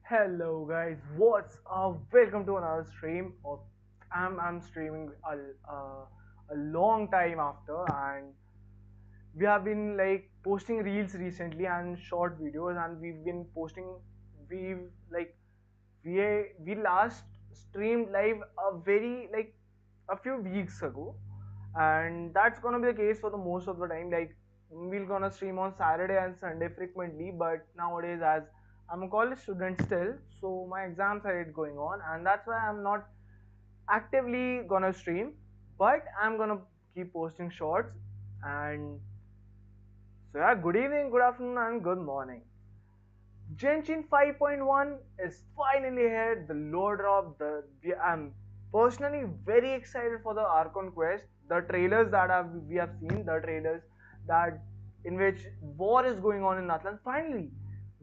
Hello guys, what's up? Welcome to another stream. I'm streaming a long time after, and we have been like posting reels recently and short videos, and we've been posting. We've like we we last streamed live a very like a few weeks ago, and that's gonna be the case for the most of the time. Like we're gonna stream on Saturday and Sunday frequently, but nowadays as I'm a college student still, so my exams are yet going on, and that's why I'm not actively gonna stream, but I'm gonna keep posting shorts. And so yeah, good evening, good afternoon, and good morning. Genshin 5.1 is finally here. The load drop. I'm personally very excited for the Archon quest. The trailers that we have seen, the trailers that in which war is going on in Atlant. Finally,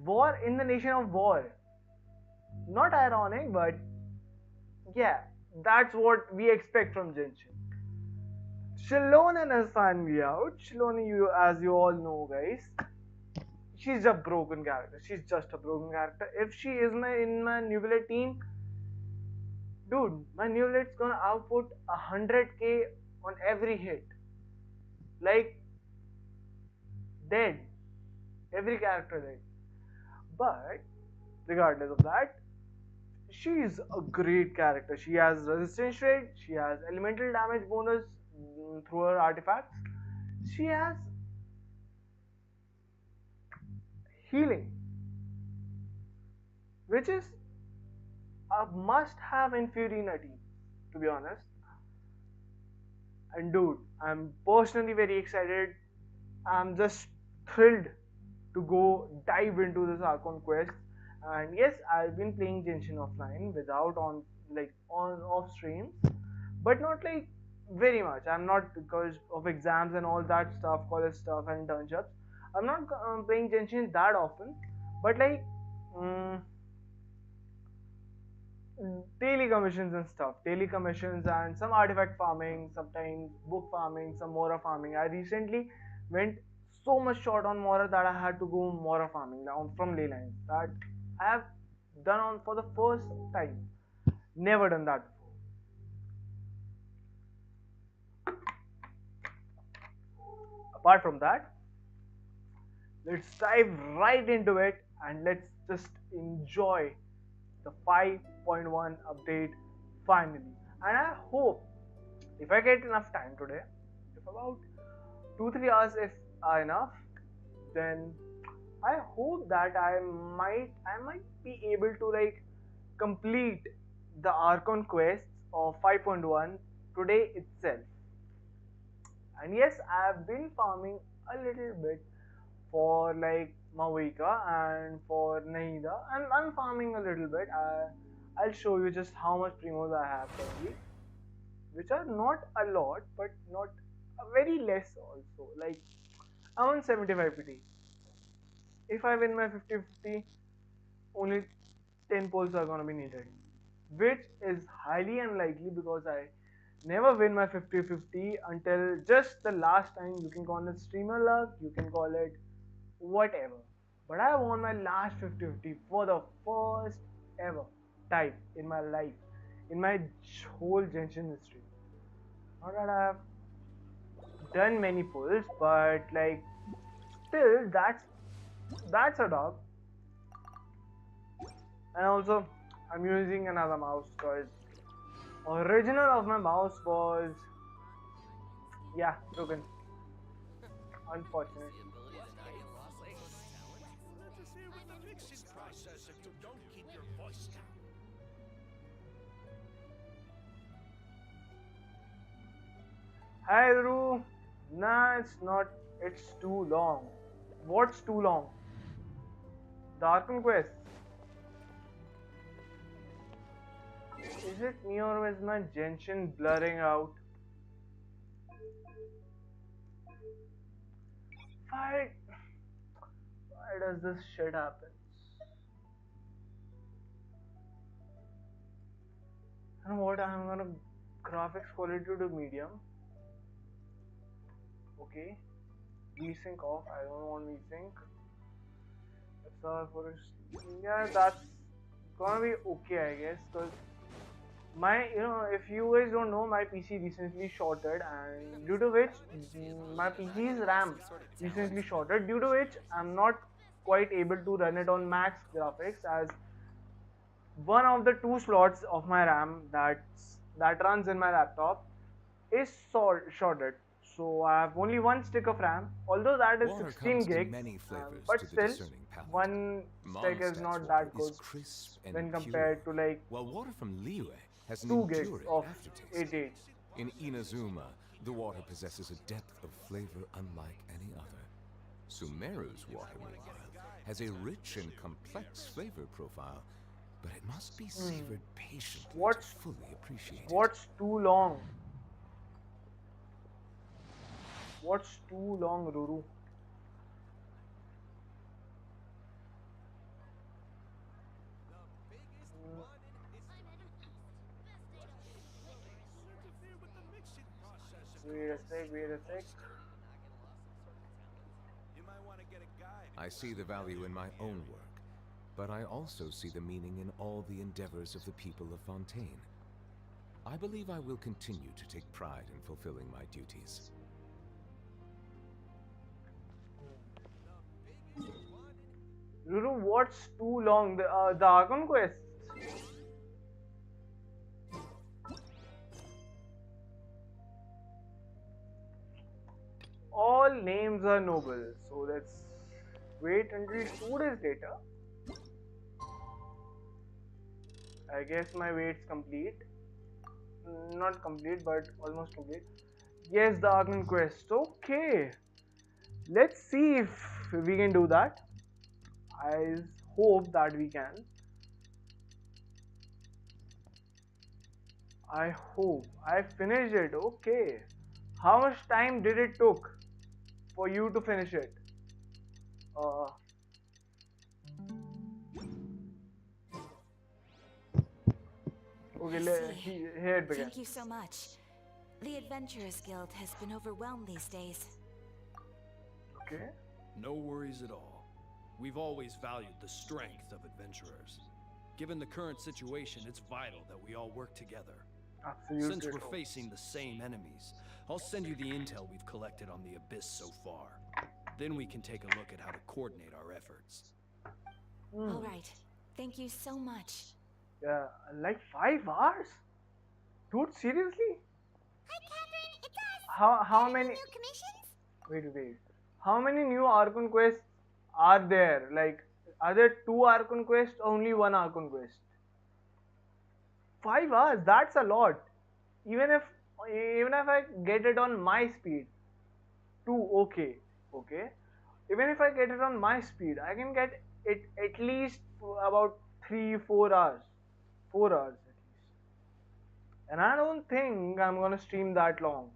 war in the nation of war. Not ironic, but yeah, that's what we expect from Genshin. Shalon and her family out. Shalon, as you all know, guys, she's a broken character. She's just a broken character. If she is in my Nubile team, dude, my Nuble's gonna output 100k on every hit. Like dead. Every character dead. But regardless of that, she's a great character. She has resistance rate, she has elemental damage bonus through her artifacts. She has healing, which is a must have in Furina team, to be honest. And dude, I'm personally very excited. I'm just thrilled to go dive into this Archon quest. And yes, I've been playing Genshin offline without on off streams, but not like very much. I'm not because of exams and all that stuff, college stuff and internships. I'm not playing Genshin that often, but like um, daily commissions and stuff, daily commissions and some artifact farming, sometimes book farming, some Mora farming. I recently went so much short on Mora that I had to go Mora farming down from ley lines. That I have done on for the first time. Never done that before. Apart from that, let's dive right into it and let's just enjoy the 5.1 update finally. And I hope if I get enough time today, if about 2-3 hours if are enough, then I hope that I might be able to like complete the Archon quests of 5.1 today itself. And yes, I have been farming a little bit for like Mavuika and for Nahida. I'm farming a little bit. I'll show you just how much primos I have currently, which are not a lot, but not very less also. Like I'm on 75 PT. If I win my 50-50, only 10 polls are gonna be needed, which is highly unlikely because I never win my 50-50 until just the last time. You can call it streamer luck, you can call it whatever. But I won my last 50-50 for the first ever time in my life, in my whole Genshin history. Not that I have done many pulls, but like still that's a dog. And also I'm using another mouse because original of my mouse was yeah broken. Unfortunate. Hi Ru. Nah, it's not. It's too long. What's too long? The Arkham quest. Is it me or is my Genshin blurring out? Why? Why does this shit happen? And what I'm gonna graphics quality to medium. Okay. VSync off. I don't want VSync. That's all for yeah, that's gonna be okay, I guess, because my, if you guys don't know, my PC recently shorted, and due to which my PC's RAM recently shorted, due to which I'm not quite able to run it on max graphics, as one of the two slots of my RAM that runs in my laptop is shorted. So I have only one stick of RAM, although that is Water 16 comes in gigs, many flavors but to the still, discerning palate. one stick is Mondstadt's not water that is good crisp and when pure, compared to like while water from Liyue has an 2 gigs enduring of aftertaste. 88. In Inazuma, the water possesses a depth of flavor unlike any other. Sumeru's water, meanwhile, has a rich and complex flavor profile, but it must be savored patiently to What's fully appreciate it. what's too long? What's too long, Ruru? Wait a sec, wait a sec. I see the value in my own work, but I also see the meaning in all the endeavors of the people of Fontaine. I believe I will continue to take pride in fulfilling my duties. Ruru, what's too long? The Archon quest. All names are noble, so let's wait until 2 days later. I guess my wait's complete. Not complete, but almost complete. Yes, the Archon quest. Okay. Let's see if we can do that. I hope that we can. I hope. I finished it. Okay. How much time did it took for you to finish it? Uh, okay, here it begins. Thank you so much. The Adventurers Guild has been overwhelmed these days. Okay. No worries at all. We've always valued the strength of adventurers. Given the current situation, it's vital that we all work together. Absolutely. Since we're facing the same enemies, I'll send you the intel we've collected on the Abyss so far. Then we can take a look at how to coordinate our efforts. All right. Thank you so much. Yeah, like 5 hours? Dude, seriously? Hi, Catherine. It's us. How Any many? new commissions? Wait. How many new Archon quests are there? Like, are there 2 Archon quests or only 1 Archon quest? 5 hours. That's a lot. Even if I get it on my speed, 2 okay. Even if I get it on my speed, I can get it at least for about 3-4 hours. 4 hours at least. And I don't think I'm gonna stream that long.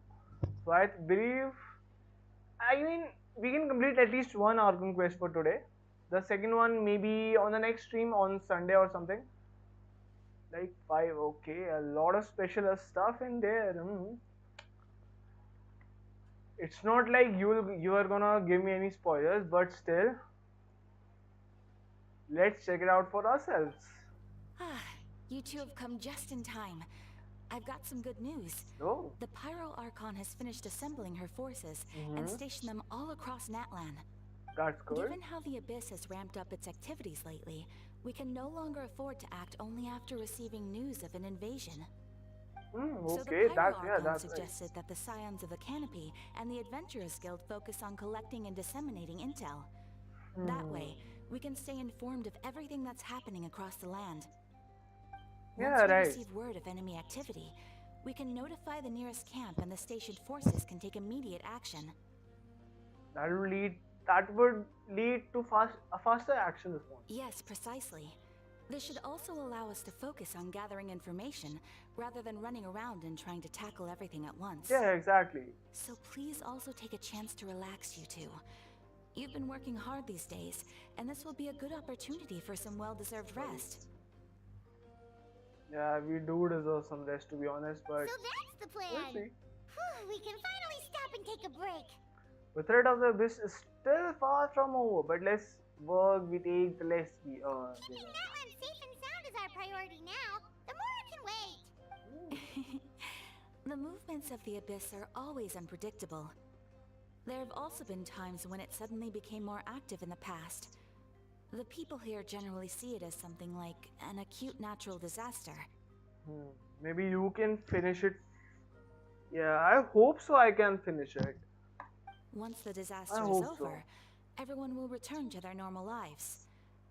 So I believe, I mean, we can complete at least 1 Archon quest for today. The second one maybe on the next stream on Sunday or something. Like 5, okay. A lot of special stuff in there. It's not like you are gonna give me any spoilers, but still, let's check it out for ourselves. You two have come just in time. I've got some good news. Oh, The Pyro Archon has finished assembling her forces and stationed them all across Natlan. that's good. Given how the Abyss has ramped up its activities lately, we can no longer afford to act only after receiving news of an invasion. So Okay, the that's Pyro Archon right. suggested that the Scions of the Canopy and the Adventurers Guild focus on collecting and disseminating intel. That way, we can stay informed of everything that's happening across the land. Yeah, Once we right. receive word of enemy activity, we can notify the nearest camp and the stationed forces can take immediate action. That would lead to a faster action response. Yes, precisely. This should also allow us to focus on gathering information rather than running around and trying to tackle everything at once. Yeah, exactly. So please also take a chance to relax, you two. You've been working hard these days, and this will be a good opportunity for some well-deserved rest. Yeah, we do deserve some rest, to be honest, but So that's the we'll plan. see. We can finally stop and take a break. The threat of the abyss is still far from over, but let's work with the less we Keeping Natlan safe and sound is priority now, the more it can wait. The movements of the Abyss are always unpredictable. There have also been times when it suddenly became more active in the past. The people here generally see it as something like an acute natural disaster. Maybe you can finish it. Yeah, I hope so. I can finish it. Once the I disaster is hope so. over, everyone will return to their normal lives.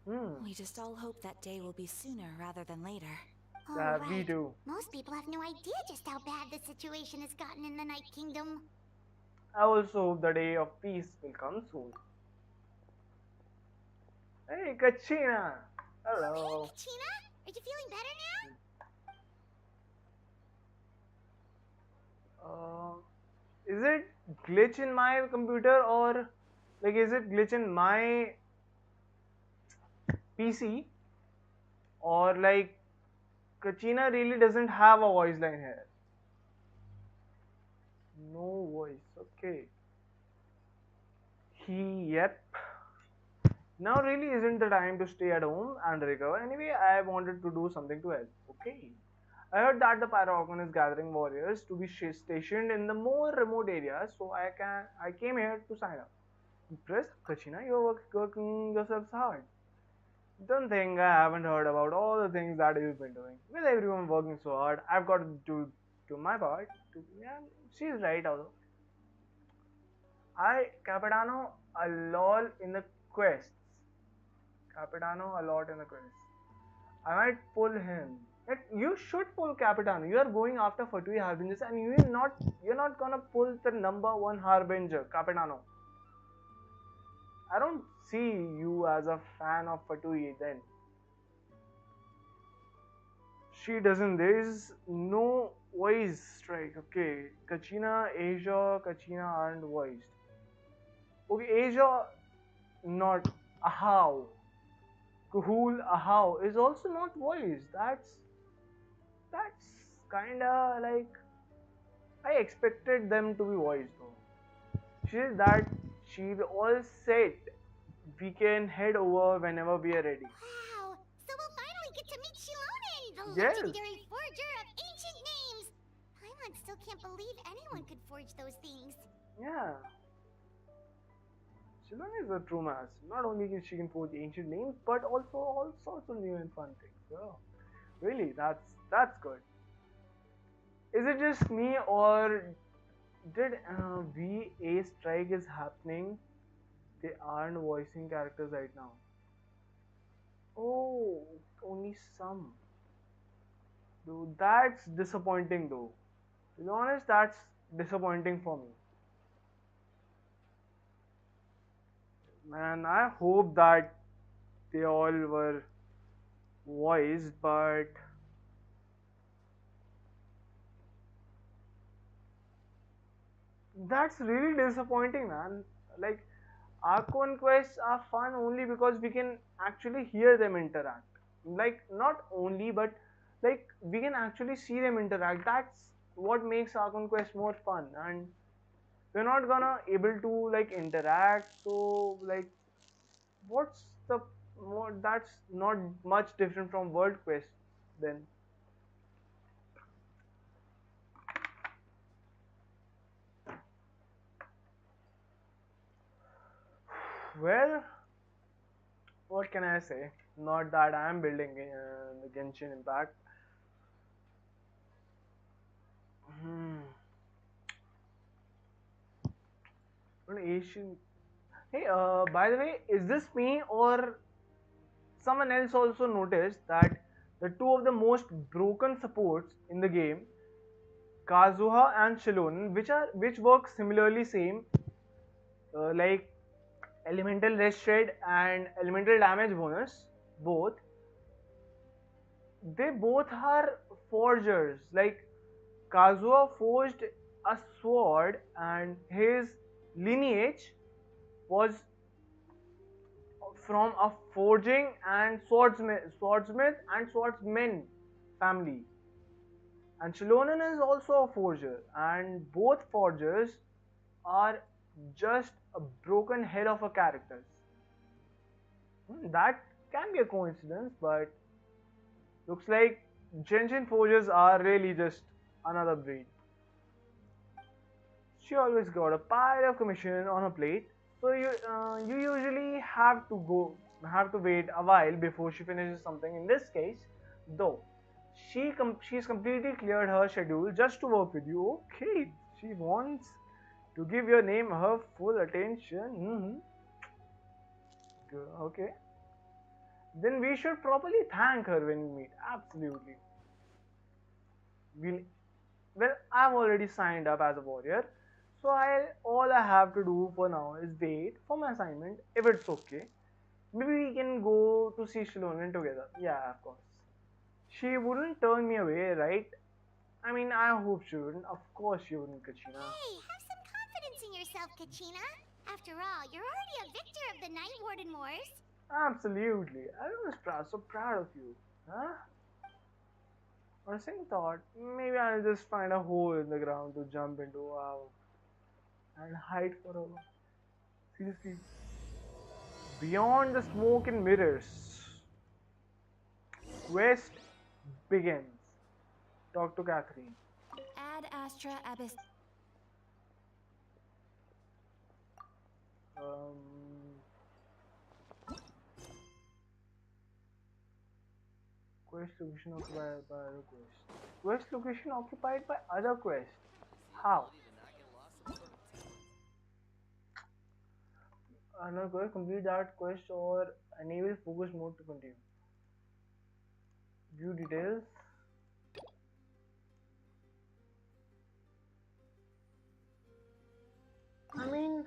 Hmm. We just all hope that day will be sooner rather than later. Oh, Yeah, right. we do. Most people have no idea just how bad the situation has gotten in the Night Kingdom. I also hope the day of peace will come soon. Hey, Kachina! Oh, hey, Hello. Kachina! Are you feeling better now? Is it glitch in my computer or like is it glitch in my PC or like Kachina really doesn't have a voice line here? No voice. Okay. Yep. Now really isn't the time to stay at home and recover. Anyway, I wanted to do something to help. Okay. I heard that the Archon is gathering warriors to be stationed in the more remote areas, so I came here to sign up. Impressed, Kachina, you're working yourselves hard. Don't think I haven't heard about all the things that you've been doing. With everyone working so hard, I've got to do my part. Yeah, she's right, although. I Capitano a lot in the quests. Capitano a lot in the quests. I might pull him. Like, you should pull Capitano. You are going after Fatui Harbingers and you're not gonna pull the number one Harbinger, Capitano. I don't see you as a fan of Fatui then. She doesn't. There is no voice strike. Okay. Kachina, Asia, Kachina aren't voiced. Okay, Asia not Ahau. Kuhul Ahau is also not voiced. That's kinda like I expected them to be voiced though. She said that she's all set. We can head over whenever we are ready. Wow! So we'll finally get to meet Shilonen, the Yes. legendary forger of ancient names! Paimon still can't believe anyone could forge those things. Yeah. Shilon is a true master. Not only can she forge ancient names, but also all sorts of new and fun things. So, really, that's good. Is it just me or did VA strike is happening? They aren't voicing characters right now. Oh, only some. Dude, that's disappointing though. To be honest, that's disappointing for me. Man, I hope that they all were voiced, but that's really disappointing, man. Like, our conquests are fun only because we can actually hear them interact. Like, not only, but like we can actually see them interact. That's what makes our conquest more fun, and we're not gonna able to like interact. So, like, what's the more? That's not much different from World Quest then. Well, what can I say? Not that I am building the Genshin Impact. Hmm. An Asian. Hey, by the way, is this me or someone else also noticed that the two of the most broken supports in the game, Kazuha and Shilonen, which work similarly same, like elemental rest shred and elemental damage bonus, both they both are forgers. Like Kazuha forged a sword, and his lineage was from a forging and swordsmith and swordsman family. And Shilonen is also a forger, and both forgers are just a broken head of a characters. That can be a coincidence, but Looks like Genshin forgers are really just another breed. She always got a pile of commission on her plate, so you usually have to wait a while before she finishes something. In this case, though, she's completely cleared her schedule just to work with you. Okay, she wants to give your name her full attention. Okay, then we should properly thank her when we meet. Absolutely. We'll Well, I've already signed up as a warrior, so all I have to do for now is wait for my assignment. If it's okay, maybe we can go to see Shalonen together. Yeah, of course. She wouldn't turn me away, right? I mean, I hope she wouldn't. Of course she wouldn't, Kachina. Hey, have some confidence in yourself, Kachina. After all, you're already a victor of the Night Warden Wars. Absolutely. I was so proud of you. Huh? On a second thought, maybe I'll just find a hole in the ground to jump into. Wow. And hide forever. Seriously. Beyond the smoke and mirrors, quest begins. Talk to Catherine. Ad Astra Abyss. Quest location occupied by other quest. Quest location occupied by other quest. How? Another quest, complete that quest or enable focus mode to continue. View details. I mean,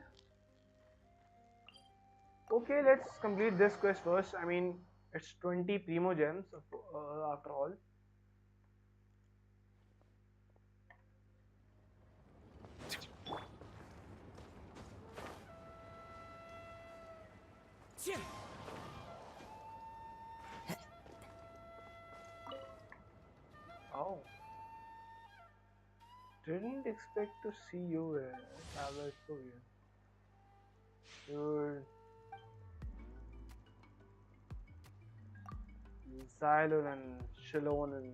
okay, let's complete this quest first. I mean, it's 20 primo gems after all. Oh. Didn't expect to see you here. Traveler so here. Dude. Xylon and Shalon and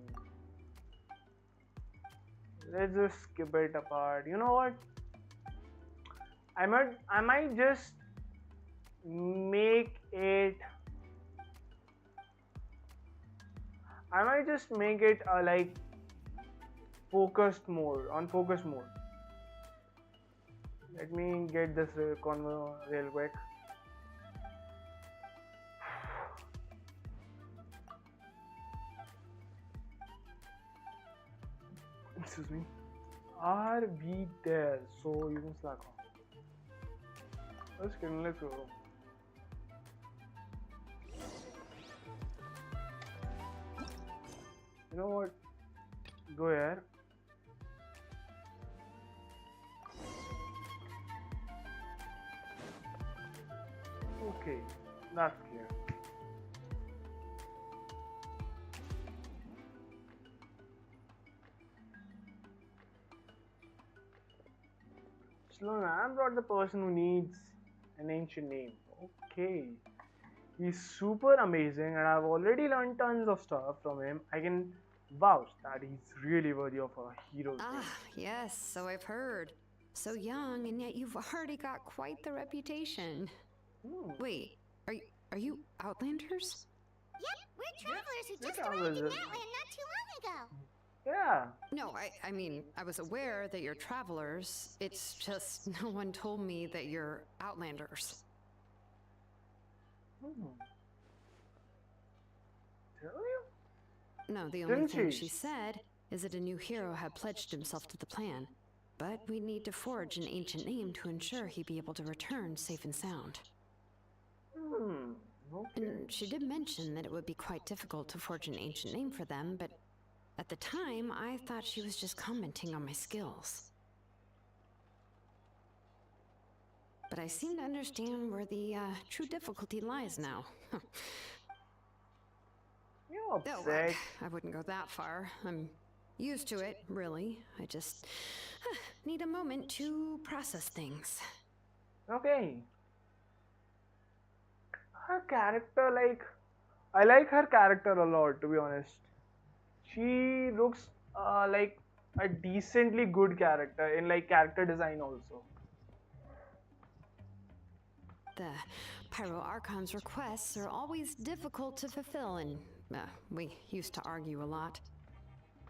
let's just skip it apart. You know what? I might just make it like focused mode, on focus mode. Let me get this convo real quick. Excuse me. Are we there? So you can slack off. Let's go. You know what? Go here. Okay, that's clear. Sloan, I'm not the person who needs an ancient name. Okay. He's super amazing and I've already learned tons of stuff from him. I can vouch that he's really worthy of a hero's name. Yes, so I've heard. So young, and yet you've already got quite the reputation. Wait, are you Outlanders? Yep, we're travelers who just arrived in Natland not too long ago. Yeah. No, I mean, I was aware that you're travelers. It's just no one told me that you're Outlanders. Tell you? No, the only thing she said is that a new hero had pledged himself to the plan. But we'd need to forge an ancient name to ensure he'd be able to return safe and sound. Okay. And she did mention that it would be quite difficult to forge an ancient name for them, but at the time, I thought she was just commenting on my skills. But I seem to understand where the true difficulty lies now. You're upset. I wouldn't go that far. I'm used to it, really. I just need a moment to process things. Okay. Her character, I like her character a lot, to be honest. She looks like a decently good character in like character design also. The Pyro Archon's requests are always difficult to fulfill, and we used to argue a lot.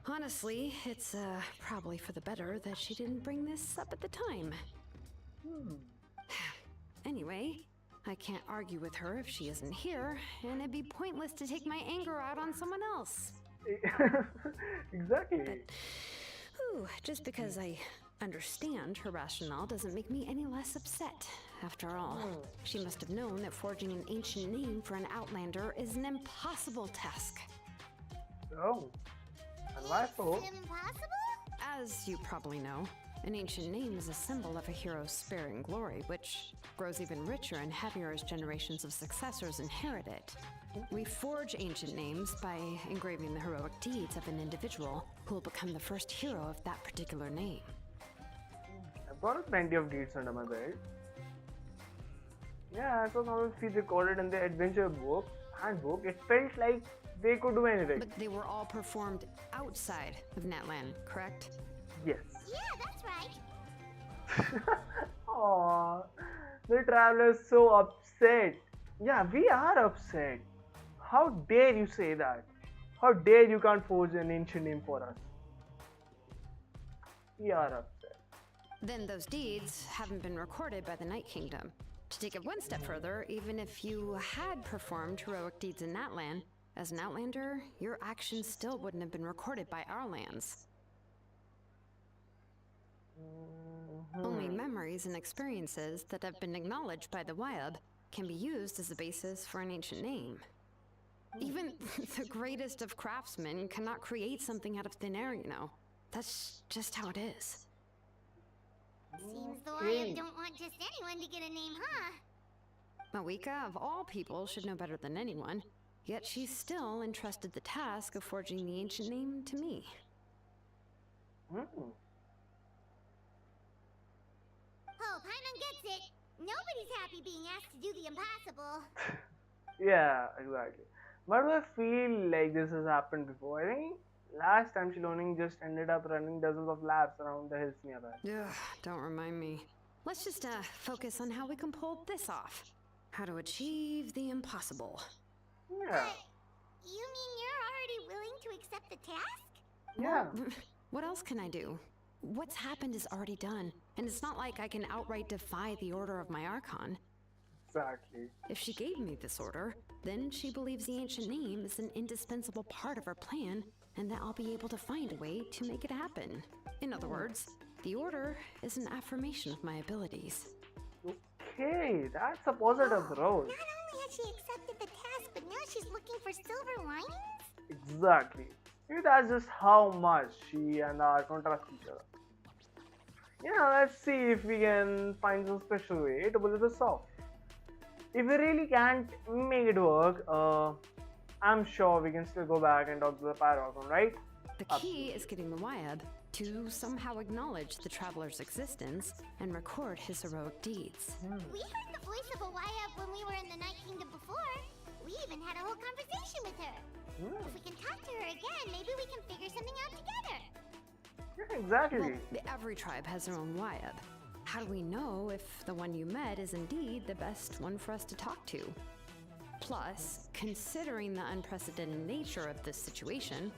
Honestly, it's probably for the better that she didn't bring this up at the time. Anyway, I can't argue with her if she isn't here, and it'd be pointless to take my anger out on someone else. Exactly. Whew, just because I understand her rationale doesn't make me any less upset. After all, she must have known that forging an ancient name for an Outlander is an impossible task. Oh, and why so? Impossible? As you probably know, an ancient name is a symbol of a hero's spirit and glory, which grows even richer and heavier as generations of successors inherit it. We forge ancient names by engraving the heroic deeds of an individual who will become the first hero of that particular name. I've got plenty of deeds under my belt. Yeah, as long as we recorded in the adventure book, handbook, it felt like they could do anything. But they were all performed outside of Natlan, correct? Yes. Yeah, that's right. Aww, the traveler's so upset. Yeah, we are upset. How dare you say that? How dare you can't forge an ancient name for us? We are upset. Then those deeds haven't been recorded by the Night Kingdom. To take it one step further, even if you had performed heroic deeds in Natlan, as an Outlander, your actions still wouldn't have been recorded by our lands. Only memories and experiences that have been acknowledged by the Wyab can be used as a basis for an ancient name. Even the greatest of craftsmen cannot create something out of thin air, you know. That's just how it is. Seems the Wyab don't want just anyone to get a name, huh? Mavuika, of all people, should know better than anyone, yet she's still entrusted the task of forging the ancient name to me. Hmm. Oh, Paimon gets it. Nobody's happy being asked to do the impossible. Yeah, exactly. Why do I feel like this has happened before? I think last time Shiloning just ended up running dozens of laps around the hills nearby. Ugh, don't remind me. Let's just focus on how we can pull this off. How to achieve the impossible. Yeah. You mean you're already willing to accept the task? Yeah. What else can I do? What's happened is already done, and it's not like I can outright defy the order of my Archon. Exactly. If she gave me this order, then she believes the ancient name is an indispensable part of her plan, and that I'll be able to find a way to make it happen. In other words, the order is an affirmation of my abilities. Okay, that's a positive role. Not only has she accepted the task, but now she's looking for silver linings? Exactly. Maybe that's just how much she and our trust each other. Yeah, let's see if we can find some special way to pull this off. If we really can't make it work, I'm sure we can still go back and talk to the Paragon, right? The key is getting the Wyab to somehow acknowledge the traveler's existence and record his heroic deeds. We heard the voice of a Wyab when we were in the Night Kingdom before. We even had a whole conversation with her. If we can talk to her again, maybe we can figure something out together. Yeah, exactly. Well, every tribe has their own Wyab. How do we know if the one you met is indeed the best one for us to talk to? Plus, considering the unprecedented nature of this situation,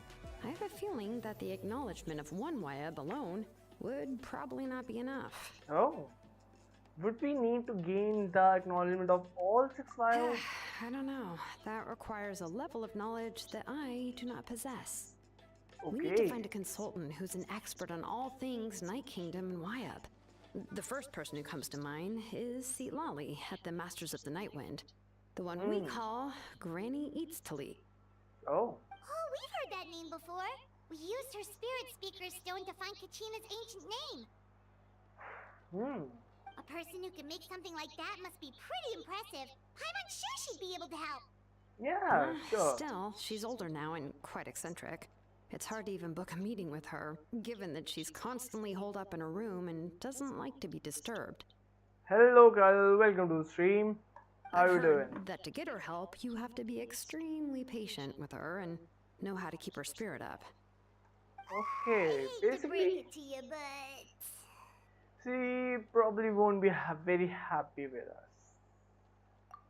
I have a feeling that the acknowledgement of one Wyab alone would probably not be enough. Oh. Would we need to gain the acknowledgement of all 6 files? I don't know. That requires a level of knowledge that I do not possess. We need to find a consultant who's an expert on all things Night Kingdom and Wyab. The first person who comes to mind is Seat Lolly at the Masters of the Nightwind, the one we call Granny Eats to Leap. Oh. Oh, we've heard that name before. We used her spirit speaker stone to find Kachina's ancient name. A person who can make something like that must be pretty impressive. I'm sure she'd be able to help. Yeah, sure. Still, she's older now and quite eccentric. It's hard to even book a meeting with her, given that she's constantly holed up in her room and doesn't like to be disturbed. Hello, girl. Welcome to the stream. How I've you heard doing? that to get her help, you have to be extremely patient with her, and know how to keep her spirit up. Okay, I hate to break basically, it to you, but she probably won't be very happy with us.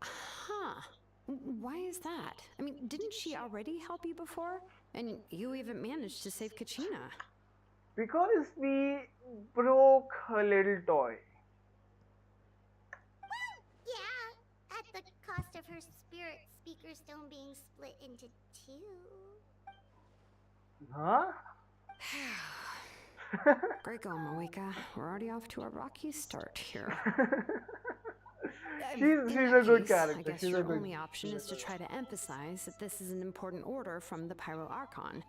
Huh. Why is that? I mean, didn't she already help you before? And you even managed to save Kachina. Because we broke her little toy. yeah, at the cost of her spirit speaker stone being split into two. Huh? Great going, Mavuika. We're already off to a rocky start here. she's In a that good case, I character. guess She's a your good. only option is to try to emphasize that this is an important order from the Pyro Archon.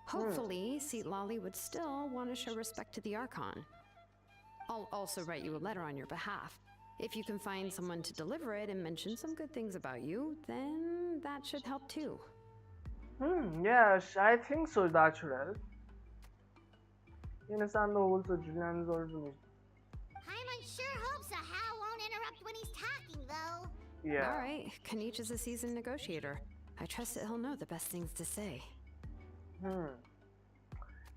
Hopefully, Seat Lolly would still want to show respect to the Archon. I'll also write you a letter on your behalf. If you can find someone to deliver it and mention some good things about you, then that should help too. Yes, I think so. That should help. You understand the whole situation is also. Paimon sure hopes a Hal won't interrupt when he's talking, though. Yeah. All right, Kanich is a seasoned negotiator. I trust that he'll know the best things to say.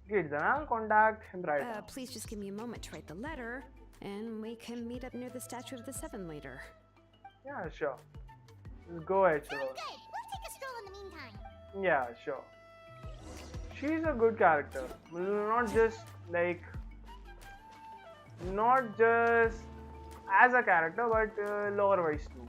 Great, then I'll contact him right now. Please just give me a moment to write the letter, and we can meet up near the Statue of the Seven later. Yeah, sure. Just go ahead, Sounds sure. good. We'll take a stroll in the meantime. Yeah, sure. She's a good character. Not just as a character, but lore-wise too.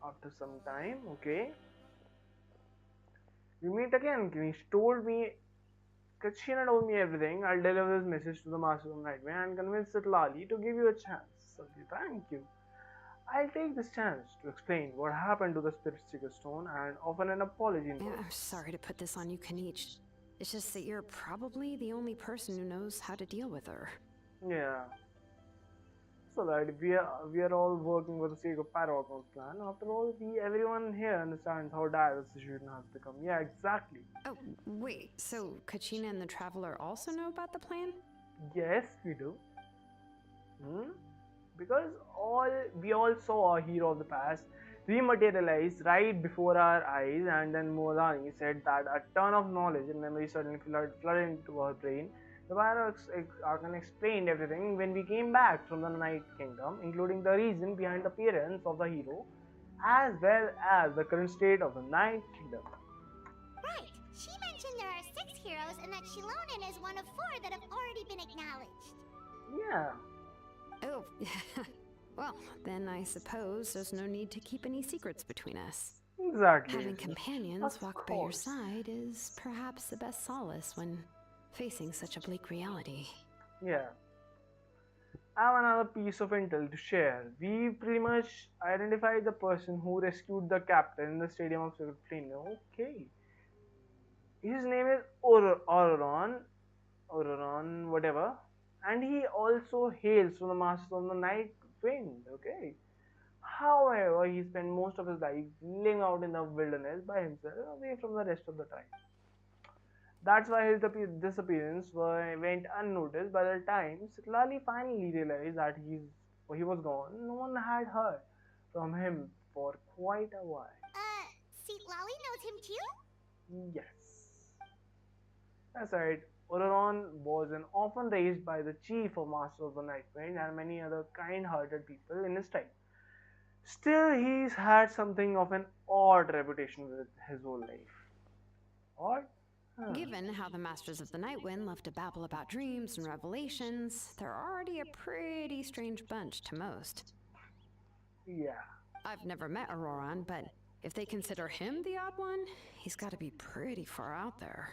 After some time, okay. We meet again. Kanish told me, Katrina told me everything. I'll deliver this message to the Master of Nightmare and convince Lali to give you a chance. Okay, thank you. I'll take this chance to explain what happened to the Spirit Seeker Stone and offer an apology in Yeah, person. I'm sorry to put this on you, Kanich. It's just that you're probably the only person who knows how to deal with her. Yeah. So that we are all working for the sake of Paragon's plan. After all, everyone here understands how dire the situation has become. Yeah, exactly. Oh, wait, so Kachina and the Traveler also know about the plan? Yes, we do. Because we all saw a hero of the past rematerialize right before our eyes, and then Molani said that a ton of knowledge and memory suddenly flooded into her brain. The Archon explained everything when we came back from the Night Kingdom, including the reason behind the appearance of the hero, as well as the current state of the Night Kingdom. Right. She mentioned there are 6 heroes and that Shilonen is one of 4 that have already been acknowledged. Yeah. Oh, well, then I suppose there's no need to keep any secrets between us. Exactly. Having companions Of walk by your course. side is perhaps the best solace when facing such a bleak reality. Yeah. I have another piece of intel to share. We pretty much identified the person who rescued the captain in the Stadium of Sacred Flame. Okay. His name is Auroron, whatever. And he also hails from the Masters of the Night Wind. Okay. However, he spent most of his life living out in the wilderness by himself, away from the rest of the tribe. That's why his disappearance went unnoticed. By the time Lali finally realized that he was gone, no one had heard from him for quite a while. See, Lali knows him too? Yes. That's right. Auroron was an orphan raised by the chief of Master of the Night Wind and many other kind-hearted people in his time. Still, he's had something of an odd reputation with his whole life. Odd? Given how the Masters of the Night Wind love to babble about dreams and revelations, they're already a pretty strange bunch to most. Yeah. I've never met Auroron, but if they consider him the odd one, he's got to be pretty far out there.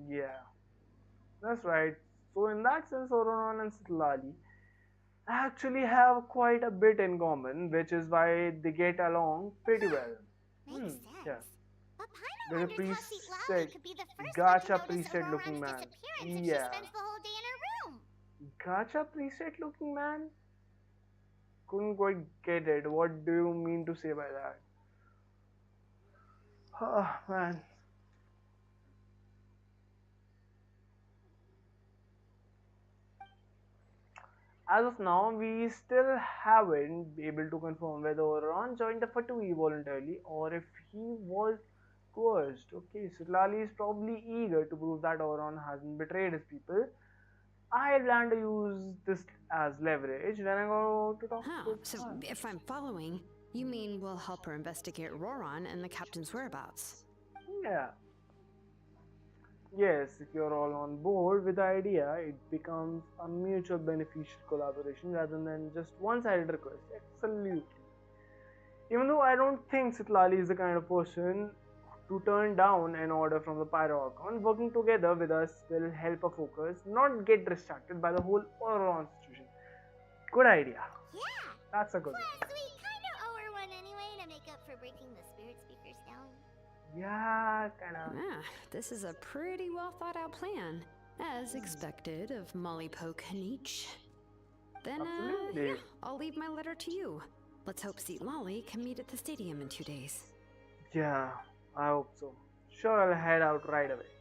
Yeah. That's right. So in that sense, Auroron and Lali actually have quite a bit in common, which is why they get along pretty well. Makes sense. Yeah. But Paimon There's a wonders how priest Seat Lali said, could be the first gacha one to notice preset looking Auroron's man. disappearance if she Yeah. spends the whole day in her room. Gacha preset looking man? Couldn't quite get it. What do you mean to say by that? Oh man. As of now, we still haven't been able to confirm whether Ron joined the Fatui voluntarily or if he was coerced. Okay, so Lali is probably eager to prove that Oron hasn't betrayed his people. I plan to use this as leverage when I go to talk Huh, to so Khan. if I'm following, you mean we'll help her investigate Roron and the captain's whereabouts? Yeah. Yes, if you're all on board with the idea, it becomes a mutual beneficial collaboration rather than just one sided request. Absolutely. Even though I don't think Sitlali is the kind of person to turn down an order from the Pyro Archon, working together with us will help her focus, not get distracted by the whole Oron situation. Good idea. Yeah. That's a good Plus, one. we kind of owe her one anyway to make up for breaking the spirit speakers down. Yeah, kinda. Ah, this is a pretty well thought out plan, as expected of Molly Poke Nietzsche. Then, Absolutely. yeah, I'll leave my letter to you. Let's hope Seat Lolly can meet at the stadium in 2 days. Yeah, I hope so. Sure, I'll head out right away.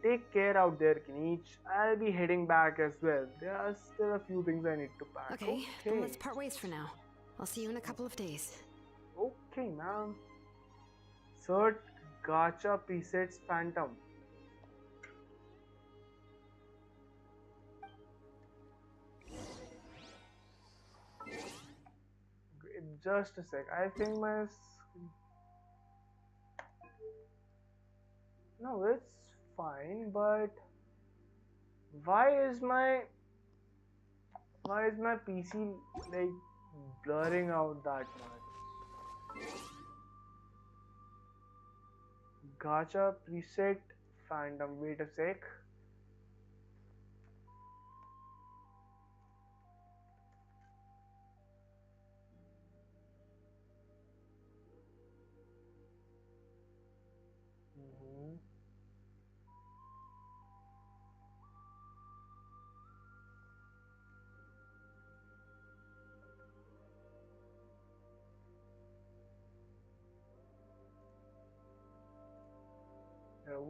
Take care out there, Kinich. I'll be heading back as well. There are still a few things I need to pack. Okay, then let's part ways for now. I'll see you in a couple of days. Okay, ma'am. Cert Gacha presets Phantom. Just a sec. I think my no, it's fine. But why is my PC like blurring out that much? Gacha preset Phantom. Wait a sec. Mhm.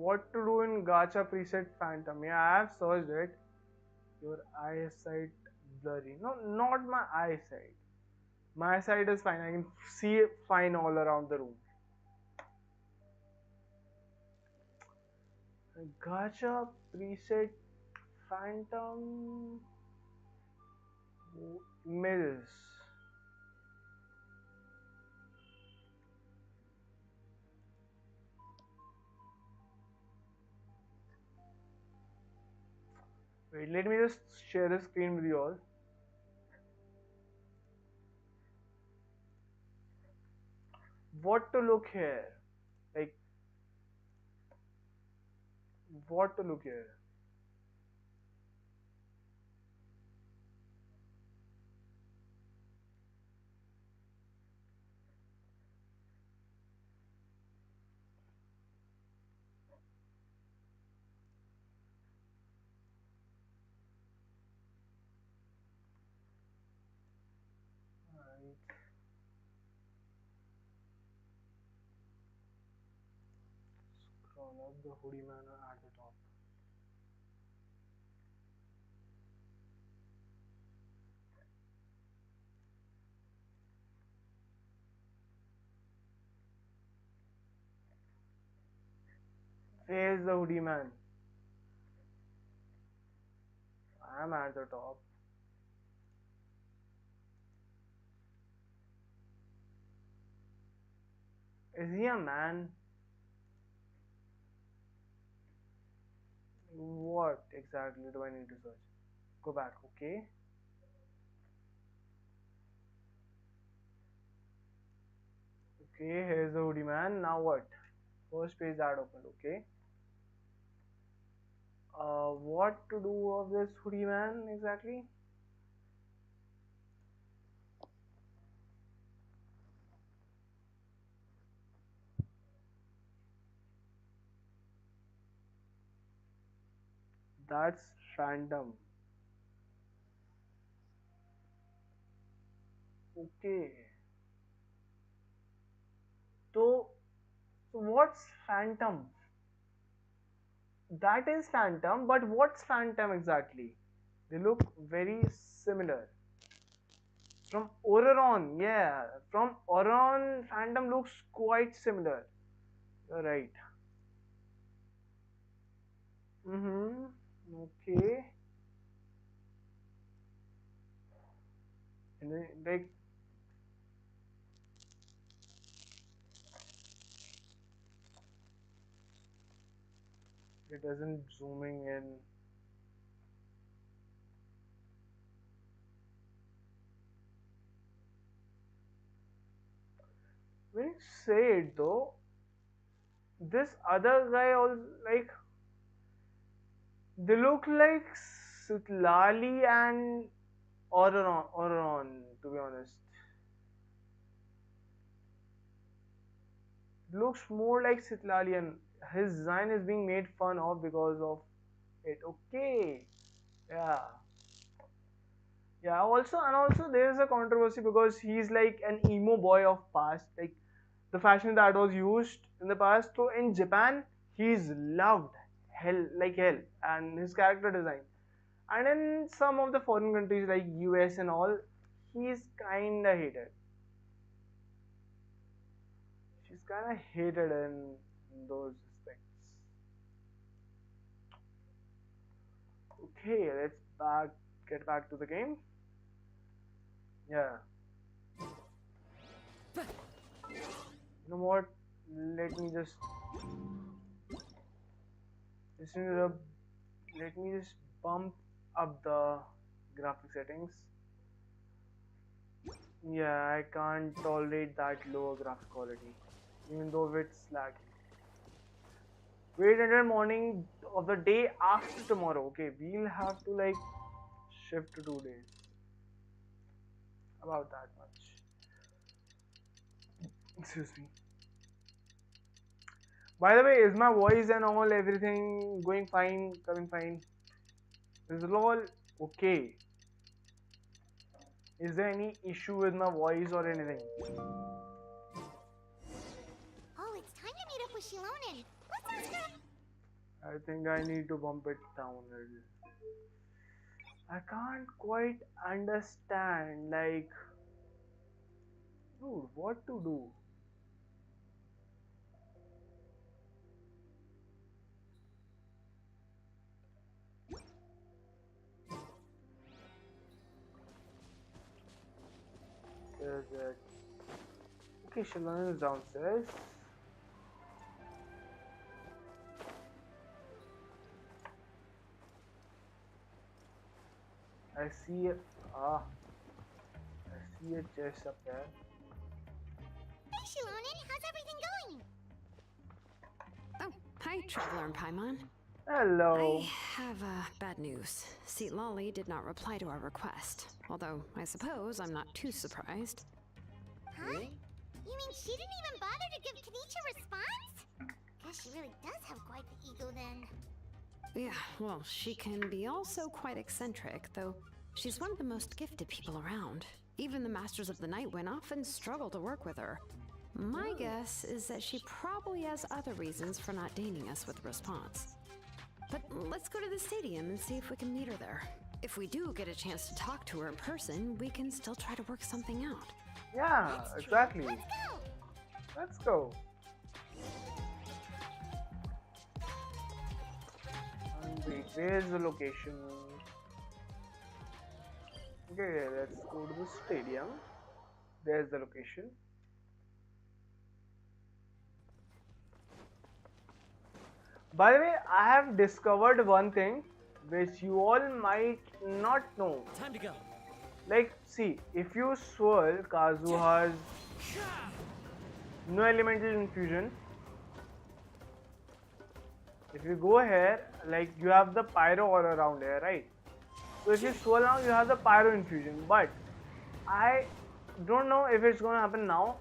What to do in Gacha preset Phantom? Yeah, I have searched it. Your eyesight blurry. No, not my eyesight. My eyesight is fine. I can see fine all around the room. Gacha preset Phantom Mills. Wait, let me just share the screen with you all. What to look here? Like, what to look here? Right. Scroll up the hoodie man at the top. Where's the hoodie man? I'm at the top. Is he a man? What exactly do I need to search? Go back, okay? Okay, here's the hoodie man. Now what? First page that opened, okay? What to do of this hoodie man exactly? That's random. Okay. So, so what's phantom? That is phantom, but what's phantom exactly? They look very similar. From Auron, yeah. From Auron, Phantom looks quite similar. You're right. Okay. And then, like, it isn't zooming in. When you say it though, this other guy also like they look like Sitlali and Auron, to be honest. It looks more like Sitlali and his design is being made fun of because of it. Okay. Yeah. Yeah, also there is a controversy because he's like an emo boy of past, like the fashion that was used in the past. So in Japan, he's loved hell, and his character design. And in some of the foreign countries like US and all, he's kinda hated. She's kinda hated in those aspects. Okay, let's get back to the game. Yeah. You know what? Let me just let me just bump up the graphic settings. Yeah, I can't tolerate that lower graphic quality, even though it's laggy. Wait until morning of the day after tomorrow. Okay, we'll have to like shift to 2 days. About that much. Excuse me. By the way, is my voice and all everything going fine, coming fine? Is it all okay? Is there any issue with my voice or anything? Oh, it's time to meet up with Shilonen. Let's ask her. I think I need to bump it down a little. I can't quite understand, like, dude, what to do? There's it. Okay, Shalon is downstairs. I see I see a chest up there. Hey, Shilonen, how's everything going? Oh, hi, Traveler and Paimon. Hello. I have bad news. Lolly did not reply to our request, although I suppose I'm not too surprised. Huh? You mean she didn't even bother to give Kenichi a response? Guess she really does have quite the ego then. Yeah, well, she can be also quite eccentric, though she's one of the most gifted people around. Even the Masters of the Night Wind often struggle to work with her. My guess is that she probably has other reasons for not deigning us with a response. But let's go to the stadium and see if we can meet her there. If we do get a chance to talk to her in person, we can still try to work something out. Yeah, exactly. Let's go! Let's go. Wait, where's the location? Okay, let's go to the stadium. There's the location. By the way, I have discovered one thing which you all might not know. Time to go. Like, see, if you swirl Kazuha's no elemental infusion, if you go here, like you have the pyro aura around here, right? So if you swirl now, you have the pyro infusion, but I don't know if it's gonna happen now.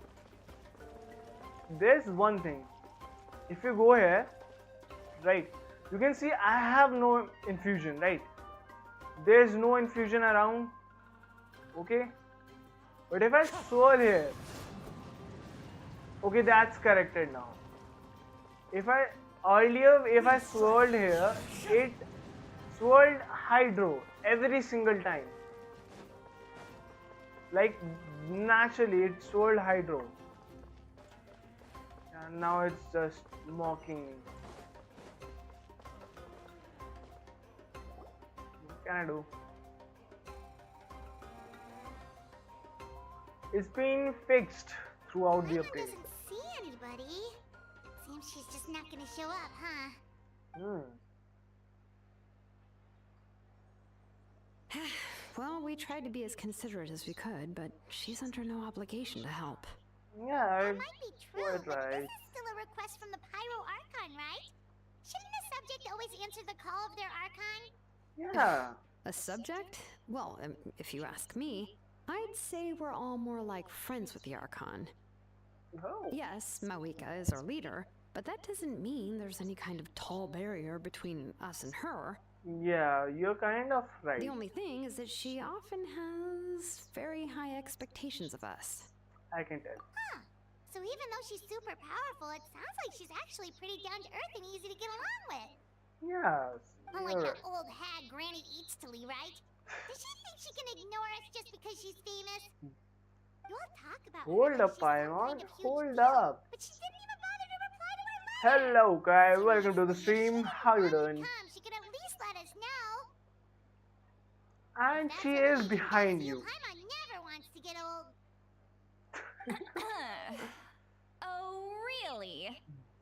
There's one thing. If you go here, right, you can see I have no infusion, right? There's no infusion around, okay? But if I swirl here, okay, that's corrected now. If I swirled here, it swirled hydro, every single time. Like naturally, it sold hydro, and now it's just mocking me. What can I do? It's been fixed throughout the Paimon update. doesn't see anybody. Seems she's just not gonna show up, huh? Well, we tried to be as considerate as we could, but she's under no obligation to help. Yeah, That it's might be true, quite but right. this is still a request from the Pyro Archon, right? Shouldn't a subject always answer the call of their Archon? Yeah. A subject? Well, if you ask me, I'd say we're all more like friends with the Archon. Oh. Yes, Mavuika is our leader, but that doesn't mean there's any kind of tall barrier between us and her. Yeah, you're kind of right. The only thing is that she often has very high expectations of us. I can tell. Huh. So even though she's super powerful, it sounds like she's actually pretty down to earth and easy to get along with. Yes. Unlike You're that old hag Granny Eatstily, right? Does she think she can ignore us just because she's famous? You all talk about her Hold like up, she's some Paimon. kind of huge Hold deal, up. but she didn't even bother to reply to our letter. Hello, guys. Welcome to the Seriously, if stream. she How you wanted to doing? come, she could at least let us know. And That's she what is we can behind guess. you. Paimon never wants to get old. Oh, really?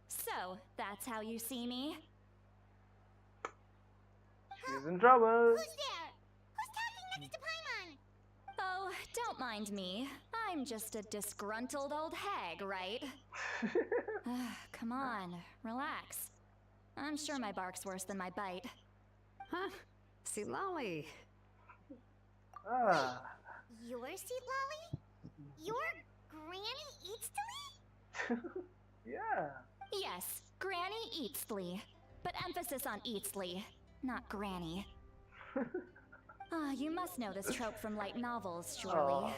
So, that's how you see me? She's in trouble. Who's there? Who's talking next to Paimon? Oh, don't mind me. I'm just a disgruntled old hag, right? Come on, relax. I'm sure my bark's worse than my bite. Huh? See, Lolly. Ah. Your seat, Lolly? Your Granny Eatstily? Yeah. Yes, Granny Eatsley. But emphasis on Eatsley, not Granny. You must know this trope from light novels, surely. Aw.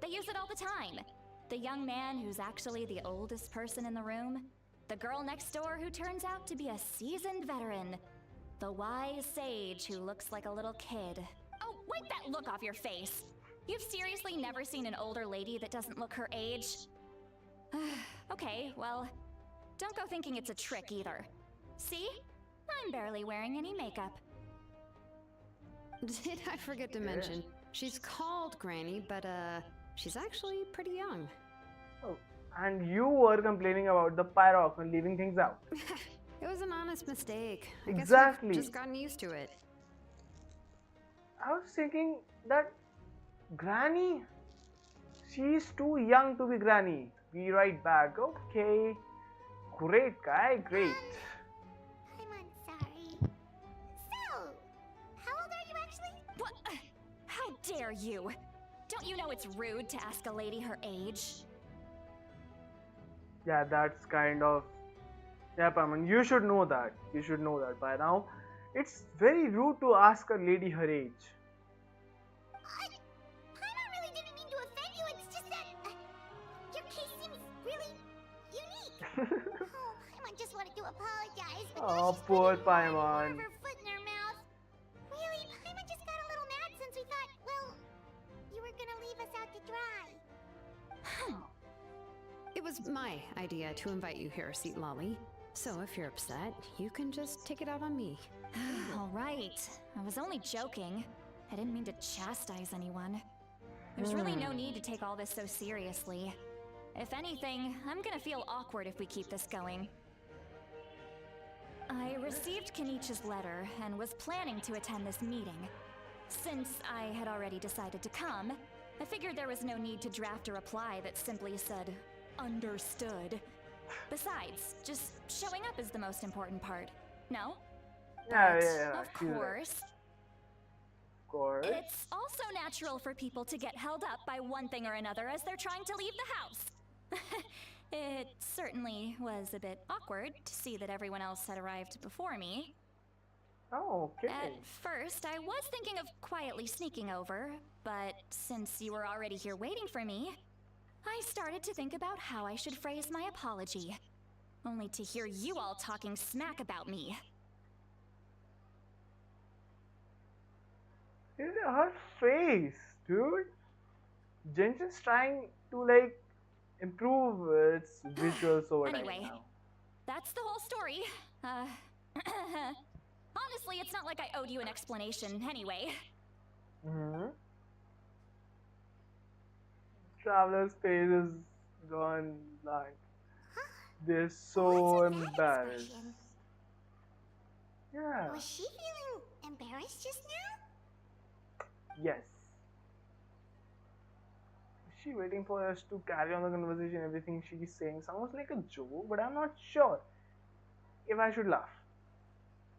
They use it all the time. The young man who's actually the oldest person in the room. The girl next door who turns out to be a seasoned veteran. The wise sage who looks like a little kid. Oh, wipe that look off your face! You've seriously never seen an older lady that doesn't look her age? Okay, well, don't go thinking it's a trick either. See? I'm barely wearing any makeup. Did I forget to mention? She's called Granny, but she's actually pretty young. Oh. And you were complaining about the Pyro and leaving things out. It was an honest mistake. I guess Exactly. we've just gotten used to it. I was thinking that Granny, she's too young to be Granny. Be right back. Okay. Great guy, great. I'm sorry. So, how old are you actually? What? How dare you? Don't you know it's rude to ask a lady her age? Yeah, that's kind of. Yeah, Paman, you should know that. You should know that by now. It's very rude to ask a lady her age. Paimon really didn't mean to offend you. It's just that your case seems really unique. Oh, Paimon just wanted to apologize, but now Oh, she's poor putting more and more Paimon. of her foot in her mouth. Really, Paimon just got a little mad since we thought, well, you were gonna leave us out to dry. It was my idea to invite you here, Seat Lolly. So if you're upset, you can just take it out on me. All right. I was only joking. I didn't mean to chastise anyone. There's really no need to take all this so seriously. If anything, I'm gonna feel awkward if we keep this going. I received Kenichi's letter and was planning to attend this meeting. Since I had already decided to come, I figured there was no need to draft a reply that simply said, "Understood." Besides, just showing up is the most important part. No? Yeah, But, yeah. Of she's right. course. Of course. It's also natural for people to get held up by one thing or another as they're trying to leave the house. It certainly was a bit awkward to see that everyone else had arrived before me. Oh, okay. At first, I was thinking of quietly sneaking over, but since you were already here waiting for me, I started to think about how I should phrase my apology. Only to hear you all talking smack about me. Her face, dude. Genshin's trying to like improve its visuals over time Anyway, now. that's the whole story. Honestly, it's not like I owed you an explanation anyway. Hmm. Traveler's face is gone blank. They're What's so with that embarrassed. expression? Yeah. Was she feeling embarrassed just now? Yes. Is she waiting for us to carry on the conversation? Everything she's saying sounds like a joke, but I'm not sure if I should laugh.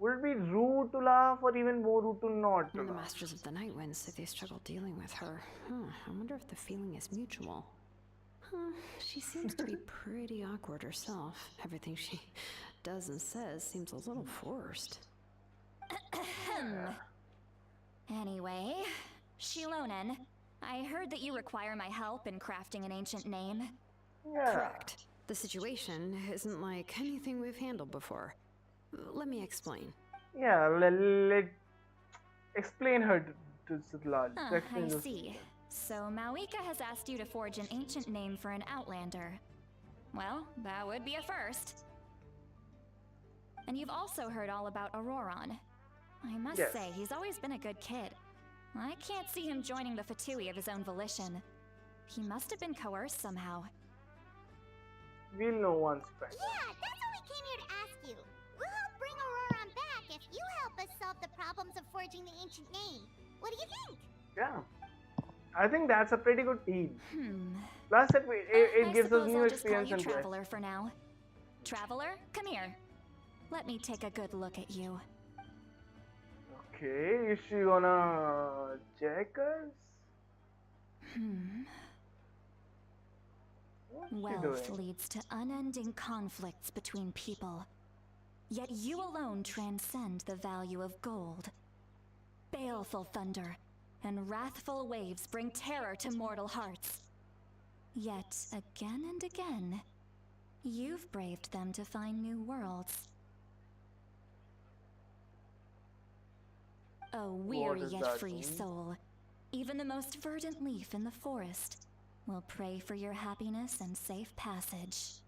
Would it be rude to laugh or even more rude to not to When the laugh? Masters of the Night Wind say they struggle dealing with her, I wonder if the feeling is mutual. She seems to be pretty awkward herself. Everything she does and says seems a little forced. Anyway, Shilonen, I heard that you require my help in crafting an ancient name. Yeah. Correct. The situation isn't like anything we've handled before. Let me explain. Yeah, let explain her to Siddharth. Explain I this. see. So Mavuika has asked you to forge an ancient name for an Outlander. Well, that would be a first. And you've also heard all about Auroron. I must Yes. say, he's always been a good kid. I can't see him joining the Fatui of his own volition. He must have been coerced somehow. We'll know once, friend. Yeah, that's what we came here to ask you. We'll help bring Auroron back if you help us solve the problems of forging the ancient name. What do you think? Yeah. I think that's a pretty good deal. Hmm. Plus, it I gives us suppose new I'll just call experience you and quests. Traveler for now. Traveler, come here. Let me take a good look at you. Okay, is she gonna check us? What's she Wealth doing? leads to unending conflicts between people. Yet you alone transcend the value of gold. Baleful thunder and wrathful waves bring terror to mortal hearts. Yet again and again, you've braved them to find new worlds. O weary does yet that free mean? soul, even the most verdant leaf in the forest will pray for your happiness and safe passage.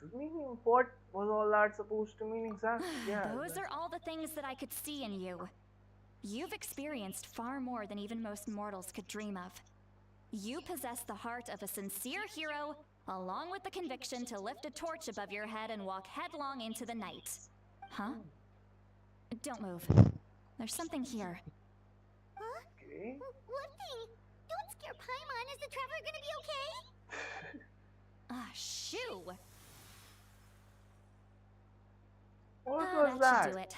Excuse me, what was all that supposed to mean exactly? Yeah. Those are all the things that I could see in you. You've experienced far more than even most mortals could dream of. You possess the heart of a sincere hero, along with the conviction to lift a torch above your head and walk headlong into the night. Huh? Don't move. There's something here. Huh? Okay. What thing? Don't scare Paimon. Is the traveler gonna be okay? Ah, shoo! What was That that? should do it.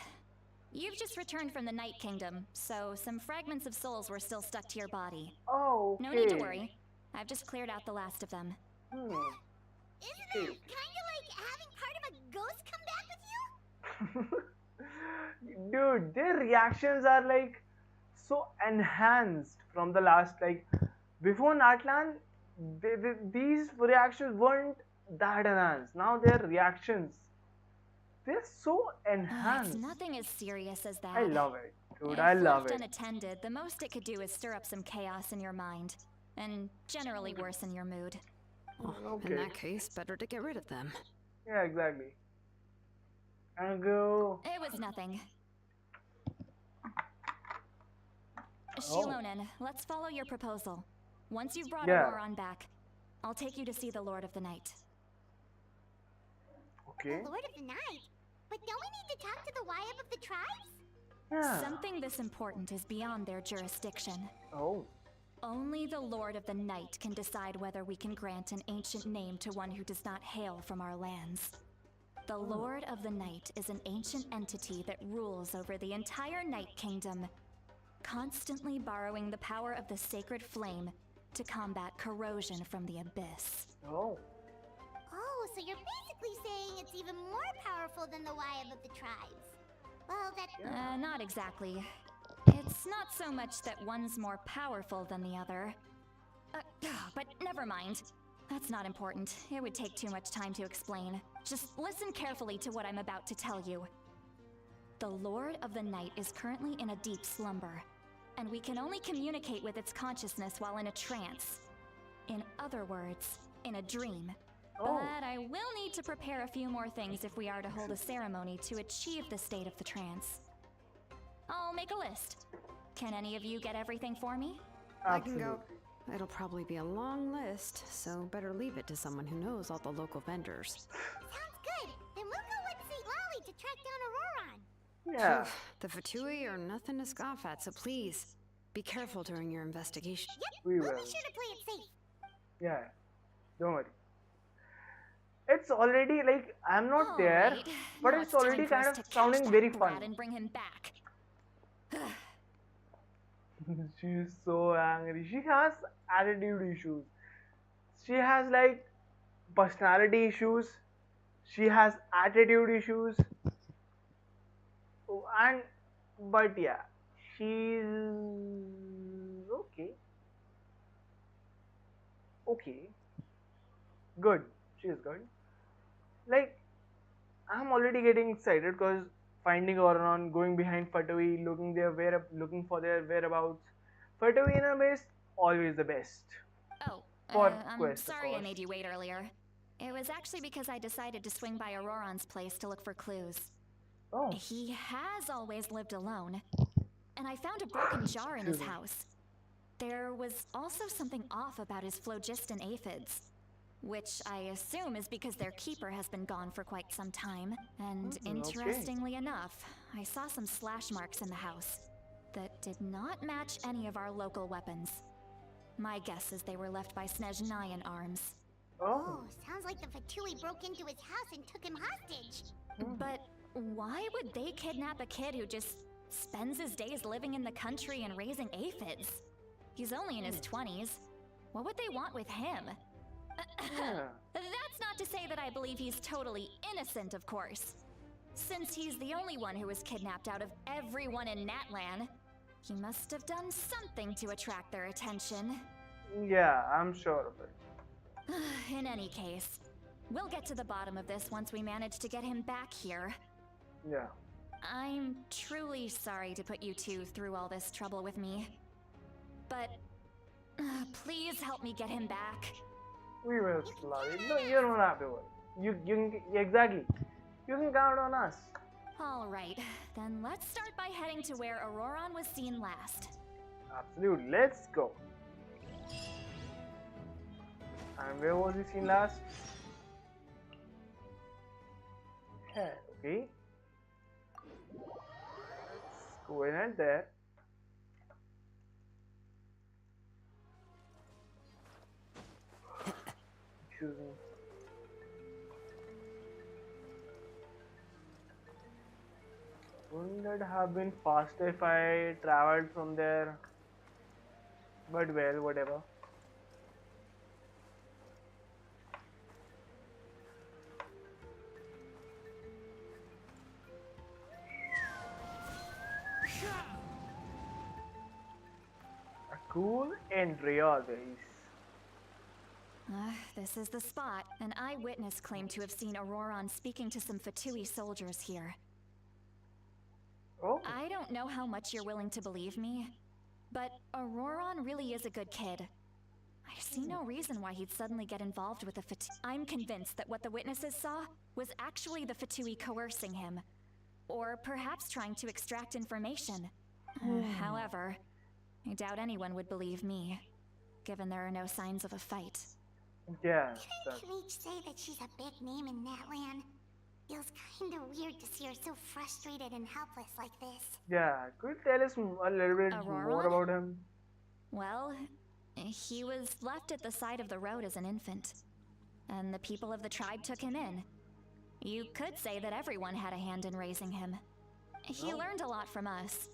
You've just returned from the Night Kingdom, so some fragments of souls were still stuck to your body. Oh, okay. No need to worry. I've just cleared out the last of them. Isn't it kinda like having part of a ghost come back with you? Dude, their reactions are like so enhanced from the last, like before Natlan, these reactions weren't that enhanced. Now their reactions, they're so enhanced. It's nothing as serious as that. I love it, dude. If I love left it. unattended, the most it could do is stir up some chaos in your mind, and generally worsen your mood. Oh, Okay. in that case, better to get rid of them. Yeah, exactly. And go. It was nothing. Oh. Shilonen, let's follow your proposal. Once you've brought Yeah. Auroron back, I'll take you to see the Lord of the Night. Okay. Lord of the Night. But don't we need to talk to the Wyab of the tribes? Yeah. Something this important is beyond their jurisdiction. Oh. Only the Lord of the Night can decide whether we can grant an ancient name to one who does not hail from our lands. The Lord of the Night is an ancient entity that rules over the entire Night Kingdom, constantly borrowing the power of the sacred flame to combat corrosion from the abyss. Oh. Oh, so you're basically saying it's even more powerful than the Wyab of the tribes. Well, that... Not exactly. It's not so much that one's more powerful than the other. But never mind. That's not important. It would take too much time to explain. Just listen carefully to what I'm about to tell you. The Lord of the Night is currently in a deep slumber. and we can only communicate with its consciousness while in a trance. In other words, in a dream. But I will need to prepare a few more things if we are to hold a ceremony to achieve the state of the trance. I'll make a list. Can any of you get everything for me? I can go. It'll probably be a long list, so better leave it to someone who knows all the local vendors. Sounds good. Then we'll go with St. Lolly to track down Auroron. Yeah. The Fatui are nothing to scoff at, so please, be careful during your investigation. Yep, We we'll will. be sure to play it safe. Yeah. Don't worry. It's already like I'm not there, Alright, but now it's time already for us kind to of catch sounding that very brat fun. and bring him back. She's so angry. She has attitude issues. She has like personality issues. She has attitude issues. Oh, and but yeah, she's okay. Okay, good. She's good. Like I'm already getting excited because finding Auron, going behind Fatui, looking for their whereabouts. Fatui in a base, always the best. Oh, For I'm quest, of sorry I course. made you wait earlier. It was actually because I decided to swing by Auroron's place to look for clues. Oh, He has always lived alone, and I found a broken jar in his house. There was also something off about his phlogiston aphids, which I assume is because their keeper has been gone for quite some time. And okay. interestingly enough, I saw some slash marks in the house that did not match any of our local weapons. My guess is they were left by Snezhnayan arms. Oh, Oh, sounds like the Fatui broke into his house and took him hostage. But why would they kidnap a kid who just spends his days living in the country and raising aphids? He's only in his 20s. What would they want with him? yeah. That's not to say that I believe he's totally innocent, of course. Since he's the only one who was kidnapped out of everyone in Natlan, he must have done something to attract their attention. Yeah, I'm sure of it. In any case, we'll get to the bottom of this once we manage to get him back here. Yeah. I'm truly sorry to put you two through all this trouble with me. But please help me get him back. We will slowly. No, you don't have to worry. You can exactly. You can count on us. All right, then let's start by heading to where Auroron was seen last. Absolutely. Let's go. And where was he seen last? Yeah, okay. Let's go ahead there. Excuse me. Wouldn't it have been faster if I traveled from there? But well, whatever. A cool entry always. This is the spot. An eyewitness claimed to have seen Auroron speaking to some Fatui soldiers here. Oh, I don't know how much you're willing to believe me, but Auroron really is a good kid. I see no reason why he'd suddenly get involved with the Fatui. I'm convinced that what the witnesses saw was actually the Fatui coercing him, or perhaps trying to extract information. However, I doubt anyone would believe me, given there are no signs of a fight. yeah. That's, Can we say that she's a big name in Natlan? Feels kinda weird to see her so frustrated and helpless like this. yeah. Could you tell us a little bit more Auroron? about him? Well, he was left at the side of the road as an infant, and the people of the tribe took him in. You could say that everyone had a hand in raising him. He learned a lot from us,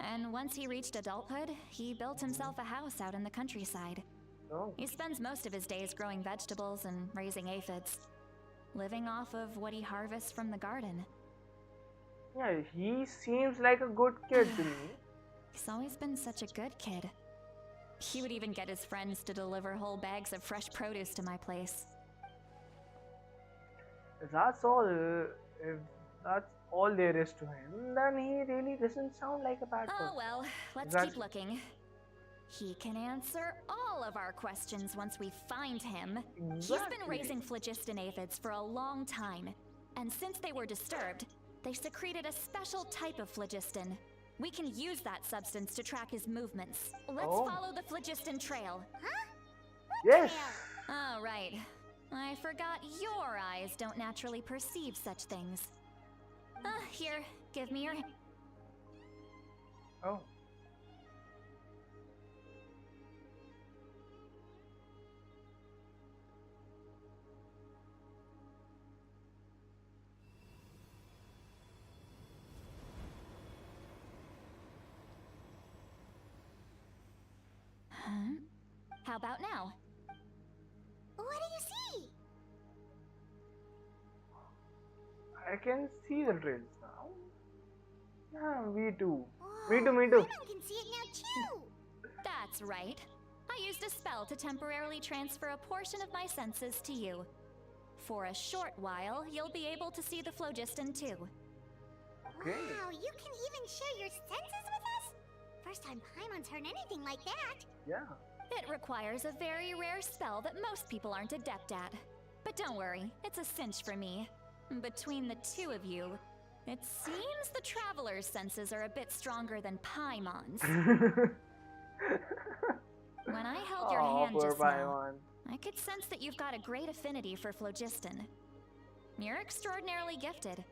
and once he reached adulthood, he built himself a house out in the countryside. Oh, He spends most of his days growing vegetables and raising aphids, living off of what he harvests from the garden. yeah. He seems like a good kid to me. He's always been such a good kid. He would even get his friends to deliver whole bags of fresh produce to my place. If that's all, if that's all there is to him, then he really doesn't sound like a bad Oh person. well, let's keep Exactly. looking. He can answer all of our questions once we find him. He's been Exactly. raising phlogiston aphids for a long time, and since they were disturbed, they secreted a special type of phlogiston. We can use that substance to track his movements. Let's Oh. follow the phlogiston trail. Yes. Oh, right. I forgot your eyes don't naturally perceive such things. Here, give me your... Oh. Huh? How about now? What do you see? I can see the trails now. Yeah, me too. Whoa, Me too, me too. Paimon can see it now too. That's right. I used a spell to temporarily transfer a portion of my senses to you. For a short while, you'll be able to see the phlogiston too. Okay. Wow, you can even share your senses with us? First time Paimon's heard anything like that. Yeah. It requires a very rare spell that most people aren't adept at. But don't worry, it's a cinch for me. Between the two of you, it seems the Traveler's senses are a bit stronger than Paimon's. When I held your hand poor just now, Paimon. I could sense that you've got a great affinity for phlogiston. You're extraordinarily gifted.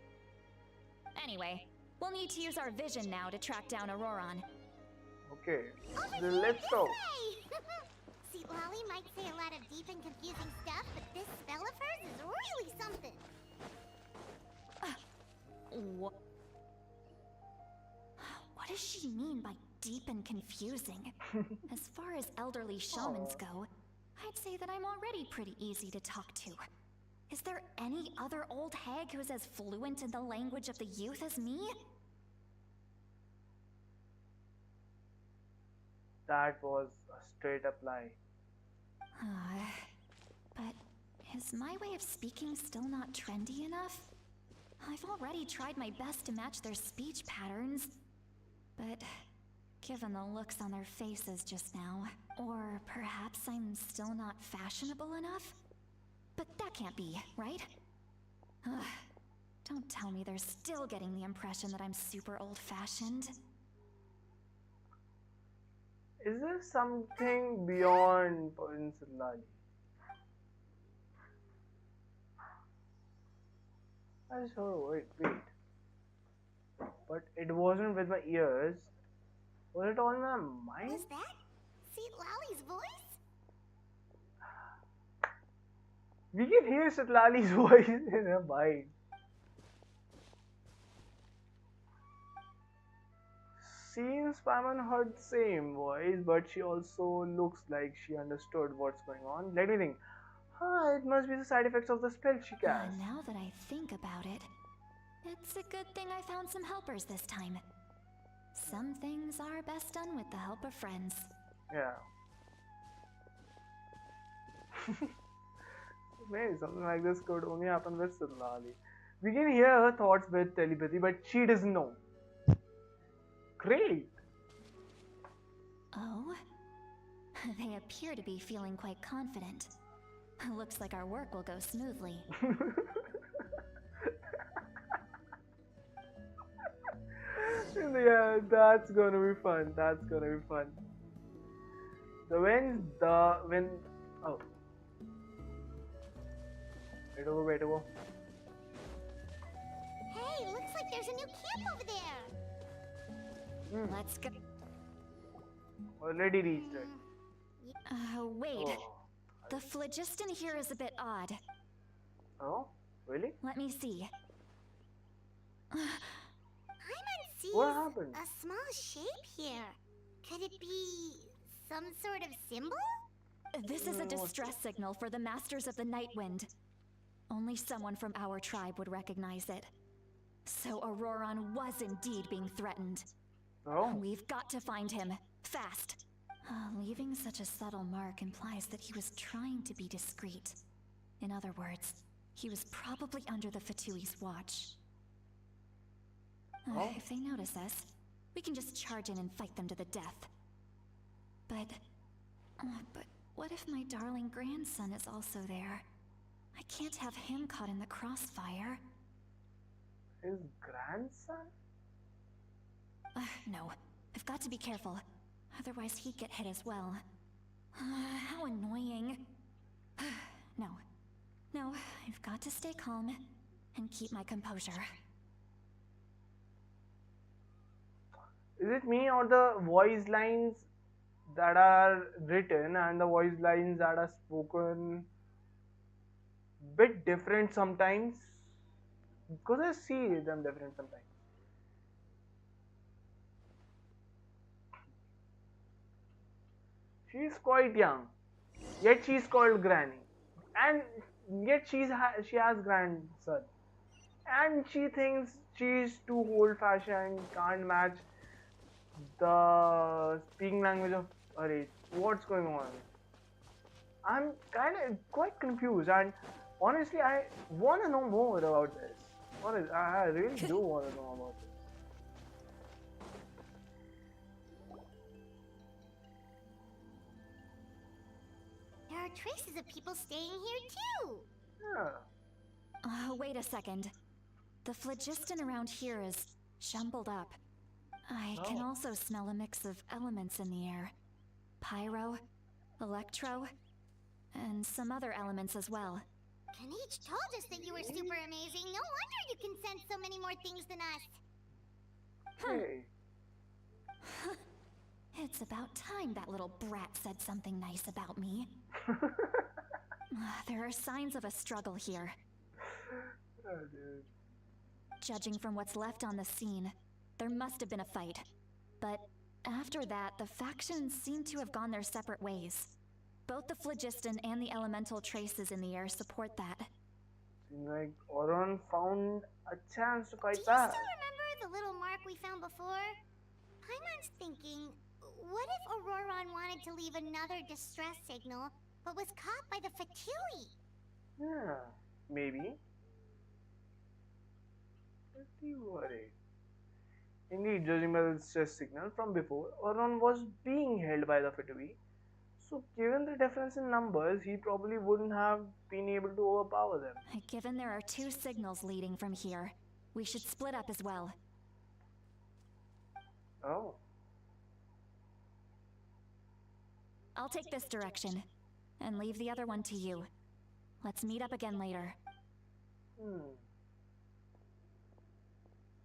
Anyway, we'll need to use our vision now to track down Auroron. Okay. Over Then here, let's this go. way. See, Lolly might say a lot of deep and confusing stuff, but this spell of hers is really something. What? What does she mean by deep and confusing? As far as elderly shamans go, I'd say that I'm already pretty easy to talk to. Is there any other old hag who's as fluent in the language of the youth as me? That was a straight up lie. But is my way of speaking still not trendy enough? I've already tried my best to match their speech patterns, but given the looks on their faces just now, or perhaps I'm still not fashionable enough? But that can't be, right? Don't tell me they're still getting the impression that I'm super old-fashioned. Is there something beyond Prince Lali? I saw wait. But it wasn't with my ears. Was it on my mind? Was that Seat Lolly's voice? We can hear Sitlali's voice in her mind. Seems Paimon heard the same voice, but she also looks like she understood what's going on. Let me think. It must be the side effects of the spell she cast. Now that I think about it, it's a good thing I found some helpers this time. Some things are best done with the help of friends. Yeah. Maybe something like this could only happen with Sitlali. We can hear her thoughts with telepathy, but she doesn't know. Great! Oh? They appear to be feeling quite confident. Looks like our work will go smoothly. Yeah, that's gonna be fun. That's gonna be fun. The wind. Oh. Wait over. Hey, looks like there's a new camp over there. Let's go. Already reached it. Wait. Oh. The phlogiston here is a bit odd. Oh, really? Let me see. Paimon sees What happened? a small shape here. Could it be some sort of symbol? This is a distress signal for the Masters of the Night Wind. Only someone from our tribe would recognize it. So Auroron was indeed being threatened. Oh. We've got to find him. Fast. Leaving such a subtle mark implies that he was trying to be discreet. In other words, he was probably under the Fatui's watch. Oh. If they notice us, we can just charge in and fight them to the death. But what if my darling grandson is also there? I can't have him caught in the crossfire. His grandson? No, I've got to be careful. Otherwise he'd get hit as well. How annoying. No, I've got to stay calm and keep my composure. Is it me or the voice lines that are written and the voice lines that are spoken bit different sometimes? Because I see them different sometimes. She's quite young, yet she's called Granny, and yet she has grandson, and she thinks she's too old-fashioned, can't match the speaking language of her age. What's going on? I'm kind of quite confused, and honestly, I want to know more about this. I really do want to know about this. There are traces of people staying here too. Yeah. Wait a second. The phlogiston around here is jumbled up. I can also smell a mix of elements in the air. Pyro, electro, and some other elements as well. Kanich told us that you were super amazing. No wonder you can sense so many more things than us. Hey. It's about time that little brat said something nice about me. There are signs of a struggle here. Oh, dude. Judging from what's left on the scene, there must have been a fight. But after that, the factions seem to have gone their separate ways. Both the phlogiston and the elemental traces in the air support that. Seems like Auron found a chance to Do fight you back. still remember the little mark we found before? Paimon's thinking, what if Auroron wanted to leave another distress signal, but was caught by the Fatui? Yeah, maybe. Let's see what it. Indeed, judging by the stress signal from before, Auron was being held by the Fatui. So, given the difference in numbers, he probably wouldn't have been able to overpower them. Given there are two signals leading from here, we should split up as well. Oh. I'll take this direction, and leave the other one to you. Let's meet up again later.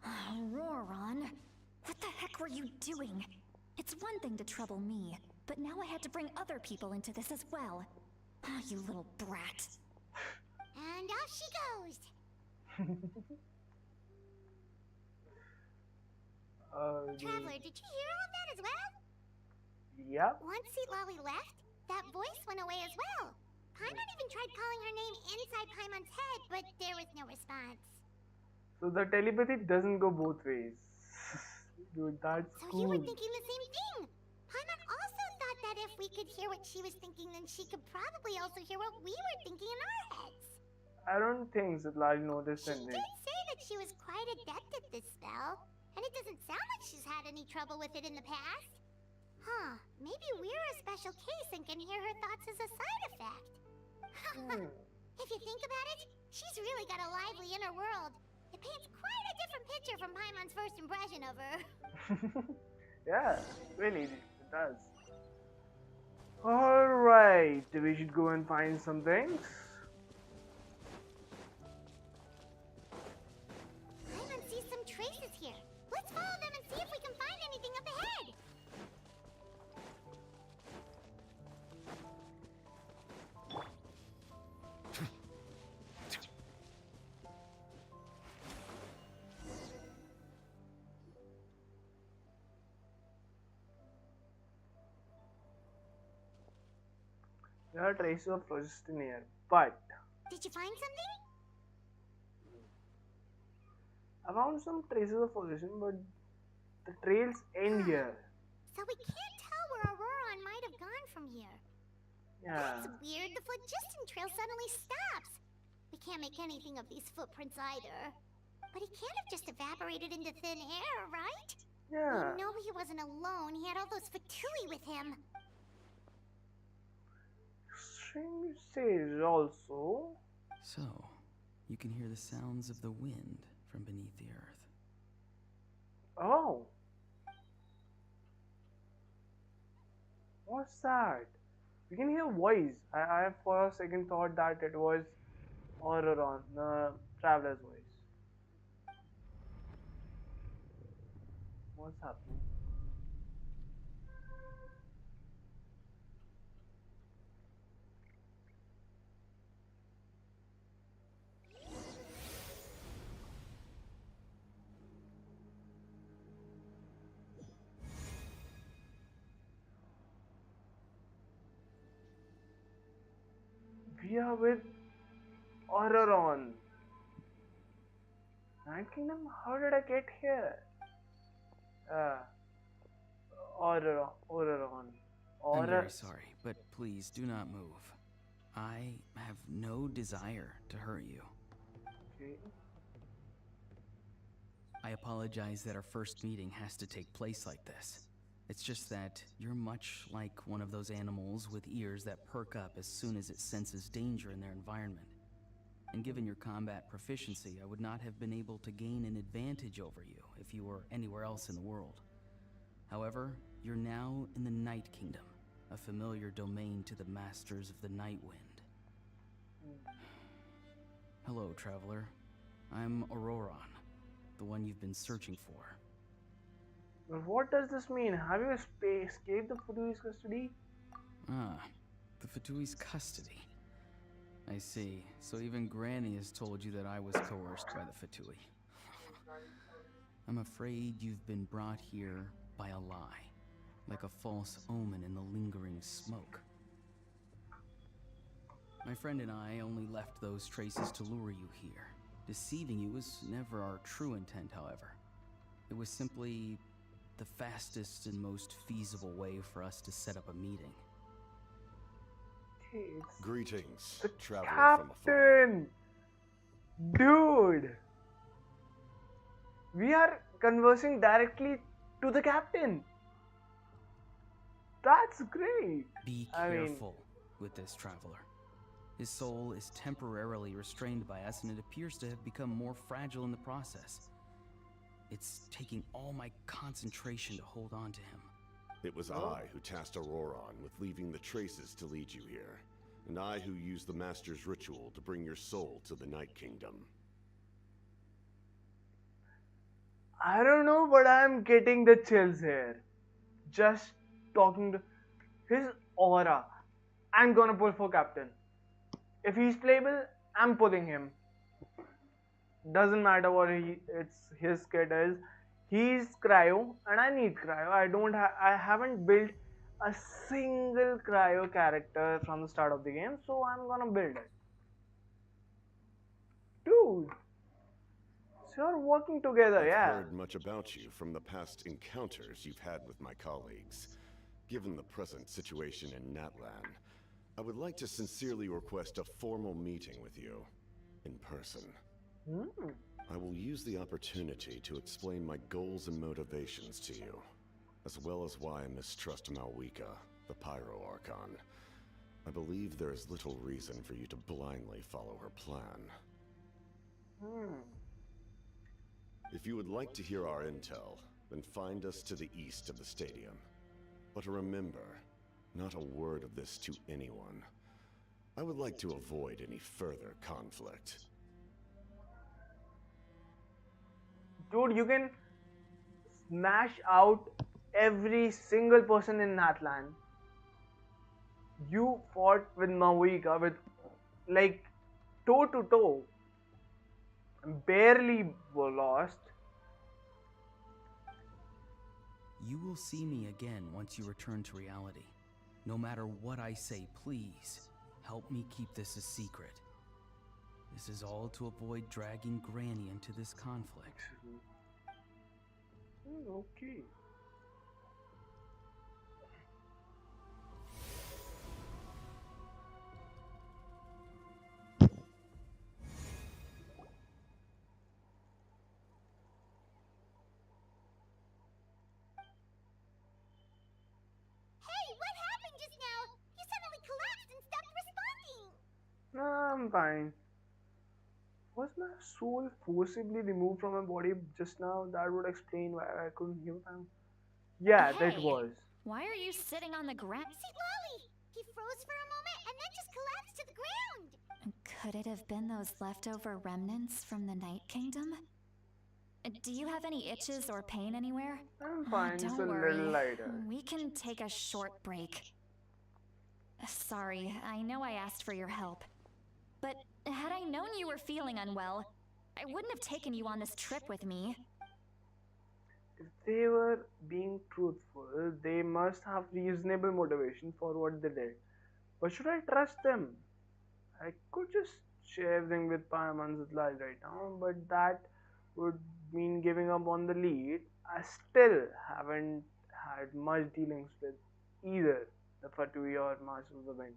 Roran, what the heck were you doing? It's one thing to trouble me, but now I had to bring other people into this as well. You little brat. And off she goes. Traveler, did you hear all of that as well? Yep. Once Seat Lolly left, that voice went away as well. Paimon even tried calling her name inside Paimon's head, but there was no response. So the telepathy doesn't go both ways. Dude, that's So cool. you were thinking the same thing. Paimon also thought that if we could hear what she was thinking, then she could probably also hear what we were thinking in our heads. I don't think Zitlali noticed She anything. did say that she was quite adept at this spell, and it doesn't sound like she's had any trouble with it in the past. Huh, maybe we're a special case and can hear her thoughts as a side effect. If you think about it, she's really got a lively inner world. It paints quite a different picture from Paimon's first impression of her. Yeah, really, it does. Alright, we should go and find some things. Paimon sees some traces here. Let's follow them and see if we can find anything up ahead. There are traces of phlogiston here, but Did you find something? I found some traces of phlogiston, but the trails end here. So we can't tell where Auroron might have gone from here. Yeah. That's weird. The phlogiston trail suddenly stops. We can't make anything of these footprints either. But he can't have just evaporated into thin air, right? Yeah. We know he wasn't alone. He had all those Fatui with him. Strange says also. So, you can hear the sounds of the wind from beneath the earth. Oh. What's that? We can hear voice. I for a second thought that it was Auroron, the traveler's voice. What's happening? We are with Auroron. Night Kingdom, how did I get here? Uh, Auroron. I'm very sorry, but please do not move. I have no desire to hurt you. Okay. I apologize that our first meeting has to take place like this. It's just that you're much like one of those animals with ears that perk up as soon as it senses danger in their environment. And given your combat proficiency, I would not have been able to gain an advantage over you if you were anywhere else in the world. However, you're now in the Night Kingdom, a familiar domain to the Masters of the Night Wind. Hello, traveler. I'm Auroron, the one you've been searching for. But what does this mean? Have you escaped the Fudui's custody? Ah, the Fatui's custody. I see. So even Granny has told you that I was coerced by the Fatui. I'm afraid you've been brought here by a lie, like a false omen in the lingering smoke. My friend and I only left those traces to lure you here. Deceiving you was never our true intent, however. It was simply the fastest and most feasible way for us to set up a meeting. Okay, it's Greetings, the traveler from afar. captain! Dude! We are conversing directly to the captain! That's great! Be careful with this traveler. His soul is temporarily restrained by us, and it appears to have become more fragile in the process. It's taking all my concentration to hold on to him. It was I who tasked Auroron with leaving the traces to lead you here, and I who used the Master's ritual to bring your soul to the Night Kingdom. I don't know, but I'm getting the chills here. Just talking to his aura. I'm gonna pull for captain. If he's playable, I'm pulling him. Doesn't matter what his kit is. He's cryo, and I need cryo. I haven't built a single cryo character from the start of the game, so I'm gonna build it. Dude, so you're working together, I've yeah. heard much about you from the past encounters you've had with my colleagues. Given the present situation in Natlan, I would like to sincerely request a formal meeting with you, in person. I will use the opportunity to explain my goals and motivations to you, as well as why I mistrust Mavuika, the Pyro Archon. I believe there is little reason for you to blindly follow her plan. If you would like to hear our intel, then find us to the east of the stadium. But remember, not a word of this to anyone. I would like to avoid any further conflict. Dude, you can smash out every single person in Natlan. You fought with Mavuika with like toe to toe. Barely were lost. You will see me again once you return to reality. No matter what I say, please, help me keep this a secret. This is all to avoid dragging Granny into this conflict. Okay. I'm fine. Was my soul forcibly removed from my body just now? That would explain why I couldn't hear them. Yeah, that Hey, was. why are you sitting on the ground? See, Lolly! He froze for a moment and then just collapsed to the ground! Could it have been those leftover remnants from the Night Kingdom? Do you have any itches or pain anywhere? I'm fine, just a Don't little worry. lighter. We can take a short break. Sorry, I know I asked for your help. But had I known you were feeling unwell, I wouldn't have taken you on this trip with me. If they were being truthful, they must have reasonable motivation for what they did. But should I trust them? I could just share everything with Payaman's life right now, but that would mean giving up on the lead. I still haven't had much dealings with either the Fatui or Master of the Wind.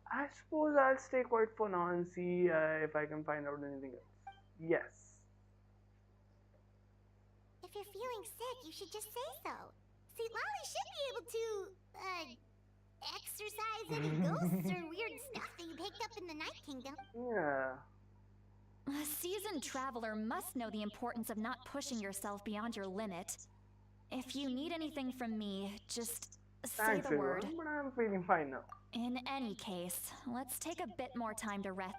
I suppose I'll stay quiet for now and see if I can find out anything else. Yes. If you're feeling sick, you should just say so. See, Lolly should be able to, exercise any ghosts or weird stuff that you picked up in the Night Kingdom. Yeah. A seasoned traveler must know the importance of not pushing yourself beyond your limit. If you need anything from me, just say Thanks, the word. everyone, but I'm feeling fine now. In any case, let's take a bit more time to rest.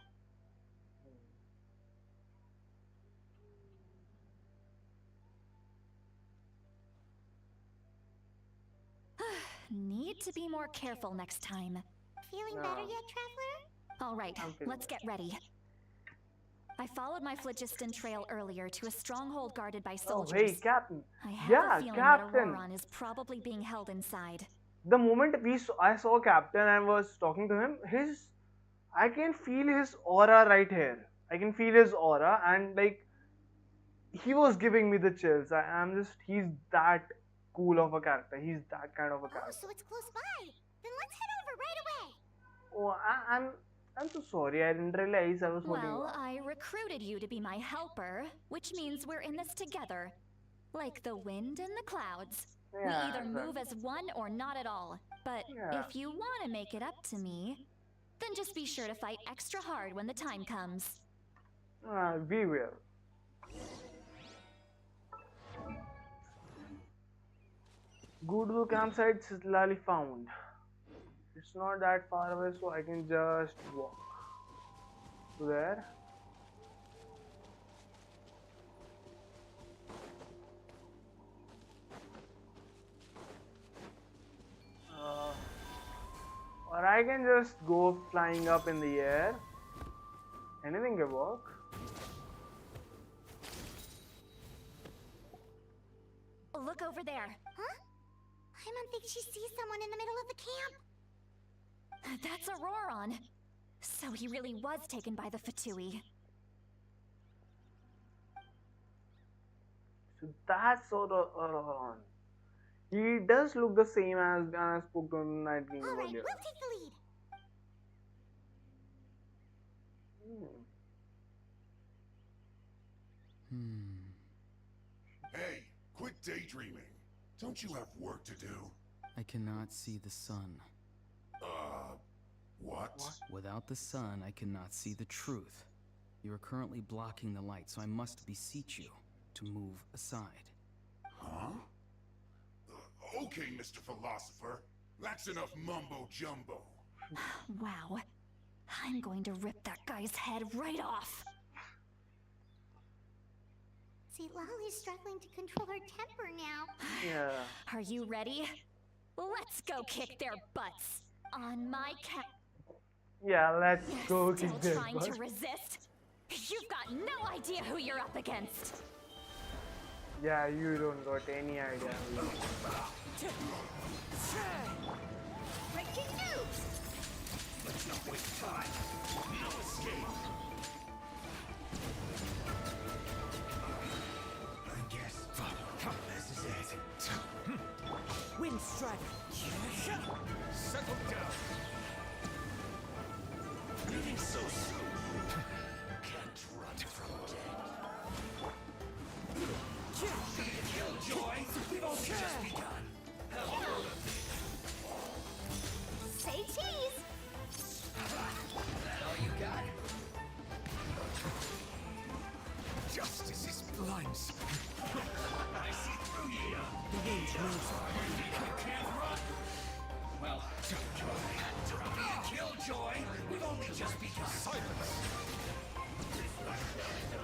Need to be more careful next time. Feeling No. better yet, Traveler? All right, I'm feeling let's get ready. I followed my phlogiston trail earlier to a stronghold guarded by Oh, soldiers. hey, Captain. I have Yeah, a feeling Captain. that Auroron is probably being held inside. The moment I saw Captain and was talking to him, I can feel his aura right here. I can feel his aura, and like he was giving me the chills. He's that cool of a character. He's that kind of a Oh, character. so it's close by. Then let's head over right away. Oh, I'm so sorry. I didn't realize I was holding Well, on. I recruited you to be my helper, which means we're in this together. Like the wind and the clouds. Yeah, We either move exactly. as one or not at all. But Yeah. if you want to make it up to me, then just be sure to fight extra hard when the time comes. We will. Goodwill campsite Sitlali found. It's not that far away, so I can just walk to there. Or I can just go flying up in the air. Anything can work. Look over there. Huh? I don't think she sees someone in the middle of the camp. That's Auroron. So he really was taken by the Fatui. So that's sort of he does look the same as when I spoke to him in Night King All right, earlier. we'll take the lead. Hey, quit daydreaming. Don't you have work to do? I cannot see the sun. What? Without the sun, I cannot see the truth. You are currently blocking the light, so I must beseech you to move aside. Huh? Okay, Mr. Philosopher. That's enough mumbo-jumbo. Wow. I'm going to rip that guy's head right off. See, Lolly's struggling to control her temper now. Yeah. Are you ready? Let's go kick their butts. On my cat. Yeah, let's go Still kick their trying butt. to resist? You've got no idea who you're up against. Yeah, you don't got any idea. Breaking news! Let's not waste time. No escape. I guess this is it. Wind strike. Settle down. Leaving so soon. Can't run from death. Killjoy. We've only just begun. Say cheese! just begun. Silence!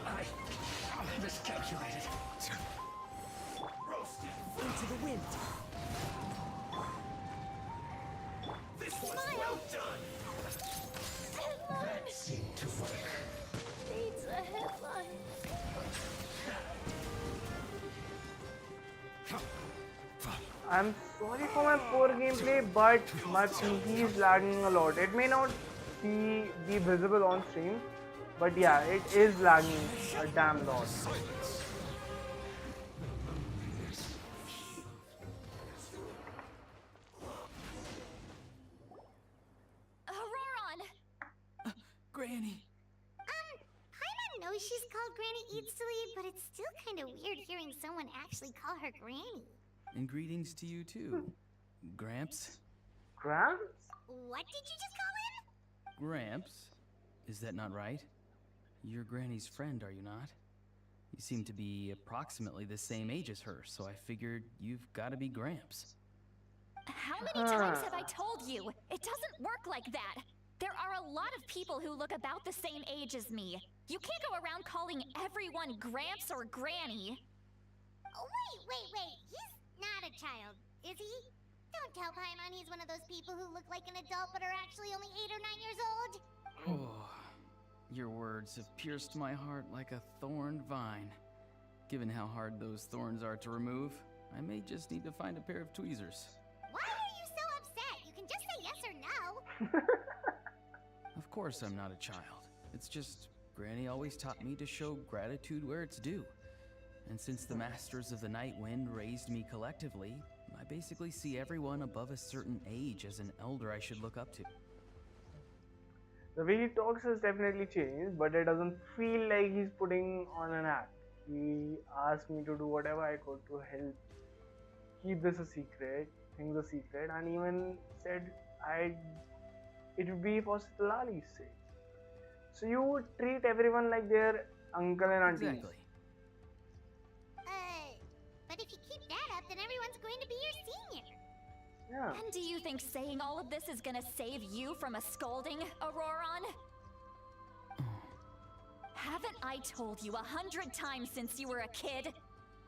I miscalculated. Roasted into the wind. This was well done. That seemed to work. Needs a headline. I'm sorry for my poor gameplay, but my PC is lagging a lot. It may not be visible on stream, but yeah, it is lagging a damn lot. Silence! Auroron! Granny! Paimon knows she's called Granny Eats to Lead, but it's still kind of weird hearing someone actually call her Granny. And greetings to you too, Gramps. Gramps? What did you just call him? Gramps? Is that not right? You're Granny's friend, are you not? You seem to be approximately the same age as her, so I figured you've got to be Gramps. How many times have I told you? It doesn't work like that. There are a lot of people who look about the same age as me. You can't go around calling everyone Gramps or Granny. Oh, wait. He's not a child, is he? Don't tell Paimon he's one of those people who look like an adult but are actually only 8 or 9 years old. Oh, your words have pierced my heart like a thorned vine. Given how hard those thorns are to remove, I may just need to find a pair of tweezers. Why are you so upset? You can just say yes or no. Of course I'm not a child. It's just Granny always taught me to show gratitude where it's due. And since the Masters of the Night Wind raised me collectively, I basically see everyone above a certain age as an elder I should look up to. The way he talks has definitely changed, but it doesn't feel like he's putting on an act. He asked me to do whatever I could to help keep this a secret, things a secret, and even said it would be for Lali's sake. So you would treat everyone like their uncle and auntie. Exactly. But if you keep that up, then everyone's going to be your senior. Yeah. And do you think saying all of this is gonna save you from a scolding, Auroron? Haven't I told you 100 times since you were a kid?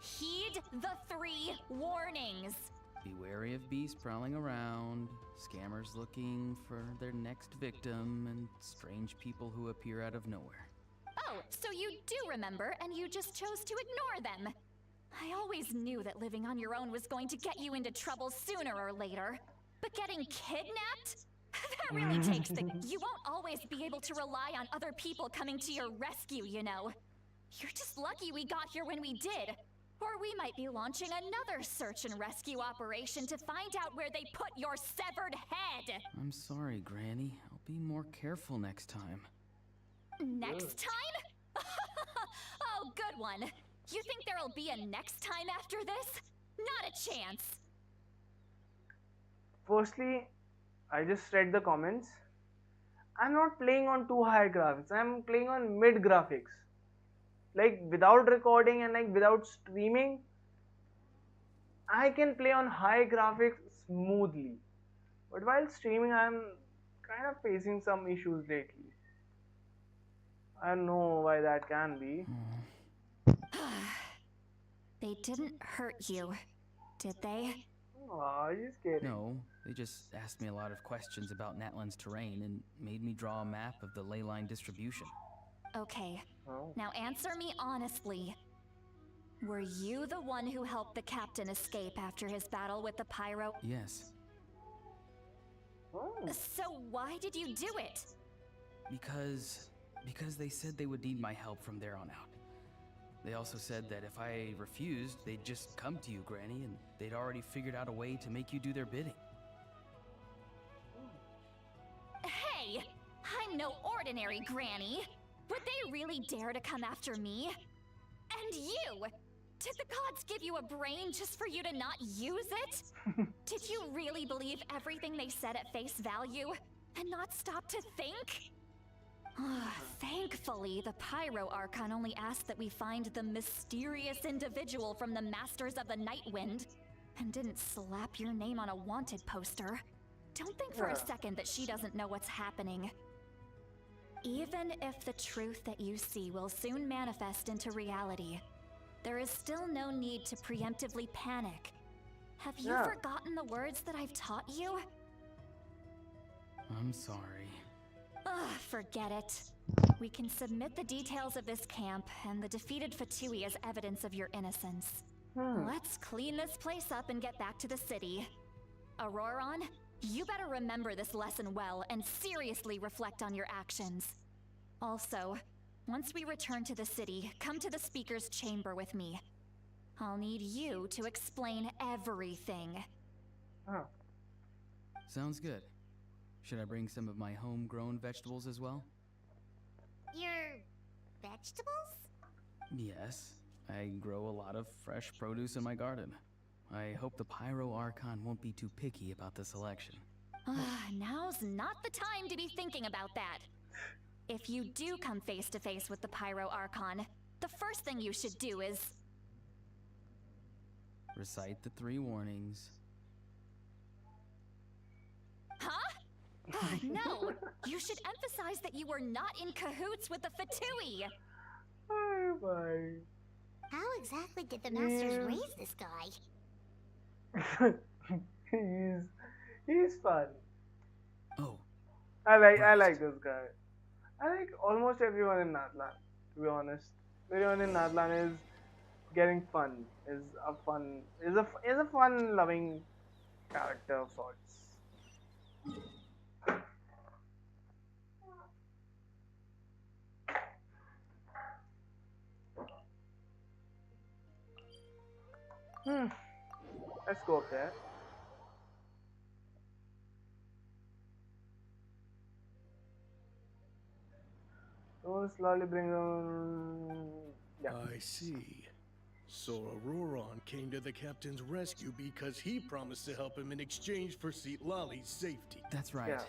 Heed the 3 warnings. Be wary of beasts prowling around, scammers looking for their next victim, and strange people who appear out of nowhere. Oh, so you do remember, and you just chose to ignore them. I always knew that living on your own was going to get you into trouble sooner or later. But getting kidnapped? That really takes the... You won't always be able to rely on other people coming to your rescue, you know. You're just lucky we got here when we did. Or we might be launching another search and rescue operation to find out where they put your severed head. I'm sorry, Granny. I'll be more careful next time. Next time? Oh, good one. You think there'll be a next time after this? Not a chance. Firstly, I just read the comments. I'm not playing on too high graphics. I'm playing on mid graphics. Like without recording and like without streaming, I can play on high graphics smoothly. But while streaming, I'm kind of facing some issues lately. I don't know why that can be. They didn't hurt you, did they? Aw, just kidding. No, they just asked me a lot of questions about Natlan's terrain and made me draw a map of the ley line distribution. Okay, Oh. now answer me honestly. Were you the one who helped the captain escape after his battle with the pyro? Yes, Oh. So why did you do it? because they said they would need my help from there on out. They also said that if I refused, they'd just come to you, Granny, and they'd already figured out a way to make you do their bidding. Hey, I'm no ordinary granny. Would they really dare to come after me? And you! Did the gods give you a brain just for you to not use it? Did you really believe everything they said at face value and not stop to think? Thankfully, the Pyro Archon only asked that we find the mysterious individual from the Masters of the Night Wind and didn't slap your name on a wanted poster. Don't think for a second that she doesn't know what's happening. Even if the truth that you see will soon manifest into reality, there is still no need to preemptively panic. Have you forgotten the words that I've taught you? I'm sorry. Ugh, forget it. We can submit the details of this camp and the defeated Fatui as evidence of your innocence. Let's clean this place up and get back to the city. Auroron, you better remember this lesson well and seriously reflect on your actions. Also, once we return to the city, come to the speaker's chamber with me. I'll need you to explain everything. Sounds good. Should I bring some of my homegrown vegetables as well? Your vegetables? Yes, I grow a lot of fresh produce in my garden. I hope the Pyro Archon won't be too picky about the selection. Now's not the time to be thinking about that. If you do come face to face with the Pyro Archon, the first thing you should do is... recite the 3 warnings. Huh? No! You should emphasize that you were not in cahoots with the Fatui! Oh my. How exactly did the masters raise this guy? he's fun. Oh. I like this guy. I like almost everyone in Natlan, to be honest. Everyone in Natlan is getting fun. Is a fun loving character of sorts. Let's go up there. So slowly bring on. Yeah. I see. So Auroron came to the captain's rescue because he promised to help him in exchange for Citlali's safety. That's right. Yeah.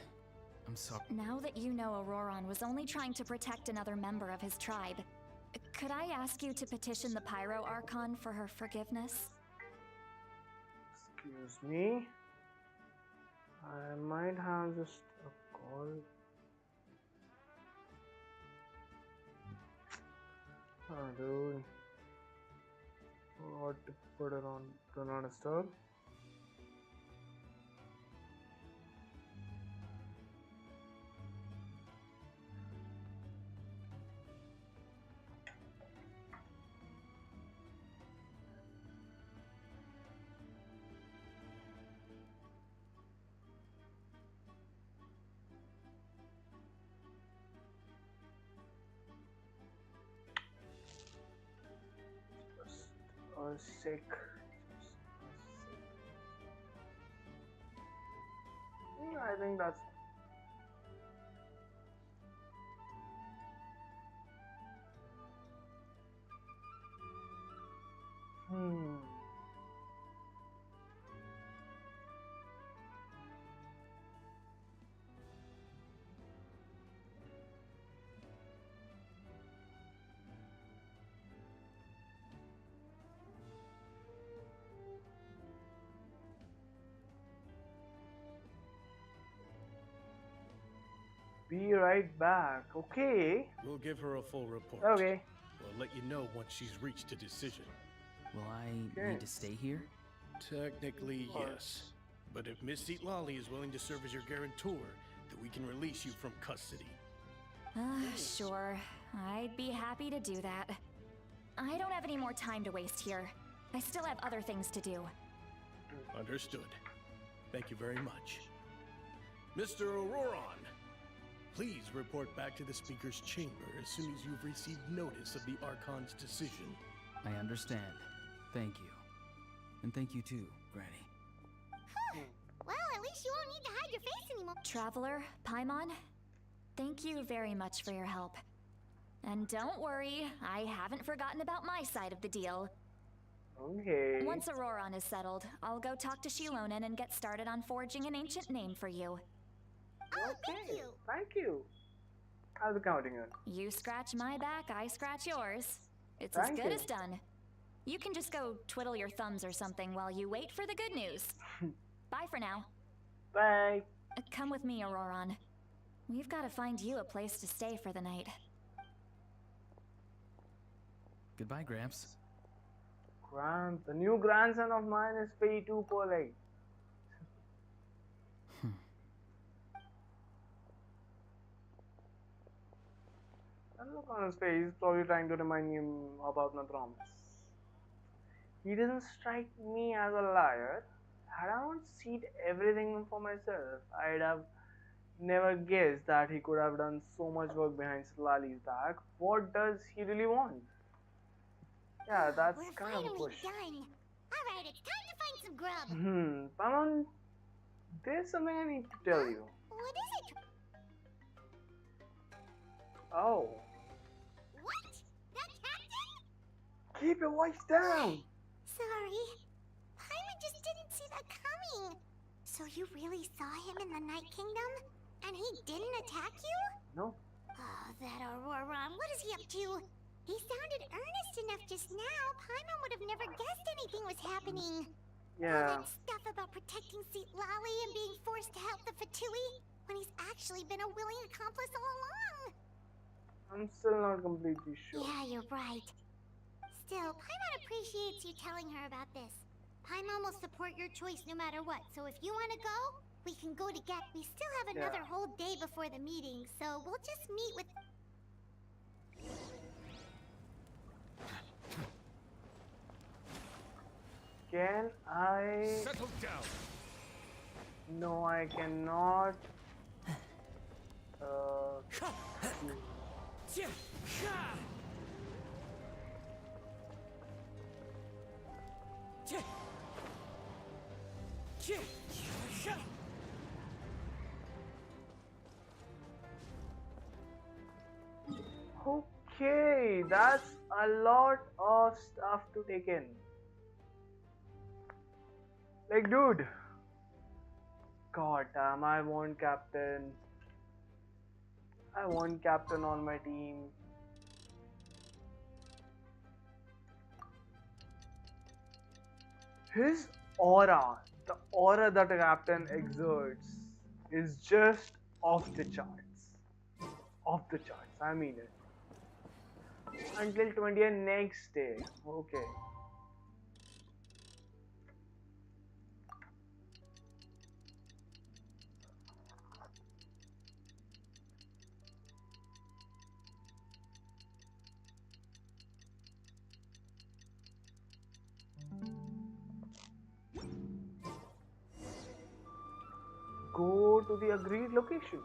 I'm sorry. Now that you know Auroron was only trying to protect another member of his tribe, could I ask you to petition the Pyro Archon for her forgiveness? Excuse me. I might have just a call. Oh, dude. What to put it on? Do not disturb. Sick. I think that's. Be right back. Okay. We'll give her a full report. Okay. We'll let you know once she's reached a decision. Will I need to stay here? Technically, yes. But if Miss Citlali is willing to serve as your guarantor, then we can release you from custody. Sure. I'd be happy to do that. I don't have any more time to waste here. I still have other things to do. Understood. Thank you very much. Mr. Auroron, please report back to the Speaker's chamber as soon as you've received notice of the Archon's decision. I understand. Thank you. And thank you too, Granny. Well, at least you won't need to hide your face anymore. Traveler, Paimon, thank you very much for your help. And don't worry, I haven't forgotten about my side of the deal. Okay. Once Auroron is settled, I'll go talk to Shilonen and get started on forging an ancient name for you. Oh, thank you. Thank you. I'll be counting it. You scratch my back, I scratch yours. It's Thank as good you. as done. You can just go twiddle your thumbs or something while you wait for the good news. Bye for now. Bye. Come with me, Auroron. We've got to find you a place to stay for the night. Goodbye, Gramps. Gramps, the new grandson of mine is way too polite. And look on his face, he's probably trying to remind him about my promise. He doesn't strike me as a liar. Had I not seen everything for myself, I'd have never guessed that he could have done so much work behind Lali's back. What does he really want? Yeah, that's We're kind of a finally push. done. Alright, it's time to find some grub. Paimon, there's something I need to tell you. What is it? Oh, What? That captain? keep your voice down! Sorry. Paimon just didn't see that coming. So you really saw him in the Night Kingdom? And he didn't attack you? No. Oh, that Auroron, what is he up to? He sounded earnest enough just now. Paimon would have never guessed anything was happening. All Yeah. that stuff about protecting Seat Lally and being forced to help the Fatui when he's actually been a willing accomplice all along. I'm still not completely sure. Yeah, you're right. Still, Paimon appreciates you telling her about this. Paimon will support your choice no matter what, so if you want to go, we can go together. We still have another whole day before the meeting, so we'll just meet with... Can I... Settle down! No, I cannot. Okay, that's a lot of stuff to take in. Like, dude. God damn, I want captain. I want captain on my team. His aura, the aura that a captain exerts, is just off the charts. Off the charts, I mean it. Until 20th next day. Okay. Go to the agreed location.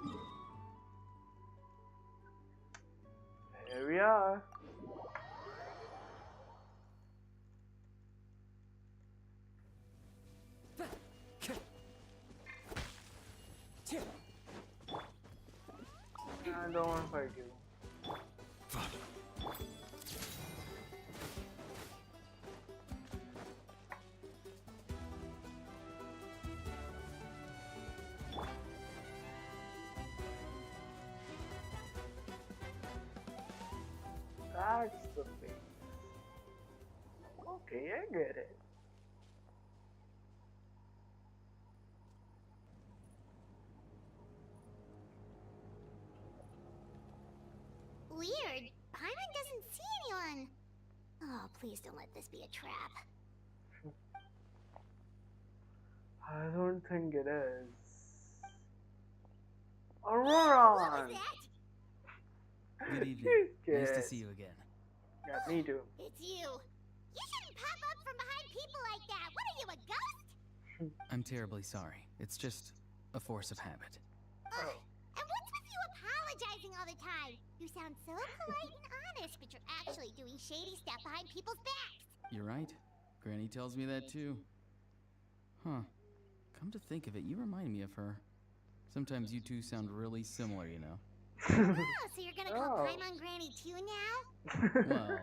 Here we are. I don't want to fight you. That's the thing. Okay, I get it. Weird. Paimon doesn't see anyone. Oh, please don't let this be a trap. I don't think it is. What Aurora! was that? Good evening. Nice to see you again. Yeah, me too. It's you. You shouldn't pop up from behind people like that. What are you, a ghost? I'm terribly sorry. It's just a force of habit. Ugh. And what's with you apologizing all the time? You sound so polite and honest, but you're actually doing shady stuff behind people's backs. You're right. Granny tells me that too. Huh. Come to think of it, you remind me of her. Sometimes you two sound really similar, you know. Oh, so you're gonna call Oh. Paimon Granny too now? Well,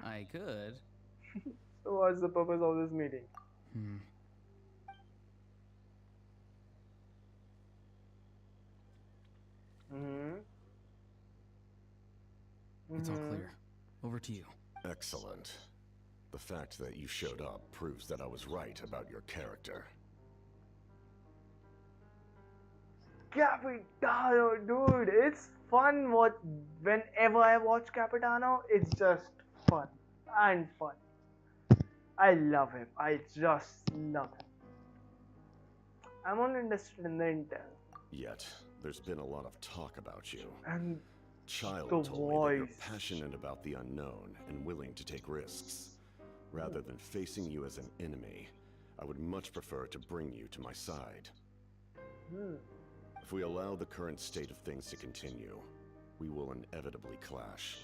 I could. So what's the purpose of this meeting? Hmm. It's all clear. Over to you. Excellent. The fact that you showed up proves that I was right about your character. Capitano, dude, it's fun. Whenever I watch Capitano, it's just fun and fun. I love him. I just love him. I'm only interested in the intel Yet, there's been a lot of talk about you. and Child the told me that you're voice. passionate about the unknown and willing to take risks. Rather than facing you as an enemy, I would much prefer to bring you to my side. If we allow the current state of things to continue, we will inevitably clash.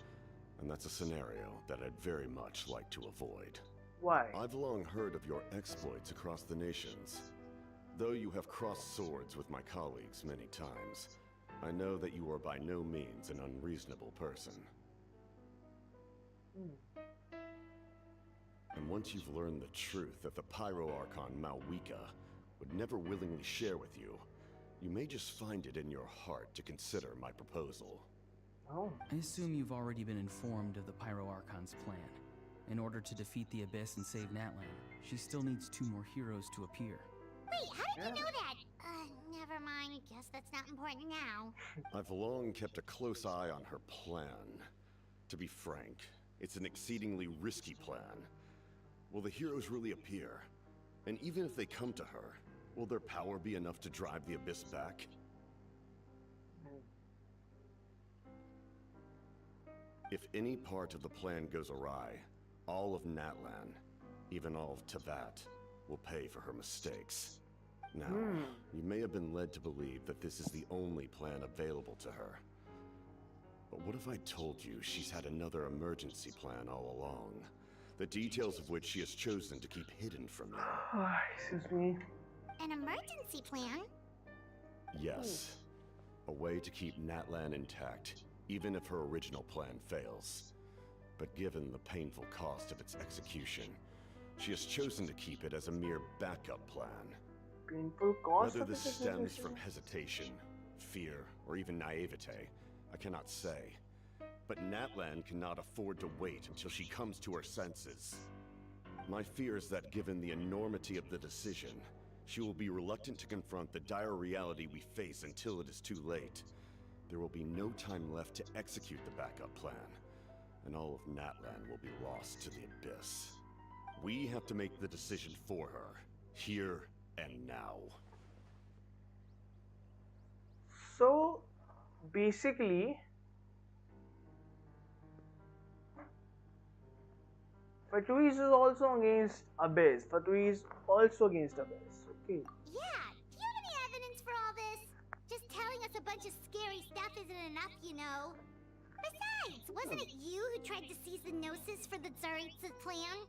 And that's a scenario that I'd very much like to avoid. Why? I've long heard of your exploits across the nations. Though you have crossed swords with my colleagues many times, I know that you are by no means an unreasonable person. And once you've learned the truth that the Pyro Archon Mavuika would never willingly share with you, you may just find it in your heart to consider my proposal. Oh. I assume you've already been informed of the Pyro Archon's plan. In order to defeat the Abyss and save Natlan, she still needs 2 more heroes to appear. Wait, how did you know that? Never mind. Guess that's not important now. I've long kept a close eye on her plan. To be frank, it's an exceedingly risky plan. Will the heroes really appear? And even if they come to her, will their power be enough to drive the Abyss back? If any part of the plan goes awry, all of Natlan, even all of Teyvat, will pay for her mistakes. Now, you may have been led to believe that this is the only plan available to her. But what if I told you she's had another emergency plan all along? The details of which she has chosen to keep hidden from you. Excuse me. An emergency plan? Yes. A way to keep Natlan intact, even if her original plan fails. But given the painful cost of its execution, she has chosen to keep it as a mere backup plan. Painful cost. Whether of this it, stems from hesitation, fear, or even naivete, I cannot say. But Natlan cannot afford to wait until she comes to her senses. My fear is that given the enormity of the decision, she will be reluctant to confront the dire reality we face until it is too late. There will be no time left to execute the backup plan, and all of Natlan will be lost to the Abyss. We have to make the decision for her, here and now. So, basically, Fatui is also against Abyss. Fatui is also against Abyss. Okay. Yeah, do you have any evidence for all this? Just telling us a bunch of scary stuff isn't enough, you know. Besides, wasn't it you who tried to seize the Gnosis for the Tsaritsa plan?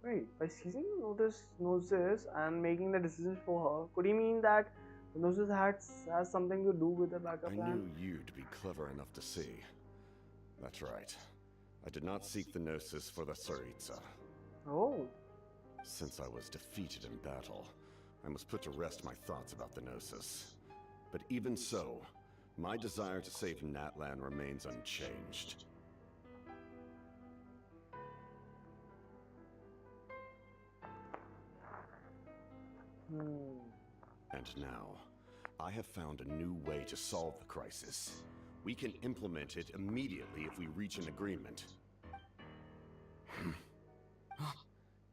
Wait, by seizing the Gnosis and making the decision for her, could he mean that the Gnosis has something to do with the backup I plan? knew you to be clever enough to see. That's right. I did not seek the Gnosis for the Tsaritsa. Oh. Since I was defeated in battle, I must put to rest my thoughts about the Gnosis. But even so, my desire to save Natlan remains unchanged. And now, I have found a new way to solve the crisis. We can implement it immediately if we reach an agreement.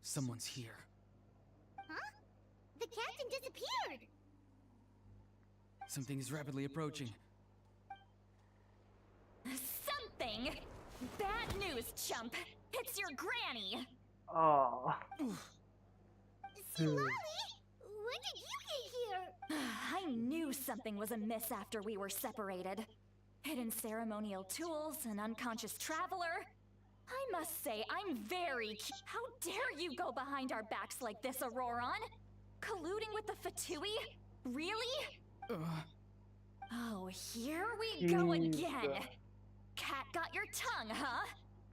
Someone's here. Huh? The captain disappeared! Something is rapidly approaching. Something? Bad news, chump. It's your granny. Oh. See, Lolly? When did you get here? I knew something was amiss after we were separated. Hidden ceremonial tools, an unconscious traveler. I must say, I'm very How dare you go behind our backs like this, Auroron? Colluding with the Fatui? Really? Oh, here we go again. Cat got your tongue, huh?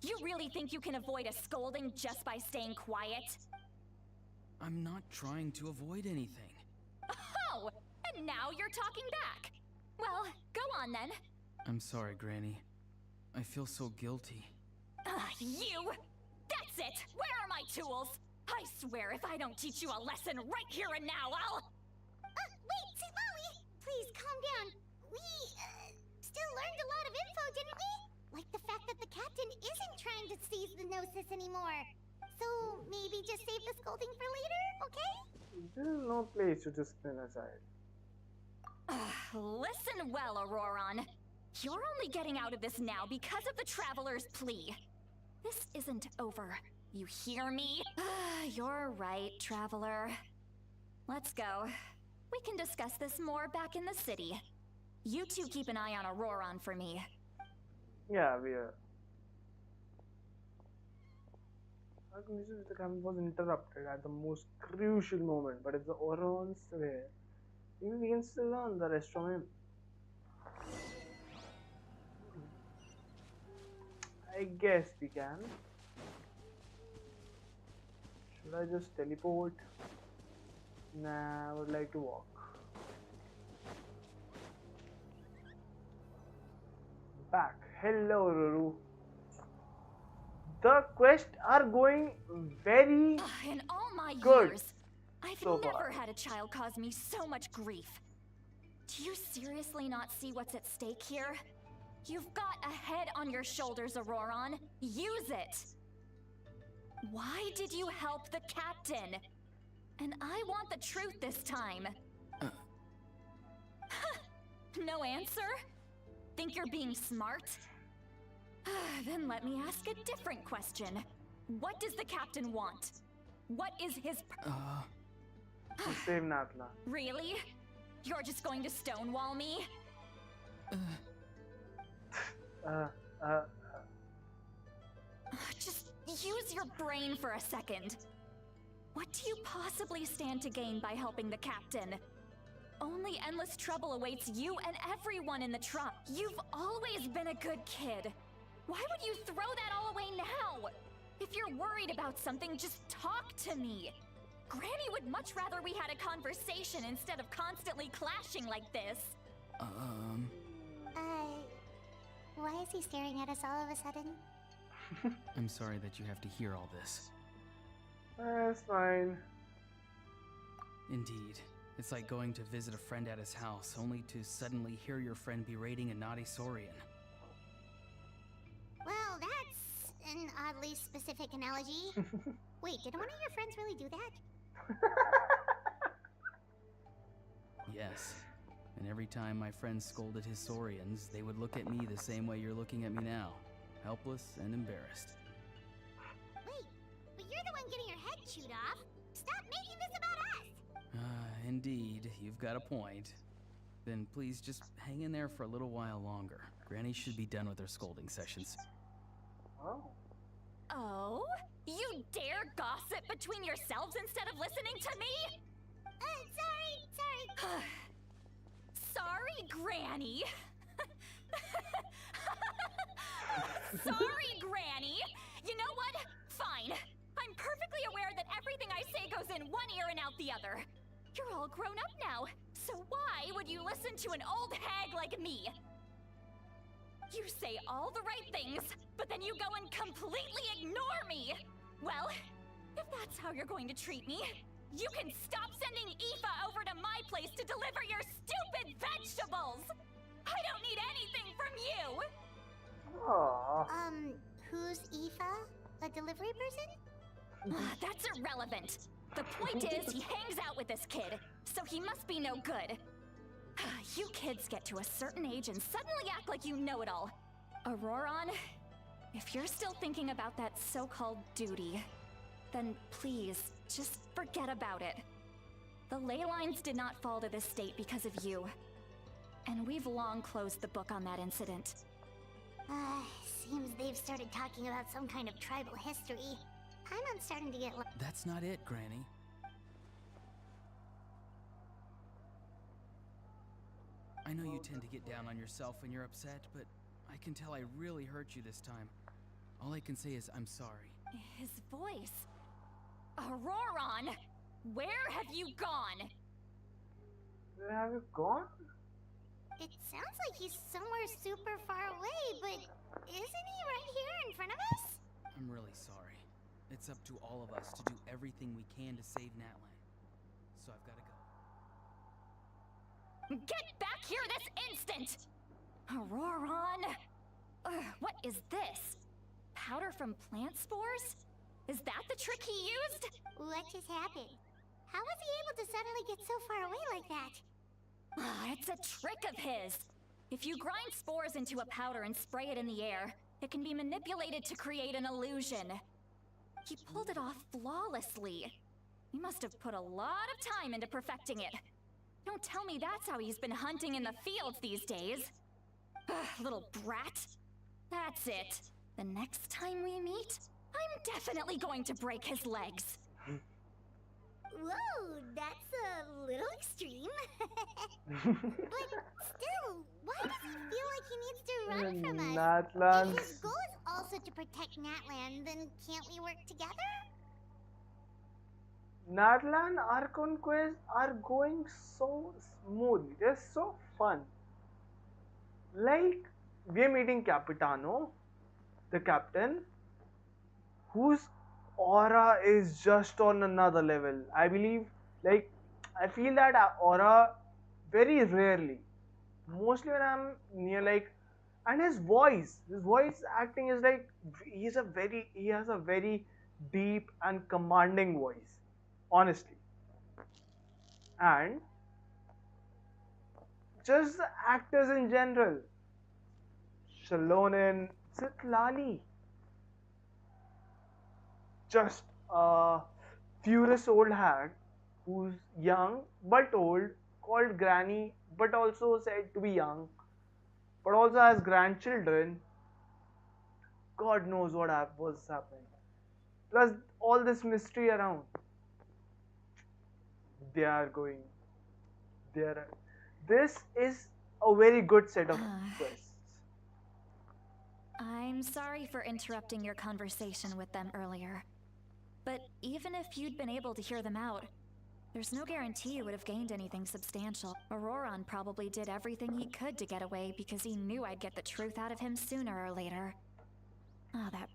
You really think you can avoid a scolding just by staying quiet? I'm not trying to avoid anything. Oh, and now you're talking back. Well, go on then. I'm sorry, Granny. I feel so guilty. You! That's it! Where are my tools? I swear if I don't teach you a lesson right here and now, I'll... Wait, see, Lolly, please, calm down. We, still learned a lot of info, didn't we? Like the fact that the captain isn't trying to seize the Gnosis anymore. So, maybe just save the scolding for later, okay? This is no place to just spin aside. Listen well, Auroron. You're only getting out of this now because of the Traveler's plea. This isn't over. You hear me? You're right, Traveler. Let's go. We can discuss this more back in the city. You two keep an eye on Auroron for me. Yeah, we are. Our conversation with the camp was interrupted at the most crucial moment, but if the Orons were, maybe we can still learn the rest from him. I guess we can. Should I just teleport? Nah, I would like to walk. Back. Hello, Ruru. The quests are going very In all my good years, I've so never far. had a child cause me so much grief. Do you seriously not see what's at stake here? You've got a head on your shoulders, Auroron. Use it! Why did you help the captain? And I want the truth this time. No answer? Think you're being smart? Then let me ask a different question. What does the captain want? What is his To save Natla. Really? You're just going to stonewall me? Just use your brain for a second. What do you possibly stand to gain by helping the captain? Only endless trouble awaits you and everyone in the truck. You've always been a good kid. Why would you throw that all away now? If you're worried about something, just talk to me. Granny would much rather we had a conversation instead of constantly clashing like this. Why is he staring at us all of a sudden? I'm sorry that you have to hear all this. That's fine. Indeed. It's like going to visit a friend at his house, only to suddenly hear your friend berating a naughty Saurian. Well, that's an oddly specific analogy. Wait, did one of your friends really do that? Yes. And every time my friend scolded his Saurians, they would look at me the same way you're looking at me now. Helpless and embarrassed. Wait, but you're the one getting your head chewed off. Stop making this about us! Indeed, you've got a point. Then please just hang in there for a little while longer. Granny should be done with her scolding sessions. Oh. Oh? You dare gossip between yourselves instead of listening to me? Sorry. Sorry, Granny. Sorry, Granny. You know what? Fine. I'm perfectly aware that everything I say goes in one ear and out the other. You're all grown up now, so why would you listen to an old hag like me? You say all the right things, but then you go and completely ignore me! Well, if that's how you're going to treat me, you can stop sending Aoife over to my place to deliver your stupid vegetables! I don't need anything from you! Aww. Who's Aoife? A delivery person? That's irrelevant. The point is, he hangs out with this kid, so he must be no good. You kids get to a certain age and suddenly act like you know it all. Auroron, if you're still thinking about that so-called duty, then please, just forget about it. The ley lines did not fall to this state because of you. And we've long closed the book on that incident. Seems they've started talking about some kind of tribal history. I'm starting to get That's not it, Granny. I know you tend to get down on yourself when you're upset, but I can tell I really hurt you this time. All I can say is I'm sorry. His voice. Auroron! Where have you gone? Where have you gone? It sounds like he's somewhere super far away, but isn't he right here in front of us? I'm really sorry. It's up to all of us to do everything we can to save Natlan. So I've got to go. Get back here this instant! Auroron! What is this? Powder from plant spores? Is that the trick he used? What just happened? How was he able to suddenly get so far away like that? It's a trick of his. If you grind spores into a powder and spray it in the air, it can be manipulated to create an illusion. He pulled it off flawlessly. He must have put a lot of time into perfecting it. Don't tell me that's how he's been hunting in the fields these days. Little brat. That's it. The next time we meet, I'm definitely going to break his legs. Whoa, that's a little extreme. But still, why does he feel like he needs to run from us? Natlan. If his goal is also to protect Natlan, then can't we work together? Natlan Archon quests are going so smoothly. They're so fun. Like, we're meeting Capitano, the captain, whose aura is just on another level. I believe, like, I feel that aura very rarely. Mostly when I'm near, like, and his voice acting is like, he has a very deep and commanding voice, honestly. And just the actors in general, Shalonen, Zitlali, just a furious old hag who's young but old, called Granny, but also said to be young, but also has grandchildren. God knows what was happening. Plus, all this mystery around. They are going. They are. This is a very good set of quests. I'm sorry for interrupting your conversation with them earlier. But even if you'd been able to hear them out, there's no guarantee you would have gained anything substantial. Auroron probably did everything he could to get away because he knew I'd get the truth out of him sooner or later. Oh, that...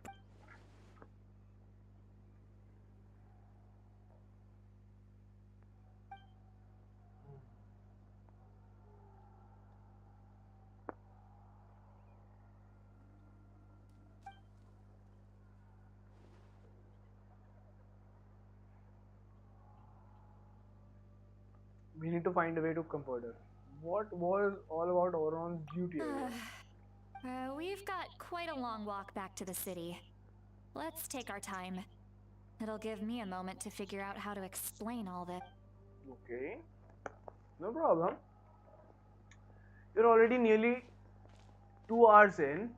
We need to find a way to comfort her. What was all about Auron's duty? We've got quite a long walk back to the city. Let's take our time. It'll give me a moment to figure out how to explain all this. Okay, no problem. You're already nearly 2 hours in.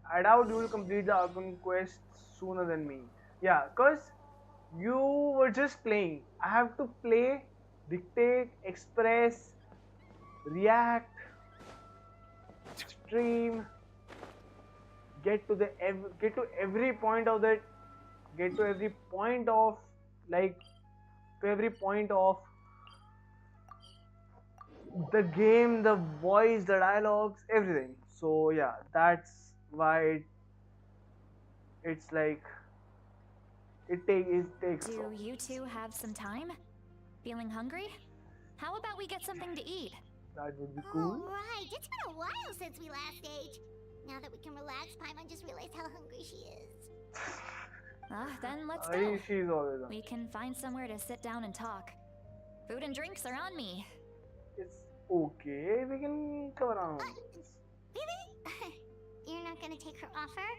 I doubt you will complete the Archon quest sooner than me. Yeah, cause you were just playing. I have to play, dictate, express, react, stream, get to every point of that, get to every point of the game, the voice, the dialogues, everything. So yeah, that's why it's like it takes. Do you two have some time? Feeling hungry? How about we get something to eat? That would be cool. Oh, right. It's been a while since we last ate. Now that we can relax, Paimon just realized how hungry she is. Then let's go. She's always on. We can find somewhere to sit down and talk. Food and drinks are on me. It's okay. We can come around. Really? You're not gonna take her offer?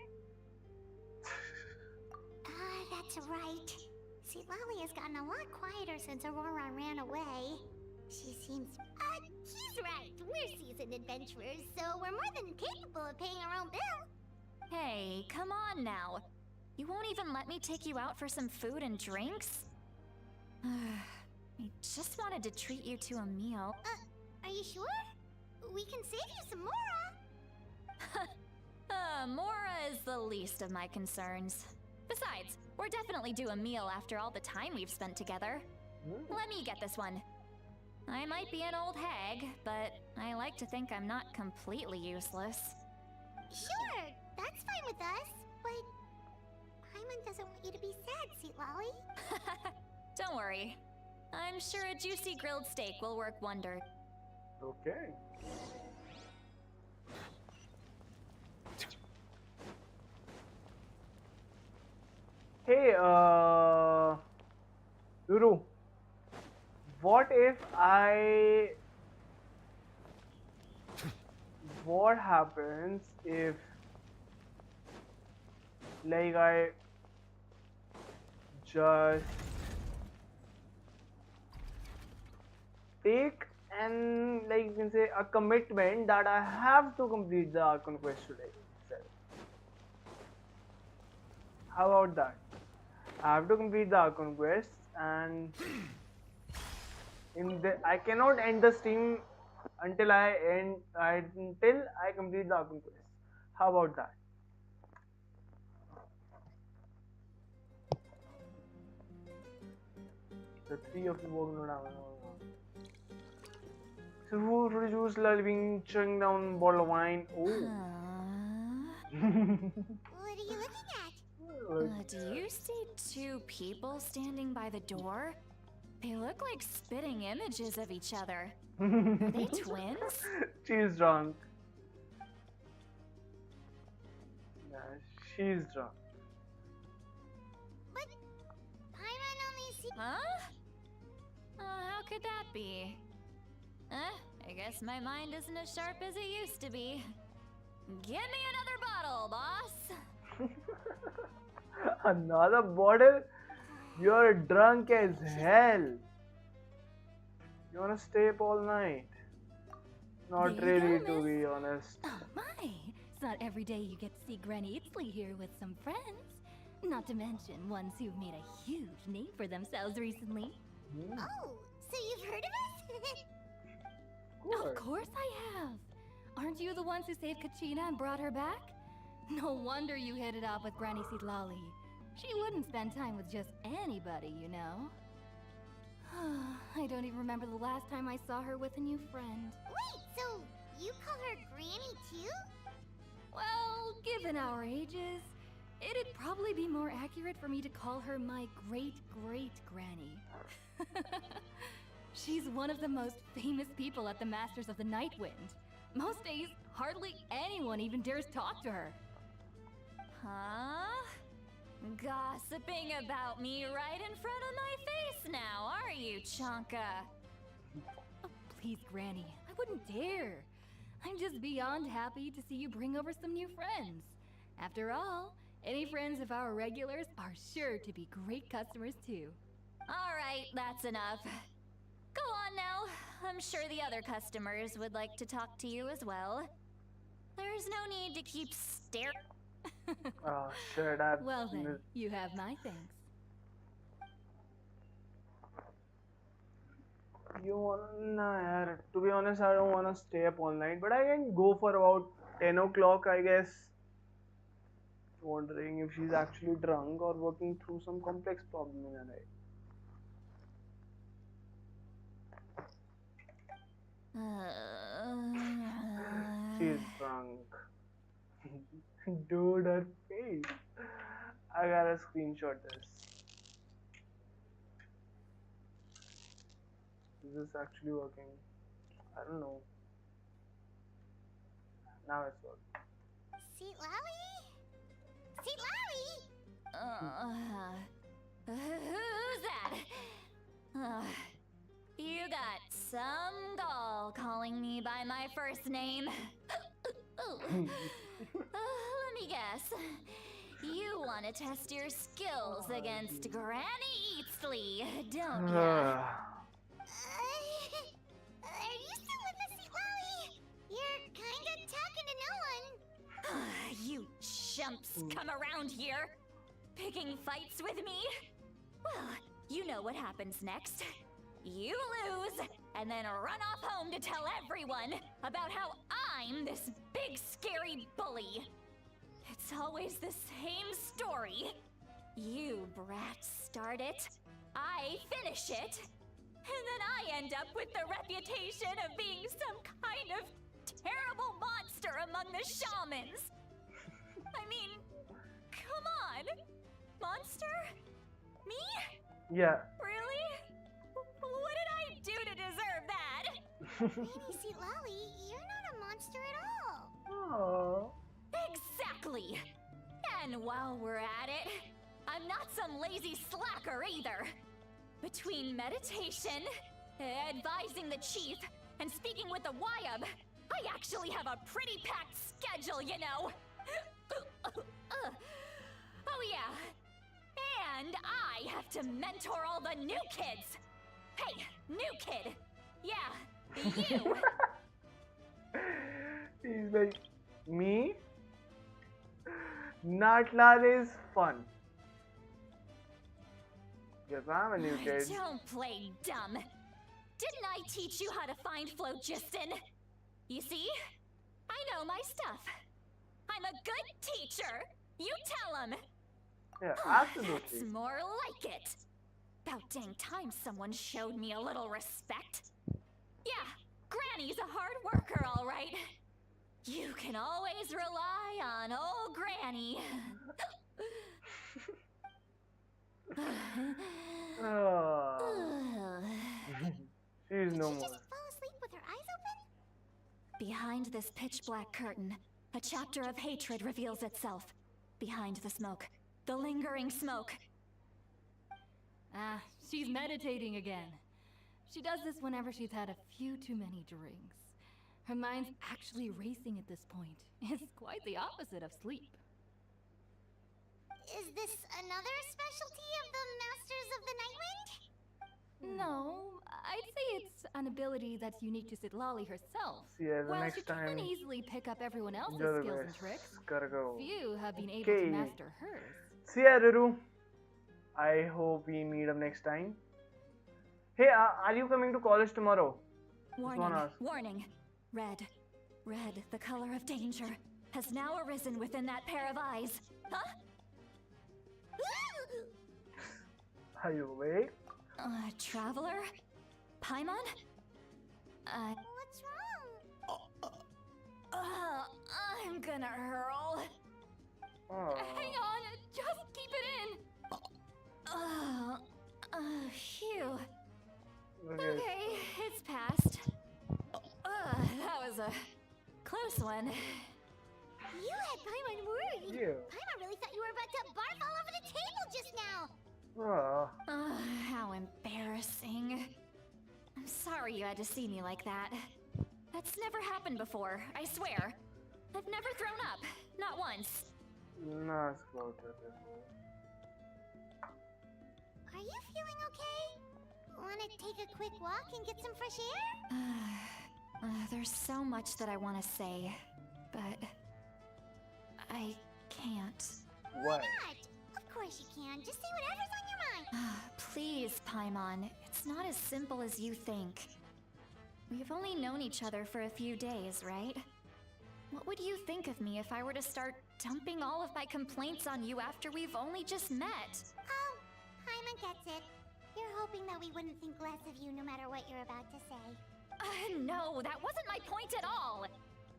That's right. See, Lolly has gotten a lot quieter since Aurora ran away. She seems... he's right. We're seasoned adventurers, so we're more than capable of paying our own bill. Hey, come on now. You won't even let me take you out for some food and drinks? I just wanted to treat you to a meal. Are you sure? We can save you some Mora. Mora is the least of my concerns. Besides, we're definitely due a meal after all the time we've spent together. Let me get this one. I might be an old hag, but I like to think I'm not completely useless. Sure, that's fine with us, but Paimon doesn't want you to be sad, sweet Lolly. Don't worry. I'm sure a juicy grilled steak will work wonders. Okay. Hey, Guru, what if I. What happens if, like, I just take and, like, you can say, a commitment that I have to complete the Archon quest today itself? How about that? I have to complete the Archon quest, and I cannot end the stream until until I complete the Archon quest. How about that? The three of you working on So who reduced loving chugging down bottle of wine? Oh. What are you looking at? Do you see two people standing by the door? They look like spitting images of each other. Are they twins? She's drunk. Yeah, she's drunk. But Paimon only sees. Huh? How could that be? I guess my mind isn't as sharp as it used to be. Give me another bottle, boss! Another bottle? You're drunk as hell. You wanna stay up all night? Not There you really, go, to miss. be honest. Oh my! It's not every day you get to see Granny Itzley here with some friends. Not to mention ones who've made a huge name for themselves recently. Oh, so you've heard of us? Of course I have! Aren't you the ones who saved Kachina and brought her back? No wonder you hit it off with Granny Sidlali. She wouldn't spend time with just anybody, you know. I don't even remember the last time I saw her with a new friend. Wait, so you call her Granny too? Well, given our ages, it'd probably be more accurate for me to call her my great-great-granny. She's one of the most famous people at the Masters of the Nightwind. Most days, hardly anyone even dares talk to her. Huh? Gossiping about me right in front of my face now, are you, Chanka? Oh, please, Granny, I wouldn't dare. I'm just beyond happy to see you bring over some new friends. After all, any friends of our regulars are sure to be great customers too. All right, that's enough. Go on now. I'm sure the other customers would like to talk to you as well. There's no need to keep staring. Oh shit, I Well then, you have my thanks. You wanna, nah, yaar, to be honest, I don't wanna stay up all night, but I can go for about 10 o'clock, I guess. Wondering if she's actually drunk or working through some complex problem in her life. She's drunk. Dude, her face. I gotta screenshot this. Is this actually working? I don't know. Now it's working. Sidlali? Sidlali? Who's that? You got some gall calling me by my first name. Let me guess. You want to test your skills against Granny Eatsley, don't you? Are you still with us, Sidlali? You're kinda talking to no one. You chumps come around here, picking fights with me? Well, you know what happens next. You lose, and then run off home to tell everyone about how I'm this big scary bully. It's always the same story. You brats start it, I finish it, and then I end up with the reputation of being some kind of terrible monster among the shamans. I mean, come on. Monster? Me? Yeah. Really? What did I do to deserve that? Granny Seat Lolly, you're not a monster at all. Oh. Exactly! And while we're at it, I'm not some lazy slacker either. Between meditation, advising the chief, and speaking with the Wyab, I actually have a pretty packed schedule, you know. Oh yeah. And I have to mentor all the new kids. Hey, new kid. Yeah, you. He's like, me? Natlar is fun. Yes, I'm a new kid. Don't play dumb. Didn't I teach you how to find phlogiston? You see? I know my stuff. I'm a good teacher. You tell him. Yeah, absolutely. That's more like it. About dang time someone showed me a little respect. Yeah, Granny's a hard worker, all right. You can always rely on old Granny. Oh. She's no Did she more. just fall asleep with her eyes open? Behind this pitch-black curtain, a chapter of hatred reveals itself. Behind the smoke, the lingering smoke. Ah, she's meditating again. She does this whenever she's had a few too many drinks. Her mind's actually racing at this point. It's quite the opposite of sleep. Is this another specialty of the Masters of the Nightwind? No, I'd say it's an ability that's unique to Sitlali herself. Yeah, the While next she time. can easily pick up everyone else's You're the skills and best. tricks, Gotta go. few have been able Okay. to master hers. See ya, Ruru. I hope we meet up next time. Hey, are you coming to college tomorrow? Warning, warning. Red, the color of danger, has now arisen within that pair of eyes. Huh? Are you awake? Traveler? Paimon? What's wrong? I'm gonna hurl. Oh. Hang on, just keep it in. Phew. Okay. Okay, it's passed. That was a close one. You had Paimon worried. Yeah. Paimon really thought you were about to barf all over the table just now. Oh. How embarrassing. I'm sorry you had to see me like that. That's never happened before, I swear. I've never thrown up, not once. Nice about it. Are you feeling okay? Want to take a quick walk and get some fresh air? There's so much that I want to say, but I can't. Why? Not. Of course you can. Just say whatever's on your mind. Please, Paimon, it's not as simple as you think. We've only known each other for a few days, right? What would you think of me if I were to start dumping all of my complaints on you after we've only just met? Oh, Paimon gets it. You're hoping that we wouldn't think less of you no matter what you're about to say. No, that wasn't my point at all!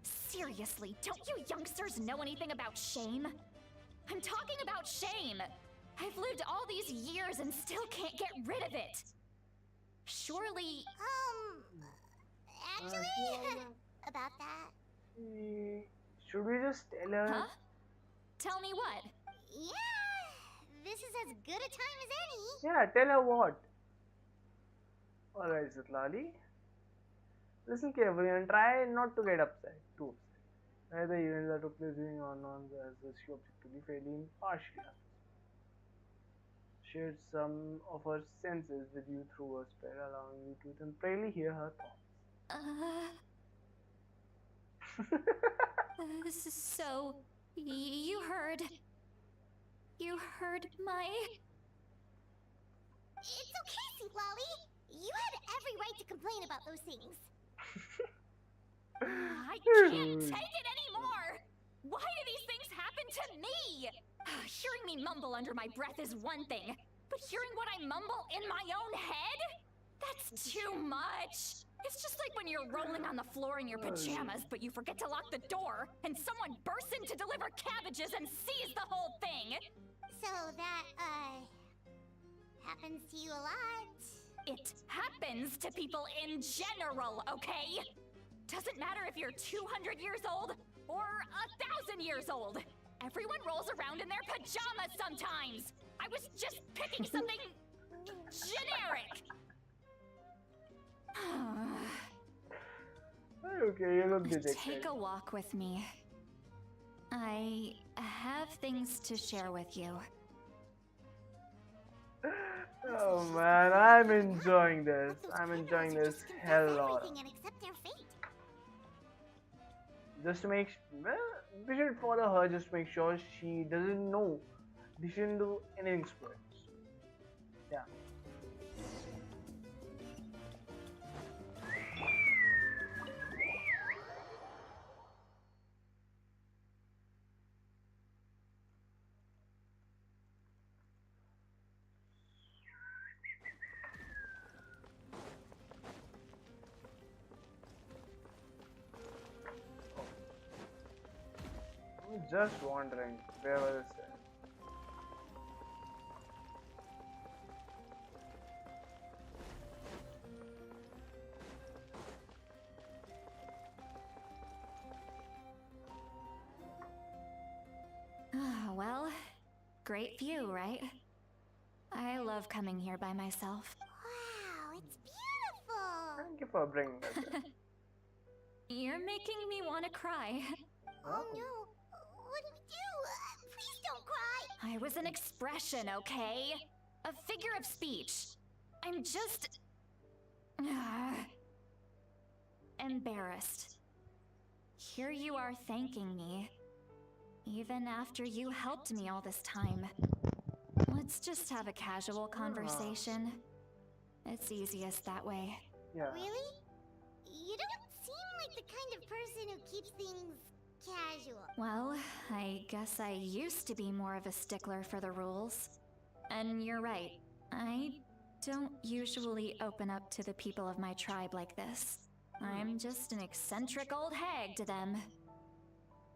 Seriously, don't you youngsters know anything about shame? I'm talking about shame! I've lived all these years and still can't get rid of it! Surely... Actually, about that. Should we just tell her? Huh? Tell me what? Yeah, this is as good a time as any. Yeah, tell her what? Alright, Zitlali. Listen carefully and try not to get upset. Too upset. The events that took place during Archon's as she objectively fairly impartially shared some of her senses with you through her spell, allowing you to temporarily hear her thoughts. So, you heard my... It's okay, Sweet Lolly. You had every right to complain about those things. I can't take it anymore! Why do these things happen to me? Hearing me mumble under my breath is one thing, but hearing what I mumble in my own head? That's too much! It's just like when you're rolling on the floor in your pajamas, but you forget to lock the door, and someone bursts in to deliver cabbages and sees the whole thing! So that, happens to you a lot? It happens to people in general, okay? Doesn't matter if you're 200 years old or 1,000 years old. Everyone rolls around in their pajamas sometimes. I was just picking something generic. Okay, you look dejected. Take a walk with me. I have things to share with you. Oh man, I'm enjoying this. I'm enjoying this hell lot. And accept their fate. Just to make well, we should follow her. Just to make sure she doesn't know. She shouldn't do anything stupid. Yeah. I'm just wondering where was this? Well, great view, right? I love coming here by myself. Wow, it's beautiful. Thank you for bringing this. You're making me want to cry. Oh no, what do we do? Please don't cry. I was an expression, okay? A figure of speech. I'm just... embarrassed. Here you are thanking me. Even after you helped me all this time. Let's just have a casual conversation. It's easiest that way. Yeah. Really? You don't seem like the kind of person who keeps things casual. Well, I guess I used to be more of a stickler for the rules. And you're right. I don't usually open up to the people of my tribe like this. I'm just an eccentric old hag to them.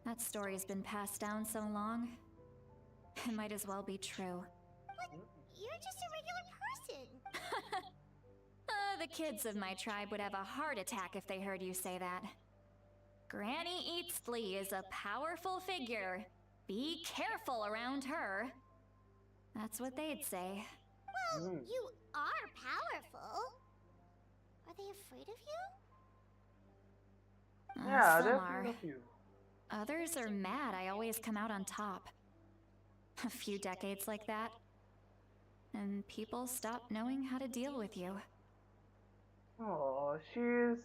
That story's been passed down so long. It might as well be true. But you're just a regular person. The kids of my tribe would have a heart attack if they heard you say that. Granny Eats Flea is a powerful figure. Be careful around her. That's what they'd say. Well, you are powerful. Are they afraid of you? Yeah, Some they're are. afraid of you. Others are mad I always come out on top. A few decades like that, and people stop knowing how to deal with you. Oh, she's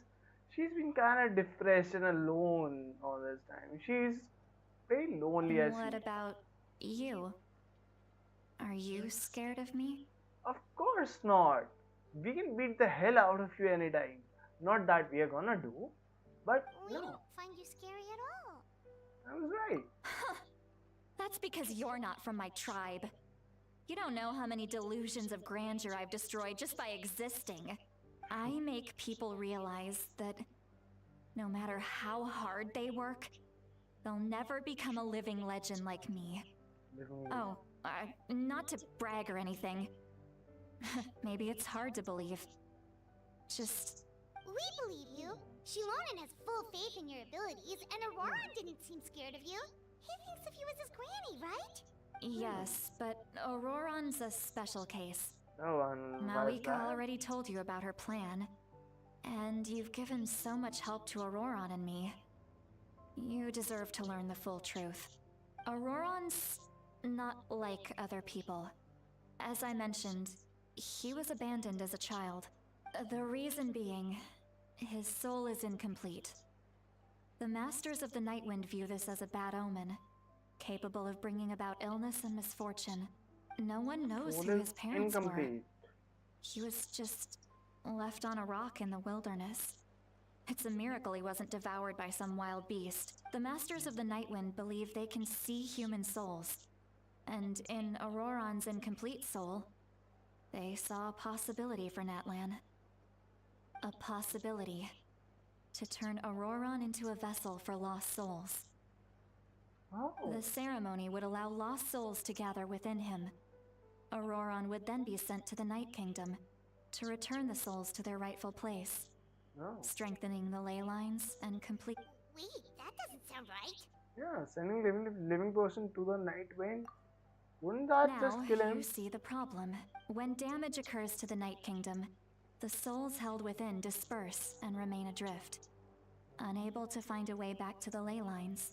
been kind of depressed and alone all this time. She's very lonely as What she. about you? Are you scared of me? Of course not. We can beat the hell out of you anytime. Not that we are gonna do, but We no, don't find you scary at all. I was right. That's because you're not from my tribe. You don't know how many delusions of grandeur I've destroyed just by existing. I make people realize that no matter how hard they work, they'll never become a living legend like me. Oh, not to brag or anything. Maybe it's hard to believe. Just... We believe you. Shilonen has full faith in your abilities, and Aurora didn't seem scared of you. He thinks of you as his granny, right? Yes, but Auroron's a special case. No one. Mavuika already told you about her plan. And you've given so much help to Auroron and me. You deserve to learn the full truth. Auroron's not like other people. As I mentioned, he was abandoned as a child. The reason being, his soul is incomplete. The Masters of the Nightwind view this as a bad omen, capable of bringing about illness and misfortune. No one knows who his parents were. He was just left on a rock in the wilderness. It's a miracle he wasn't devoured by some wild beast. The Masters of the Nightwind believe they can see human souls. And in Auroron's incomplete soul, they saw a possibility for Natlan. A possibility to turn Auroron into a vessel for lost souls. Oh. The ceremony would allow lost souls to gather within him. Auroron would then be sent to the Night Kingdom to return the souls to their rightful place, strengthening the ley lines and complete. Wait, that doesn't sound right. Yeah, sending living person to the Night Vein. Wouldn't that Now, just kill him? you see the problem. When damage occurs to the Night Kingdom, the souls held within disperse and remain adrift, unable to find a way back to the ley lines.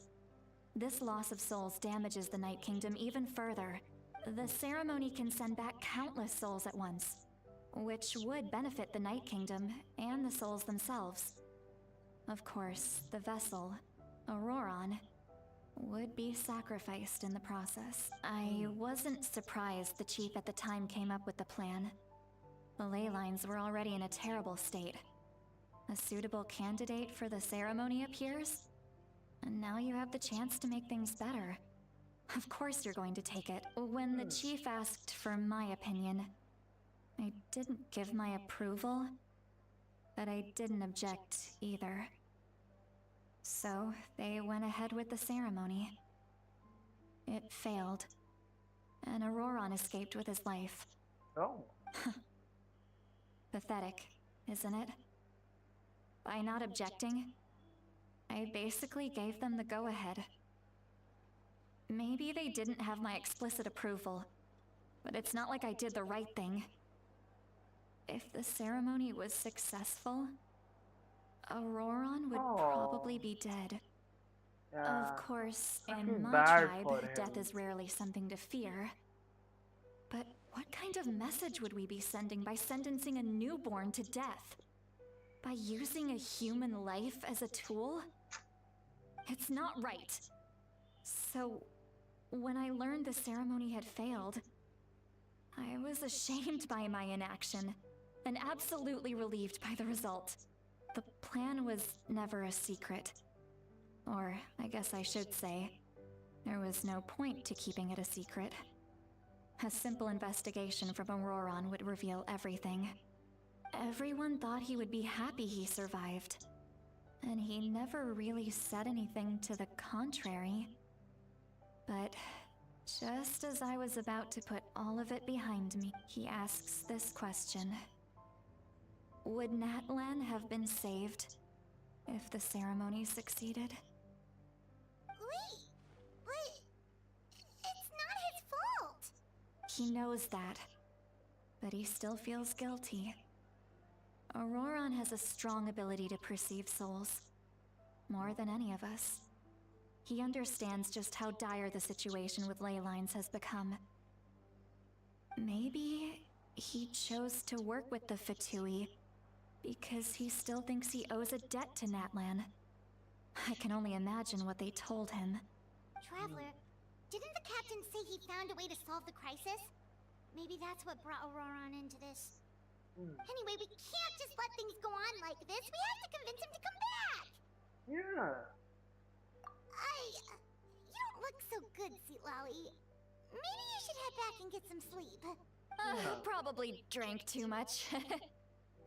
This loss of souls damages the Night Kingdom even further. The ceremony can send back countless souls at once, which would benefit the Night Kingdom and the souls themselves. Of course, the vessel, Auroron, would be sacrificed in the process. I wasn't surprised the chief at the time came up with the plan. The ley lines were already in a terrible state. A suitable candidate for the ceremony appears, and now you have the chance to make things better. Of course you're going to take it. When the chief asked for my opinion, I didn't give my approval, but I didn't object either. So they went ahead with the ceremony. It failed, and Auroron escaped with his life. Oh. Pathetic, isn't it? By not objecting, I basically gave them the go-ahead. Maybe they didn't have my explicit approval, but it's not like I did the right thing. If the ceremony was successful, Auroron would probably be dead. Yeah, of course, I in feel my bad tribe, for him. death is rarely something to fear. But what kind of message would we be sending by sentencing a newborn to death? By using a human life as a tool? It's not right. So, when I learned the ceremony had failed, I was ashamed by my inaction, and absolutely relieved by the result. The plan was never a secret. Or, I guess I should say, there was no point to keeping it a secret. A simple investigation from Auroron would reveal everything. Everyone thought he would be happy he survived, and he never really said anything to the contrary. But just as I was about to put all of it behind me, he asks this question. Would Natlan have been saved if the ceremony succeeded? Wait, but it's not his fault. He knows that, but he still feels guilty. Auroron has a strong ability to perceive souls, more than any of us. He understands just how dire the situation with ley lines has become. Maybe he chose to work with the Fatui because he still thinks he owes a debt to Natlan. I can only imagine what they told him. Traveler, didn't the captain say he found a way to solve the crisis? Maybe that's what brought Auroron into this. Anyway, we can't just let things go on like this. We have to convince him to come back. Yeah. You don't look so good, Lolly. Maybe you should head back and get some sleep. Probably drank too much.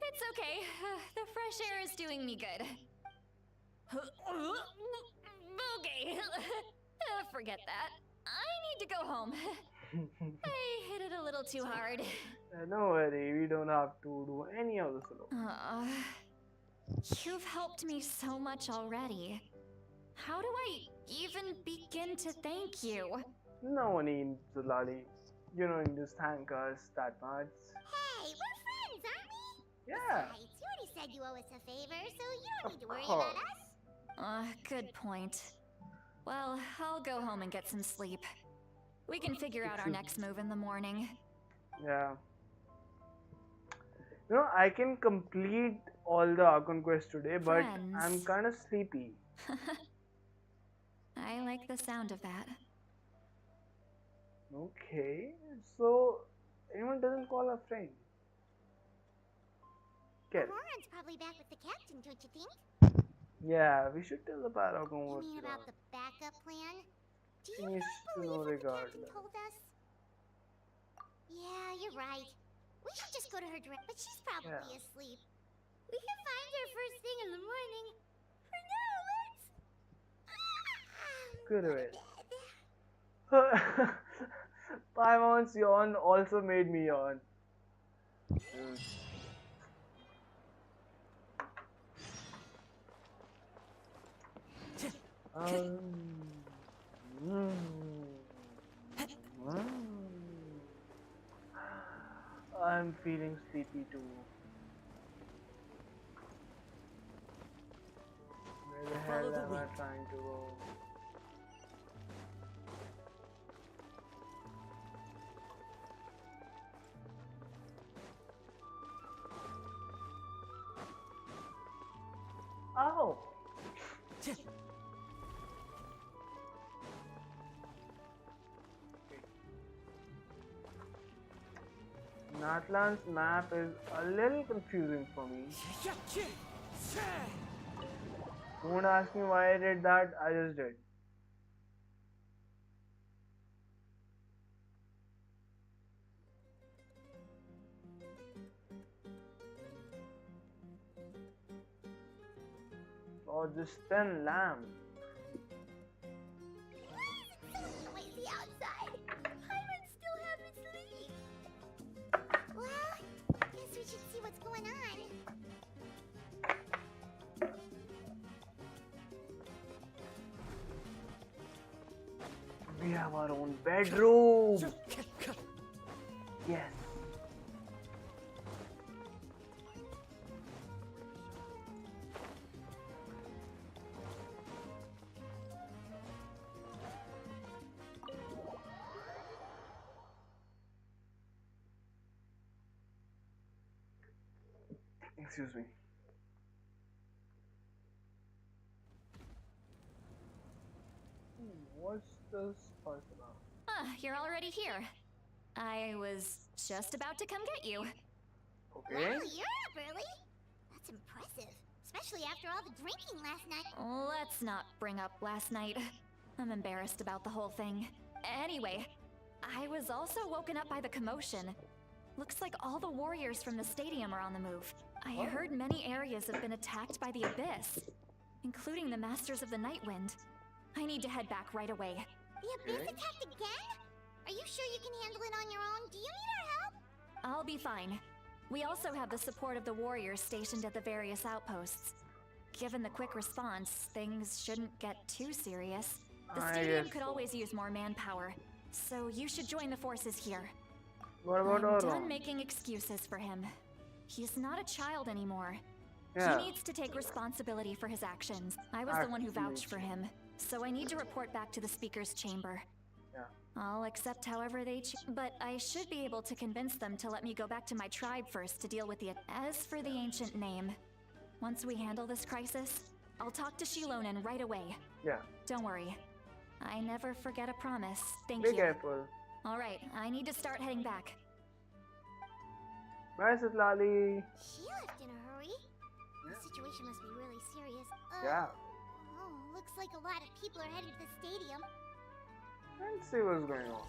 It's okay. The fresh air is doing me good. Okay. Forget that. I need to go home. I hit it a little too hard. No worry, we don't have to do any of this alone. You've helped me so much already. How do I even begin to thank you? No need, Zulali. You don't just thank us that much. Hey, we're friends, aren't we? Yeah. Besides, you already said you owe us a favor, so you don't need to worry about us. Good point. Well, I'll go home and get some sleep. We can figure out our next move in the morning. Yeah. You know, I can complete all the Archon quests today, but Friends. I'm kind of sleepy. I like the sound of that. Okay, so anyone doesn't call a friend. Get it. Auroron's probably back with the captain, don't you think? Yeah, we should tell the Paragon You what's mean about wrong. the backup plan? Do She you needs not to believe know what the captain regardless. told us? Yeah, you're right. We should just go to her direct, but she's probably asleep. We can find her first thing in the morning. For now, let's... Good way. Paimon's yawn also made me yawn. Um, mm, mm. I'm feeling sleepy too. Where the hell am I trying to go? Oh! Natlan's map is a little confusing for me. Don't ask me why I did that, I just did. Or this thin lamb. Noisy outside. Pirates still haven't sleep. Well, guess we should see what's going on. We have our own bedroom. Yes. Excuse me. What's this fuss about? You're already here. I was just about to come get you. Okay. Wow, you're up early. That's impressive. Especially after all the drinking last night. Let's not bring up last night. I'm embarrassed about the whole thing. Anyway, I was also woken up by the commotion. Looks like all the warriors from the stadium are on the move. I heard many areas have been attacked by the Abyss, including the Masters of the Nightwind. I need to head back right away. The Abyss attacked again? Are you sure you can handle it on your own? Do you need our help? I'll be fine. We also have the support of the warriors stationed at the various outposts. Given the quick response, things shouldn't get too serious. The stadium could always use more manpower, so you should join the forces here. What about I'm Oro? done making excuses for him. He's not a child anymore. Yeah. He needs to take responsibility for his actions. I was the one who vouched for him, so I need to report back to the Speaker's chamber. Yeah. I'll accept however they but I should be able to convince them to let me go back to my tribe first to deal with the... As for the ancient name, once we handle this crisis, I'll talk to Shilonen right away. Yeah. Don't worry. I never forget a promise. Thank Be you. careful. Alright, I need to start heading back. Bye, Sitlali. She left in a hurry. The situation must be really serious. Yeah. Oh, looks like a lot of people are heading to the stadium. Let's see what's going on.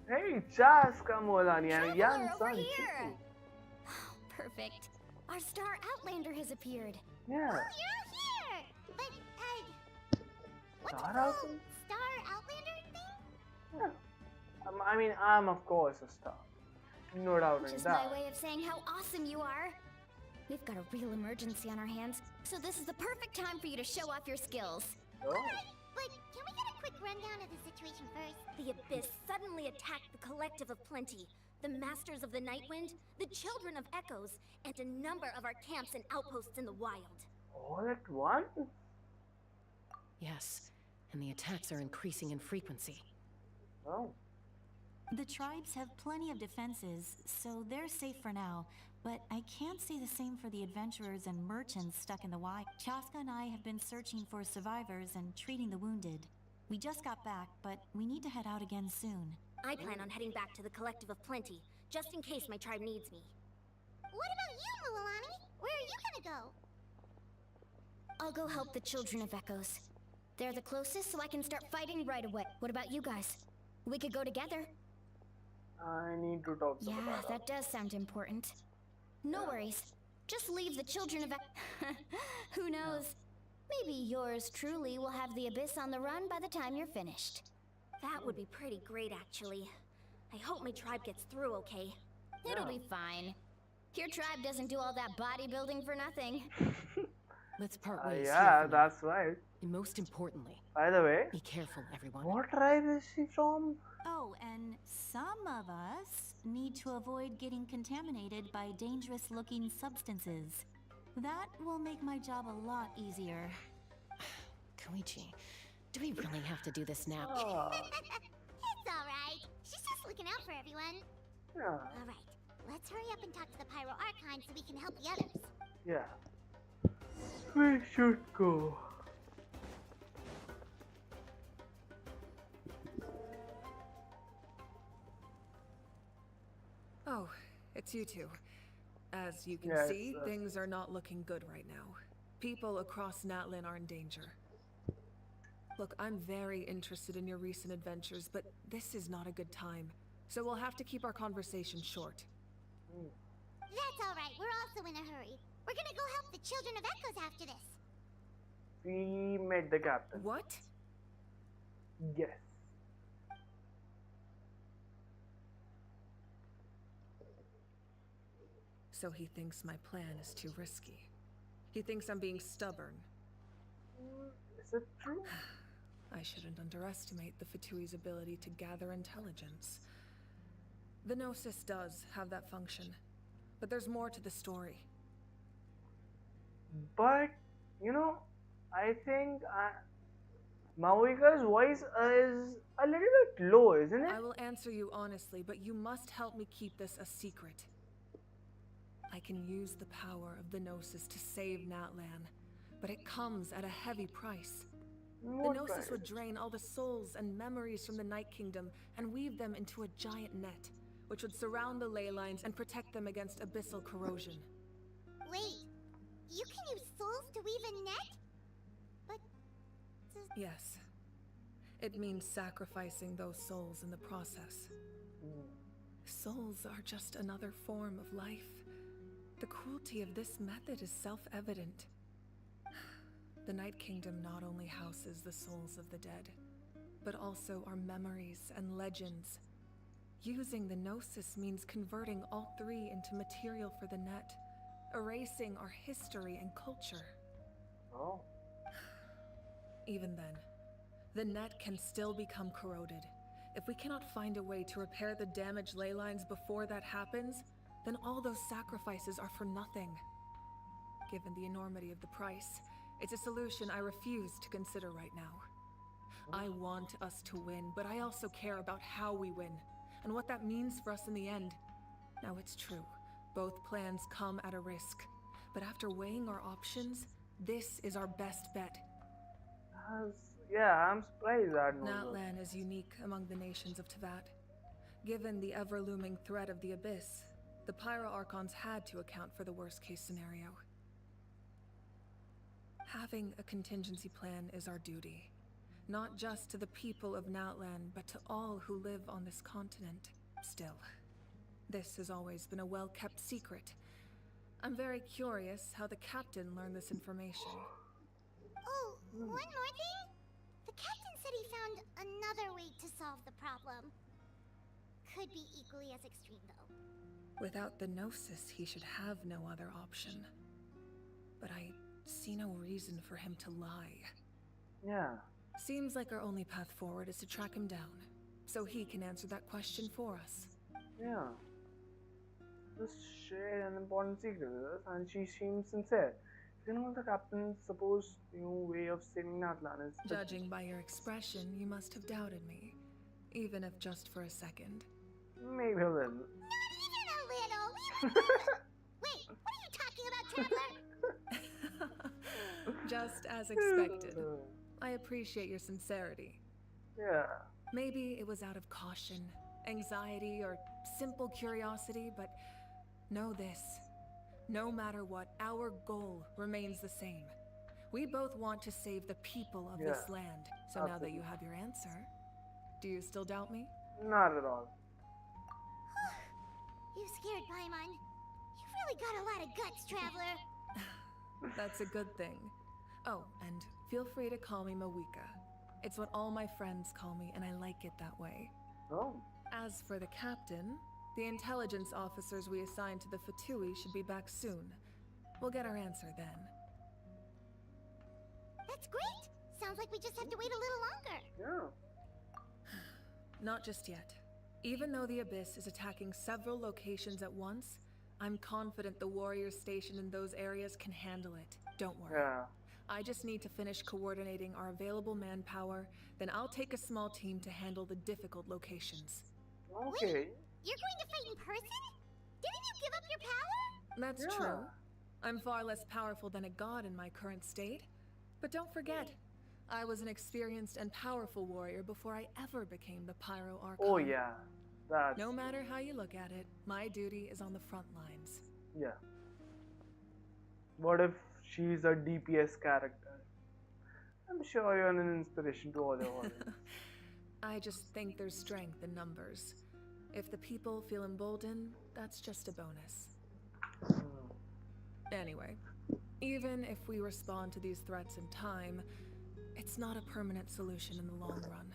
Hey, Chaska Molani and Yan Over San. here! Perfect. Our star outlander has appeared. Yeah. Oh, you're here! But, what's Star the whole Outlander? Star Outlander thing? Yeah. I mean, I'm of course a star. No doubt in Just that. my way of saying how awesome you are. We've got a real emergency on our hands, so this is the perfect time for you to show off your skills. Oh. But can we get a quick rundown of the situation first? The Abyss suddenly attacked the Collective of Plenty, the Masters of the Nightwind, the Children of Echoes, and a number of our camps and outposts in the wild. All at once? Yes, and the attacks are increasing in frequency. Oh. The tribes have plenty of defenses, so they're safe for now. But I can't say the same for the adventurers and merchants stuck in the wild. Chaska and I have been searching for survivors and treating the wounded. We just got back, but we need to head out again soon. I plan on heading back to the Collective of Plenty, just in case my tribe needs me. What about you, Mulalani? Where are you gonna go? I'll go help the Children of Echoes. They're the closest, so I can start fighting right away. What about you guys? We could go together. I need to talk to Yeah, Madara. that does sound important. No worries. Just leave the Children of Who knows? Maybe yours truly will have the Abyss on the run by the time you're finished. That would be pretty great, actually. I hope my tribe gets through okay. It'll be fine. Your tribe doesn't do all that bodybuilding for nothing. Let's part ways here Yeah, for now. that's right. And most importantly, By the way, be careful, everyone. what tribe is she from? Oh, and some of us need to avoid getting contaminated by dangerous-looking substances. That will make my job a lot easier. Koichi, do we really have to do this now? It's alright. She's just looking out for everyone. Yeah. Alright, let's hurry up and talk to the Pyro Archon so we can help the others. Yeah. We should go. Oh, it's you two. As you can Yeah, see, things are not looking good right now. People across Natlan are in danger. Look, I'm very interested in your recent adventures, but this is not a good time. So we'll have to keep our conversation short. That's alright, we're also in a hurry. We're gonna go help the Children of Echoes after this. We met the captain. What? Yes. So he thinks my plan is too risky. He thinks I'm being stubborn. Is it true? I shouldn't underestimate the Fatui's ability to gather intelligence. The Gnosis does have that function, but there's more to the story. But, you know, I think Mavuika's voice is a little bit low, isn't it? I will answer you honestly, but you must help me keep this a secret. I can use the power of the Gnosis to save Natlan, but it comes at a heavy price. What The Gnosis price? would drain all the souls and memories from the Night Kingdom and weave them into a giant net, which would surround the ley lines and protect them against abyssal corrosion. Wait, you can use souls to weave a net? But... Yes. It means sacrificing those souls in the process. Souls are just another form of life. The cruelty of this method is self-evident. The Night Kingdom not only houses the souls of the dead, but also our memories and legends. Using the Gnosis means converting all three into material for the net, erasing our history and culture. Oh. Even then, the net can still become corroded. If we cannot find a way to repair the damaged ley lines before that happens, then all those sacrifices are for nothing. Given the enormity of the price, it's a solution I refuse to consider right now. I want us to win, but I also care about how we win, and what that means for us in the end. Now it's true, both plans come at a risk, but after weighing our options, this is our best bet. Yeah, I'm surprised that Natlan is unique among the nations of Teyvat. Given the ever-looming threat of the Abyss, the Pyro Archons had to account for the worst-case scenario. Having a contingency plan is our duty, not just to the people of Natlan, but to all who live on this continent. Still, this has always been a well-kept secret. I'm very curious how the captain learned this information. Oh, one more thing? The captain said he found another way to solve the problem. Could be equally as extreme, though. Without the Gnosis, he should have no other option. But I see no reason for him to lie. Yeah. Seems like our only path forward is to track him down, so he can answer that question for us. Yeah. Just share an important secret with us, and she seems sincere. You know, the captain's supposed way of saving Natlan is... Judging by your expression, you must have doubted me. Even if just for a second. Maybe a little. Not even a little! Wait, what are you talking about, Traveler? Just as expected. I appreciate your sincerity. Yeah. Maybe it was out of caution, anxiety, or simple curiosity, but know this. No matter what, our goal remains the same. We both want to save the people of this land. So now that you have your answer, do you still doubt me? Not at all. You scared Paimon. You've really got a lot of guts, Traveler. That's a good thing. Oh, and feel free to call me Mavuika. It's what all my friends call me, and I like it that way. Oh. As for the captain, the intelligence officers we assigned to the Fatui should be back soon. We'll get our answer then. That's great! Sounds like we just have to wait a little longer. Yeah. Not just yet. Even though the Abyss is attacking several locations at once, I'm confident the warriors stationed in those areas can handle it. Don't worry. Yeah. I just need to finish coordinating our available manpower, then I'll take a small team to handle the difficult locations. Okay. Wait, you're going to fight in person? Didn't you give up your power? That's true. I'm far less powerful than a god in my current state. But don't forget, I was an experienced and powerful warrior before I ever became the Pyro Archon. Oh yeah. That's No matter how you look at it, my duty is on the front lines. Yeah. What if she's a DPS character? I'm sure you're an inspiration to other audience. I just think there's strength in numbers. If the people feel emboldened, that's just a bonus. Anyway, even if we respond to these threats in time, it's not a permanent solution in the long run.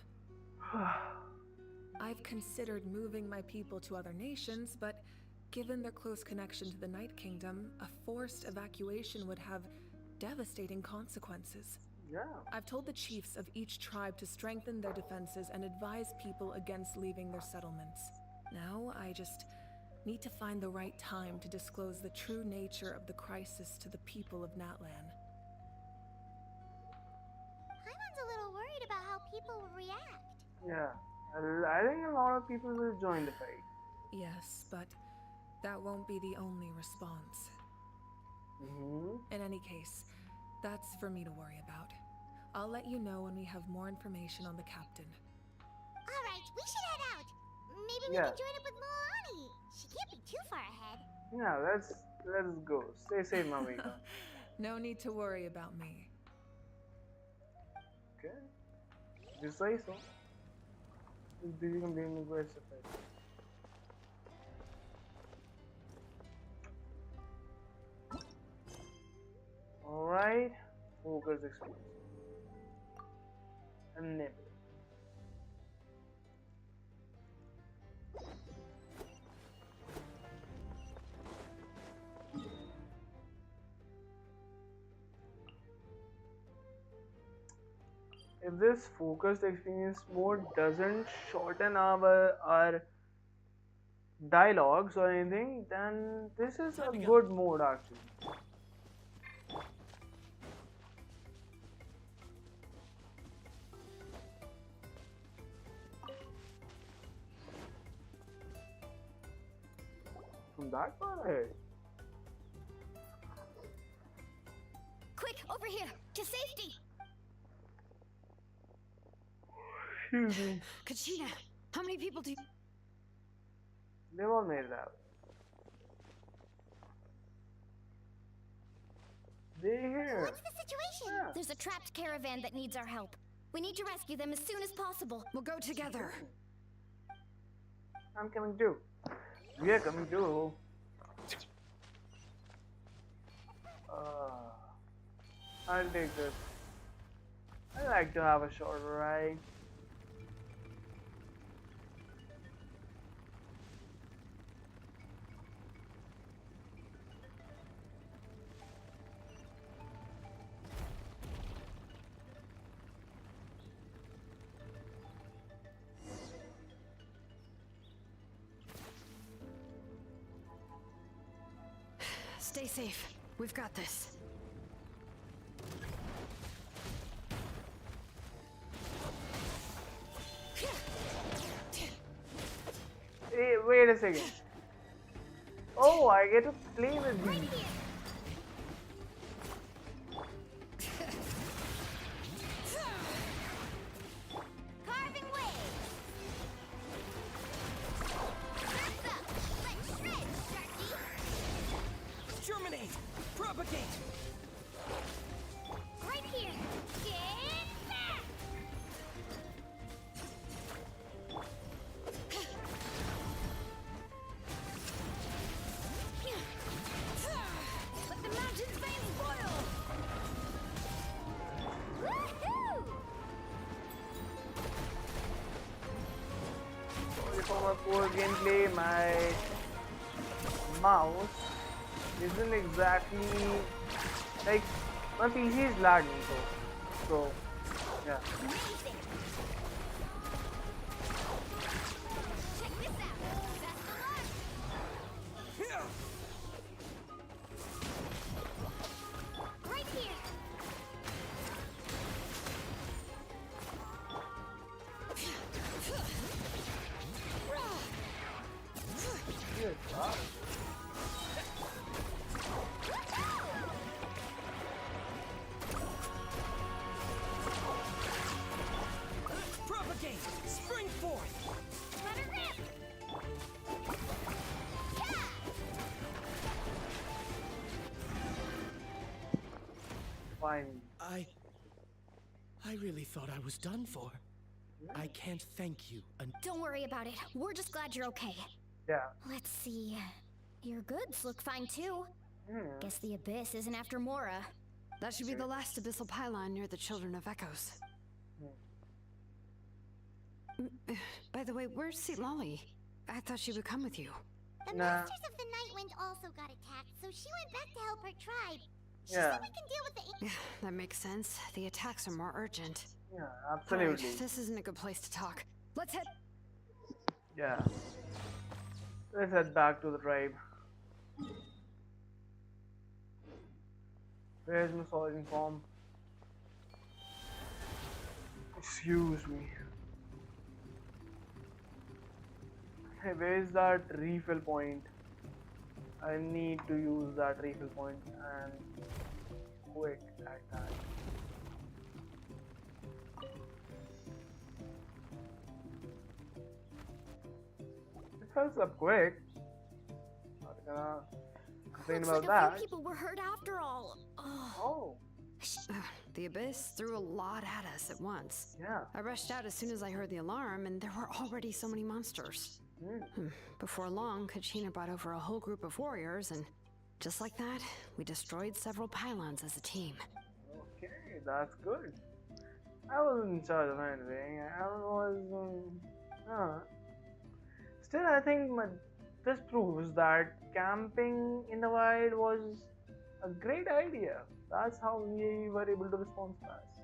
I've considered moving my people to other nations, but given their close connection to the Night Kingdom, a forced evacuation would have devastating consequences. Yeah. I've told the chiefs of each tribe to strengthen their defenses and advise people against leaving their settlements. Now, I just need to find the right time to disclose the true nature of the crisis to the people of Natlan. Paimon's a little worried about how people will react. Yeah. I think a lot of people will join the fight. Yes, but that won't be the only response. In any case, that's for me to worry about. I'll let you know when we have more information on the captain. Alright, we should head out. Maybe we can join up with Moani. She can't be too far ahead. Yeah, let's go. Stay safe, Mavuika. No need to worry about me. Okay. You say so. It's busy completing the quest effect. Alright. Focus experience. And nibble. If this focused experience mode doesn't shorten our dialogues or anything, then this is a good mode actually. From that far ahead. Quick, over here, to safety! Excuse me. Kachina, how many people do you... They've all made it out. They're here. What's the situation? There's a trapped caravan that needs our help. We need to rescue them as soon as possible. We'll go together. I'm coming too. We are coming too. I'll take this. I like to have a short ride. Stay safe. We've got this. Hey, wait a second. Oh, I get to play with these. Carving waves. Wraps up. Let's shred, Sharky. Germinate! Propagate! Right here. Get back. for gameplay, my mouse isn't exactly like my PC is lagging, so yeah. Propagate! Spring forth! Let her rip! Fine. I really thought I was done for. I can't thank you. Don't worry about it. We're just glad you're okay. Yeah. Let's see. Your goods look fine too. Guess the Abyss isn't after Mora. That should be the last abyssal pylon near the Children of Echoes. By the way, where's Lolly? I thought she would come with you. The Masters of the Nightwind also got attacked, so she went back to help her tribe. She said we can deal with the... That makes sense. The attacks are more urgent. Yeah, absolutely. Right, this isn't a good place to talk. Let's head... Yeah. Let's head back to the tribe. Where's my soldering form? Excuse me. Hey, where's that refill point? I need to use that refill point and quick at that. It fills up quick. Not gonna complain about Looks like that. a few people were hurt after all. Oh. The Abyss threw a lot at us at once. Yeah. I rushed out as soon as I heard the alarm, and there were already so many monsters. Before long, Kachina brought over a whole group of warriors, and just like that, we destroyed several pylons as a team. Okay, that's good. I wasn't in charge of anything. I was. Still, I think this proves that camping in the wild was a great idea. That's how we were able to respond fast.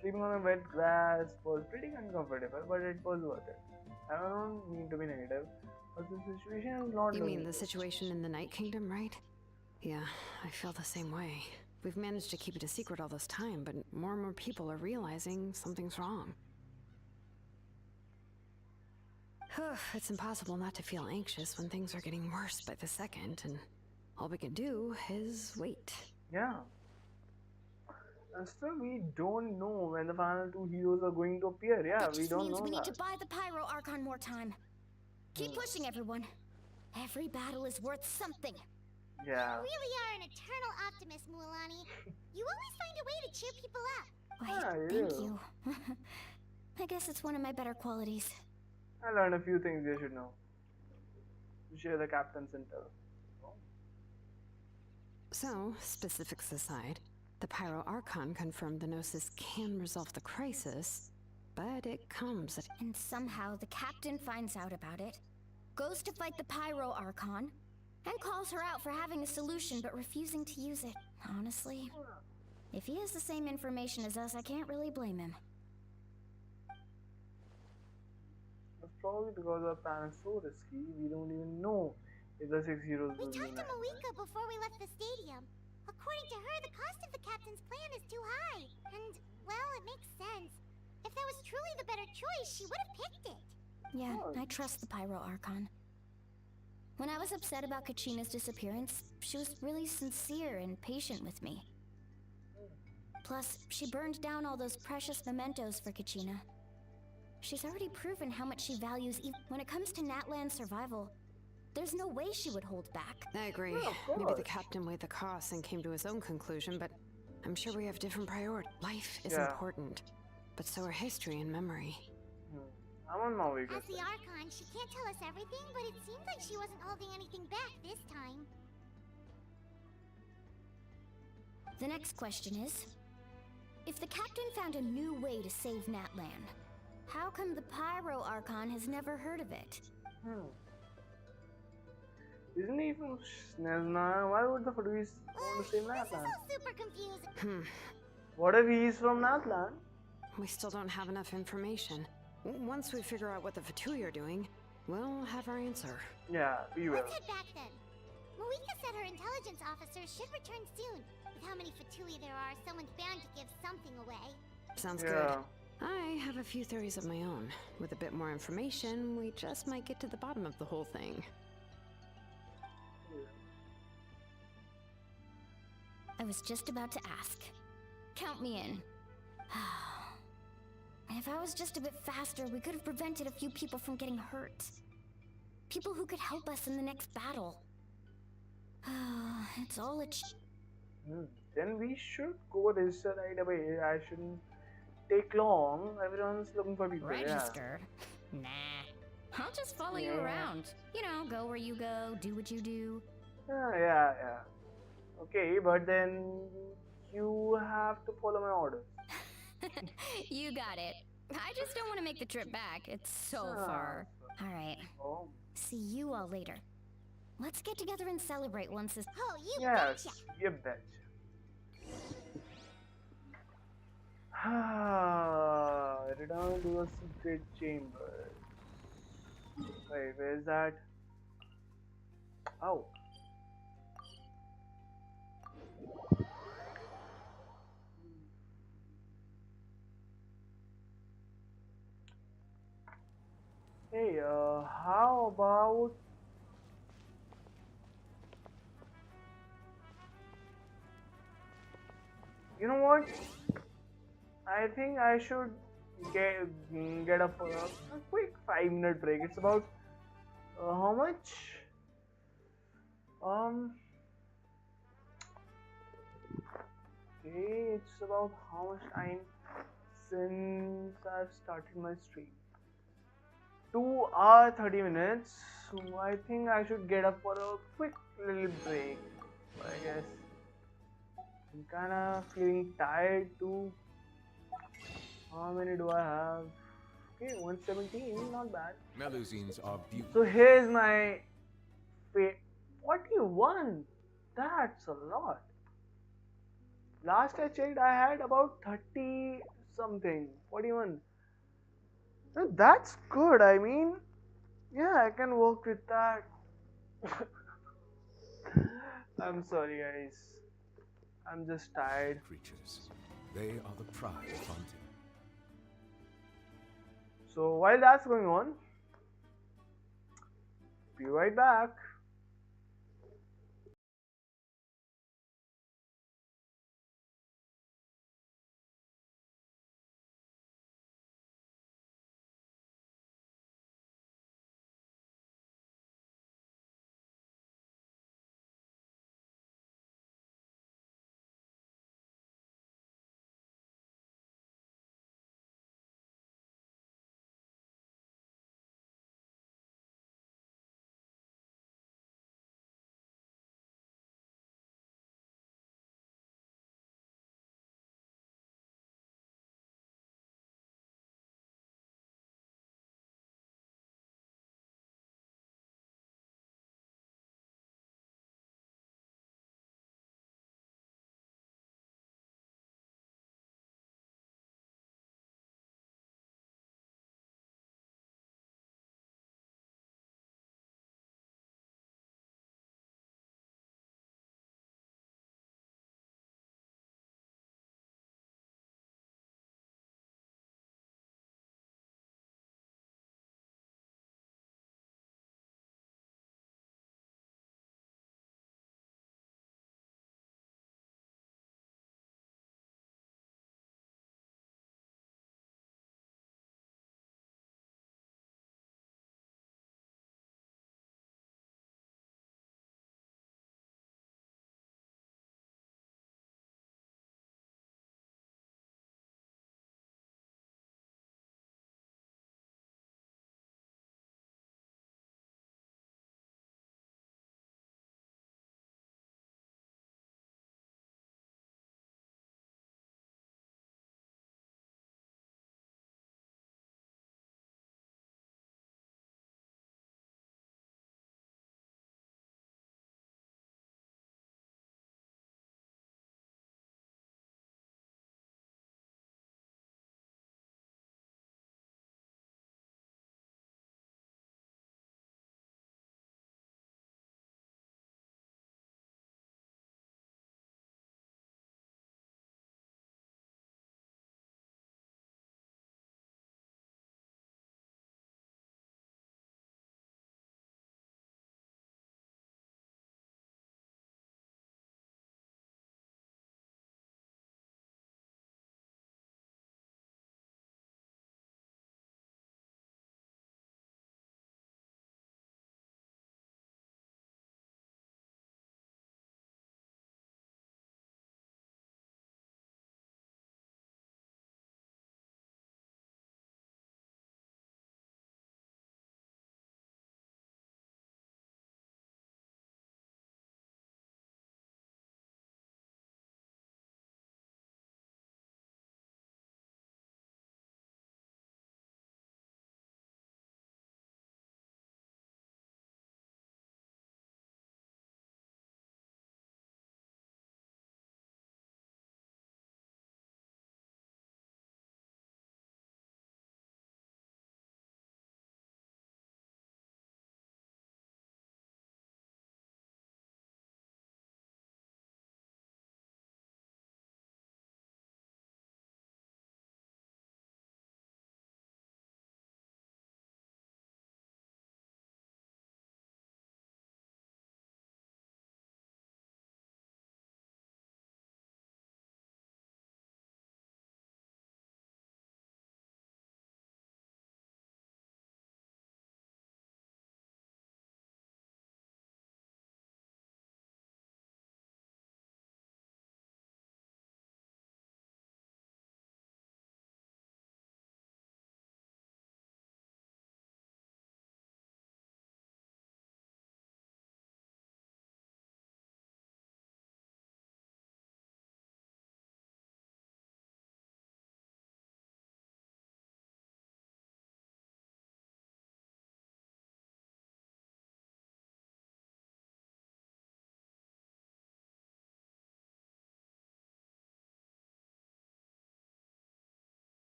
Sleeping on the wet grass was pretty uncomfortable, but it was worth it. I don't mean to be negative, but the situation is not. You mean the situation in the Night Kingdom, right? Yeah, I feel the same way. We've managed to keep it a secret all this time, but more and more people are realizing something's wrong. It's impossible not to feel anxious when things are getting worse by the second, and all we can do is wait. Yeah. And still, we don't know when the final two heroes are going to appear. Yeah, That we just don't means know we need that. to buy the Pyro Archon more time. Keep pushing, everyone. Every battle is worth something. Yeah. You really are an eternal optimist, Mualani. You always find a way to cheer people up. Why, thank you. I guess it's one of my better qualities. I learned a few things you should know. You share the captain's intel. So, specifics aside, the Pyro Archon confirmed the Gnosis can resolve the crisis, but it comes at... And somehow the captain finds out about it, goes to fight the Pyro Archon, and calls her out for having a solution but refusing to use it. Honestly, if he has the same information as us, I can't really blame him. It's probably because our plan is so risky, we don't even know if the 6 heroes We will talked to unite. Mavuika before we left the stadium. According to her, the cost of the captain's plan is too high. And, well, it makes sense. If that was truly the better choice, she would have picked it. Yeah, I trust the Pyro Archon. When I was upset about Kachina's disappearance, she was really sincere and patient with me. Plus, she burned down all those precious mementos for Kachina. She's already proven how much she values when it comes to Natlan's survival. There's no way she would hold back. I agree. Maybe the captain weighed the costs and came to his own conclusion, but I'm sure we have different priorities. Life is important, but so are history and memory. I'm on Mavuika. As the Archon, she can't tell us everything, but it seems like she wasn't holding anything back this time. The next question is, if the captain found a new way to save Natlan, How come the Pyro Archon has never heard of it? Isn't he from Snezna? Why would the Furbies want to say Natlan? Super confusing. What if he's from Natlan? We still don't have enough information. Once we figure out what the Fatui are doing, we'll have our answer. Yeah, we will. Let's head back then. Mavuika said her intelligence officers should return soon. With how many Fatui there are, someone's bound to give something away. Sounds good. I have a few theories of my own. With a bit more information, we just might get to the bottom of the whole thing. I was just about to ask. Count me in. If I was just a bit faster, we could have prevented a few people from getting hurt. People who could help us in the next battle. It's all a Then we should go register right away. I shouldn't take long. Everyone's looking for people. Register? Yeah. Nah. I'll just follow you around. You know, go where you go, do what you do. Yeah. Okay, but then you have to follow my orders. You got it. I just don't want to make the trip back. It's so far. Alright. Oh. See you all later. Let's get together and celebrate once this— Oh, you Yes, betcha! you betcha. Return to the secret chamber. Wait, where is that? Oh. Hey, how about you know what? I think I should get up for a quick 5-minute break. It's about how much? Okay, it's about how much time since I've started my stream. 2 hours 30 minutes. So I think I should get up for a quick little break. I guess I'm kinda feeling tired too. How many do I have? Okay, 117, not bad. Melusines are beautiful. So here's my 41. That's a lot. Last I checked, I had about 30 something. 41. No, that's good. I mean, yeah, I can work with that. I'm sorry, guys. I'm just tired. Creatures. They are the pride of hunting. So while that's going on, be right back.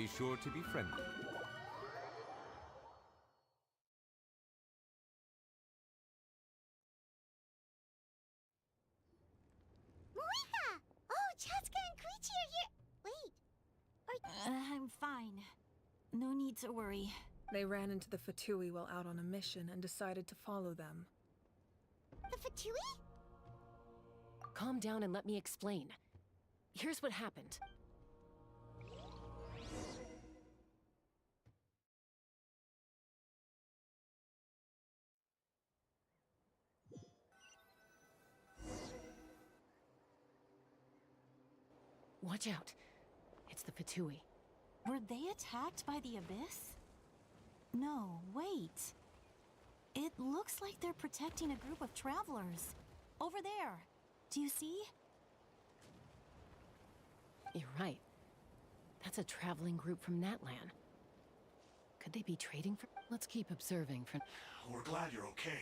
Be sure to be friendly. Mavuika! Oh, Chaska and Koichi are here. Wait, I'm fine. No need to worry. They ran into the Fatui while out on a mission and decided to follow them. the Fatui? Calm down and let me explain. Here's what happened. Watch out. It's the Fatui. Were they attacked by the Abyss? No, wait. It looks like they're protecting a group of travelers. Over there. Do you see? You're right. That's a traveling group from Natlan. Could they be trading for... Let's keep observing for... We're glad you're okay.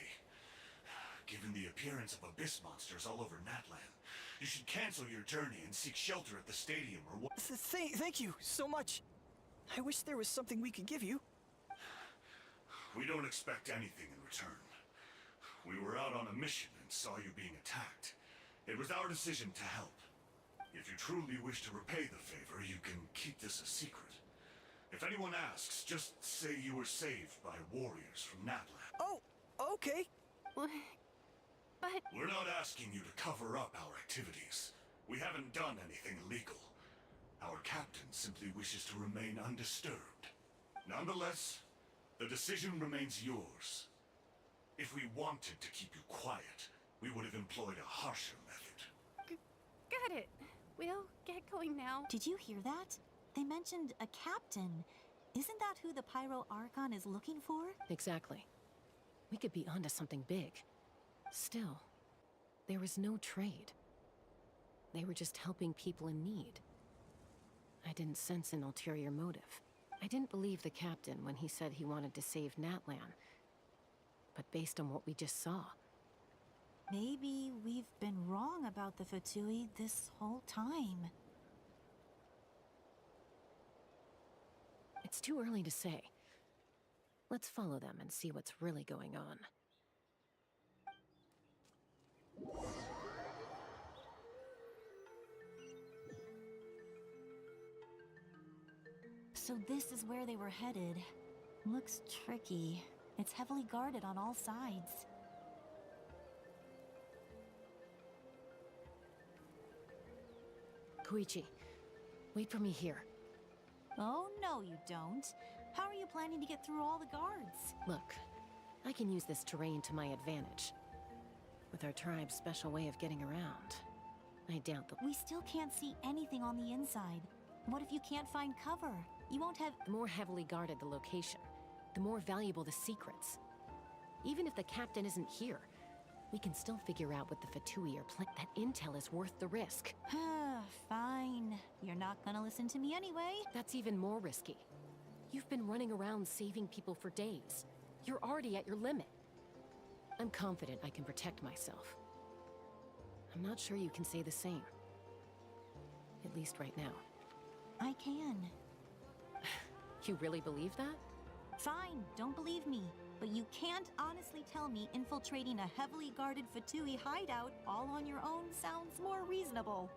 Given the appearance of abyss monsters all over Natlan, you should cancel your journey and seek shelter at the stadium or what... Thank you so much. I wish there was something we could give you. We don't expect anything in return. We were out on a mission and saw you being attacked. It was our decision to help. If you truly wish to repay the favor, you can keep this a secret. If anyone asks, just say you were saved by warriors from Natlan. Oh, okay. But... We're not asking you to cover up our activities. We haven't done anything illegal. Our captain simply wishes to remain undisturbed. Nonetheless, the decision remains yours. If we wanted to keep you quiet, we would have employed a harsher method. Got it. We'll get going now. Did you hear that? They mentioned a captain. Isn't that who the Pyro Archon is looking for? Exactly. We could be onto something big. Still, there was no trade. They were just helping people in need. I didn't sense an ulterior motive. I didn't believe the captain when he said he wanted to save Natlan. But based on what we just saw... Maybe we've been wrong about the Fatui this whole time. It's too early to say. Let's follow them and see what's really going on. So this is where they were headed. Looks tricky. It's heavily guarded on all sides. Koichi, wait for me here. Oh, no you don't. How are you planning to get through all the guards? Look, I can use this terrain to my advantage. With our tribe's special way of getting around, I doubt that... We still can't see anything on the inside. What if you can't find cover? You won't have... The more heavily guarded the location, the more valuable the secrets. Even if the captain isn't here, we can still figure out what the Fatui are planning. That intel is worth the risk. Fine. You're not gonna listen to me anyway. That's even more risky. You've been running around saving people for days. You're already at your limit. I'm confident I can protect myself. I'm not sure you can say the same. At least right now. I can. You really believe that? Fine, don't believe me. But you can't honestly tell me infiltrating a heavily guarded Fatui hideout all on your own sounds more reasonable.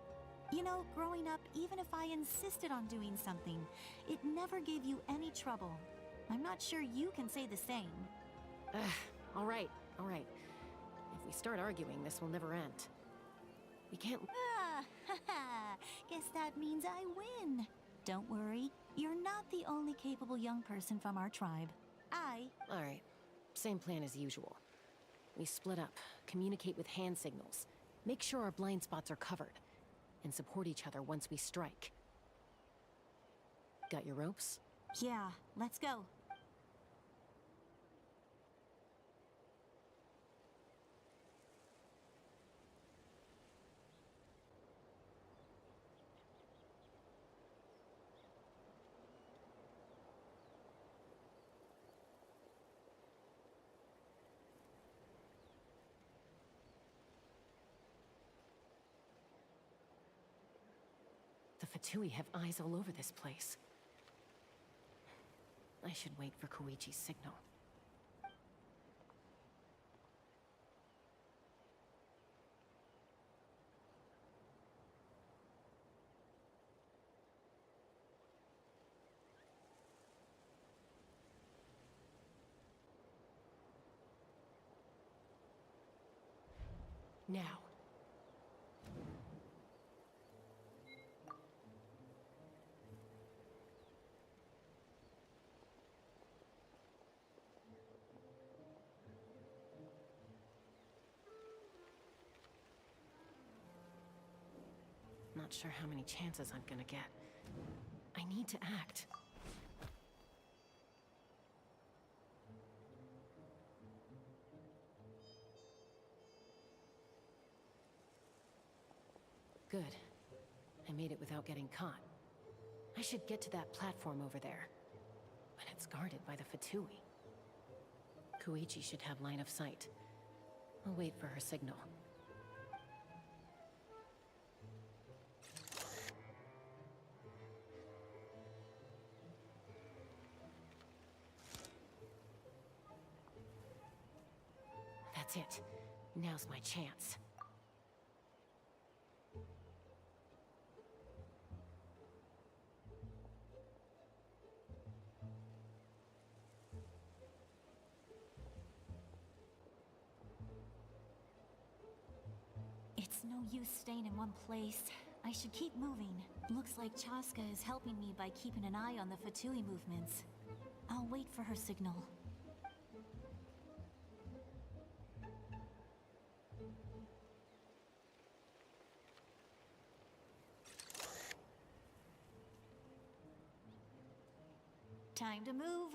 You know, growing up, even if I insisted on doing something, it never gave you any trouble. I'm not sure you can say the same. All right. If we start arguing, this will never end. We can't... Guess that means I win. Don't worry, you're not the only capable young person from our tribe. All right. Same plan as usual. We split up, communicate with hand signals, make sure our blind spots are covered, and support each other once we strike. Got your ropes? Yeah, let's go. The Fatui have eyes all over this place. I should wait for Koichi's signal. Now. Not sure how many chances I'm gonna get. I need to act. Good. I made it without getting caught. I should get to that platform over there. But it's guarded by the Fatui. Koichi should have line of sight. I'll wait for her signal. That's it. Now's my chance. It's no use staying in one place. I should keep moving. Looks like Chaska is helping me by keeping an eye on the Fatui movements. I'll wait for her signal. Time to move.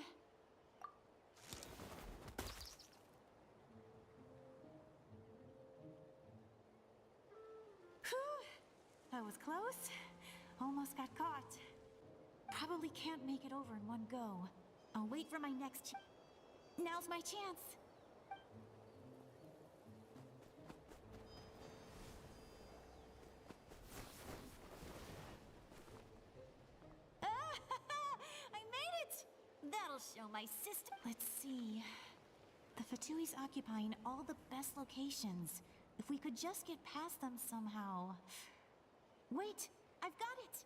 That was close. Almost got caught. Probably can't make it over in one go. I'll wait for my next Now's my chance. I made it! That'll show my system. Let's see. The Fatui's occupying all the best locations. If we could just get past them somehow. Wait, I've got it!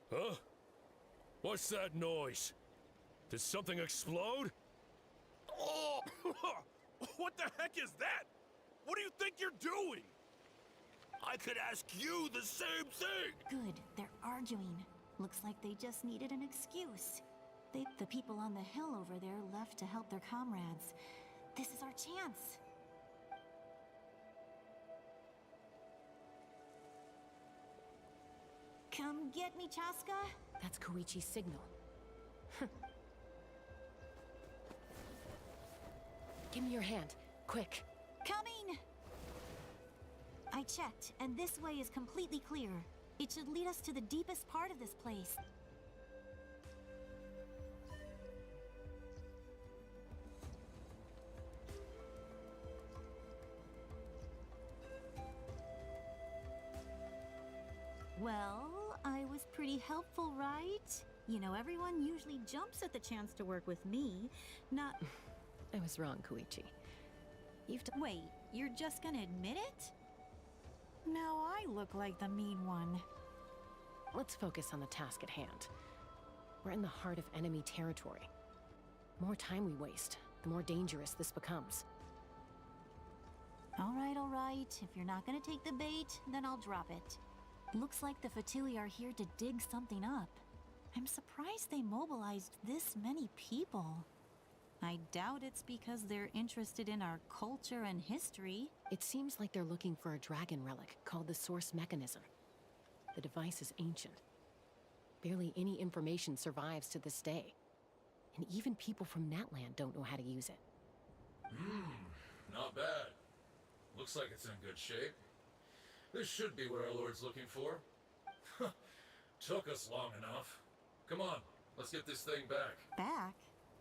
Huh? What's that noise? Did something explode? Oh! What the heck is that? What do you think you're doing? I could ask you the same thing! Good, they're arguing. Looks like they just needed an excuse. The people on the hill over there left to help their comrades. This is our chance. Come get me, Chaska. That's Koichi's signal. Give me your hand, quick. Coming! I checked, and this way is completely clear. It should lead us to the deepest part of this place. Well, I was pretty helpful, right? You know, everyone usually jumps at the chance to work with me, not... I was wrong, Koichi. Wait, you're just gonna admit it? Now I look like the mean one. Let's focus on the task at hand. We're in the heart of enemy territory. The more time we waste, the more dangerous this becomes. All right. If you're not gonna take the bait, then I'll drop it. Looks like the Fatui are here to dig something up. I'm surprised they mobilized this many people. I doubt it's because they're interested in our culture and history. It seems like they're looking for a dragon relic called the Source Mechanism. The device is ancient. Barely any information survives to this day. And even people from Natland don't know how to use it. Not bad. Looks like it's in good shape. This should be what our Lord's looking for. Took us long enough. Come on, let's get this thing back. Back?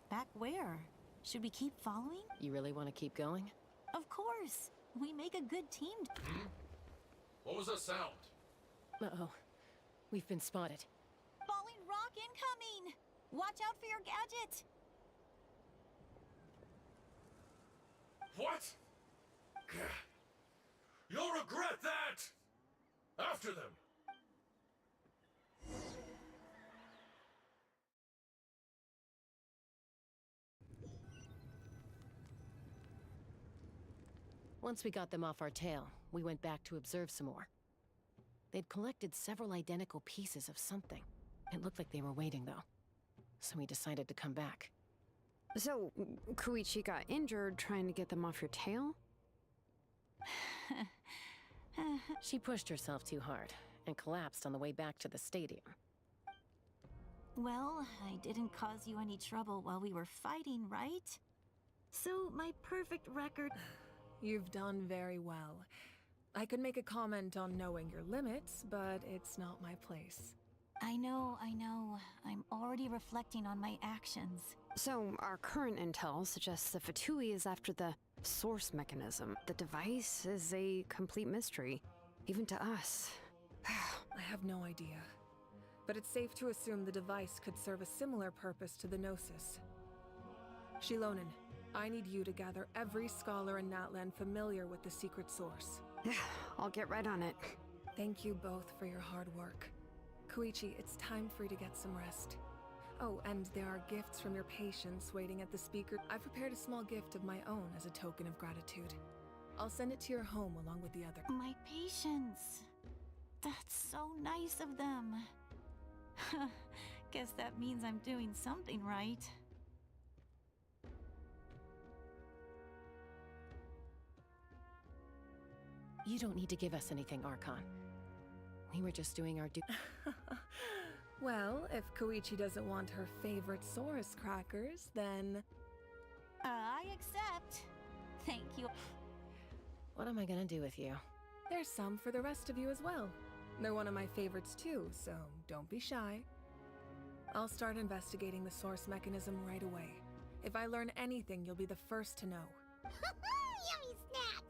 Back where? Should we keep following? You really want to keep going? Of course! We make a good team. What was that sound? Uh-oh. We've been spotted. Falling rock incoming! Watch out for your gadget! What? You'll regret that! After them! Once we got them off our tail, we went back to observe some more. They'd collected several identical pieces of something. It looked like they were waiting, though. So we decided to come back. So, Koichi got injured trying to get them off your tail? She pushed herself too hard and collapsed on the way back to the stadium. Well, I didn't cause you any trouble while we were fighting, right? So, my perfect record... You've done very well. I could make a comment on knowing your limits, but it's not my place. I know. I'm already reflecting on my actions. So, our current intel suggests the Fatui is after the source mechanism. The device is a complete mystery, even to us. I have no idea. But it's safe to assume the device could serve a similar purpose to the Gnosis. Shilonen, I need you to gather every scholar in Natlan familiar with the secret source. I'll get right on it. Thank you both for your hard work. Koichi, it's time for you to get some rest. Oh, and there are gifts from your patients waiting at the speaker. I've prepared a small gift of my own as a token of gratitude. I'll send it to your home along with the other. My patients. That's so nice of them. Guess that means I'm doing something right. You don't need to give us anything, Archon. We were just doing our due. Well, if Koichi doesn't want her favorite Saurus crackers, then... I accept. Thank you. What am I gonna do with you? There's some for the rest of you as well. They're one of my favorites too, so don't be shy. I'll start investigating the source mechanism right away. If I learn anything, you'll be the first to know. Yummy snacks!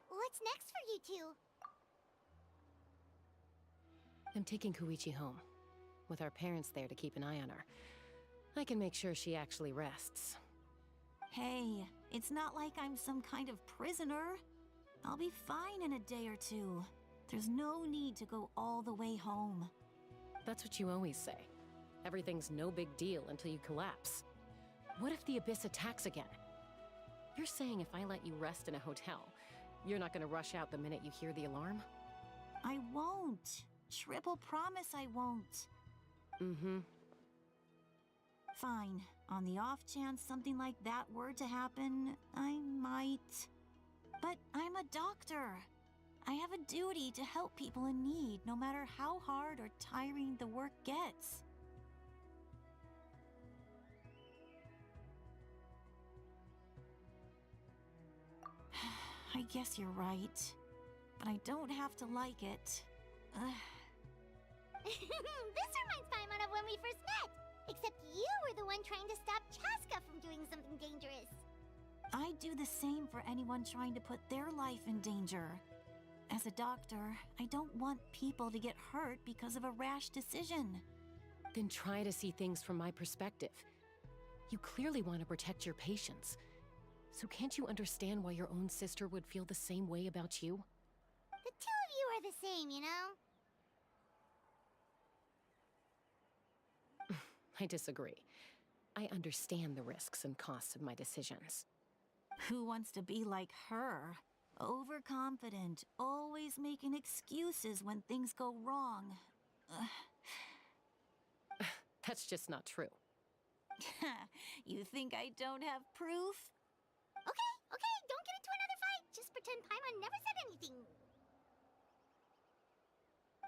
What's next for you two? I'm taking Koichi home, with our parents there to keep an eye on her. I can make sure she actually rests. Hey, it's not like I'm some kind of prisoner. I'll be fine in a day or two. There's no need to go all the way home. That's what you always say. Everything's no big deal until you collapse. What if the Abyss attacks again? You're saying if I let you rest in a hotel, you're not gonna rush out the minute you hear the alarm? I won't. Triple promise I won't. Mm-hmm. Fine. On the off chance something like that were to happen, I might. But I'm a doctor. I have a duty to help people in need, no matter how hard or tiring the work gets. I guess you're right. But I don't have to like it. This reminds Paimon of when we first met! Except you were the one trying to stop Chaska from doing something dangerous. I do the same for anyone trying to put their life in danger. As a doctor, I don't want people to get hurt because of a rash decision. Then try to see things from my perspective. You clearly want to protect your patients. So can't you understand why your own sister would feel the same way about you? The two of you are the same, you know? I disagree. I understand the risks and costs of my decisions. Who wants to be like her? Overconfident, always making excuses when things go wrong. That's just not true. You think I don't have proof? Okay, don't get into another fight. Just pretend Paimon never said anything.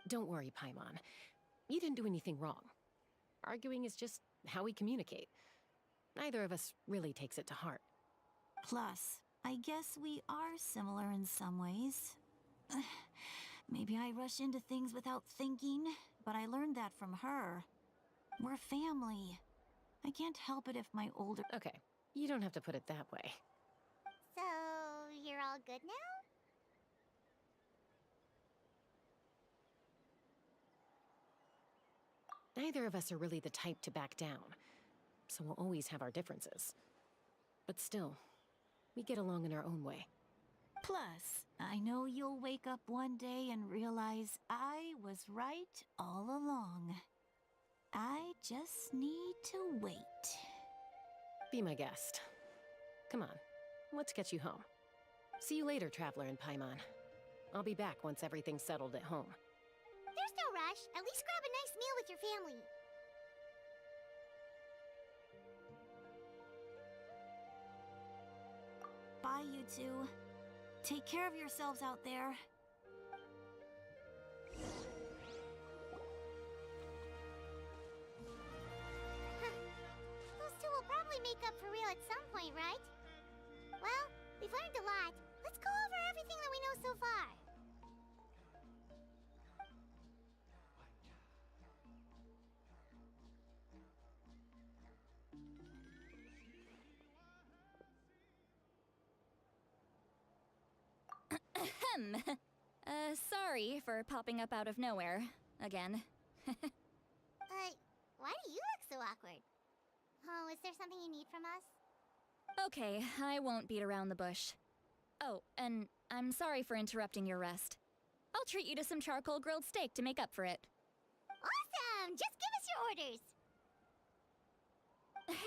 Don't worry, Paimon. You didn't do anything wrong. Arguing is just how we communicate. Neither of us really takes it to heart. Plus, I guess we are similar in some ways. Maybe I rush into things without thinking, but I learned that from her. We're family. I can't help it if my older... Okay, you don't have to put it that way. So, you're all good now? Neither of us are really the type to back down, so we'll always have our differences. But still, we get along in our own way. Plus, I know you'll wake up one day and realize I was right all along. I just need to wait. Be my guest. Come on, let's get you home. See you later, Traveler and Paimon. I'll be back once everything's settled at home. There's no rush. At least grab a nice meal with your family. Bye, you two. Take care of yourselves out there. Those two will probably make up for real at some point, right? Well, we've learned a lot. Let's go over everything that we know so far. Sorry for popping up out of nowhere. Again. Why do you look so awkward? Oh, is there something you need from us? Okay, I won't beat around the bush. Oh, and I'm sorry for interrupting your rest. I'll treat you to some charcoal grilled steak to make up for it. Awesome! Just give us your orders!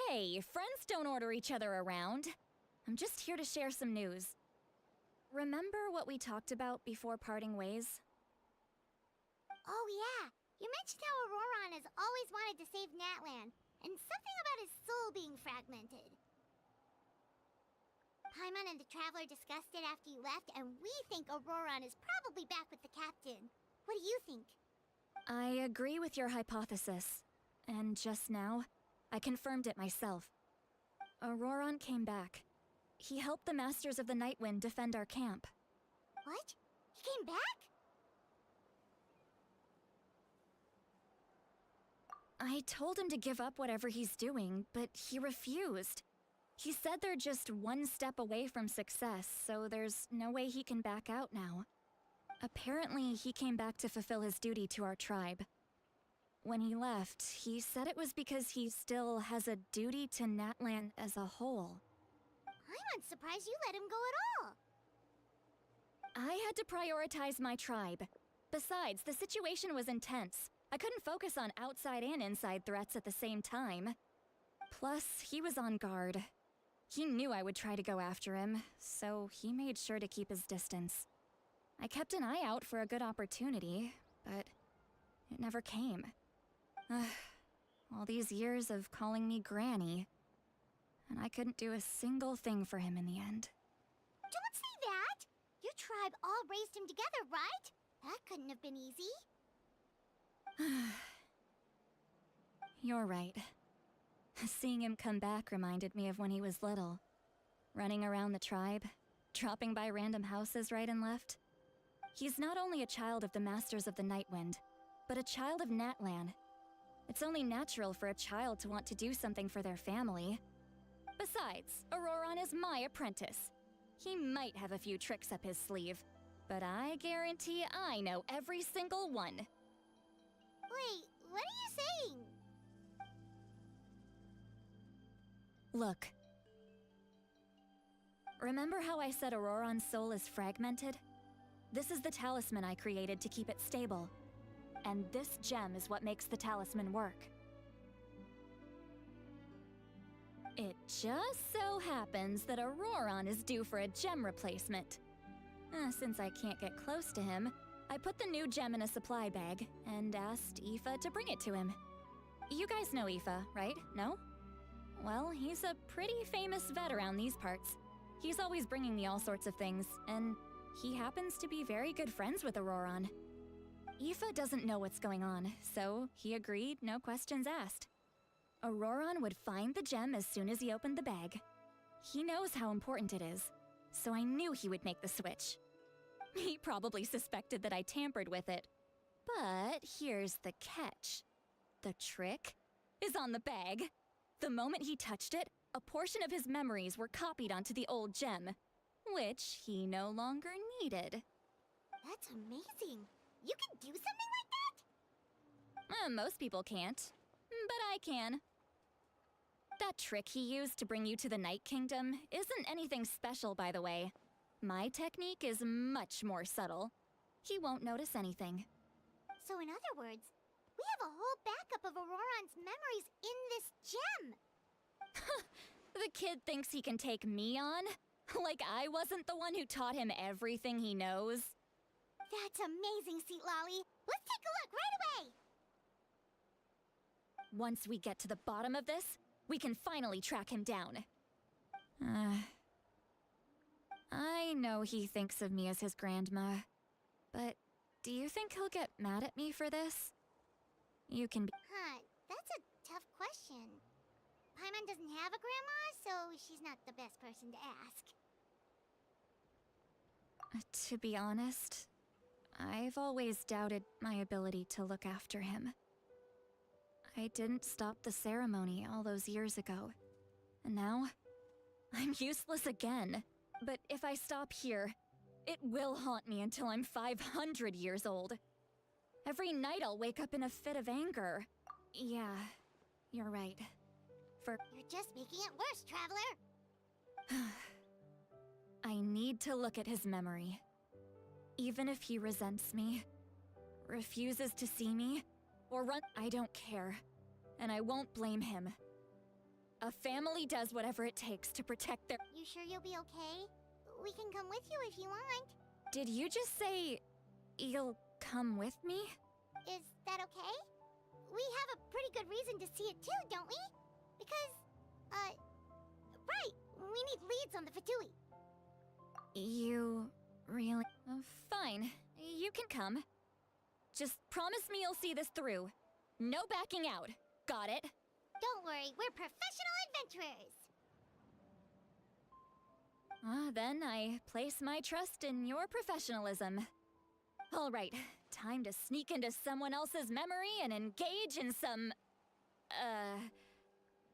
Hey, friends don't order each other around. I'm just here to share some news. Remember what we talked about before parting ways? Oh yeah, you mentioned how Auroron has always wanted to save Natlan, and something about his soul being fragmented. Paimon and the Traveler discussed it after you left, and we think Auroron is probably back with the captain. What do you think? I agree with your hypothesis. And just now, I confirmed it myself. Auroron came back. He helped the Masters of the Nightwind defend our camp. What? He came back? I told him to give up whatever he's doing, but he refused. He said they're just one step away from success, so there's no way he can back out now. Apparently, he came back to fulfill his duty to our tribe. When he left, he said it was because he still has a duty to Natlan as a whole. I'm unsurprised you let him go at all. I had to prioritize my tribe. Besides, the situation was intense. I couldn't focus on outside and inside threats at the same time. Plus, he was on guard. He knew I would try to go after him, so he made sure to keep his distance. I kept an eye out for a good opportunity, but it never came. All these years of calling me Granny, and I couldn't do a single thing for him in the end. Don't say that! Your tribe all raised him together, right? That couldn't have been easy. You're right. Seeing him come back reminded me of when he was little. Running around the tribe, dropping by random houses right and left. He's not only a child of the Masters of the Nightwind, but a child of Natlan. It's only natural for a child to want to do something for their family. Besides, Auroron is my apprentice. He might have a few tricks up his sleeve, but I guarantee I know every single one. Wait, what are you saying? Look. Remember how I said Auroron's soul is fragmented? This is the talisman I created to keep it stable. And this gem is what makes the talisman work. It just so happens that Auroron is due for a gem replacement. Since I can't get close to him, I put the new gem in a supply bag and asked Aoife to bring it to him. You guys know Aoife, right? No? Well, he's a pretty famous vet around these parts. He's always bringing me all sorts of things, and he happens to be very good friends with Auroron. Aoife doesn't know what's going on, so he agreed, no questions asked. Auroron would find the gem as soon as he opened the bag. He knows how important it is, so I knew he would make the switch. He probably suspected that I tampered with it. But here's the catch. The trick is on the bag. The moment he touched it, a portion of his memories were copied onto the old gem, which he no longer needed. That's amazing. You can do something like that? Most people can't, but I can. That trick he used to bring you to the Night Kingdom isn't anything special, by the way. My technique is much more subtle. He won't notice anything. So in other words, we have a whole backup of Auroron's memories in this gem. The kid thinks he can take me on? Like I wasn't the one who taught him everything he knows? That's amazing, Seat Lolly. Let's take a look right away. Once we get to the bottom of this, we can finally track him down. I know he thinks of me as his grandma, but do you think he'll get mad at me for this? You can be— That's a tough question. Paimon doesn't have a grandma, so she's not the best person to ask. To be honest, I've always doubted my ability to look after him. I didn't stop the ceremony all those years ago, and now I'm useless again. But if I stop here, it will haunt me until I'm 500 years old. Every night I'll wake up in a fit of anger. Yeah, you're right. You're just making it worse, Traveler! I need to look at his memory. Even if he resents me, refuses to see me, or I don't care, and I won't blame him. A family does whatever it takes to protect their— You sure you'll be okay? We can come with you if you want. Did you just say you'll come with me? Is that okay? We have a pretty good reason to see it too, don't we? Because, right, we need leads on the Fatui. You really— fine, you can come. Just promise me you'll see this through. No backing out. Got it? Don't worry, we're professional adventurers. Then I place my trust in your professionalism. All right, time to sneak into someone else's memory and engage in some,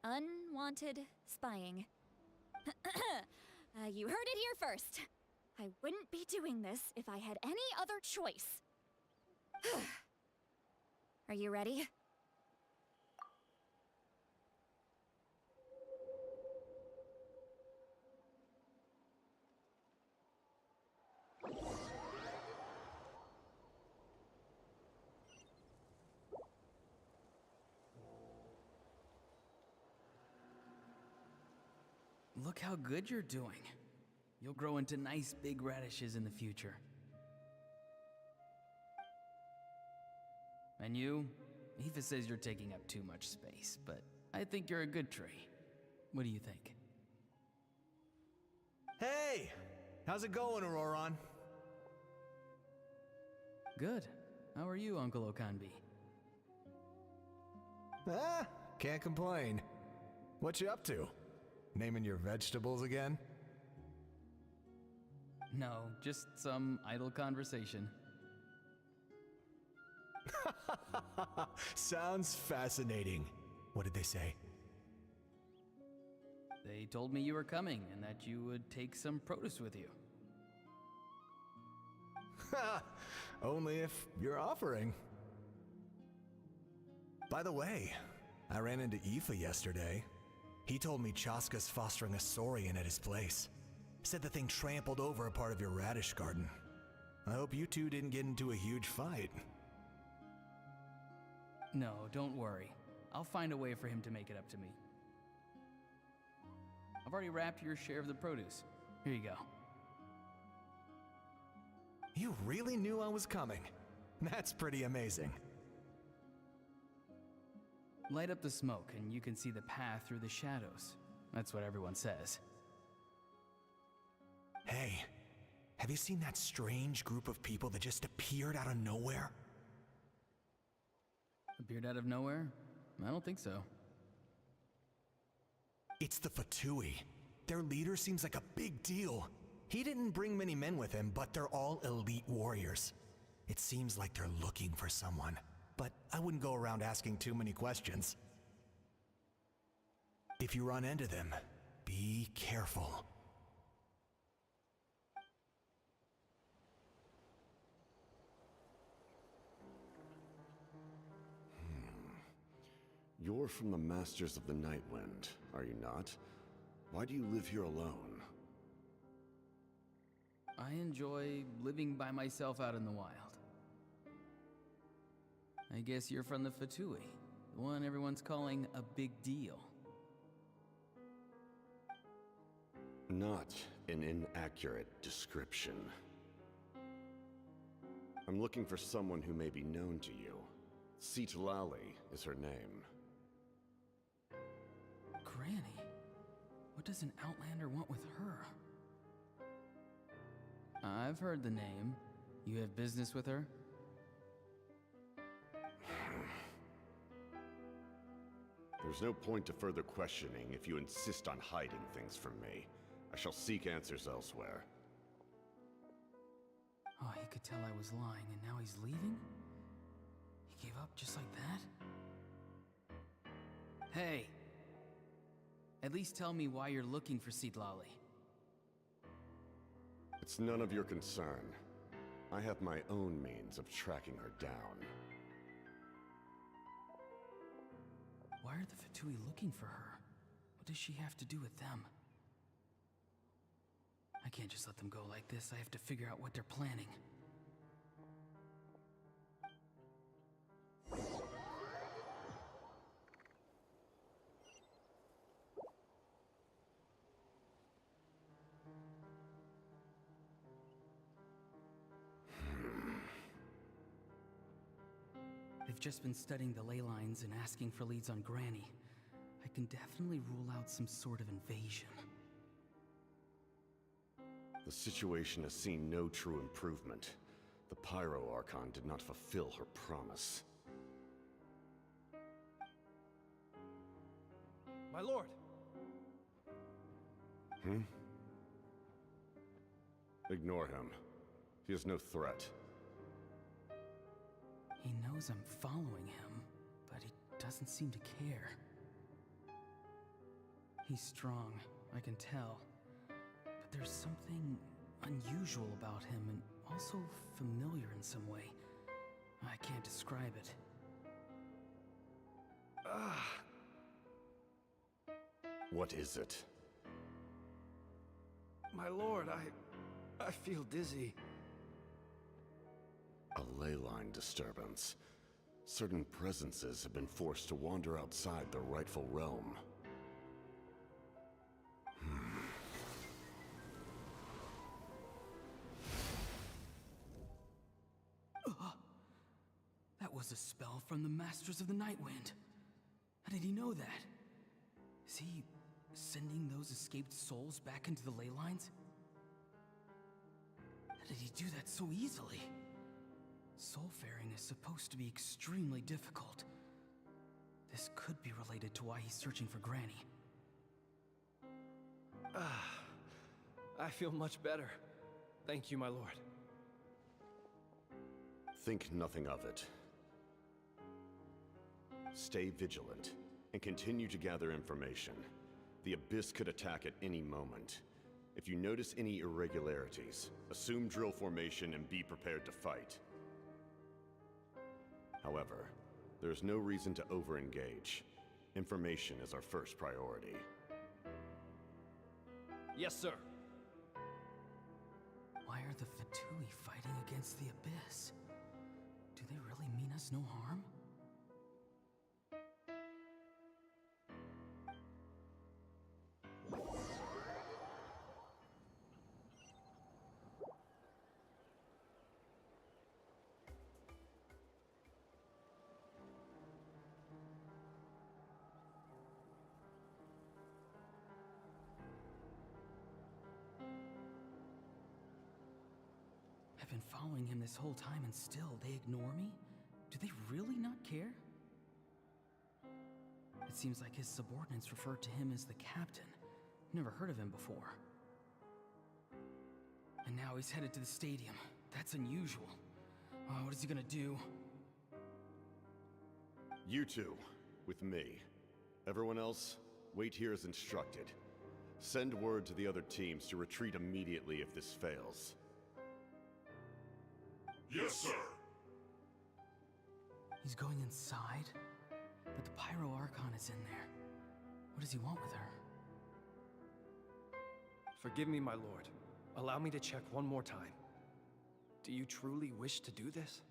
unwanted spying. You heard it here first. I wouldn't be doing this if I had any other choice. Are you ready? Look how good you're doing. You'll grow into nice big radishes in the future. And you? Aoife says you're taking up too much space, but I think you're a good tree. What do you think? Hey! How's it going, Auroron? Good. How are you, Uncle Okanbi? Can't complain. What you up to? Naming your vegetables again? No, just some idle conversation. Sounds fascinating. What did they say? They told me you were coming and that you would take some produce with you. Only if you're offering. By the way, I ran into Aoife yesterday. He told me Chaska's fostering a saurian at his place. Said the thing trampled over a part of your radish garden. I hope you two didn't get into a huge fight. No, don't worry. I'll find a way for him to make it up to me. I've already wrapped your share of the produce. Here you go. You really knew I was coming. That's pretty amazing. Light up the smoke and you can see the path through the shadows. That's what everyone says. Hey, have you seen that strange group of people that just appeared out of nowhere? Appeared out of nowhere? I don't think so. It's the Fatui. Their leader seems like a big deal. He didn't bring many men with him, but they're all elite warriors. It seems like they're looking for someone, but I wouldn't go around asking too many questions. If you run into them, be careful. You're from the Masters of the Nightwind, are you not? Why do you live here alone? I enjoy living by myself out in the wild. I guess you're from the Fatui, the one everyone's calling a big deal. Not an inaccurate description. I'm looking for someone who may be known to you. Citlali is her name. Granny? What does an Outlander want with her? I've heard the name. You have business with her? There's no point to further questioning if you insist on hiding things from me. I shall seek answers elsewhere. Oh, he could tell I was lying, and now he's leaving? He gave up just like that? Hey! At least tell me why you're looking for Citlali. It's none of your concern. I have my own means of tracking her down. Why are the Fatui looking for her? What does she have to do with them? I can't just let them go like this. I have to figure out what they're planning. They've just been studying the ley lines and asking for leads on Granny. I can definitely rule out some sort of invasion. The situation has seen no true improvement. The Pyro Archon did not fulfill her promise. My lord! Ignore him. He is no threat. He knows I'm following him, but he doesn't seem to care. He's strong, I can tell. But there's something unusual about him and also familiar in some way. I can't describe it. What is it? My lord, I feel dizzy. A ley line disturbance. Certain presences have been forced to wander outside their rightful realm. That was a spell from the Masters of the Nightwind. How did he know that? Is he sending those escaped souls back into the ley lines? How did he do that so easily? Soulfaring is supposed to be extremely difficult. This could be related to why he's searching for Granny. I feel much better. Thank you, my lord. Think nothing of it. Stay vigilant, and continue to gather information. The Abyss could attack at any moment. If you notice any irregularities, assume drill formation and be prepared to fight. However, there is no reason to over-engage. Information is our first priority. Yes, sir. Why are the Fatui fighting against the Abyss? Do they really mean us no harm? I've been following him this whole time and still they ignore me? Do they really not care? It seems like his subordinates refer to him as the captain. Never heard of him before. And now he's headed to the stadium. That's unusual. What is he gonna do? You two, with me. Everyone else, wait here as instructed. Send word to the other teams to retreat immediately if this fails. Yes, sir. He's going inside? But the Pyro Archon is in there. What does he want with her? Forgive me, my lord. Allow me to check one more time. Do you truly wish to do this?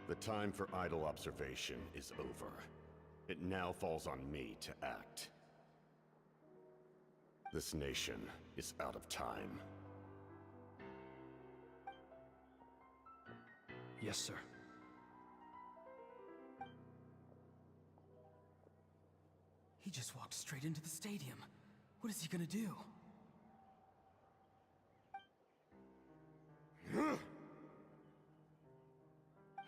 The time for idle observation is over. It now falls on me to act. This nation is out of time. Yes, sir. He just walked straight into the stadium. What is he gonna do?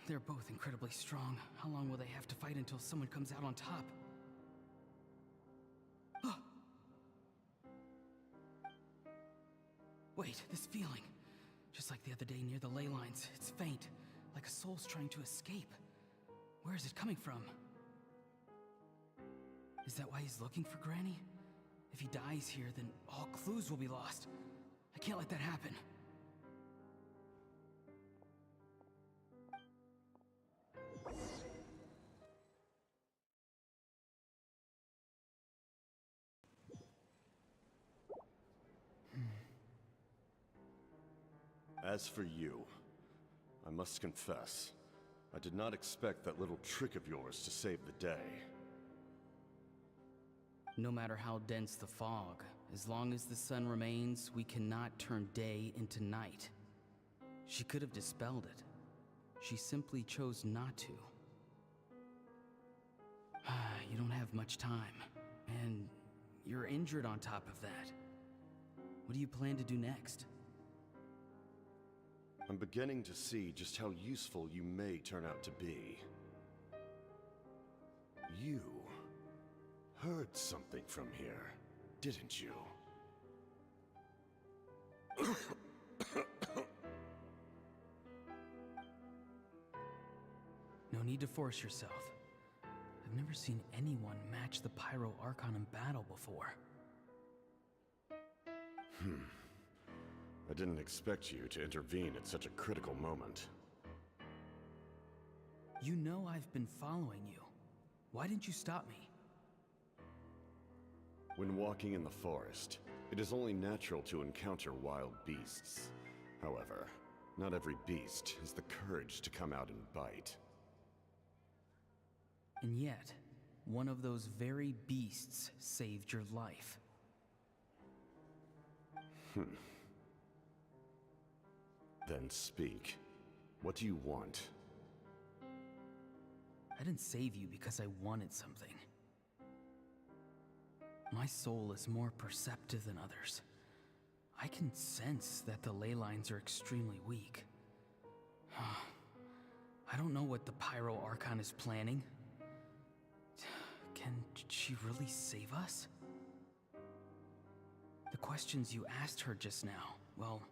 They're both incredibly strong. How long will they have to fight until someone comes out on top? Wait, this feeling. Just like the other day near the ley lines, it's faint, like a soul's trying to escape. Where is it coming from? Is that why he's looking for Granny? If he dies here, then all clues will be lost. I can't let that happen. As for you, I must confess, I did not expect that little trick of yours to save the day. No matter how dense the fog, as long as the sun remains, we cannot turn day into night. She could have dispelled it. She simply chose not to. You don't have much time, and you're injured on top of that. What do you plan to do next? I'm beginning to see just how useful you may turn out to be. You heard something from here, didn't you? No need to force yourself. I've never seen anyone match the Pyro Archon in battle before. I didn't expect you to intervene at such a critical moment. You know I've been following you. Why didn't you stop me? When walking in the forest, it is only natural to encounter wild beasts. However, not every beast has the courage to come out and bite. And yet, one of those very beasts saved your life. Then speak. What do you want? I didn't save you because I wanted something. My soul is more perceptive than others. I can sense that the ley lines are extremely weak. I don't know what the Pyro Archon is planning. Can she really save us? The questions you asked her just now, well,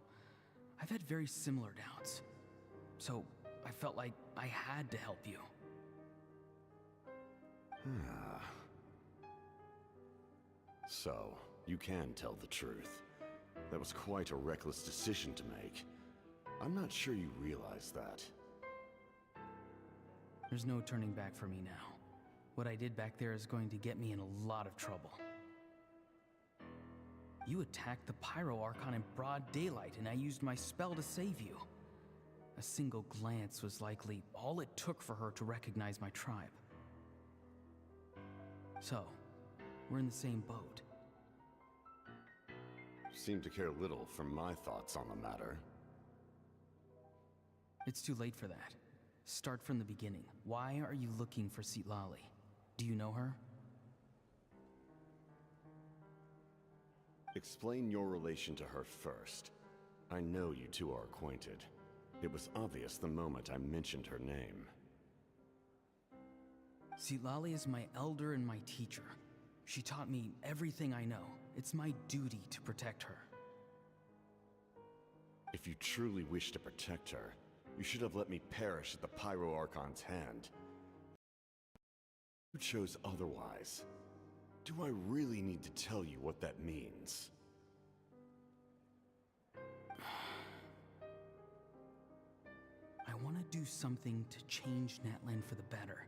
I've had very similar doubts. So I felt like I had to help you. So, you can tell the truth. That was quite a reckless decision to make. I'm not sure you realize that. There's no turning back for me now. What I did back there is going to get me in a lot of trouble. You attacked the Pyro Archon in broad daylight, and I used my spell to save you. A single glance was likely all it took for her to recognize my tribe. So, we're in the same boat. You seem to care little for my thoughts on the matter. It's too late for that. Start from the beginning. Why are you looking for Citlali? Do you know her? Explain your relation to her first. I know you two are acquainted. It was obvious the moment I mentioned her name. Citlali is my elder and my teacher. She taught me everything I know. It's my duty to protect her. If you truly wish to protect her, you should have let me perish at the Pyro Archon's hand. You chose otherwise. Do I really need to tell you what that means? I want to do something to change Natlan for the better.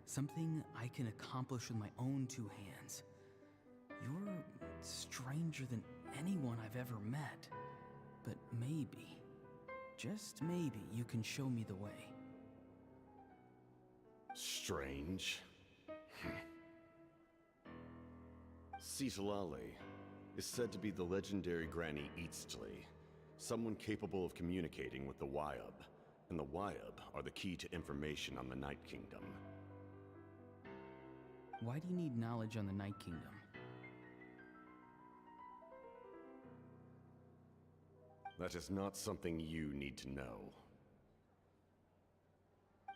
Something I can accomplish with my own two hands. You're stranger than anyone I've ever met. But maybe, just maybe, you can show me the way. Strange? Citlali is said to be the legendary Granny Eastly, someone capable of communicating with the Wyab, and the Wyab are the key to information on the Night Kingdom. Why do you need knowledge on the Night Kingdom? That is not something you need to know.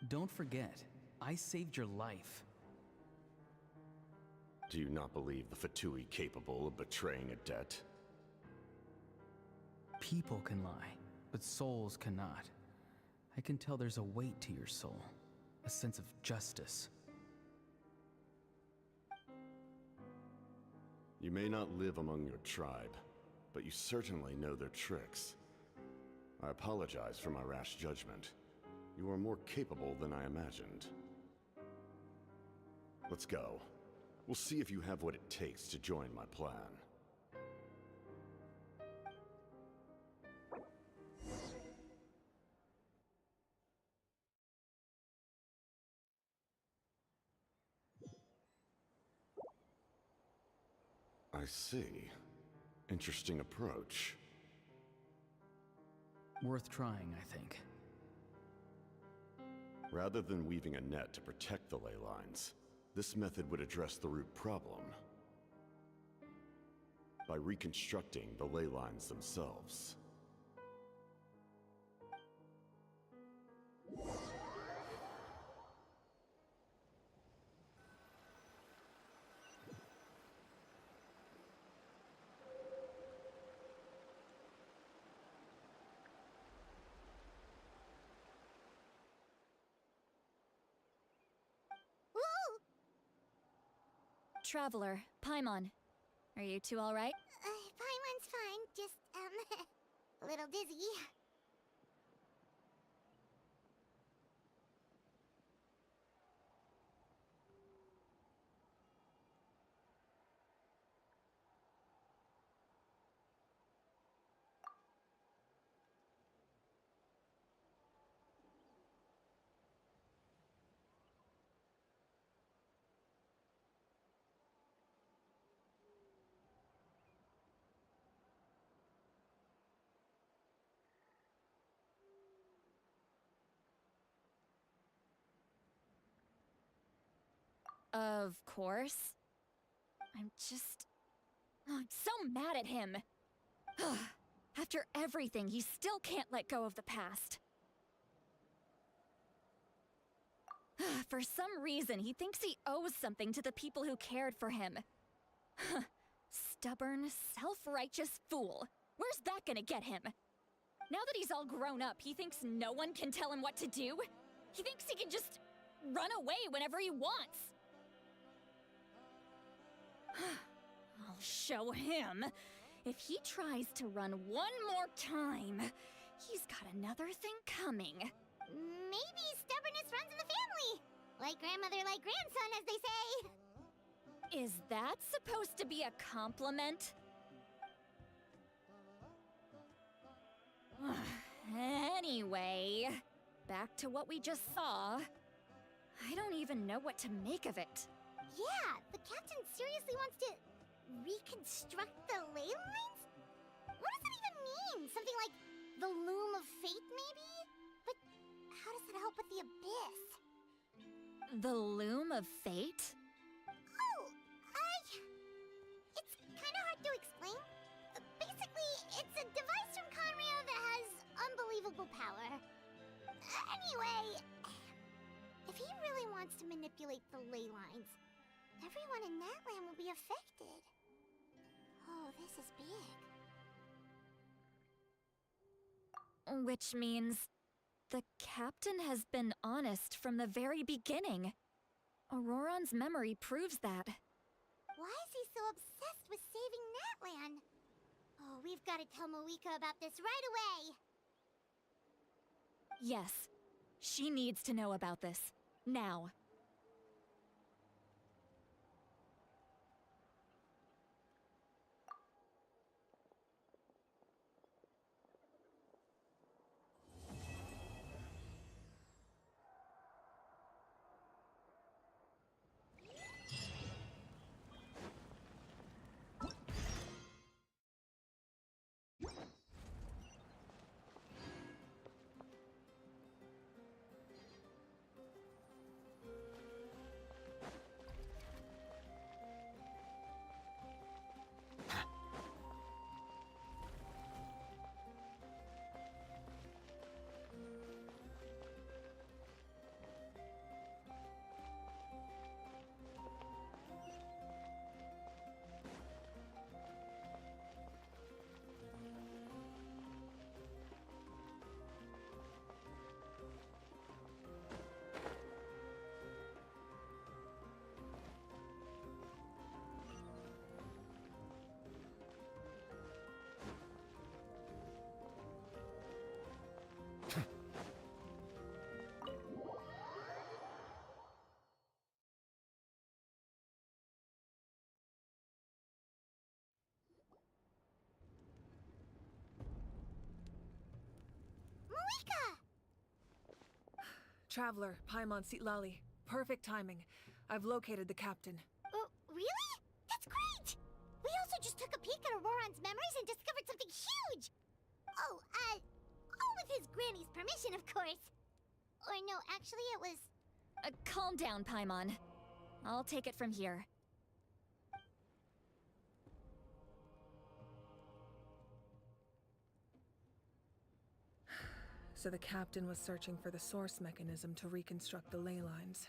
Don't forget, I saved your life. Do you not believe the Fatui capable of betraying a debt? People can lie, but souls cannot. I can tell there's a weight to your soul, a sense of justice. You may not live among your tribe, but you certainly know their tricks. I apologize for my rash judgment. You are more capable than I imagined. Let's go. We'll see if you have what it takes to join my plan. I see. Interesting approach. Worth trying, I think. Rather than weaving a net to protect the ley lines, this method would address the root problem by reconstructing the ley lines themselves. Traveler, Paimon. Are you two alright? Paimon's fine, just, a little dizzy. Of course. I'm so mad at him. After everything, he still can't let go of the past. For some reason, he thinks he owes something to the people who cared for him. Stubborn, self-righteous fool. Where's that gonna get him? Now that he's all grown up, he thinks no one can tell him what to do? He thinks he can just run away whenever he wants. I'll show him. If he tries to run one more time, he's got another thing coming. Maybe stubbornness runs in the family. Like grandmother, like grandson, as they say. Is that supposed to be a compliment? Anyway, back to what we just saw. I don't even know what to make of it. Yeah, the captain seriously wants to reconstruct the ley lines? What does that even mean? Something like the loom of fate, maybe? But how does that help with the abyss? The loom of fate? Oh, it's kind of hard to explain. Basically, it's a device from Conrio that has unbelievable power. Anyway, if he really wants to manipulate the ley lines, everyone in that land will be affected. Oh, this is big. Which means the captain has been honest from the very beginning. Auroron's memory proves that. Why is he so obsessed with saving Natlan? Oh, we've got to tell Mavuika about this right away. Yes, she needs to know about this. Now. Mavuika! Traveler, Paimon Sitlali. Perfect timing. I've located the captain. Really? That's great! We also just took a peek at Auroron's memories and discovered something huge! Oh, all with his granny's permission, of course. Or no, actually it was... Calm down, Paimon. I'll take it from here. So the captain was searching for the source mechanism to reconstruct the ley lines.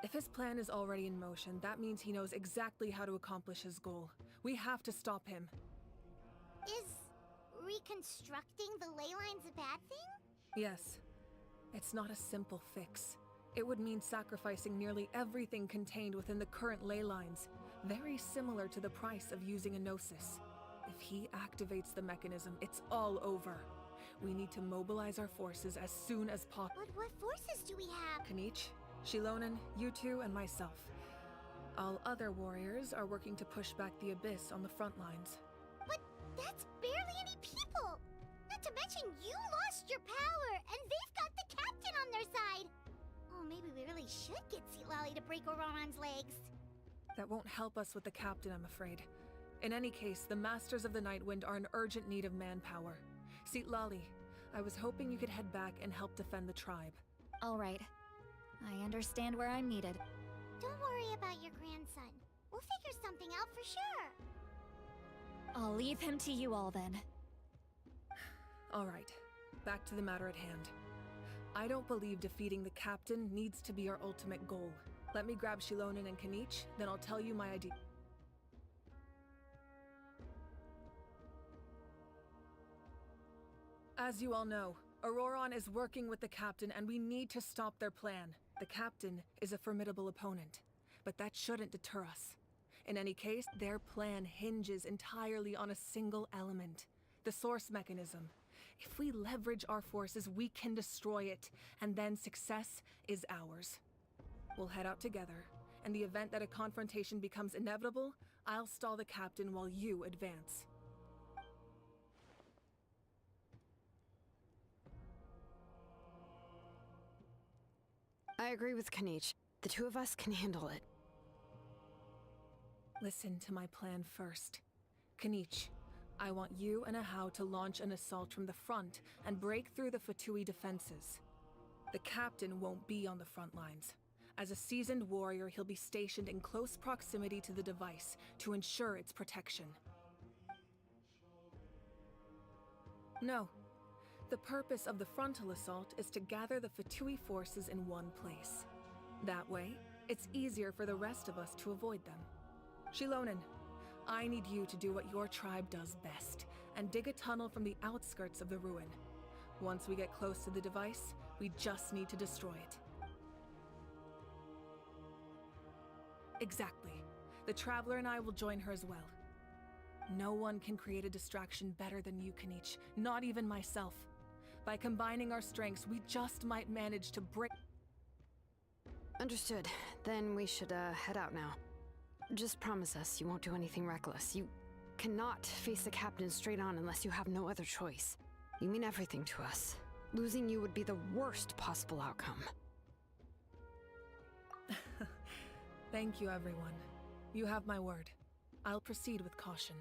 If his plan is already in motion, that means he knows exactly how to accomplish his goal. We have to stop him. Is reconstructing the ley lines a bad thing? Yes. It's not a simple fix. It would mean sacrificing nearly everything contained within the current ley lines, very similar to the price of using a Gnosis. If he activates the mechanism, it's all over. We need to mobilize our forces as soon as possible. But what forces do we have? Kanich, Shilonen, you two, and myself. All other warriors are working to push back the Abyss on the front lines. But that's barely any people! Not to mention you lost your power, and they've got the captain on their side! Oh, maybe we really should get Sitlali to break Auroron's legs. That won't help us with the captain, I'm afraid. In any case, the Masters of the Nightwind are in urgent need of manpower. Sitlali, I was hoping you could head back and help defend the tribe. All right. I understand where I'm needed. Don't worry about your grandson. We'll figure something out for sure. I'll leave him to you all then. All right. Back to the matter at hand. I don't believe defeating the captain needs to be our ultimate goal. Let me grab Shilonen and Kanich, then I'll tell you my idea. As you all know, Auroron is working with the captain and we need to stop their plan. The captain is a formidable opponent, but that shouldn't deter us. In any case, their plan hinges entirely on a single element, the source mechanism. If we leverage our forces, we can destroy it, and then success is ours. We'll head out together. In the event that a confrontation becomes inevitable, I'll stall the captain while you advance. I agree with Kanich. The two of us can handle it. Listen to my plan first. Kanich, I want you and Ahau to launch an assault from the front and break through the Fatui defenses. The captain won't be on the front lines. As a seasoned warrior, he'll be stationed in close proximity to the device to ensure its protection. No. The purpose of the frontal assault is to gather the Fatui forces in one place. That way, it's easier for the rest of us to avoid them. Shilonen, I need you to do what your tribe does best, and dig a tunnel from the outskirts of the ruin. Once we get close to the device, we just need to destroy it. Exactly. The Traveler and I will join her as well. No one can create a distraction better than you, Kanich, not even myself. By combining our strengths, we just might manage to break... Understood. Then we should, head out now. Just promise us you won't do anything reckless. You cannot face the captain straight on unless you have no other choice. You mean everything to us. Losing you would be the worst possible outcome. Thank you, everyone. You have my word. I'll proceed with caution.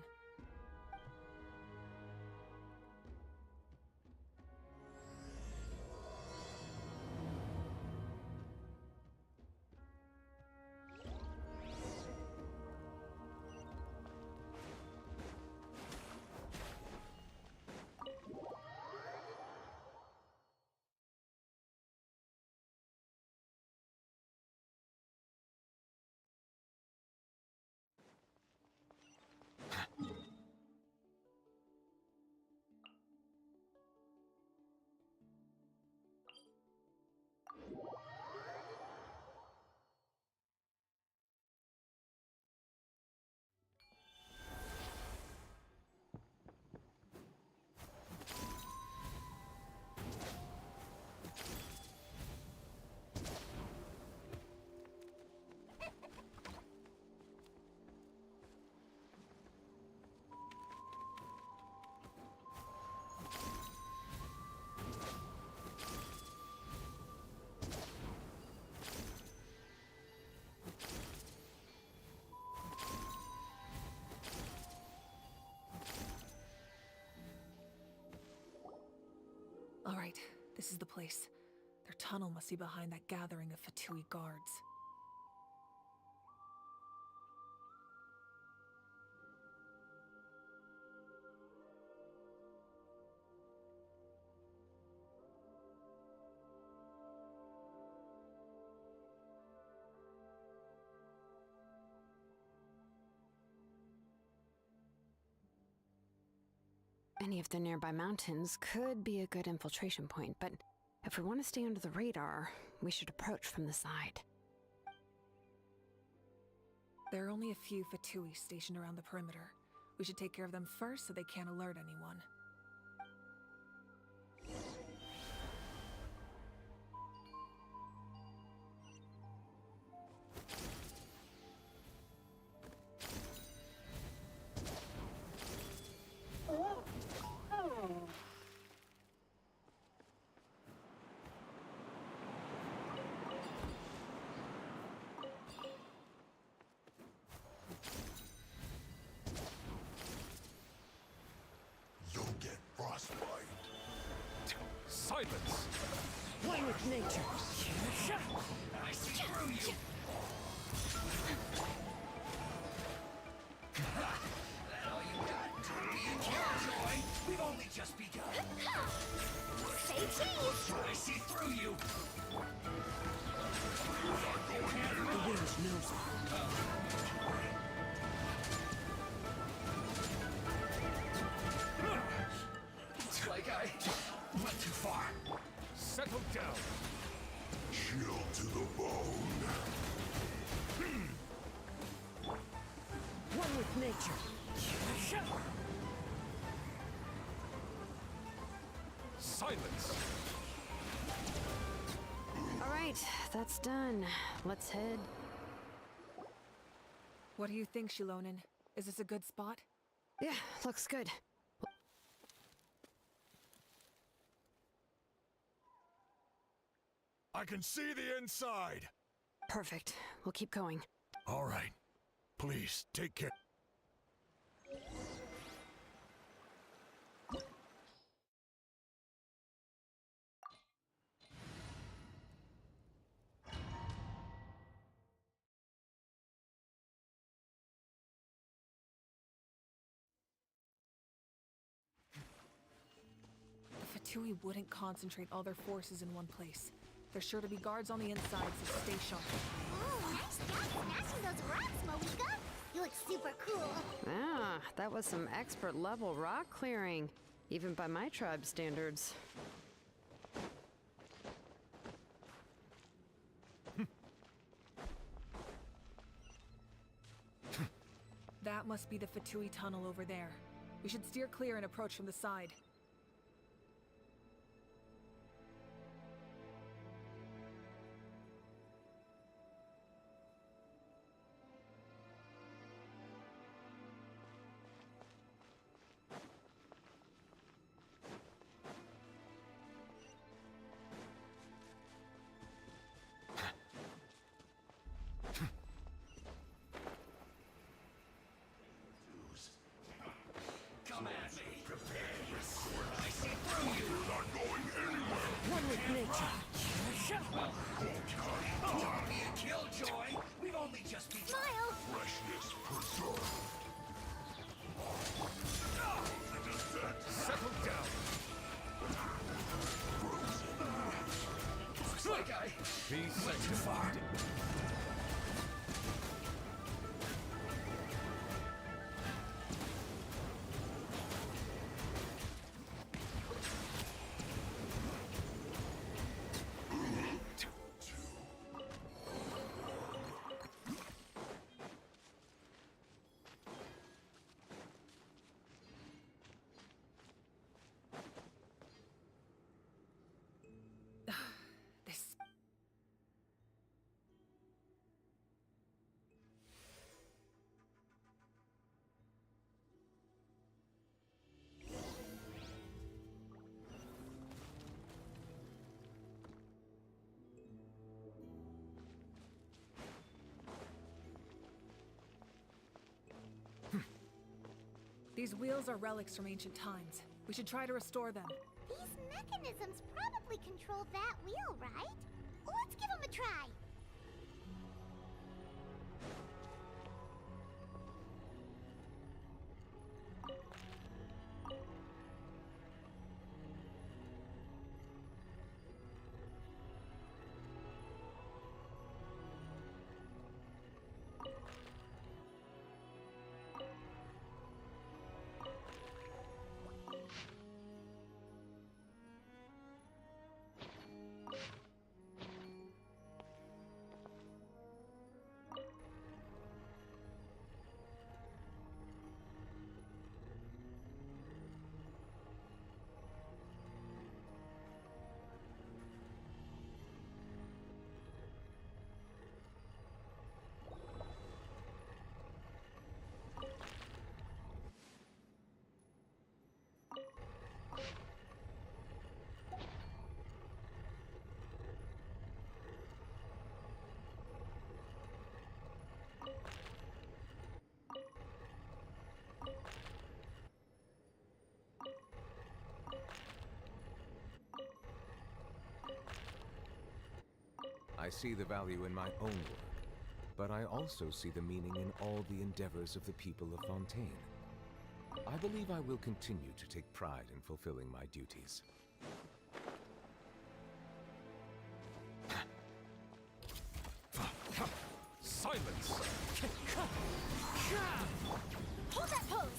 All right, this is the place. Their tunnel must be behind that gathering of Fatui guards. Any of the nearby mountains could be a good infiltration point, but if we want to stay under the radar, we should approach from the side. There are only a few Fatui stationed around the perimeter. We should take care of them first so they can't alert anyone. Silence! Play with nature! I see through you! That all you got? Being killjoy? We've only just begun! Say cheese! I see through you! The wind knows Looks like I went too far. Settle down! Chill to the bone. one with nature! Silence! All right, that's done. Let's head. What do you think, Shilonen? Is this a good spot? Yeah, looks good. I can see the inside! Perfect. We'll keep going. All right. Please, take care. The Fatui wouldn't concentrate all their forces in one place. There's sure to be guards on the inside, so stay sharp. Oh, nice job smashing those rocks, Mavuika. You look super cool. Ah, that was some expert level rock clearing, even by my tribe standards. That must be the Fatui tunnel over there. We should steer clear and approach from the side. Come at me. Prepare your sword. I see through you. You're not going anywhere. One with nature. Don't be a killjoy. We've only just begun. Smile. Freshness preserved. Settle down! Looks like I went too far. This... These wheels are relics from ancient times. We should try to restore them. These mechanisms probably control that wheel, right? Let's give them a try. I see the value in my own work, but I also see the meaning in all the endeavors of the people of Fontaine. I believe I will continue to take pride in fulfilling my duties. Silence! Hold that pose.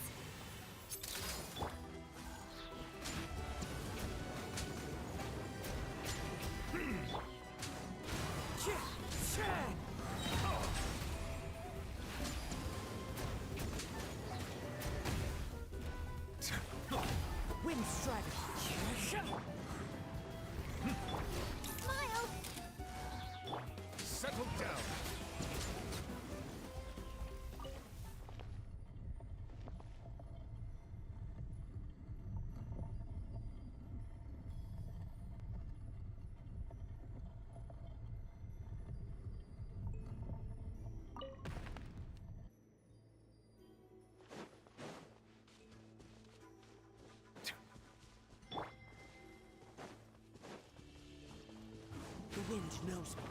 Wind strider. Smile. Mage knows me.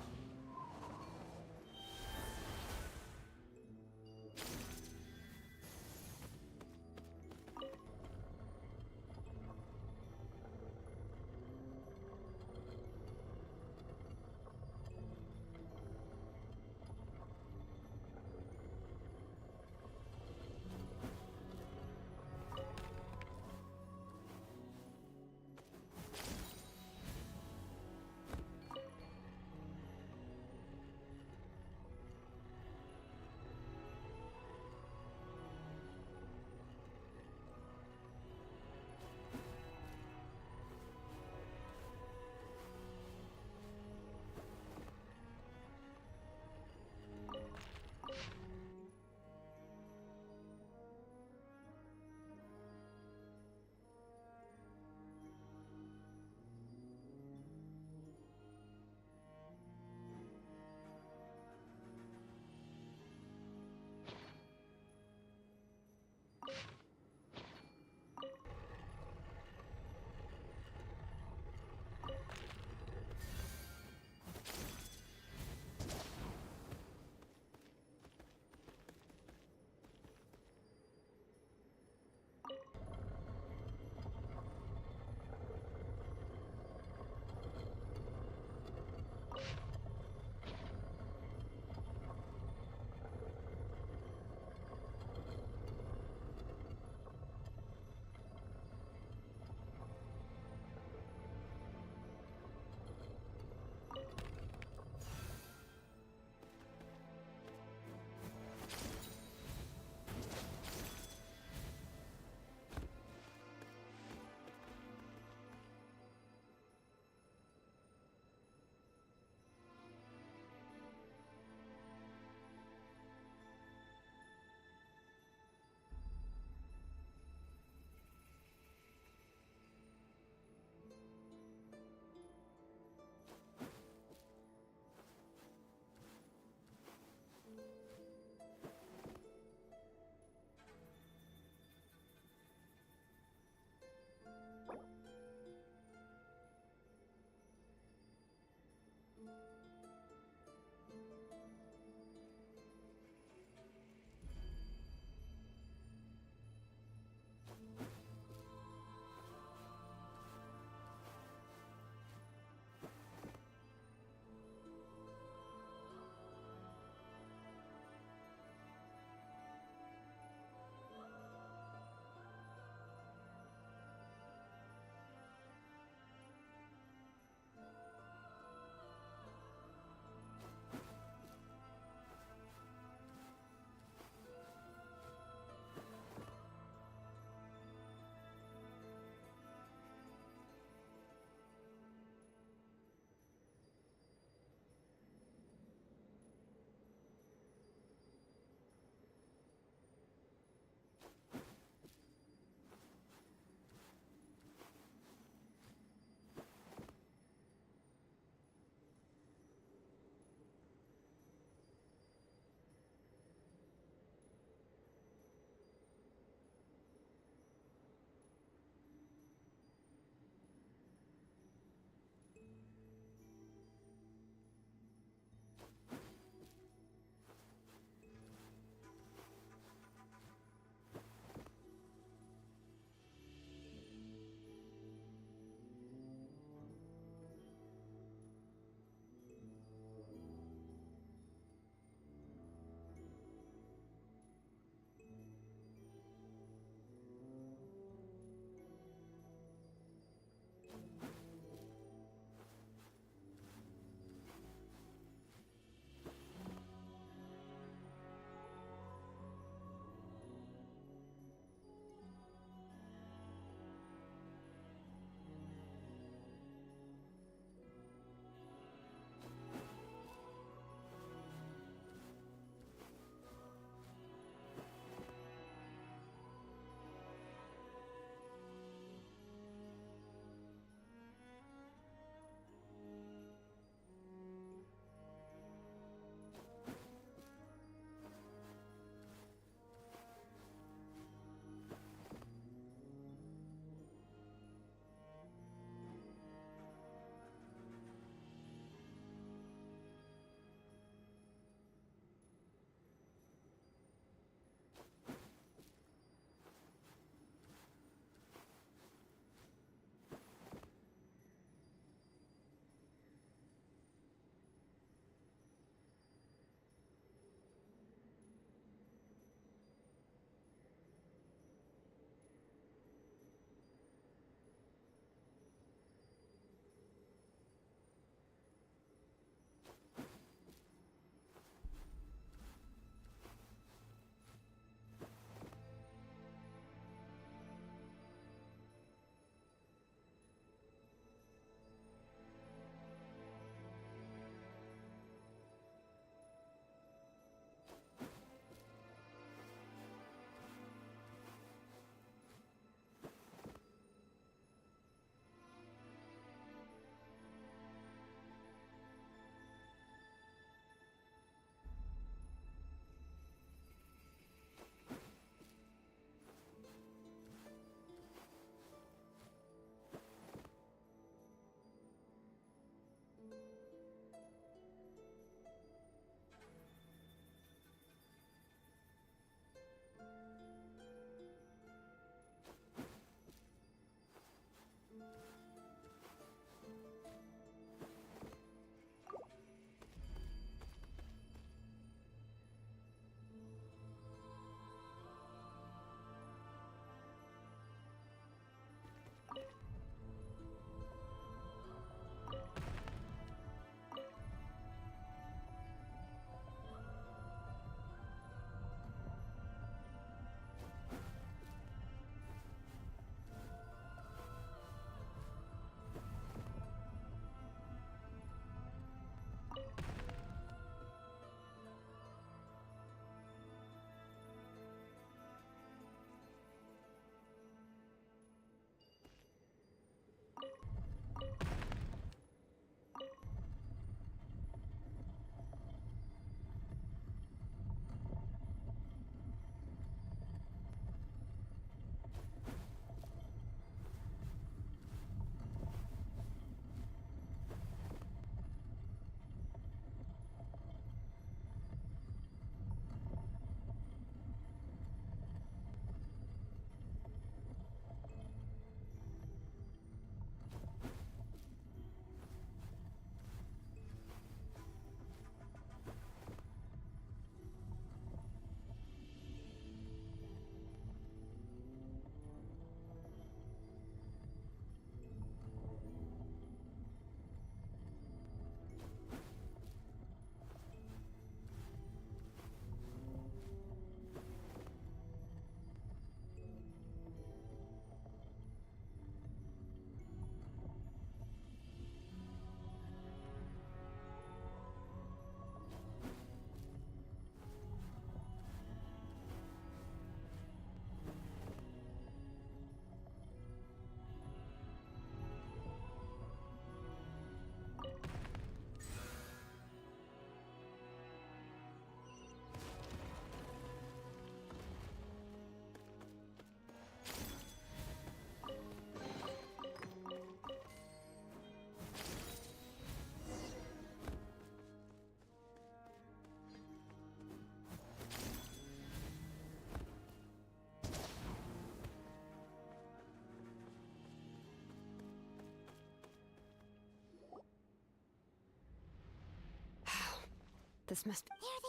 This must... There they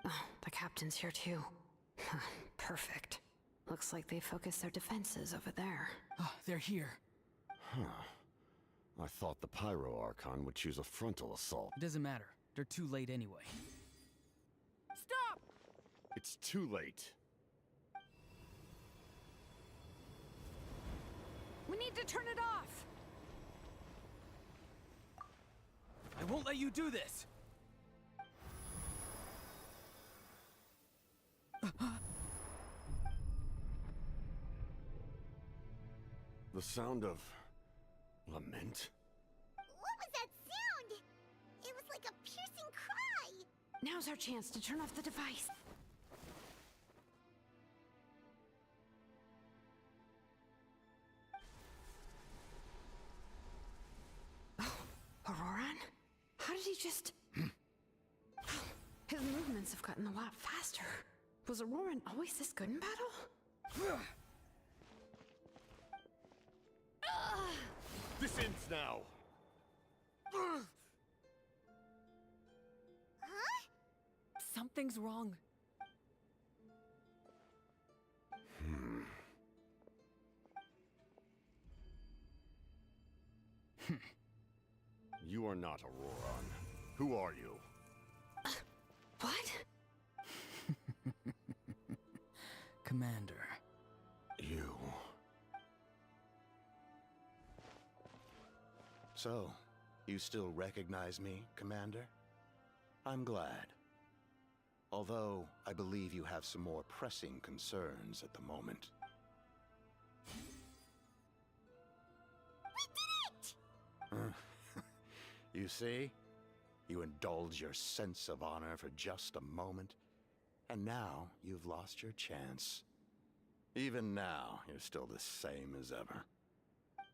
are! Oh, the captain's here too. Perfect. Looks like they focused their defenses over there. Oh, they're here. Huh. I thought the Pyro Archon would choose a frontal assault. It doesn't matter. They're too late anyway. Stop! It's too late. We need to turn it off! I won't let you do this! The sound of... lament? What was that sound? It was like a piercing cry! Now's our chance to turn off the device. Oh, Auroran? How did he just... His movements have gotten a lot faster. Was Auroran always this good in battle? This ends now! Huh? Something's wrong. You are not Auroran. Who are you? What? Commander. You. So, you still recognize me, Commander? I'm glad. Although, I believe you have some more pressing concerns at the moment. We did it! You see? You indulge your sense of honor for just a moment, and now you've lost your chance. Even now, you're still the same as ever.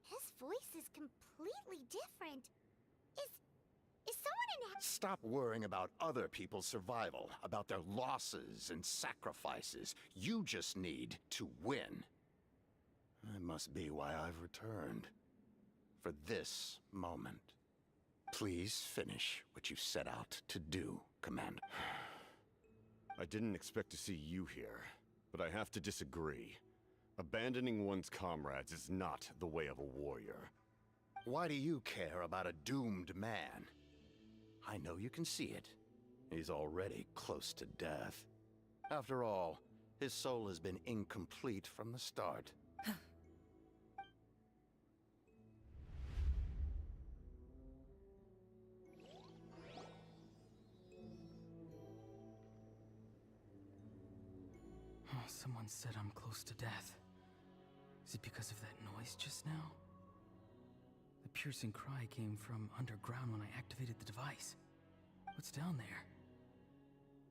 His voice is completely different. Is someone in... Stop worrying about other people's survival, about their losses and sacrifices. You just need to win. That must be why I've returned. For this moment. Please finish what you set out to do, Commander. I didn't expect to see you here, but I have to disagree. Abandoning one's comrades is not the way of a warrior. Why do you care about a doomed man? I know you can see it. He's already close to death. After all, his soul has been incomplete from the start. Someone said I'm close to death. Is it because of that noise just now? The piercing cry came from underground when I activated the device. What's down there?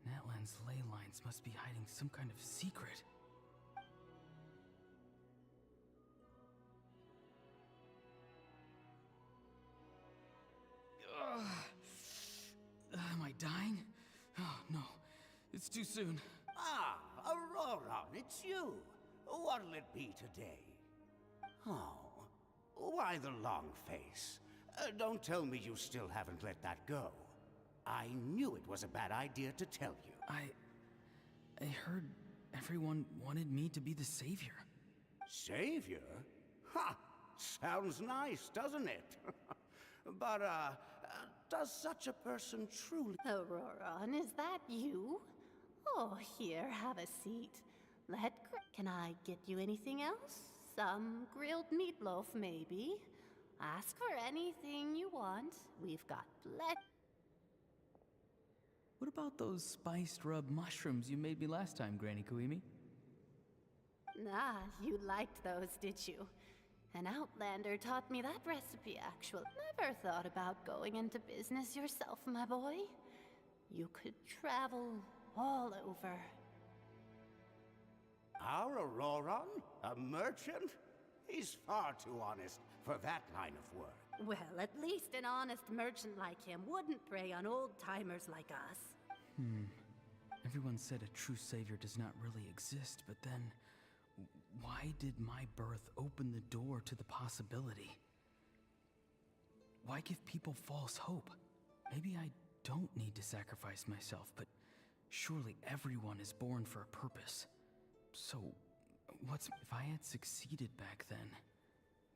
Natlan's ley lines must be hiding some kind of secret. Am I dying? Oh, no. It's too soon. Ah, Auroran, it's you. What'll it be today? Oh, why the long face? Don't tell me you still haven't let that go. I knew it was a bad idea to tell you. I heard everyone wanted me to be the savior. Savior? Ha! Sounds nice, doesn't it? But, does such a person truly... Auroran, is that you? Oh, here, have a seat. Can I get you anything else? Some grilled meatloaf, maybe? Ask for anything you want. We've got plenty. What about those spiced rub mushrooms you made me last time, Granny Kuimi? Ah, you liked those, did you? An outlander taught me that recipe, actually. Never thought about going into business yourself, my boy. You could travel all over. Our Auroran? A merchant? He's far too honest for that line of work. Well, at least an honest merchant like him wouldn't prey on old-timers like us. Everyone said a true savior does not really exist, but then... why did my birth open the door to the possibility? Why give people false hope? Maybe I don't need to sacrifice myself, but surely everyone is born for a purpose. So, if I had succeeded back then,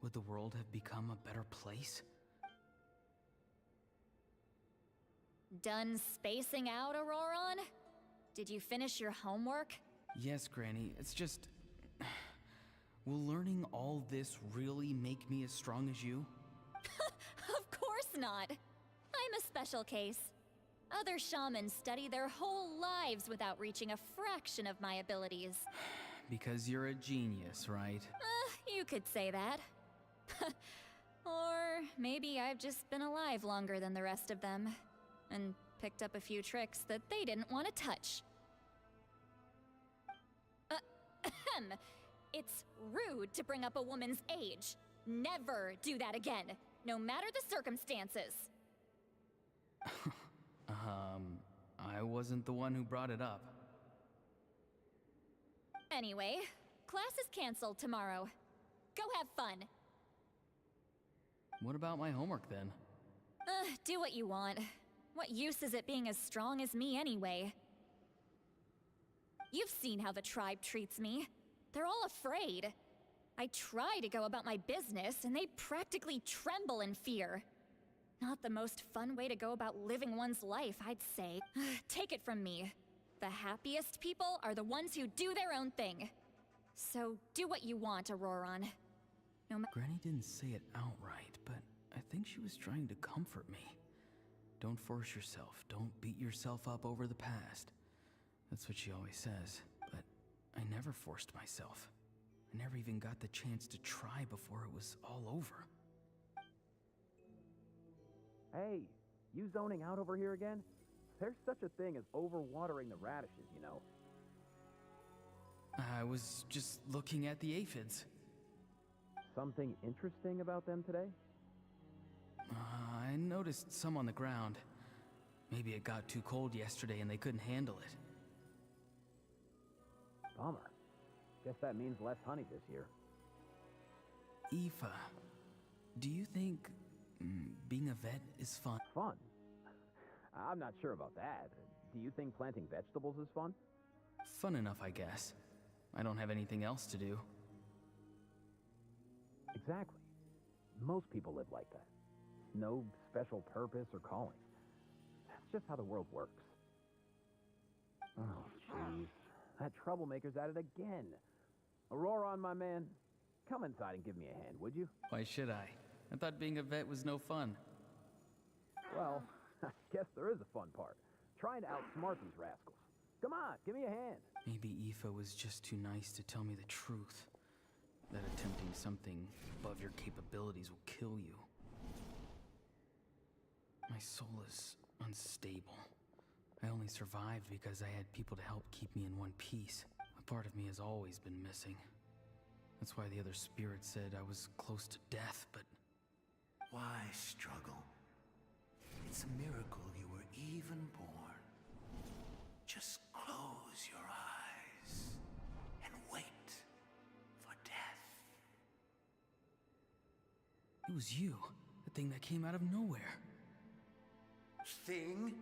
would the world have become a better place? Done spacing out, Auroron? Did you finish your homework? Yes, Granny. It's just... Will learning all this really make me as strong as you? Of course not. I'm a special case. Other shamans study their whole lives without reaching a fraction of my abilities. Because you're a genius, right? You could say that. Or maybe I've just been alive longer than the rest of them, and picked up a few tricks that they didn't want to touch. It's rude to bring up a woman's age. Never do that again, no matter the circumstances. I wasn't the one who brought it up. Anyway, class is canceled tomorrow. Go have fun. What about my homework then? Do what you want. What use is it being as strong as me anyway? You've seen how the tribe treats me. They're all afraid. I try to go about my business, and they practically tremble in fear. Not the most fun way to go about living one's life, I'd say. Take it from me. The happiest people are the ones who do their own thing. So do what you want, Auroron. Granny didn't say it outright, but I think she was trying to comfort me. Don't force yourself. Don't beat yourself up over the past. That's what she always says, but I never forced myself. I never even got the chance to try before it was all over. Hey, you zoning out over here again? There's such a thing as overwatering the radishes, you know. I was just looking at the aphids. Something interesting about them today? I noticed some on the ground. Maybe it got too cold yesterday and they couldn't handle it. Bummer. Guess that means less honey this year. Aoife, do you think being a vet is fun? Fun? I'm not sure about that. Do you think planting vegetables is fun? Fun enough, I guess. I don't have anything else to do. Exactly. Most people live like that. No special purpose or calling. That's just how the world works. Oh, jeez. That troublemaker's at it again. Auroron, my man, come inside and give me a hand, would you? Why should I? I thought being a vet was no fun. Well, I guess there is a fun part. Trying to outsmart these rascals. Come on, give me a hand. Maybe Aoife was just too nice to tell me the truth. That attempting something above your capabilities will kill you. My soul is unstable. I only survived because I had people to help keep me in one piece. A part of me has always been missing. That's why the other spirits said I was close to death, but... Why struggle? It's a miracle you were even born. Just close your eyes and wait for death. It was you, the thing that came out of nowhere. Thing?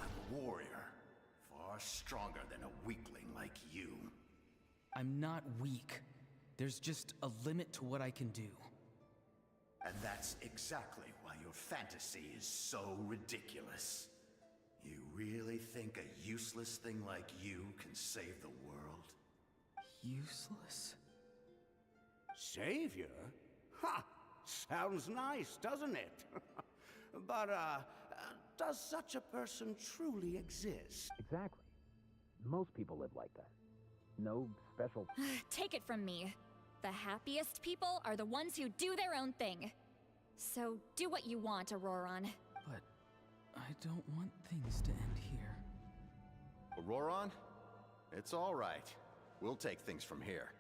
I'm a warrior, far stronger than a weakling like you. I'm not weak. There's just a limit to what I can do. And that's exactly why your fantasy is so ridiculous. You really think a useless thing like you can save the world? Useless? Savior? Ha! Sounds nice, doesn't it? But, does such a person truly exist? Exactly. Most people live like that. No special... Take it from me. The happiest people are the ones who do their own thing. So do what you want, Auroron. But I don't want things to end here. Auroron? It's all right. We'll take things from here.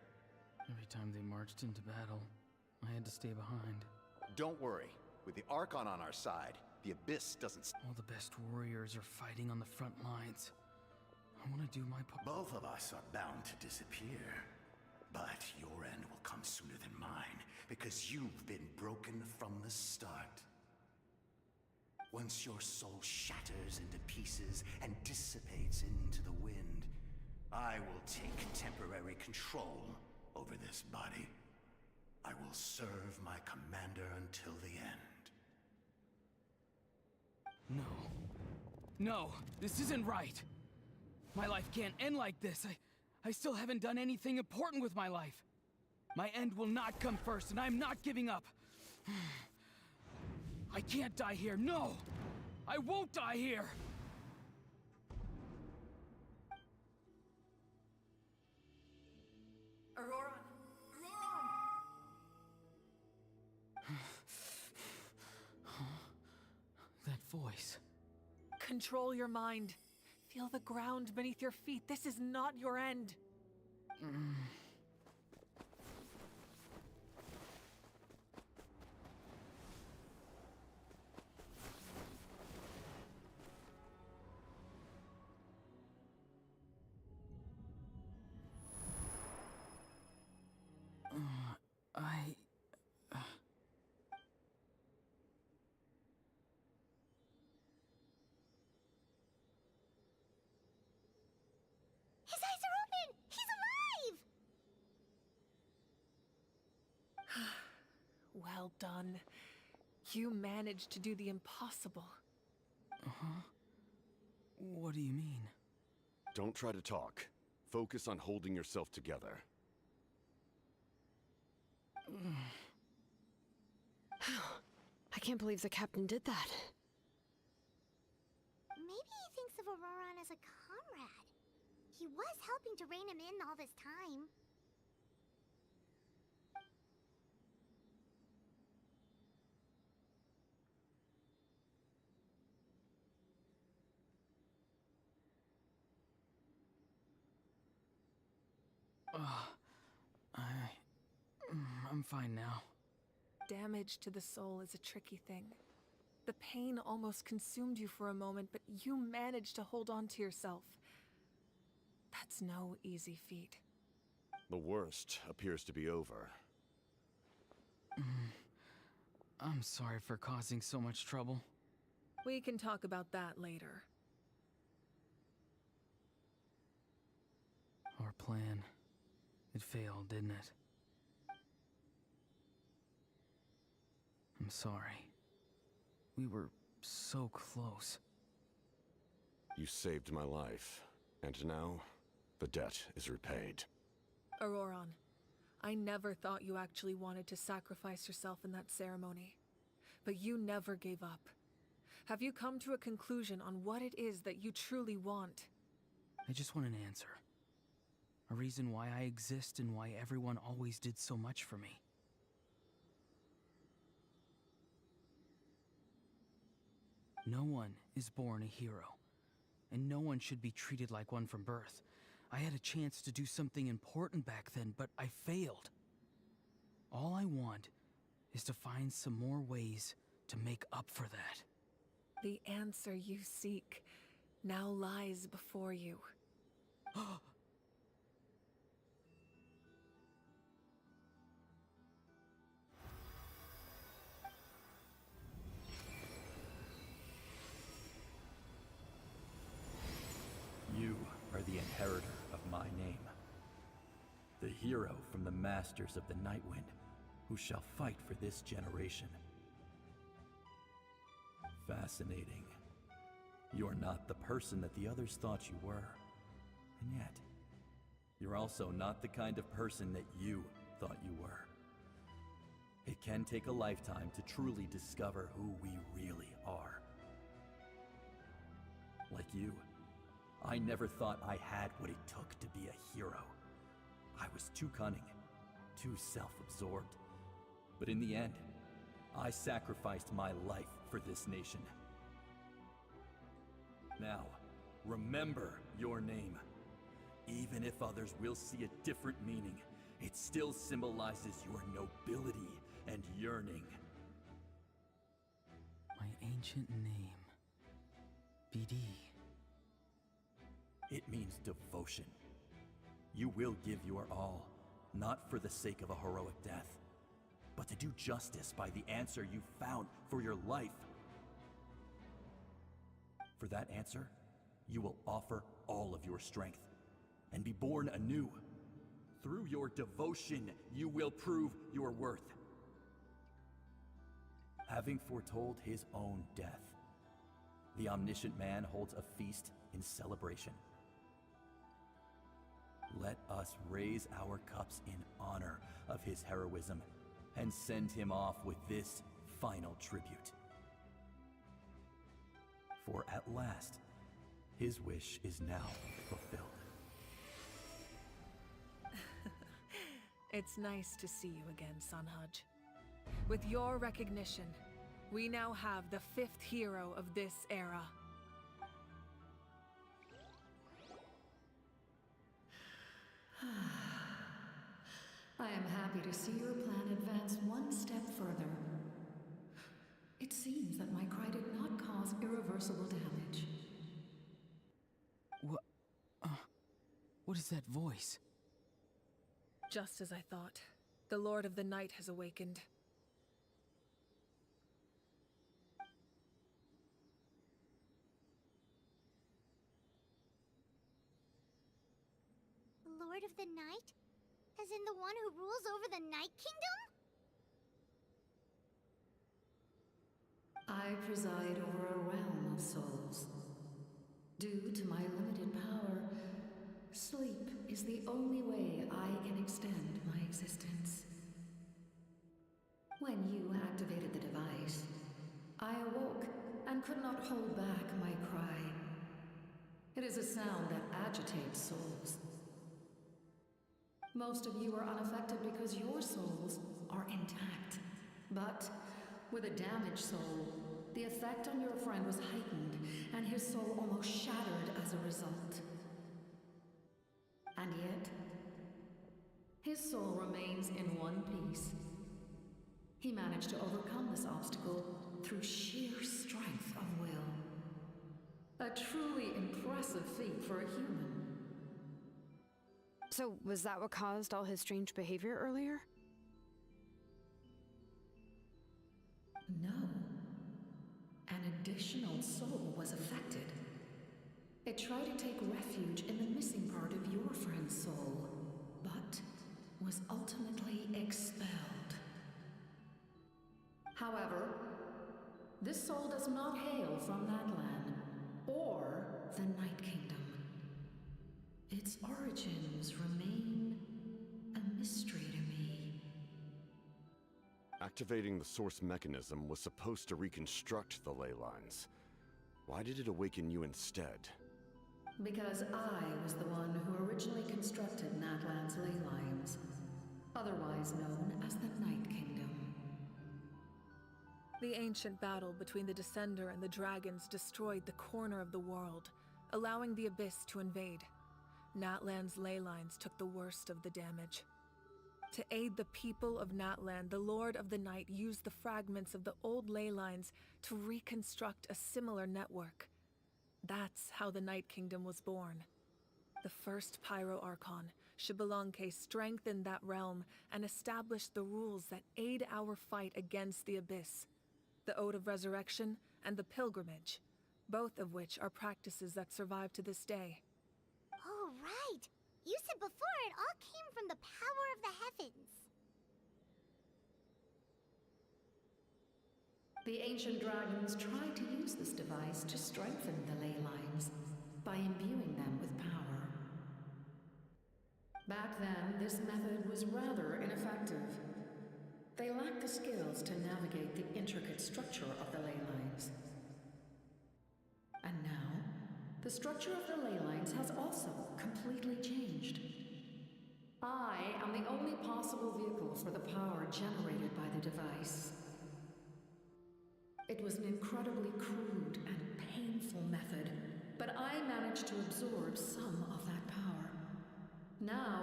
Every time they marched into battle, I had to stay behind. Don't worry. With the Archon on our side, the Abyss doesn't... All the best warriors are fighting on the front lines. I want to do my part. Both of us are bound to disappear. But your end will come sooner than mine, because you've been broken from the start. Once your soul shatters into pieces and dissipates into the wind, I will take temporary control over this body. I will serve my commander until the end. No. No, this isn't right. My life can't end like this. I still haven't done anything important with my life. My end will not come first, and I'm not giving up. I can't die here, no! I won't die here! Aurora! That voice. Control your mind. Feel the ground beneath your feet. This is not your end. His eyes are open! He's alive! Well done. You managed to do the impossible. Uh-huh. What do you mean? Don't try to talk. Focus on holding yourself together. I can't believe the captain did that. Maybe he thinks of Auroran as a comrade. He was helping to rein him in all this time. I'm fine now. Damage to the soul is a tricky thing. The pain almost consumed you for a moment, but you managed to hold on to yourself. That's no easy feat. The worst appears to be over. I'm sorry for causing so much trouble. We can talk about that later. Our plan. It failed, didn't it? I'm sorry. We were so close. You saved my life, and now the debt is repaid. Auroran, I never thought you actually wanted to sacrifice yourself in that ceremony. But you never gave up. Have you come to a conclusion on what it is that you truly want? I just want an answer. A reason why I exist and why everyone always did so much for me. No one is born a hero, and no one should be treated like one from birth. I had a chance to do something important back then, but I failed. All I want is to find some more ways to make up for that. The answer you seek now lies before you. You are the inheritor of my name. The hero from the Masters of the Nightwind, who shall fight for this generation. Fascinating. You're not the person that the others thought you were. And yet, you're also not the kind of person that you thought you were. It can take a lifetime to truly discover who we really are. Like you, I never thought I had what it took to be a hero. I was too cunning, too self-absorbed. But in the end, I sacrificed my life for this nation. Now, remember your name. Even if others will see a different meaning, it still symbolizes your nobility and yearning. My ancient name. BD. It means devotion. You will give your all, not for the sake of a heroic death, but to do justice by the answer you found for your life. For that answer, you will offer all of your strength and be born anew. Through your devotion, you will prove your worth. Having foretold his own death, the omniscient man holds a feast in celebration. Let us raise our cups in honor of his heroism and send him off with this final tribute. For at last, his wish is now fulfilled. It's nice to see you again, Sanhaj. With your recognition, we now have the 5th hero of this era. I am happy to see your plan advance one step further. It seems that my cry did not cause irreversible damage. What is that voice? Just as I thought, the Lord of the Night has awakened. Lord of the Night? As in the one who rules over the Night Kingdom? I preside over a realm of souls. Due to my limited power, sleep is the only way I can extend my existence. When you activated the device, I awoke and could not hold back my cry. It is a sound that agitates souls. Most of you are unaffected because your souls are intact. But with a damaged soul, the effect on your friend was heightened, and his soul almost shattered as a result. And yet, his soul remains in one piece. He managed to overcome this obstacle through sheer strength of will. A truly impressive feat for a human. So, was that what caused all his strange behavior earlier? No. An additional soul was affected. It tried to take refuge in the missing part of your friend's soul, but was ultimately expelled. However, this soul does not hail from that land, or the Night Kingdom. Its origins remain a mystery to me. Activating the source mechanism was supposed to reconstruct the ley lines. Why did it awaken you instead? Because I was the one who originally constructed Natlan's ley lines, otherwise known as the Night Kingdom. The ancient battle between the Descender and the dragons destroyed the corner of the world, allowing the Abyss to invade. Natlan's ley lines took the worst of the damage. To aid the people of Natlan, the Lord of the Night used the fragments of the old ley lines to reconstruct a similar network. That's how the Night Kingdom was born. The first Pyro Archon, Xbalanque, strengthened that realm and established the rules that aid our fight against the Abyss. The Ode of Resurrection and the Pilgrimage, both of which are practices that survive to this day. Oh, right! You said before it all came from the power of the heavens. The ancient dragons tried to use this device to strengthen the ley lines by imbuing them with power. Back then, this method was rather ineffective. They lacked the skills to navigate the intricate structure of the ley lines. And now, the structure of the ley lines has also completely changed. I am the only possible vehicle for the power generated by the device. It was an incredibly crude and painful method, but I managed to absorb some of that power. Now,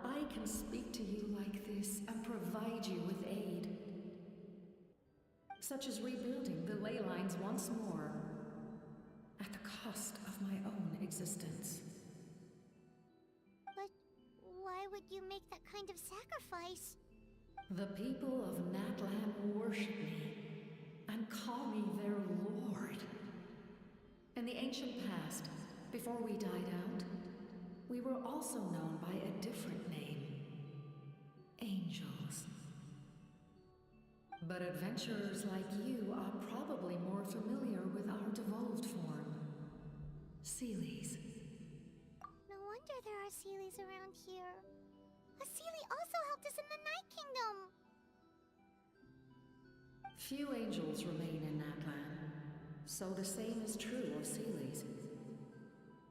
I can speak to you like this and provide you with aid. Such as rebuilding the ley lines once more, at the cost of my own existence. But why would you make that kind of sacrifice? The people of Natlan worship me and call me their lord. In the ancient past, before we died out, we were also known by a different name. Angels. But adventurers like you are probably more familiar with our devolved form. Seelies. No wonder there are Seelies around here. A Seelie also helped us in the Night Kingdom. Few angels remain in Natlan, so the same is true of Seelies.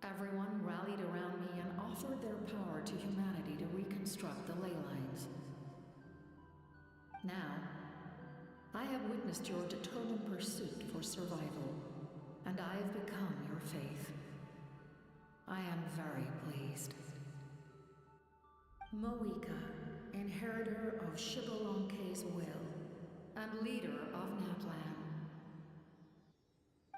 Everyone rallied around me and offered their power to humanity to reconstruct the ley lines. Now, I have witnessed your determined pursuit for survival, and I have become your faith. I am very pleased. Mavuika, inheritor of Shibalonke's will, and leader of Natlan.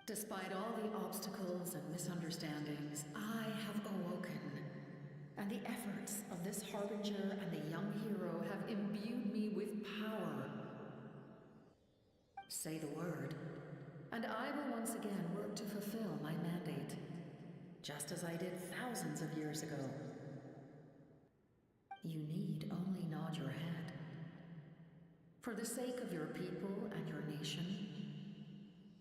Despite all the obstacles and misunderstandings, I have awoken, and the efforts of this Harbinger and the young hero have imbued me with power. Say the word, and I will once again work to fulfill my mandate, just as I did thousands of years ago. You need only nod your head. For the sake of your people and your nation,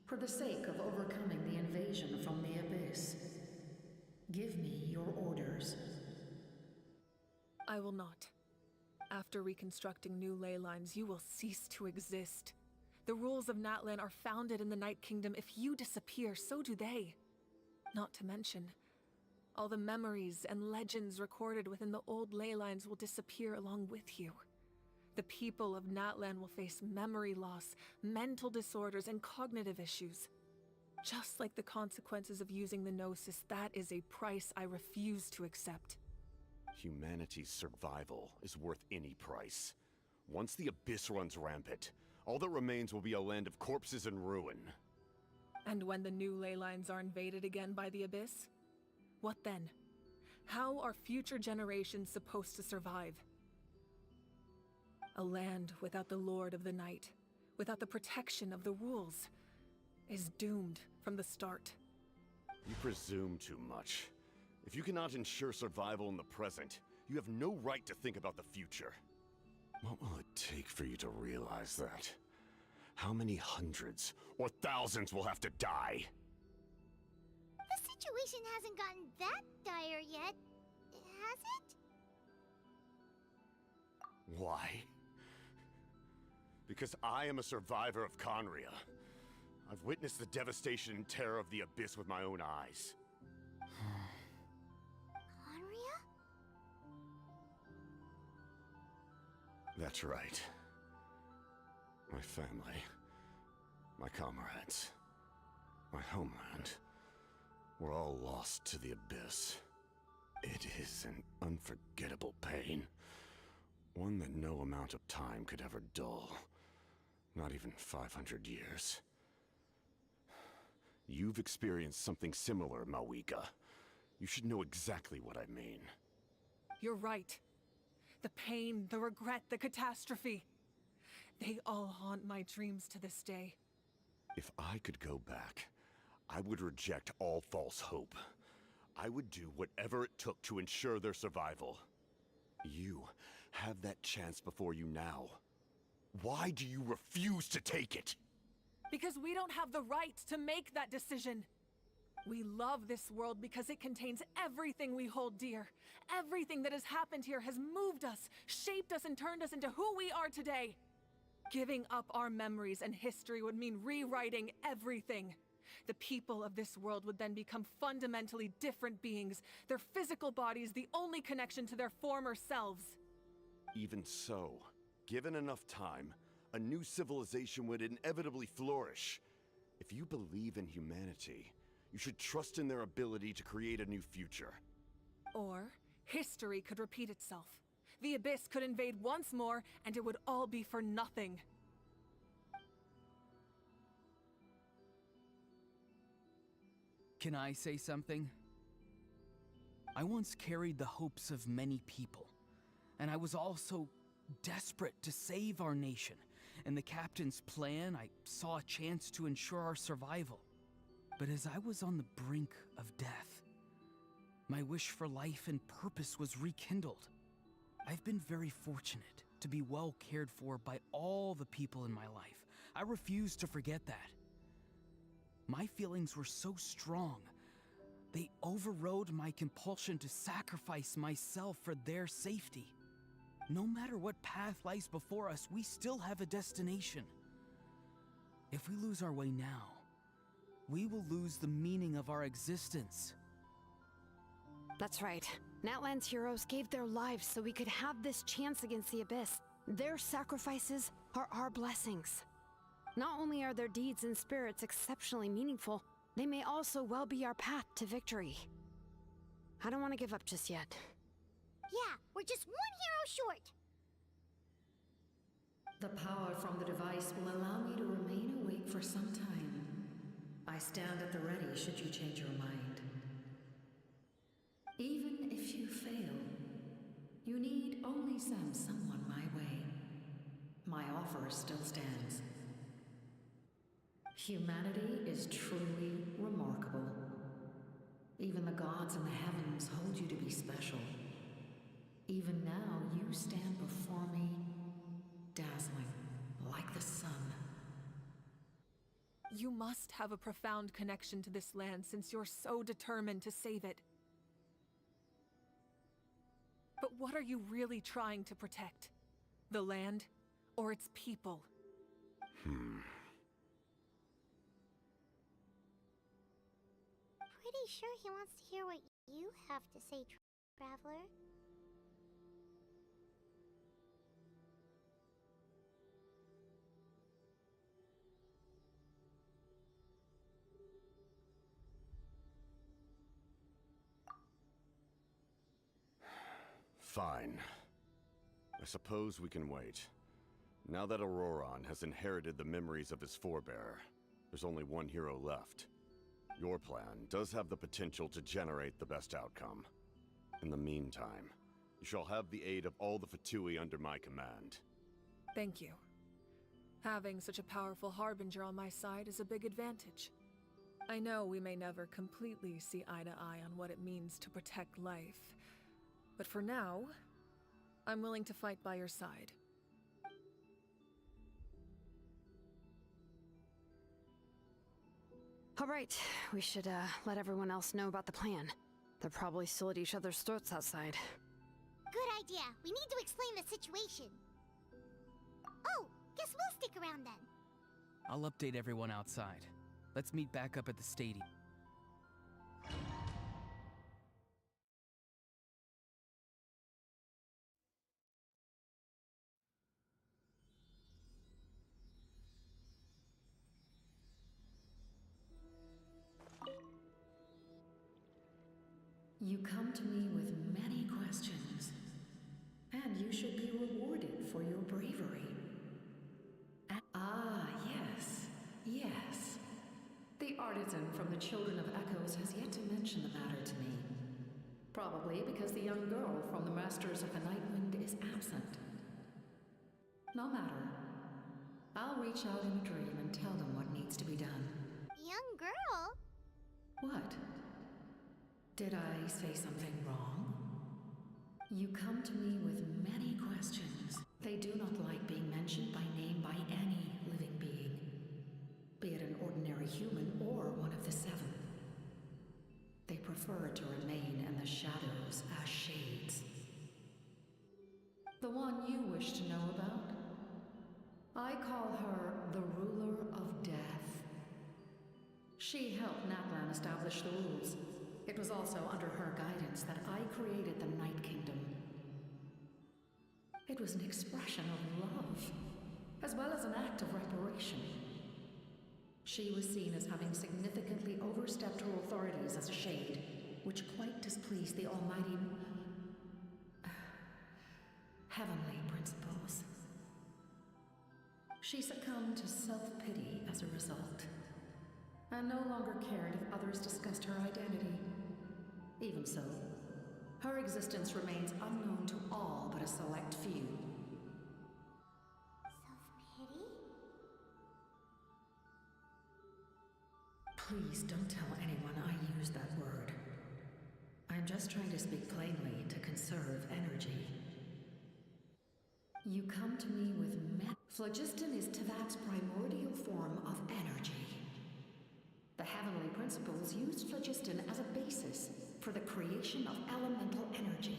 for the sake of overcoming the invasion from the Abyss, give me your orders. I will not. After reconstructing new ley lines, you will cease to exist. The rules of Natlan are founded in the Night Kingdom. If you disappear, so do they. Not to mention, all the memories and legends recorded within the old ley lines will disappear along with you. The people of Natlan will face memory loss, mental disorders, and cognitive issues. Just like the consequences of using the Gnosis, that is a price I refuse to accept. Humanity's survival is worth any price. Once the Abyss runs rampant, all that remains will be a land of corpses and ruin. And when the new ley lines are invaded again by the Abyss? What then? How are future generations supposed to survive? A land without the Lord of the Night, without the protection of the rules, is doomed from the start. You presume too much. If you cannot ensure survival in the present, you have no right to think about the future. What will it take for you to realize that? How many hundreds or thousands will have to die? The situation hasn't gotten that dire yet, has it? Why? Because I am a survivor of Conria. I've witnessed the devastation and terror of the Abyss with my own eyes. Conria? That's right. My family, my comrades, my homeland, were all lost to the Abyss. It is an unforgettable pain. One that no amount of time could ever dull. Not even 500 years. You've experienced something similar, Mavuika. You should know exactly what I mean. You're right. The pain, the regret, the catastrophe. They all haunt my dreams to this day. If I could go back, I would reject all false hope. I would do whatever it took to ensure their survival. You have that chance before you now. Why do you refuse to take it? Because we don't have the right to make that decision. We love this world because it contains everything we hold dear. Everything that has happened here has moved us, shaped us, and turned us into who we are today. Giving up our memories and history would mean rewriting everything. The people of this world would then become fundamentally different beings, their physical bodies the only connection to their former selves. Even so, given enough time, a new civilization would inevitably flourish. If you believe in humanity, you should trust in their ability to create a new future. Or, history could repeat itself. The Abyss could invade once more, and it would all be for nothing. Can I say something? I once carried the hopes of many people, and I was also desperate to save our nation. In the captain's plan, I saw a chance to ensure our survival. But as I was on the brink of death, my wish for life and purpose was rekindled. I've been very fortunate to be well cared for by all the people in my life. I refuse to forget that. My feelings were so strong, they overrode my compulsion to sacrifice myself for their safety. No matter what path lies before us, we still have a destination. If we lose our way now, we will lose the meaning of our existence. That's right. Natlan's heroes gave their lives so we could have this chance against the Abyss. Their sacrifices are our blessings. Not only are their deeds and spirits exceptionally meaningful, they may also well be our path to victory. I don't want to give up just yet. Yeah, we're just one hero short. The power from the device will allow me to remain awake for some time. I stand at the ready should you change your mind. Even if you fail, you need only send someone my way. My offer still stands. Humanity is truly remarkable. Even the gods in the heavens hold you to be special. Even now, you stand before me, dazzling, like the sun. You must have a profound connection to this land since you're so determined to save it. But what are you really trying to protect? The land, or its people? Pretty sure he wants to hear what you have to say, Traveler. Fine. I suppose we can wait. Now that Auroron has inherited the memories of his forebear, there's only one hero left. Your plan does have the potential to generate the best outcome. In the meantime, you shall have the aid of all the Fatui under my command. Thank you. Having such a powerful harbinger on my side is a big advantage. I know we may never completely see eye to eye on what it means to protect life, but for now, I'm willing to fight by your side. All right, we should let everyone else know about the plan. They're probably still at each other's throats outside. Good idea. We need to explain the situation. Oh, guess we'll stick around then. I'll update everyone outside. Let's meet back up at the stadium. You come to me with many questions, and you should be rewarded for your bravery. Yes. The artisan from the Children of Echoes has yet to mention the matter to me. Probably because the young girl from the Masters of the Nightwind is absent. No matter. I'll reach out in a dream and tell them what needs to be done. Young girl? What? Did I say something wrong? You come to me with many questions. They do not like being mentioned by name by any living being, be it an ordinary human or one of the seven. They prefer to remain in the shadows as shades. The one you wish to know about? I call her the Ruler of Death. She helped Natlan establish the rules. It was also under her guidance that I created the Night Kingdom. It was an expression of love, as well as an act of reparation. She was seen as having significantly overstepped her authorities as a shade, which quite displeased the almighty heavenly principles. She succumbed to self-pity as a result, and no longer cared if others discussed her identity. Even so, her existence remains unknown to all but a select few. Self-pity? Please don't tell anyone I used that word. I'm just trying to speak plainly to conserve energy. You come to me with phlogiston is Teyvat's primordial form of energy. The heavenly principles used phlogiston as a basis for the creation of elemental energy,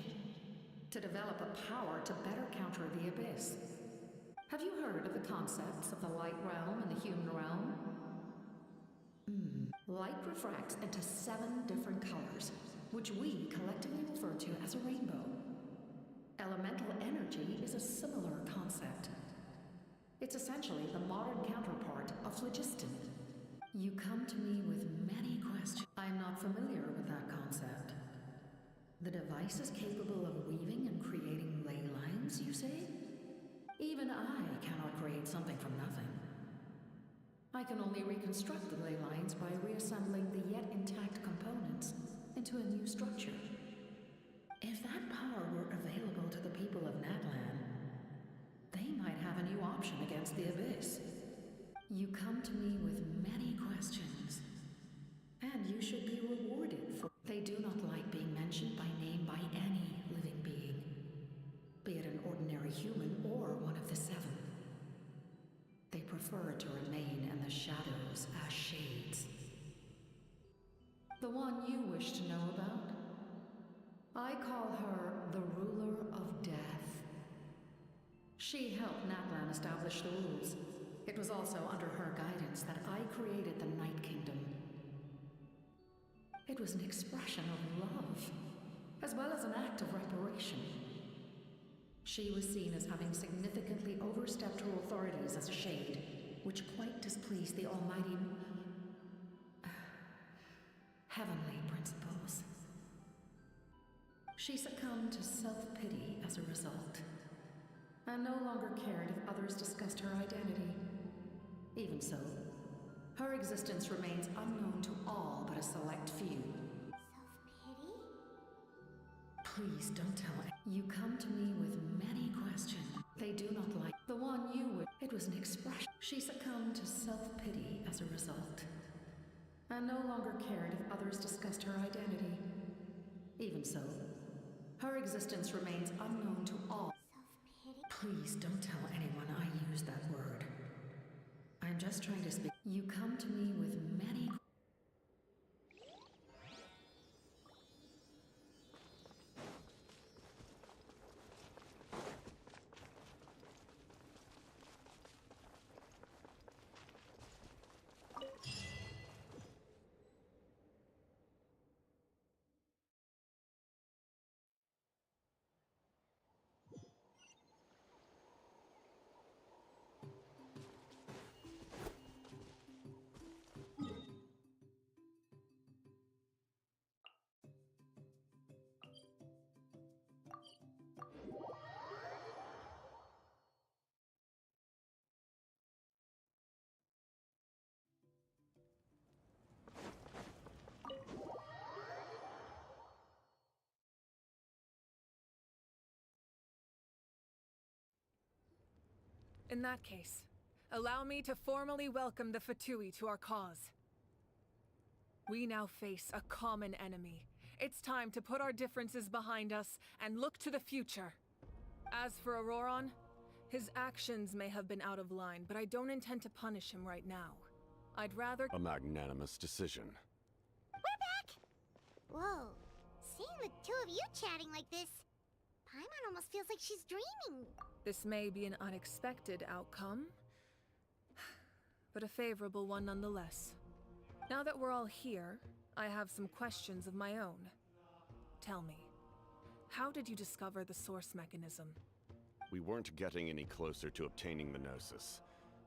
to develop a power to better counter the abyss. Have you heard of the concepts of the light realm and the human realm? Light refracts into 7 different colors, which we collectively refer to as a rainbow. Elemental energy is a similar concept. It's essentially the modern counterpart of phlogiston. You come to me with many questions. I'm not familiar with that concept. The device is capable of weaving and creating ley lines, you say? Even I cannot create something from nothing. I can only reconstruct the ley lines by reassembling the yet intact components into a new structure. If that power were available to the people of Natlan, they might have a new option against the Abyss. You come to me with many questions, and you should be rewarded for... They do not like being mentioned by name by any living being, be it an ordinary human or one of the 7. They prefer to remain in the shadows as shades. The one you wish to know about? I call her the Ruler of Death. She helped Natlan establish the rules. It was also under her guidance that I created the Night Kingdom. It was an expression of love, as well as an act of reparation. She was seen as having significantly overstepped her authorities as a shade, which quite displeased the almighty... heavenly principles. She succumbed to self-pity as a result, and no longer cared if others discussed her identity. Even so, her existence remains unknown to all but a select few. Self-pity? Please don't tell it. You come to me with many questions. They do not like the one you would. It was an expression. She succumbed to self-pity as a result, and no longer cared if others discussed her identity. Even so, her existence remains unknown to all. Self-pity? Please don't tell anyone I used that word. I'm just trying to speak. You come to me with many... In that case, allow me to formally welcome the Fatui to our cause. We now face a common enemy. It's time to put our differences behind us and look to the future. As for Auroron, his actions may have been out of line, but I don't intend to punish him right now. I'd rather... A magnanimous decision. We're back! Whoa, seeing the 2 of you chatting like this, Paimon almost feels like she's dreaming. This may be an unexpected outcome, but a favorable one nonetheless. Now that we're all here, I have some questions of my own. Tell me, how did you discover the source mechanism? We weren't getting any closer to obtaining the Gnosis,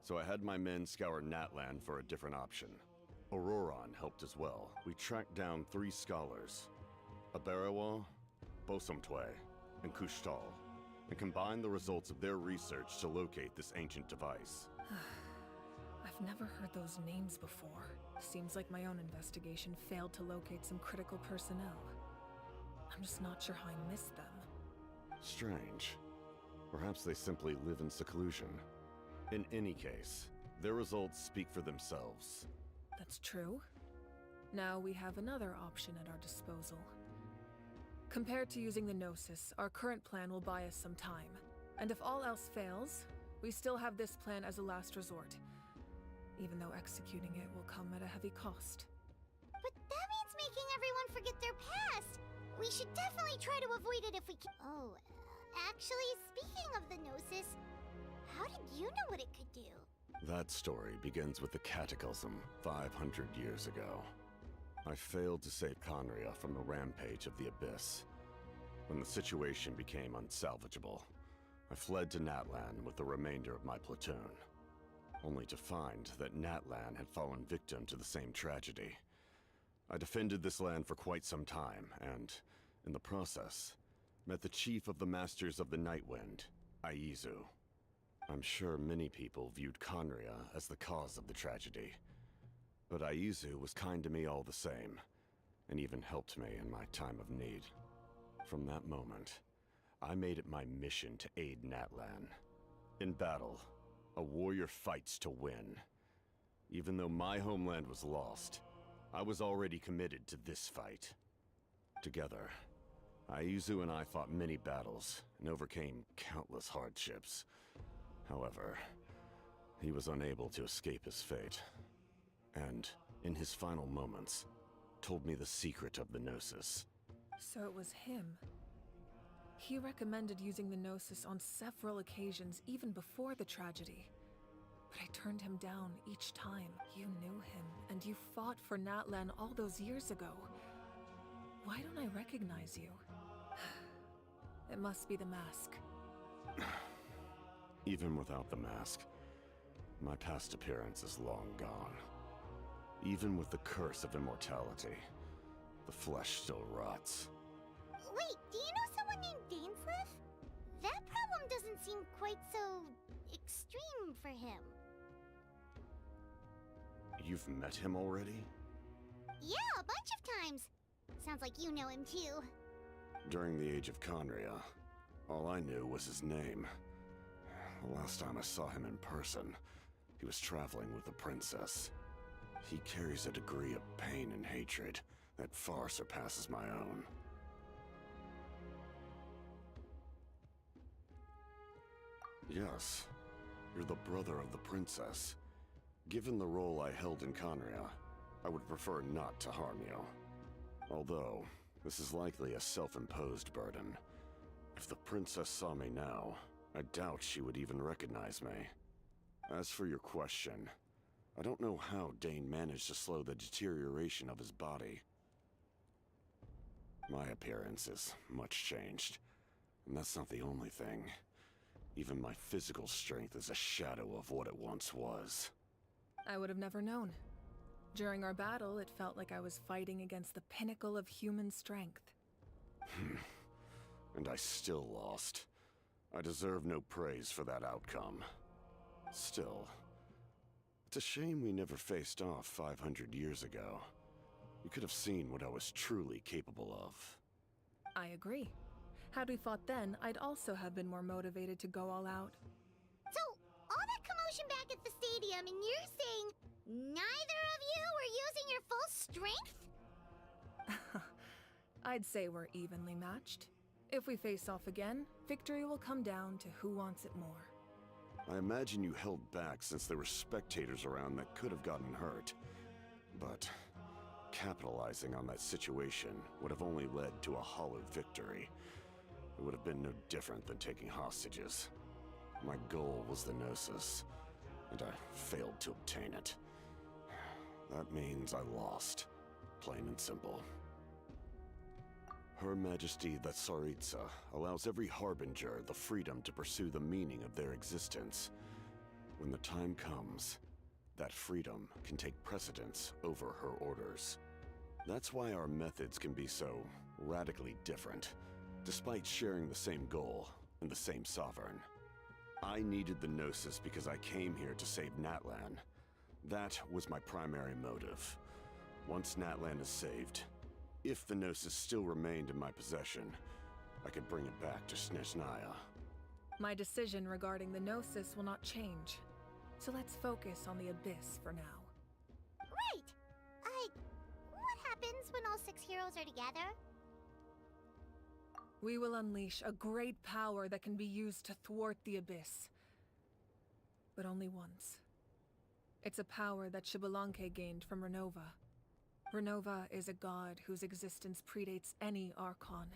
so I had my men scour Natlan for a different option. Auroron helped as well. We tracked down 3 scholars, Aberawa, Bosomtwe, and Kushtal, and combined the results of their research to locate this ancient device. I've never heard those names before. Seems like my own investigation failed to locate some critical personnel. I'm just not sure how I missed them. Strange. Perhaps they simply live in seclusion. In any case, their results speak for themselves. That's true. Now we have another option at our disposal. Compared to using the Gnosis, our current plan will buy us some time. And if all else fails, we still have this plan as a last resort. Even though executing it will come at a heavy cost. But that means making everyone forget their past. We should definitely try to avoid it if we can. Oh, actually, speaking of the Gnosis, how did you know what it could do? That story begins with the Cataclysm 500 years ago. I failed to save Conria from the rampage of the Abyss. When the situation became unsalvageable, I fled to Natlan with the remainder of my platoon, only to find that Natlan had fallen victim to the same tragedy. I defended this land for quite some time, and, in the process, met the chief of the Masters of the Nightwind, Aizu. I'm sure many people viewed Conria as the cause of the tragedy, but Aizu was kind to me all the same, and even helped me in my time of need. From that moment, I made it my mission to aid Natlan. In battle, a warrior fights to win. Even though my homeland was lost, I was already committed to this fight. Together, Aizu and I fought many battles and overcame countless hardships. However, he was unable to escape his fate, and, in his final moments, told me the secret of the Gnosis. So it was him. He recommended using the Gnosis on several occasions, even before the tragedy. But I turned him down each time. You knew him, and you fought for Natlan all those years ago. Why don't I recognize you? It must be the mask. Even without the mask, my past appearance is long gone. Even with the curse of immortality, the flesh still rots. Wait, do you know someone named Dainsleif? That problem doesn't seem quite so extreme for him. You've met him already? Yeah, a bunch of times. Sounds like you know him too. During the Age of Conria, all I knew was his name. The last time I saw him in person, he was traveling with a princess. He carries a degree of pain and hatred that far surpasses my own. Yes, you're the brother of the princess. Given the role I held in Conria, I would prefer not to harm you. Although, this is likely a self-imposed burden. If the princess saw me now, I doubt she would even recognize me. As for your question, I don't know how Dane managed to slow the deterioration of his body. My appearance is much changed, and that's not the only thing. Even my physical strength is a shadow of what it once was. I would have never known. During our battle, it felt like I was fighting against the pinnacle of human strength. And I still lost. I deserve no praise for that outcome. Still, it's a shame we never faced off 500 years ago. You could have seen what I was truly capable of. I agree. Had we fought then, I'd also have been more motivated to go all out. So, all that commotion back at the stadium, and you're saying neither of you were using your full strength? I'd say we're evenly matched. If we face off again, victory will come down to who wants it more. I imagine you held back since there were spectators around that could have gotten hurt. But capitalizing on that situation would have only led to a hollow victory. It would have been no different than taking hostages. My goal was the Gnosis, and I failed to obtain it. That means I lost, plain and simple. Her Majesty the Tsaritsa allows every Harbinger the freedom to pursue the meaning of their existence. When the time comes, that freedom can take precedence over her orders. That's why our methods can be so radically different, despite sharing the same goal and the same sovereign. I needed the Gnosis because I came here to save Natlan. That was my primary motive. Once Natlan is saved, if the Gnosis still remained in my possession, I could bring it back to Snezhnaya. My decision regarding the Gnosis will not change. So let's focus on the Abyss for now. Right! 6 heroes are together? We will unleash a great power that can be used to thwart the Abyss. But only once. It's a power that Xbalanque gained from Renova. Renova is a god whose existence predates any Archon.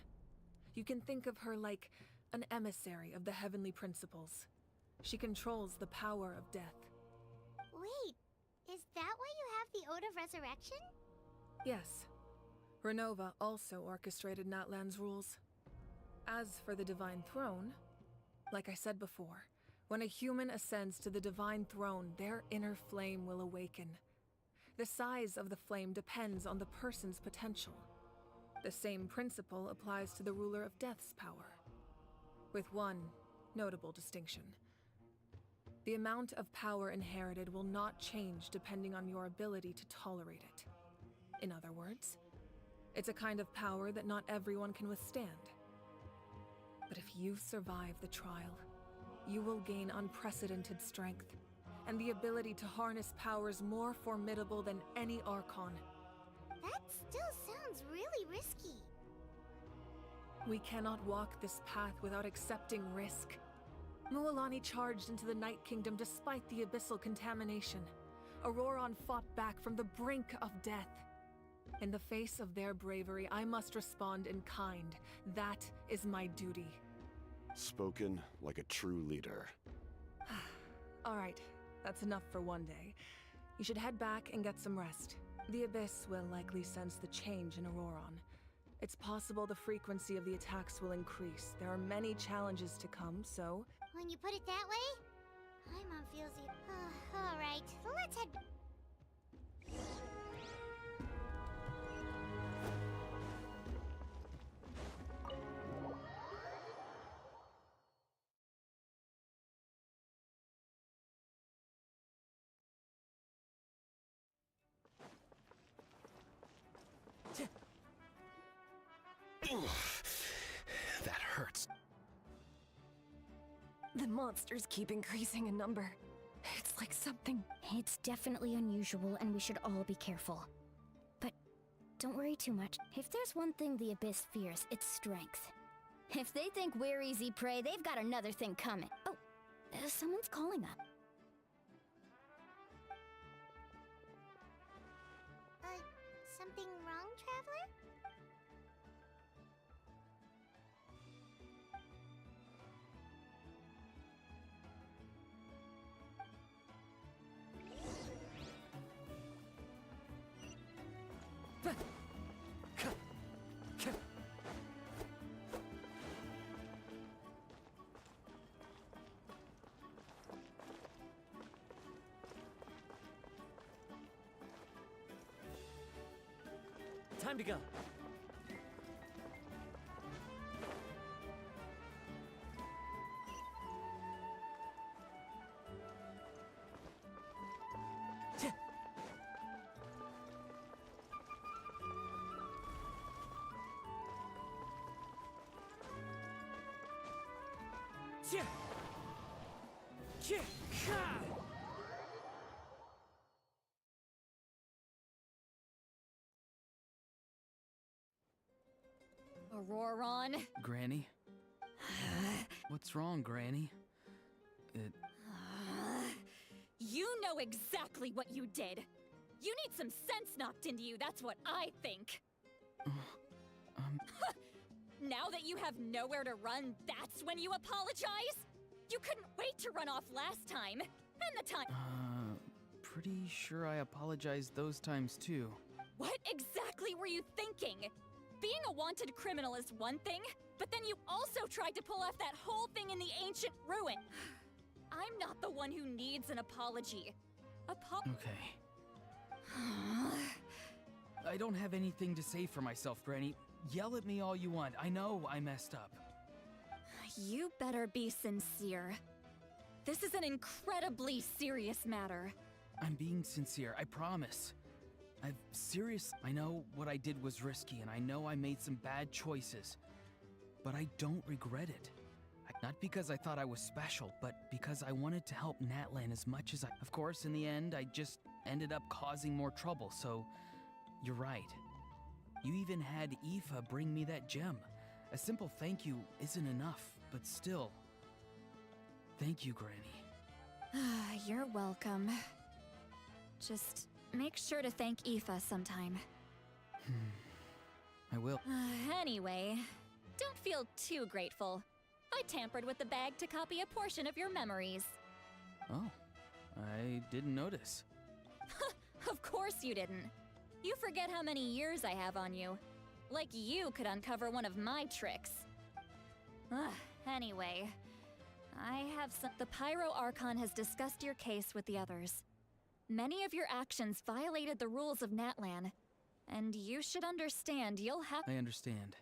You can think of her like an emissary of the heavenly principles. She controls the power of death. Wait, is that why you have the Ode of Resurrection? Yes. Renova also orchestrated Natlan's rules. As for the Divine Throne, like I said before, when a human ascends to the Divine Throne, their inner flame will awaken. The size of the flame depends on the person's potential. The same principle applies to the Ruler of Death's power, with one notable distinction. The amount of power inherited will not change depending on your ability to tolerate it. In other words, it's a kind of power that not everyone can withstand. But if you survive the trial, you will gain unprecedented strength, and the ability to harness powers more formidable than any Archon. That still sounds really risky. We cannot walk this path without accepting risk. Mualani charged into the Night Kingdom despite the abyssal contamination. Auroron fought back from the brink of death. In the face of their bravery, I must respond in kind. That is my duty. Spoken like a true leader. All right, that's enough for one day. You should head back and get some rest. The Abyss will likely sense the change in Auroron. It's possible the frequency of the attacks will increase. There are many challenges to come, so... When you put it that way, Paimon feels you. All right, let's head... That hurts. The monsters keep increasing in number. It's like something... It's definitely unusual, and we should all be careful. But don't worry too much. If there's one thing the Abyss fears, it's strength. If they think we're easy prey, they've got another thing coming. Oh, someone's calling up. Something wrong, Traveler? Time to go. Auroron? Granny? What's wrong, Granny? You know exactly what you did. You need some sense knocked into you, that's what I think. Now that you have nowhere to run, that's when you apologize? You couldn't wait to run off last time. And the time... Pretty sure I apologized those times too. What exactly were you thinking? Being a wanted criminal is one thing, but then you also tried to pull off that whole thing in the ancient ruin. I'm not the one who needs an apology. Okay. I don't have anything to say for myself, Granny. Yell at me all you want. I know I messed up. You better be sincere. This is an incredibly serious matter. I'm being sincere, I promise. I know what I did was risky, and I know I made some bad choices. But I don't regret it. Not because I thought I was special, but because I wanted to help Natlan as much as I... Of course, in the end, I just ended up causing more trouble, so... You're right. You even had Aoife bring me that gem. A simple thank you isn't enough, but still. Thank you, Granny. You're welcome. Just make sure to thank Aoife sometime. I will. Anyway, don't feel too grateful. I tampered with the bag to copy a portion of your memories. Oh, I didn't notice. Of course you didn't. You forget how many years I have on you. Like you could uncover one of my tricks. Anyway, I have some. The Pyro Archon has discussed your case with the others. Many of your actions violated the rules of Natlan, and you should understand you'll have. I understand.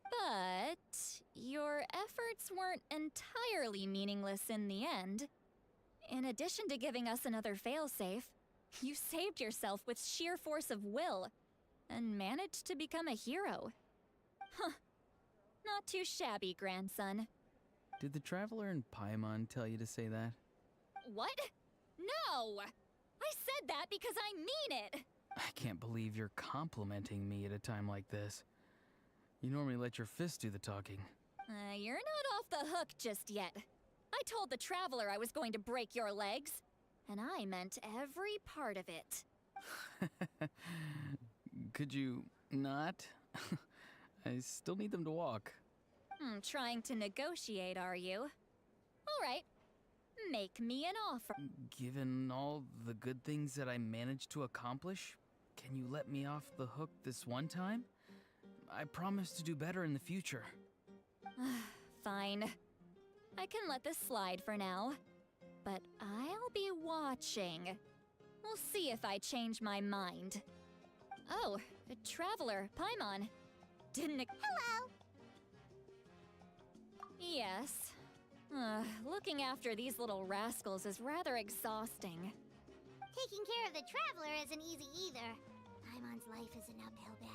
But your efforts weren't entirely meaningless in the end. In addition to giving us another failsafe, you saved yourself with sheer force of will and managed to become a hero. Huh. Not too shabby, grandson. Did the Traveler in Paimon tell you to say that? What? No! I said that because I mean it! I can't believe you're complimenting me at a time like this. You normally let your fists do the talking. You're not off the hook just yet. I told the Traveler I was going to break your legs, and I meant every part of it. Could you not? I still need them to walk. Trying to negotiate, are you? All right. Make me an offer. Given all the good things that I managed to accomplish, can you let me off the hook this one time? I promise to do better in the future. Fine. I can let this slide for now. But I'll be watching. We'll see if I change my mind. Oh, a Traveler, Paimon. Hello! Yes. Looking after these little rascals is rather exhausting. Taking care of the Traveler isn't easy either. Paimon's life is an uphill battle.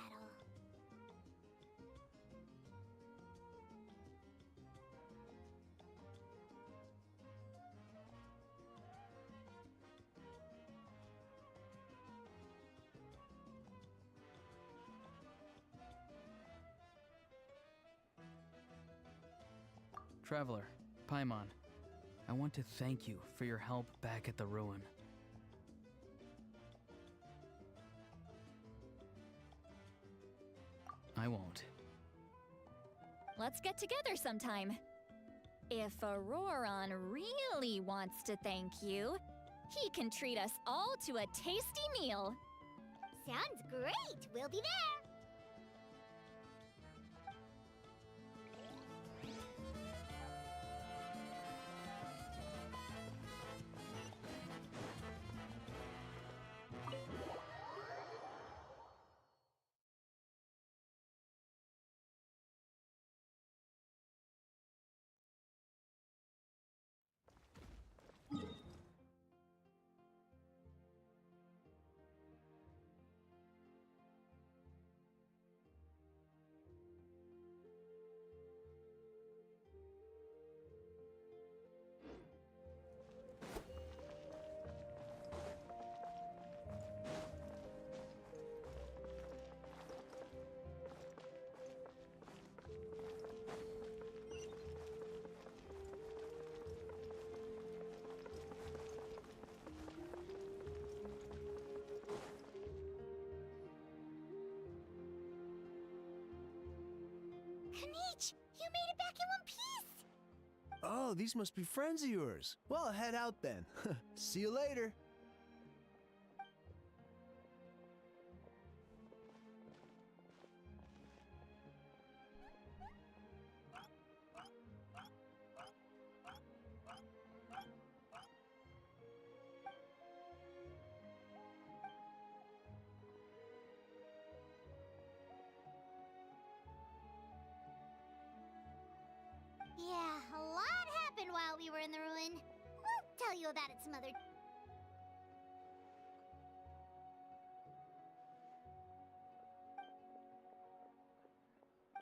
Traveler, Paimon, I want to thank you for your help back at the ruin. I won't. Let's get together sometime. If Auroron really wants to thank you, he can treat us all to a tasty meal. Sounds great! We'll be there! Kanich, you made it back in one piece! Oh, these must be friends of yours. Well, head out then. See you later. Yeah, a lot happened while we were in the ruin. We'll tell you about it some other...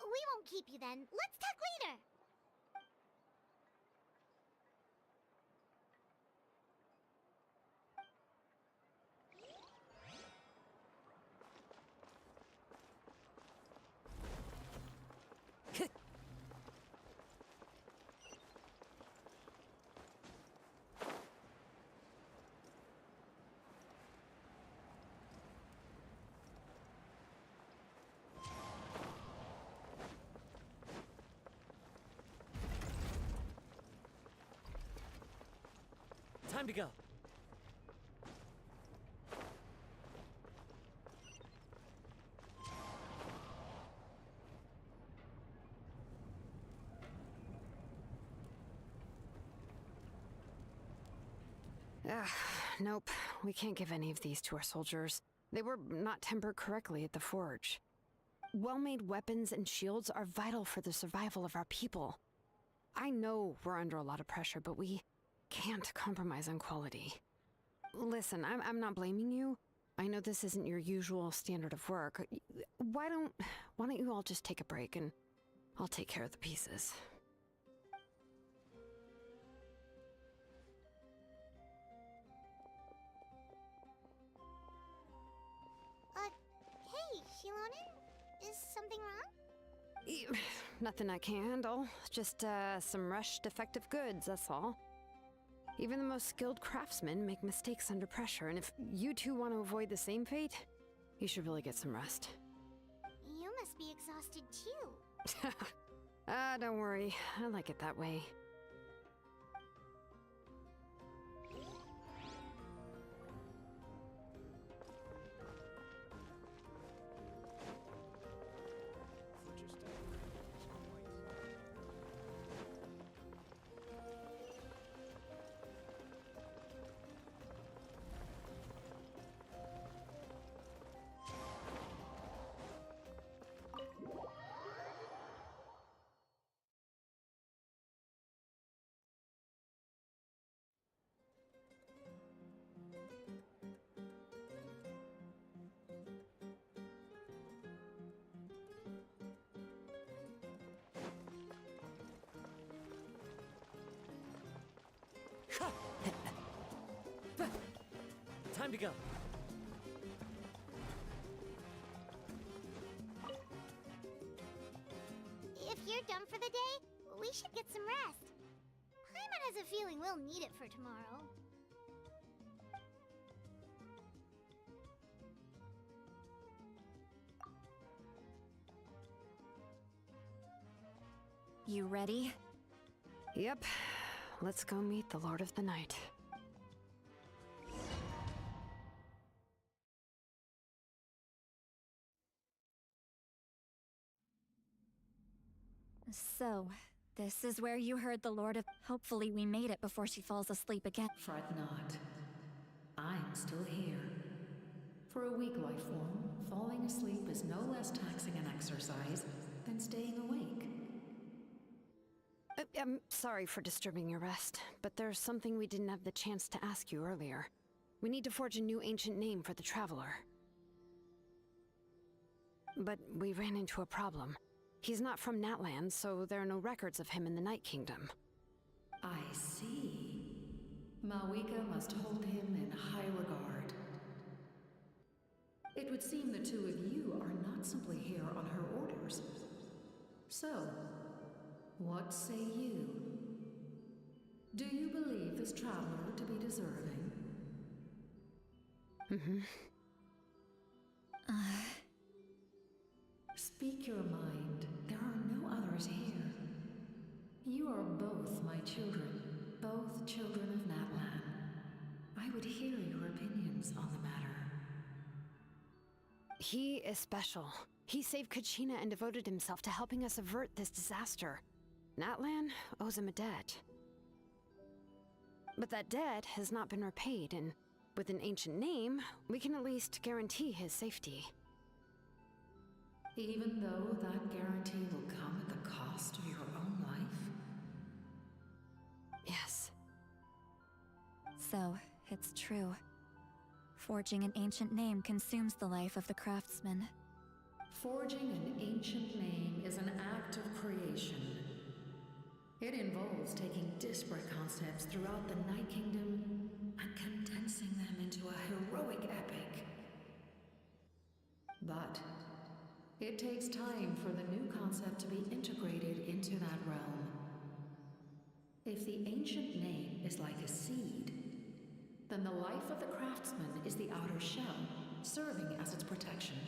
We won't keep you then. Let's talk later! Time to go. Nope. We can't give any of these to our soldiers. They were not tempered correctly at the forge. Well-made weapons and shields are vital for the survival of our people. I know we're under a lot of pressure, but we can't compromise on quality. Listen, I'm not blaming you. I know this isn't your usual standard of work. Why don't you all just take a break and I'll take care of the pieces. Hey, Shilonen? Is something wrong? Nothing I can handle. Just, some rushed defective goods, that's all. Even the most skilled craftsmen make mistakes under pressure, and if you two want to avoid the same fate, you should really get some rest. You must be exhausted too. Don't worry. I like it that way. Time to go. If you're done for the day, we should get some rest. Paimon has a feeling we'll need it for tomorrow. You ready? Yep. Let's go meet the Lord of the Night. So, this is where you heard the Lord of... Hopefully we made it before she falls asleep again. Fret not. I'm still here. For a weak life form, falling asleep is no less taxing an exercise than staying awake. I'm sorry for disturbing your rest, but there's something we didn't have the chance to ask you earlier. We need to forge a new ancient name for the Traveler. But we ran into a problem. He's not from Natlan, so there are no records of him in the Night Kingdom. I see. Mavuika must hold him in high regard. It would seem the two of you are not simply here on her orders. So, what say you? Do you believe this traveler to be deserving? Speak your mind. There are no others here. You are both my children, both children of Natlan. I would hear your opinions on the matter. He is special. He saved Kachina and devoted himself to helping us avert this disaster. Natlan owes him a debt. But that debt has not been repaid, and with an ancient name, we can at least guarantee his safety. Even though that guarantee will come at the cost of your own life? Yes. So, it's true. Forging an ancient name consumes the life of the craftsman. Forging an ancient name is an act of creation. It involves taking disparate concepts throughout the Night Kingdom and condensing them into a heroic epic. But it takes time for the new concept to be integrated into that realm. If the ancient name is like a seed, then the life of the craftsman is the outer shell, serving as its protection.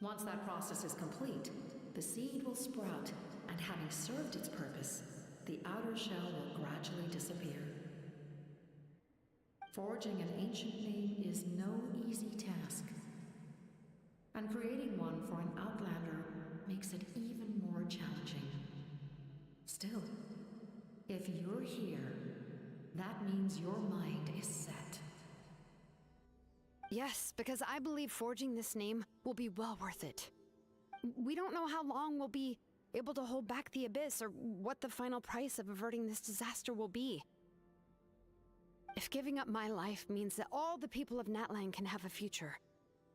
Once that process is complete, the seed will sprout, and having served its purpose, the outer shell will gradually disappear. Forging an ancient name is no easy task. And creating one for an outlander makes it even more challenging. Still, if you're here, that means your mind is set. Yes, because I believe forging this name will be well worth it. We don't know how long we'll be able to hold back the Abyss or what the final price of averting this disaster will be. If giving up my life means that all the people of Natlan can have a future,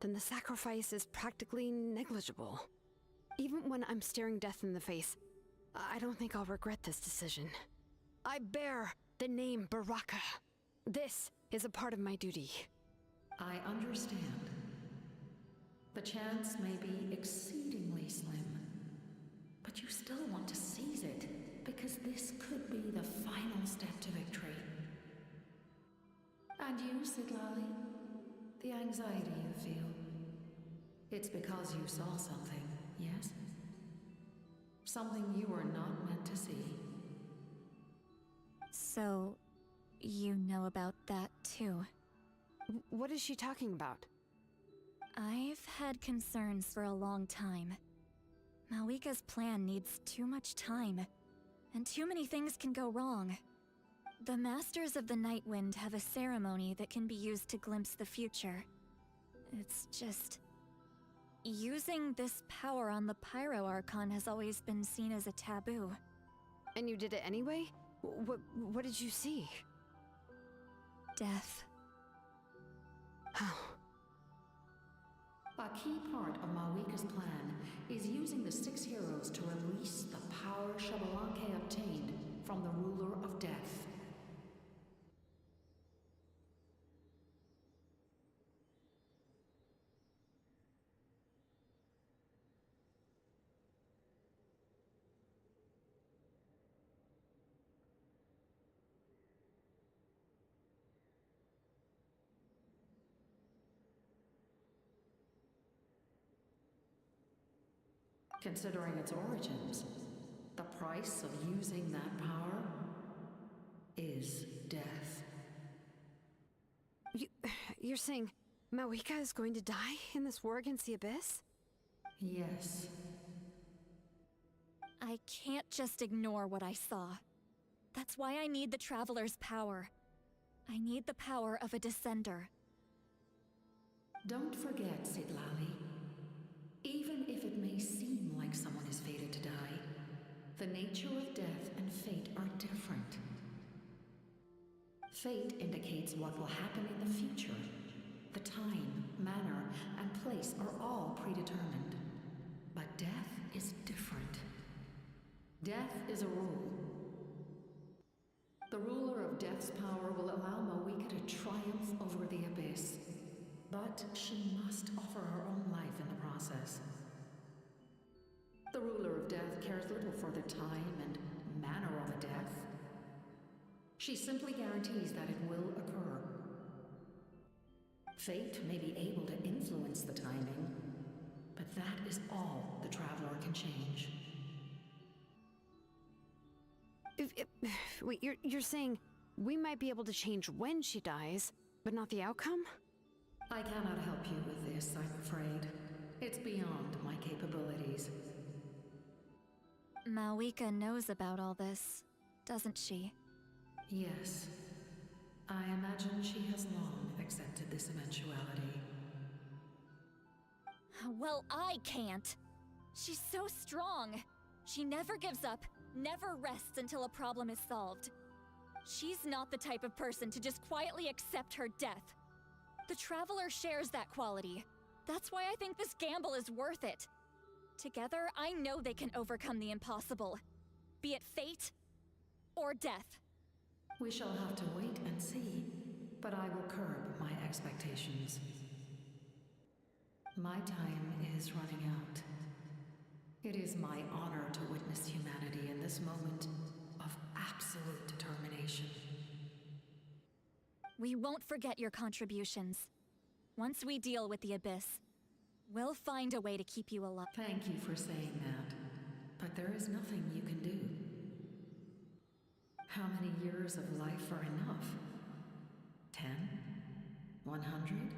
then the sacrifice is practically negligible. Even when I'm staring death in the face, I don't think I'll regret this decision. I bear the name Baraka. This is a part of my duty. I understand. The chance may be exceedingly slim, but you still want to seize it, because this could be the final step to victory. And you, Siglali? The anxiety you feel. It's because you saw something, yes? Something you were not meant to see. So, you know about that too? What is she talking about? I've had concerns for a long time. Mavuika's plan needs too much time, and too many things can go wrong. The Masters of the Night Wind have a ceremony that can be used to glimpse the future. It's just... using this power on the Pyro Archon has always been seen as a taboo. And you did it anyway? What did you see? Death. A key part of Mavuika's plan is using the 6 heroes to release the power Xbalanque obtained from the ruler of death. Considering its origins, the price of using that power is death. You're saying Mavuika is going to die in this war against the Abyss? Yes. I can't just ignore what I saw. That's why I need the Traveler's power. I need the power of a Descender. Don't forget, Siglali. Even if it may seem like someone is fated to die, the nature of death and fate are different. Fate indicates what will happen in the future. The time, manner, and place are all predetermined. But death is different. Death is a rule. The ruler of death's power will allow Mavuika to triumph over the Abyss. But she must offer her own life in the process. The ruler of death cares little for the time and manner of a death. She simply guarantees that it will occur. Fate may be able to influence the timing, but that is all the Traveler can change. Wait, you're saying we might be able to change when she dies, but not the outcome? I cannot help you with this, I'm afraid. It's beyond my capabilities. Mavuika knows about all this, doesn't she? Yes. I imagine she has long accepted this eventuality. Well, I can't. She's so strong. She never gives up, never rests until a problem is solved. She's not the type of person to just quietly accept her death. The Traveler shares that quality. That's why I think this gamble is worth it. Together, I know they can overcome the impossible. Be it fate or death. We shall have to wait and see, but I will curb my expectations. My time is running out. It is my honor to witness humanity in this moment of absolute determination. We won't forget your contributions. Once we deal with the Abyss, we'll find a way to keep you alive. Thank you for saying that, but there is nothing you can do. How many years of life are enough? 10? 100?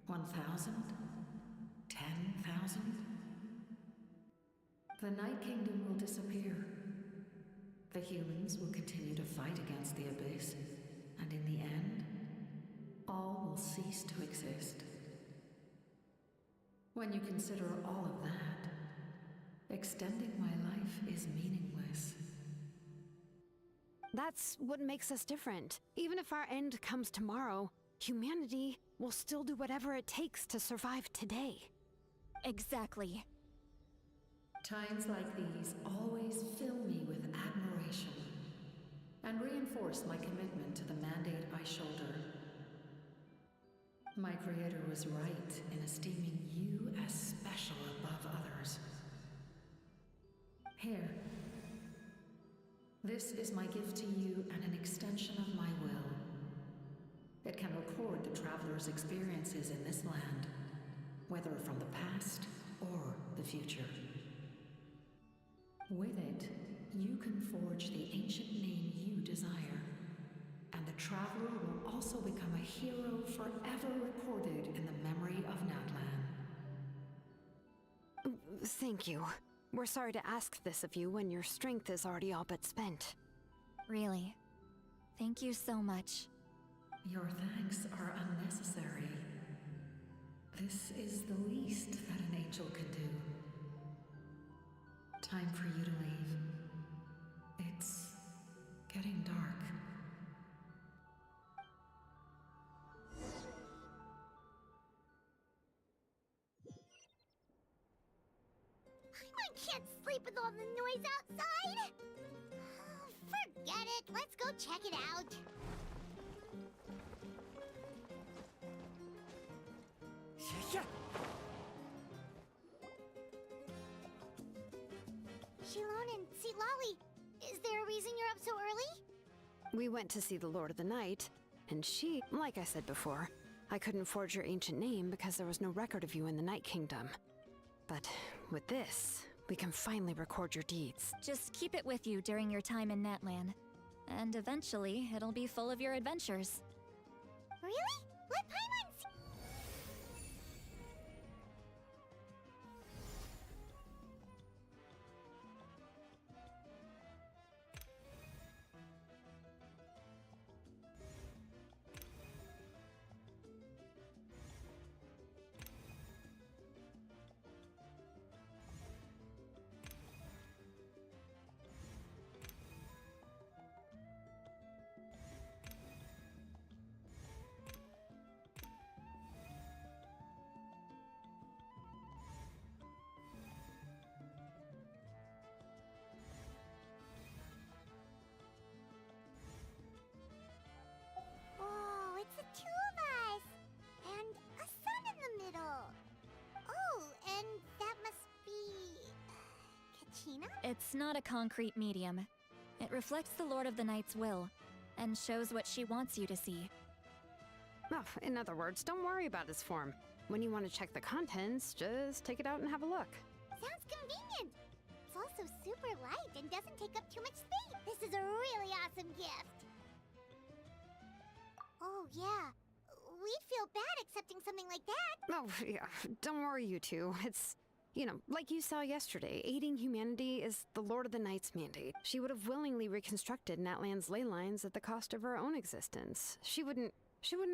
1,000? 10,000? The Night Kingdom will disappear. The humans will continue to fight against the Abyss, and in the end, all will cease to exist. When you consider all of that, extending my life is meaningless. That's what makes us different. Even if our end comes tomorrow, humanity will still do whatever it takes to survive today. Exactly. Times like these always fill me with admiration and reinforce my commitment to the mandate I shoulder. My creator was right in esteeming you as special above others. Here. This is my gift to you and an extension of my will. It can record the traveler's experiences in this land, whether from the past or the future. With it, you can forge the ancient name you desire, and the traveler will also become a hero forever recorded in the memory of Natlan. Thank you. We're sorry to ask this of you when your strength is already all but spent. Really. Thank you so much. Your thanks are unnecessary. This is the least that an angel can do. Time for you to leave. It's getting dark. I can't sleep with all the noise outside! Forget it, let's go check it out. Shilon and Lolly, is there a reason you're up so early? We went to see the Lord of the Night, and she, like I said before, I couldn't forge your ancient name because there was no record of you in the Night Kingdom. But with this, we can finally record your deeds. Just keep it with you during your time in Natlan. And eventually, it'll be full of your adventures. Really? Let Paimon see. Two of us! And a sun in the middle! Oh, and that must be... Kachina? It's not a concrete medium. It reflects the Lord of the Night's will, and shows what she wants you to see. Oh, in other words, don't worry about its form. When you want to check the contents, just take it out and have a look. Sounds convenient! It's also super light and doesn't take up too much space. This is a really awesome gift! Oh, yeah. We'd feel bad accepting something like that. Oh, yeah. Don't worry, you two. It's, like you saw yesterday, aiding humanity is the Lord of the Night's mandate. She would have willingly reconstructed Natlan's ley lines at the cost of her own existence. She wouldn't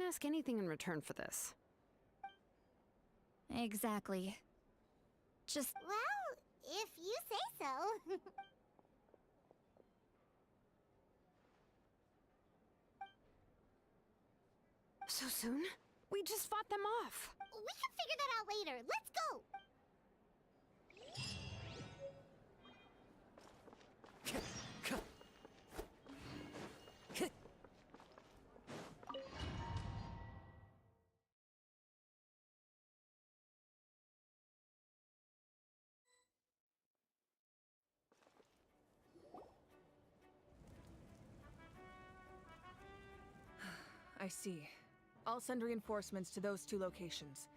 ask anything in return for this. Exactly. Just... Well, if you say so. So soon? We just fought them off. We can figure that out later. Let's go! I see. I'll send reinforcements to those 2 locations.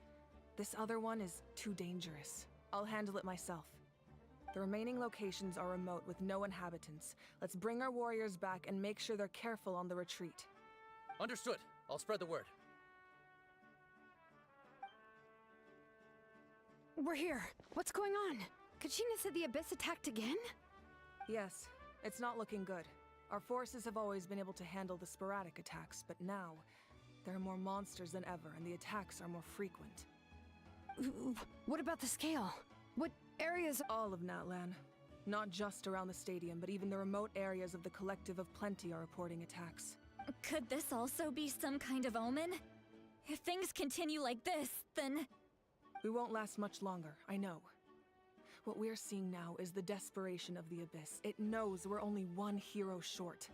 This other one is too dangerous. I'll handle it myself. The remaining locations are remote with no inhabitants. Let's bring our warriors back and make sure they're careful on the retreat. Understood. I'll spread the word. We're here. What's going on? Kachina said the Abyss attacked again? Yes, it's not looking good. Our forces have always been able to handle the sporadic attacks, but now, there are more monsters than ever, and the attacks are more frequent. What about the scale? What areas? All of Natlan. Not just around the stadium, but even the remote areas of the Collective of Plenty are reporting attacks. Could this also be some kind of omen? If things continue like this, then... We won't last much longer, I know. What we're seeing now is the desperation of the Abyss. It knows we're only one hero short.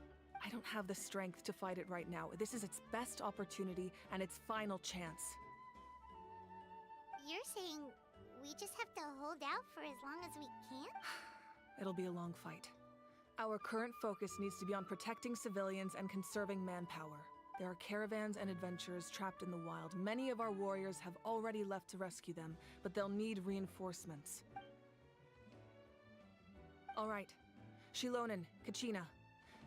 I don't have the strength to fight it right now. This is its best opportunity and its final chance. You're saying we just have to hold out for as long as we can? It'll be a long fight. Our current focus needs to be on protecting civilians and conserving manpower. There are caravans and adventurers trapped in the wild. Many of our warriors have already left to rescue them, but they'll need reinforcements. All right. Shilonen, Kachina,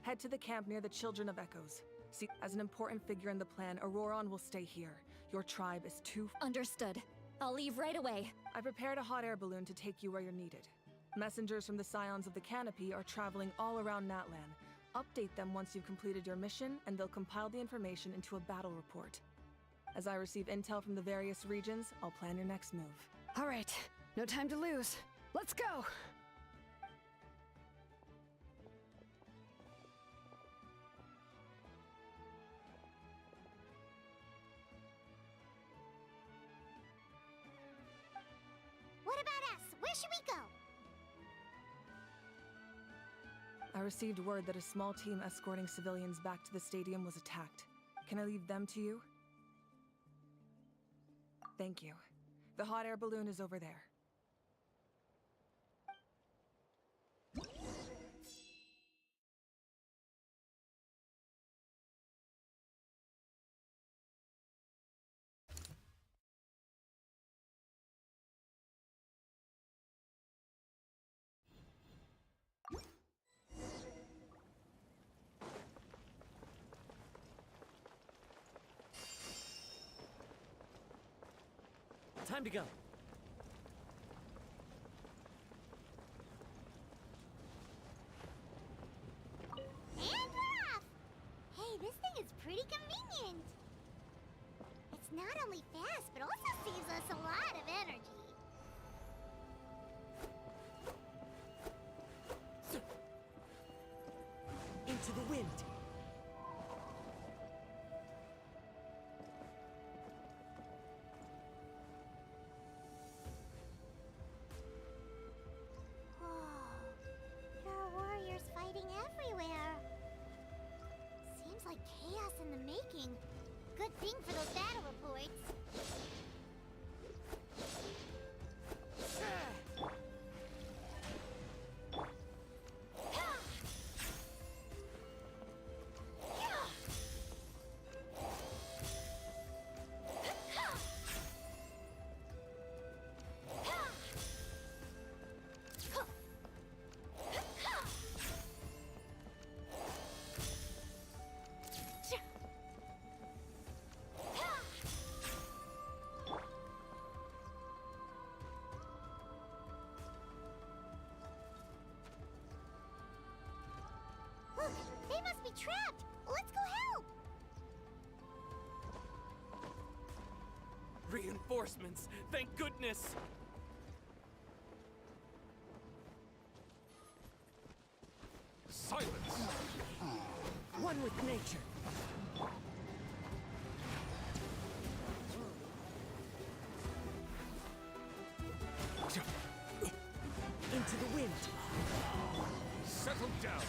head to the camp near the Children of Echoes. See, as an important figure in the plan, Auroron will stay here. Your tribe is too... Understood. I'll leave right away. I prepared a hot air balloon to take you where you're needed. Messengers from the Scions of the Canopy are traveling all around Natlan. Update them once you've completed your mission, and they'll compile the information into a battle report. As I receive intel from the various regions, I'll plan your next move. All right. No time to lose. Let's go! What about us? Where should we go? I received word that a small team escorting civilians back to the stadium was attacked. Can I leave them to you? Thank you. The hot air balloon is over there. Time to go. And we're off! Hey, this thing is pretty convenient. It's not only fast, but also saves us a lot of energy. Into the wind. There are warriors fighting everywhere. Seems like chaos in the making. Good thing for those battle reports. Look, they must be trapped. Let's go help. Reinforcements! Thank goodness! Silence! One with nature. Into the wind. Settle down!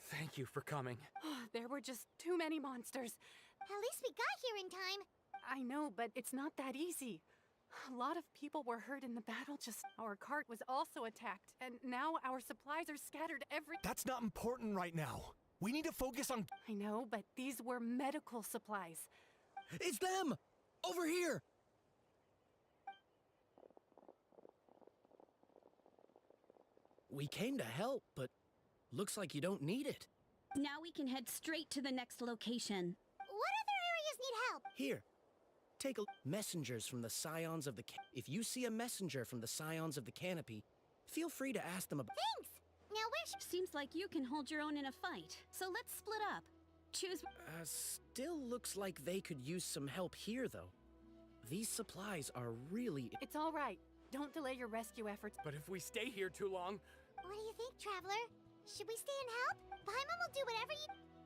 Thank you for coming. There were just too many monsters. At least we got here in time. I know, but it's not that easy. A lot of people were hurt in the battle, our cart was also attacked, and now our supplies are scattered That's not important right now. We need to focus on... I know, but these were medical supplies. It's them! Over here! We came to help, but looks like you don't need it. Now we can head straight to the next location. What other areas need Here, take a messengers from the Scions of the If you see a messenger from the Scions of the Canopy, feel free to ask them about— Thanks! Now where's— Seems like you can hold your own in a fight, so let's split up. Choose— Still looks like they could use some help here, though. These supplies are really— It's all right. Don't delay your rescue efforts. But if we stay here too long... What do you think, Traveler? Should we stay and help? Paimon will do whatever you—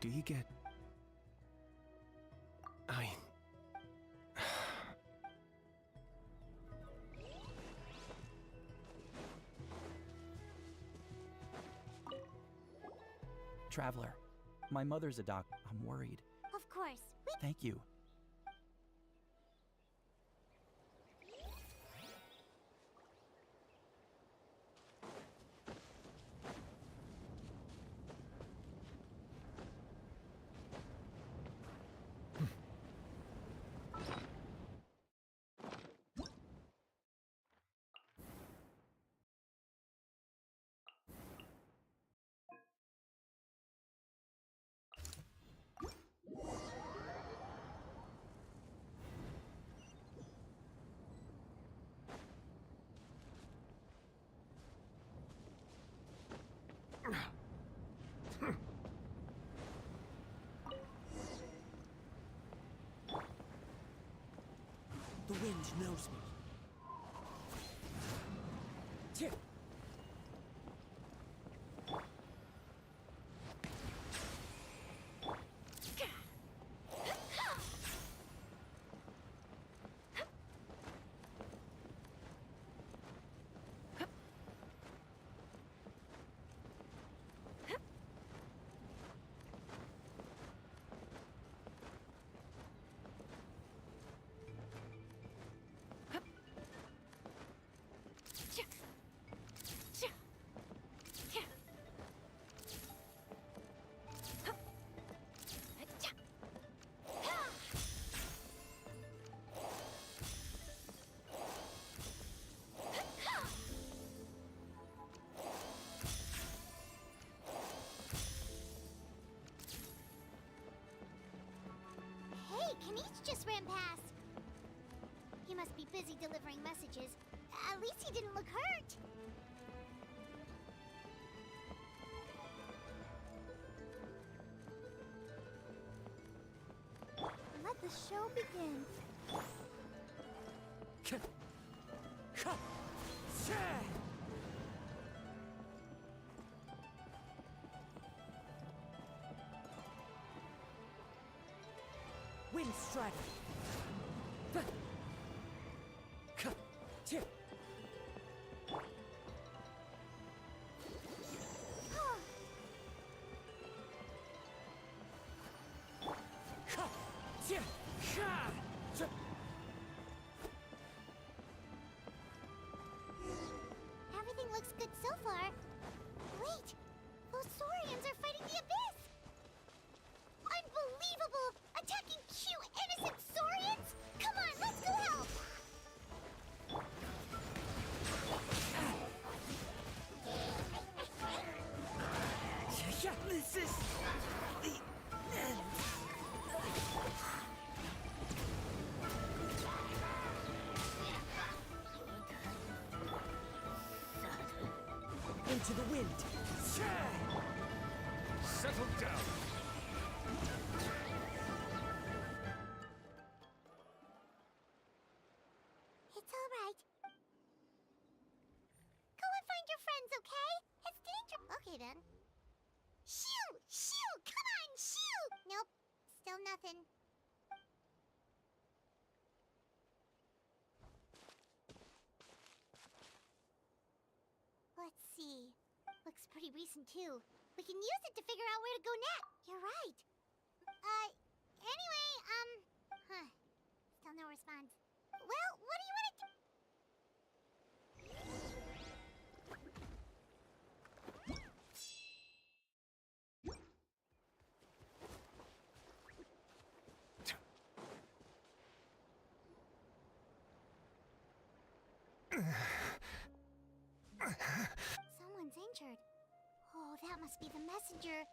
Do you get... Traveler, my mother's a doctor. I'm worried. Of course. Thank you. The wind knows me. Kaniche just ran past. He must be busy delivering messages. At least he didn't look hurt. Let the show begin. Wind Strider. Everything looks good so far. Wait, those Saurians are fighting the Abyss! Unbelievable! Attacking cute, innocent Saurians? Come on, let's go help! This is the end. Into the wind. Settle down. It's all right. Go and find your friends, okay? It's dangerous. Okay then. Shoo! Shoo! Come on, shoo! Nope, still nothing. Let's see. Looks pretty recent too. We can use it to figure out where to go next. You're right. Anyway, still no response. Well, what do you want to do? Someone's injured. Oh, that must be the messenger.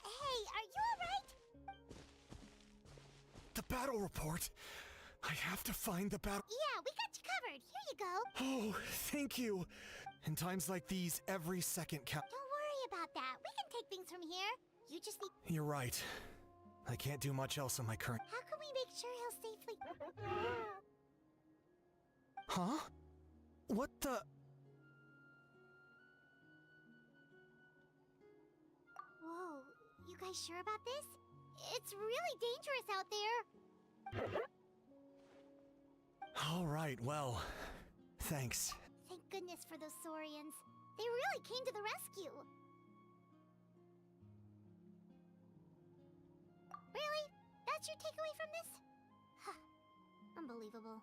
Hey, are you alright? The battle report. I have to find the battle. Yeah, we got you covered. Here you go. Oh, thank you. In times like these, every second counts. Don't worry about that. We can take things from here. You just need... You're right. I can't do much else on my current... How can we make sure he'll safely... Huh? What the... Whoa, you guys sure about this? It's really dangerous out there. All right, well, thanks. Thank goodness for those Saurians. They really came to the rescue. Really? That's your takeaway from this? Huh. Unbelievable.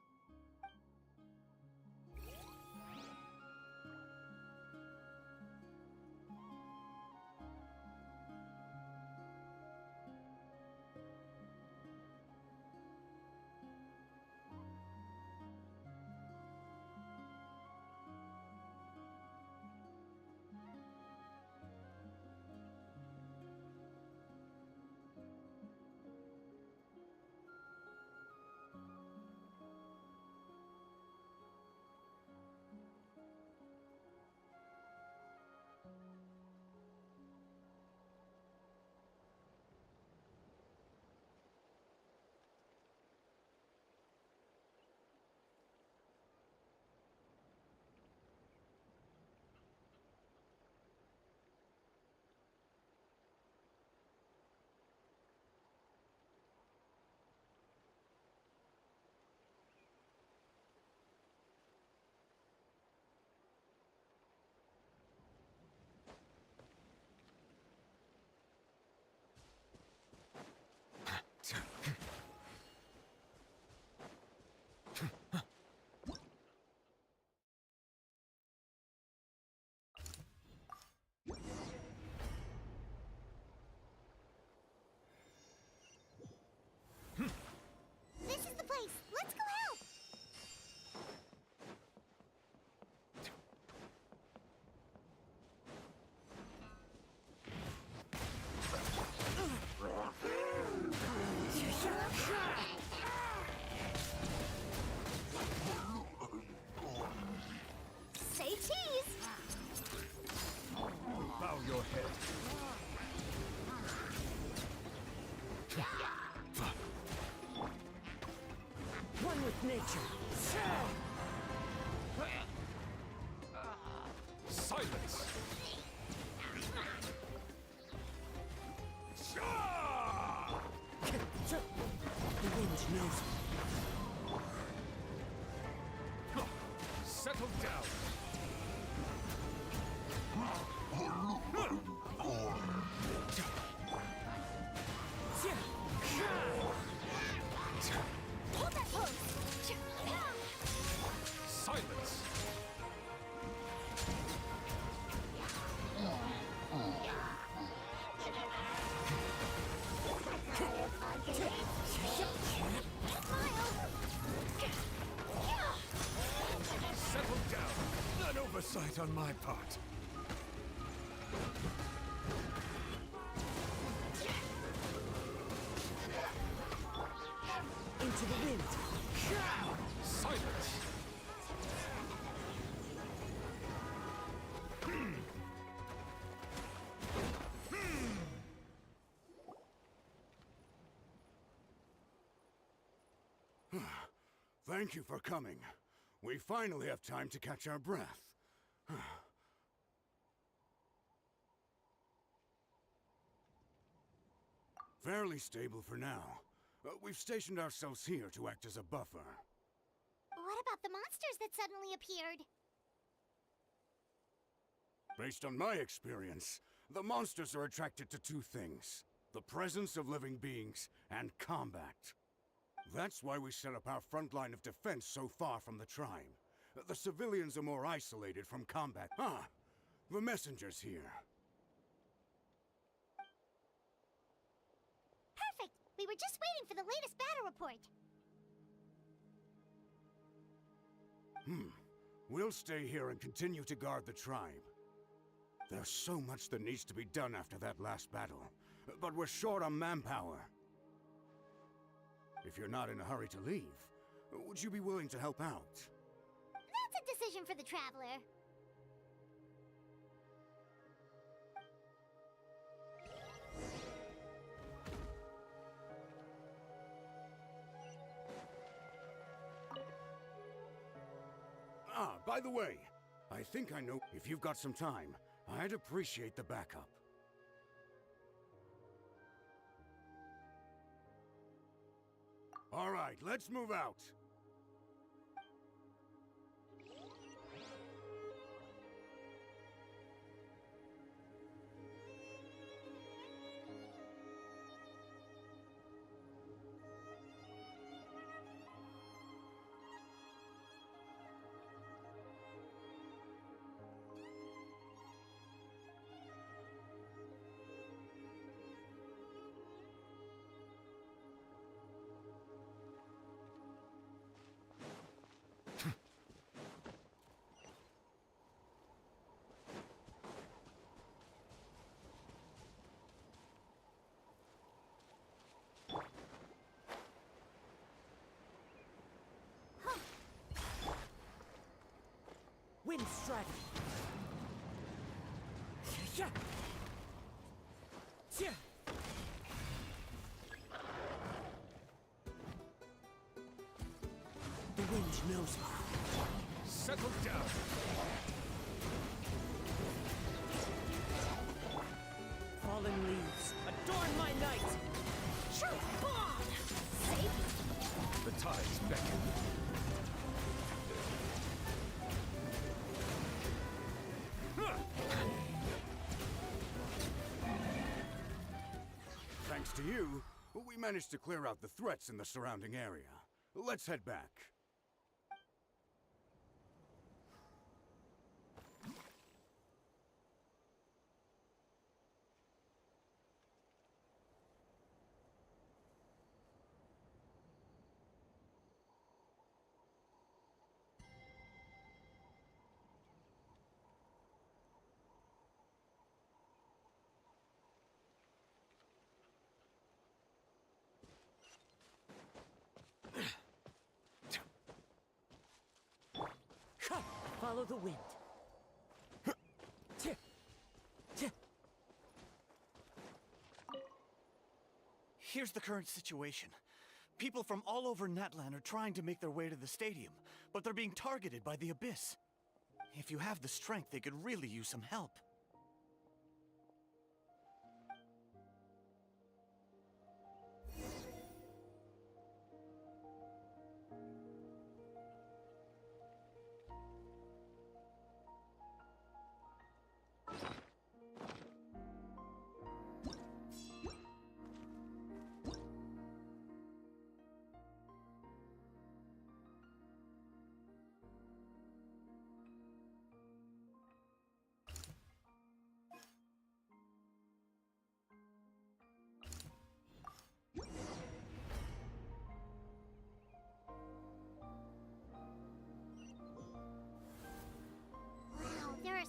This is the place. Let's go help. Say cheese. Bow your head. One with nature. Silence! The wind knows me. Settle down! Hold that pose. Silence! Settle down! An oversight on my part. Into the wind. Silence! Thank you for coming. We finally have time to catch our breath. fairly stable for now. We've stationed ourselves here to act as a buffer. What about the monsters that suddenly appeared? Based on my experience, the monsters are attracted to two things: the presence of living beings and combat. That's why we set up our front line of defense so far from the tribe. The civilians are more isolated from combat. Ah, the messenger's here. Perfect! We were just waiting for the latest battle report. We'll stay here and continue to guard the tribe. There's so much that needs to be done after that last battle, but we're short on manpower. If you're not in a hurry to leave, would you be willing to help out? That's a decision for the Traveler. Ah, by the way, I think I know. If you've got some time, I'd appreciate the backup. All right, let's move out. Wind strike. Yeah. Yeah. The wind knows me. Settle down. Fallen leaves, adorn my night. Sure, bomb. Safe. The tides beckon. Thanks to you, we managed to clear out the threats in the surrounding area. Let's head back. Follow the wind. Here's the current situation. People from all over Natlan are trying to make their way to the stadium, but they're being targeted by the Abyss. If you have the strength, they could really use some help.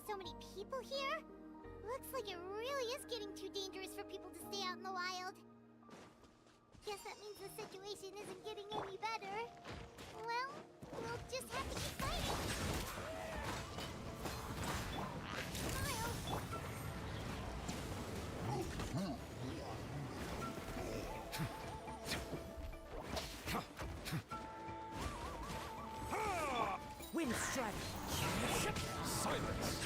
So many people here? Looks like it really is getting too dangerous for people to stay out in the wild. Guess that means the situation isn't getting any better. Well, we'll just have to keep fighting. Wind strike. Silence.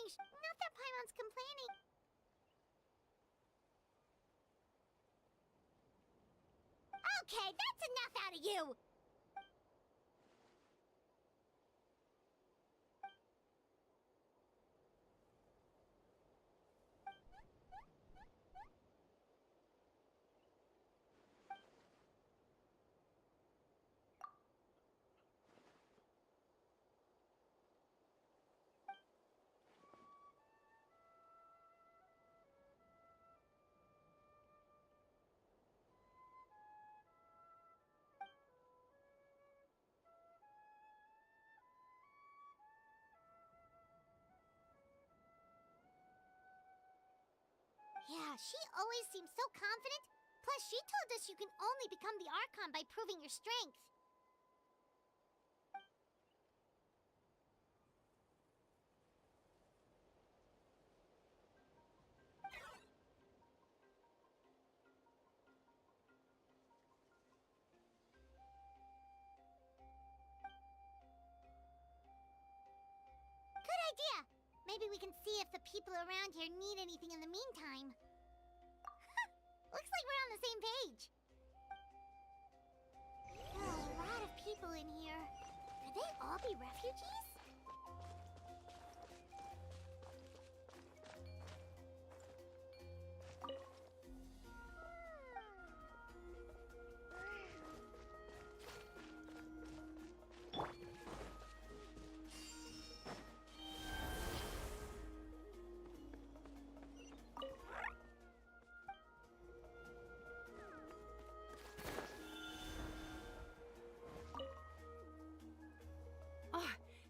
Not that Paimon's complaining. Okay, that's enough out of you! Yeah, she always seems so confident. Plus, she told us you can only become the Archon by proving your strength. Good idea! Maybe we can see if the people around here need anything in the meantime. Looks like we're on the same page. There are a lot of people in here. Could they all be refugees?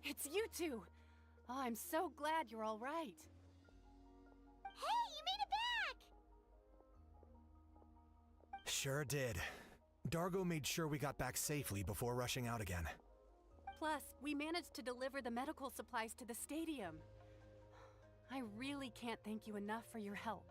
It's you two! Oh, I'm so glad you're all right. Hey, you made it back! Sure did. Dargo made sure we got back safely before rushing out again. Plus, we managed to deliver the medical supplies to the stadium. I really can't thank you enough for your help.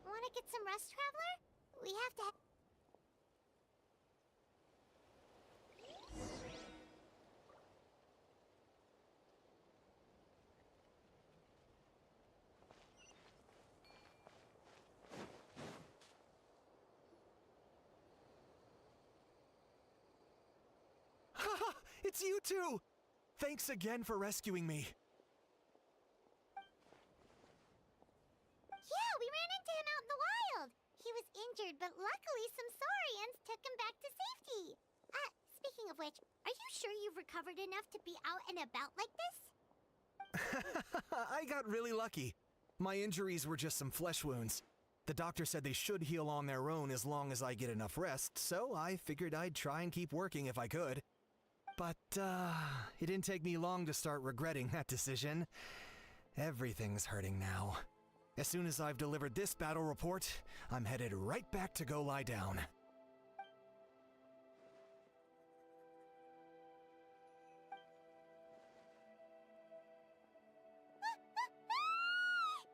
Want to get some rest, Traveler? We have to... Haha! It's you two! Thanks again for rescuing me. Yeah, we ran into him out in the wild. He was injured, but luckily some Saurians took him back to safety. Speaking of which, are you sure you've recovered enough to be out and about like this? I got really lucky. My injuries were just some flesh wounds. The doctor said they should heal on their own as long as I get enough rest, so I figured I'd try and keep working if I could. But, it didn't take me long to start regretting that decision. Everything's hurting now. As soon as I've delivered this battle report, I'm headed right back to go lie down.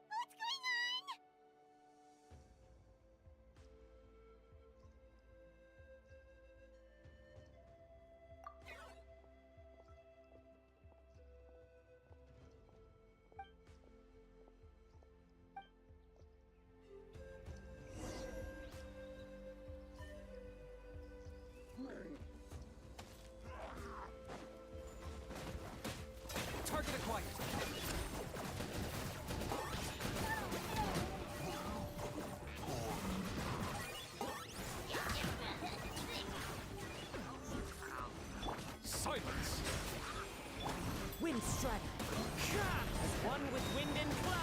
What's going on? Target acquired. Silence! Wind strike. As one with wind and cloud.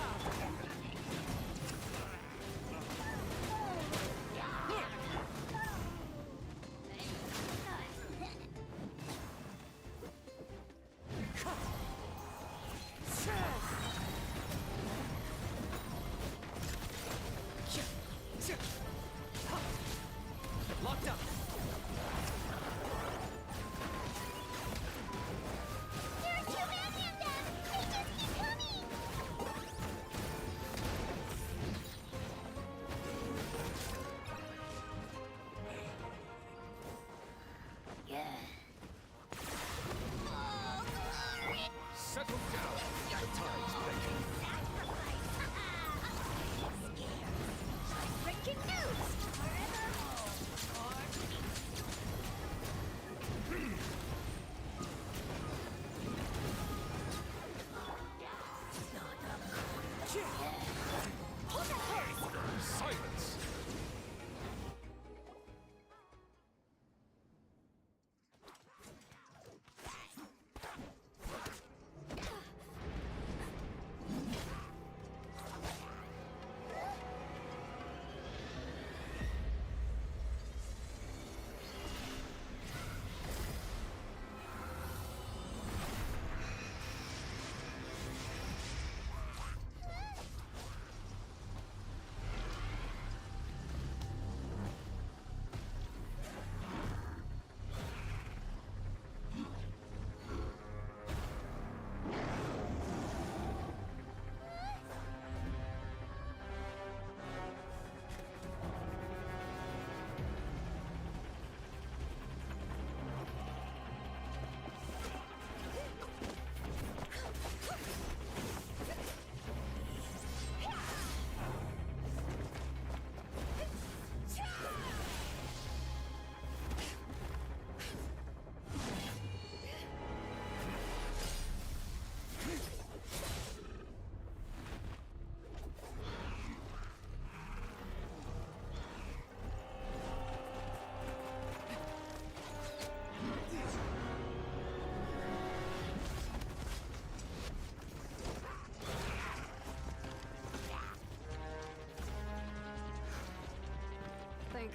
Locked up.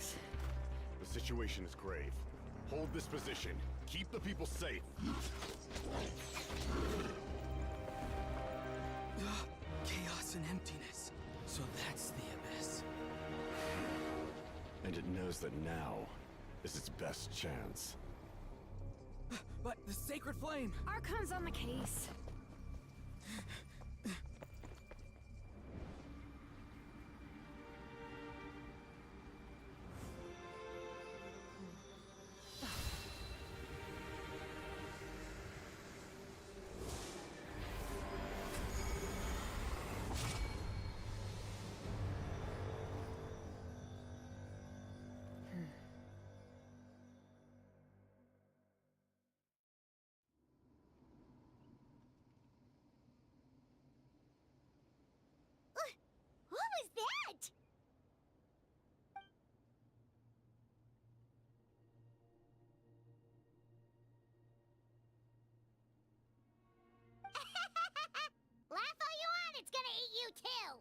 Thanks. The situation is grave. Hold this position. Keep the people safe. Chaos and emptiness. So that's the abyss. And it knows that now is its best chance. But the sacred flame! Archon's on the case. What was that? Laugh all you want, it's gonna eat you too!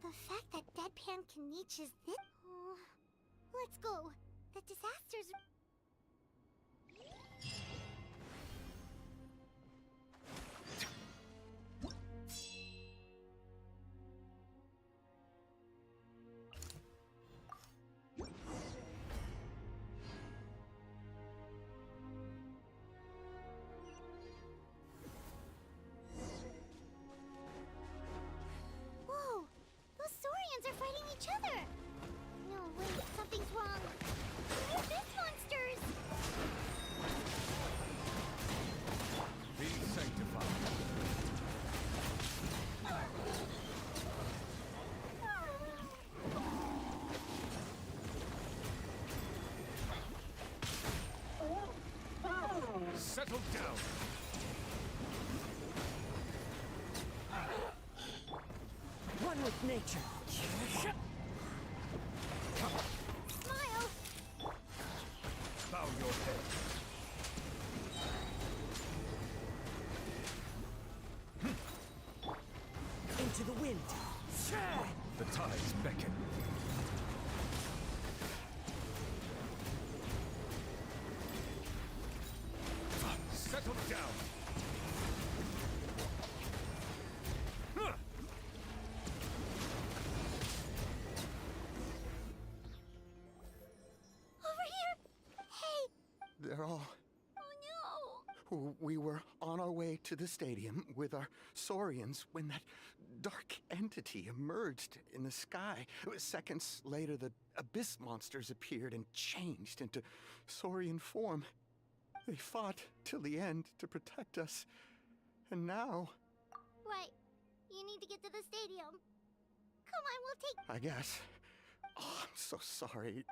The fact that Deadpan can reach is this. Oh, let's go. The disasters. Whoa! Those Saurians are fighting each other! No, wait, something's wrong. They're abyss monsters! Be sanctified. Settle down. One with nature. Smile! Bow your head. Into the wind. The tides beckon. Settle down. Huh. Over here! Hey! They're all... Oh We were on our way to the stadium with our Saurians when that dark entity emerged in the sky. Seconds later, the abyss monsters appeared and changed into Saurian form. They fought till the end to protect us. And now... no! Right. You need to get to the stadium. Come on, we'll take... I guess. Oh, I'm so sorry.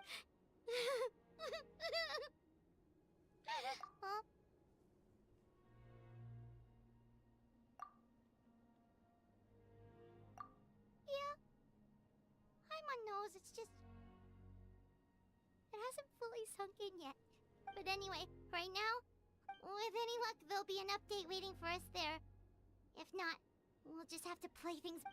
Huh? Yeah. Paimon knows, it's just... It hasn't fully sunk in yet. But anyway, right now, with any luck, there'll be an update waiting for us there. If not, we'll just have to play things...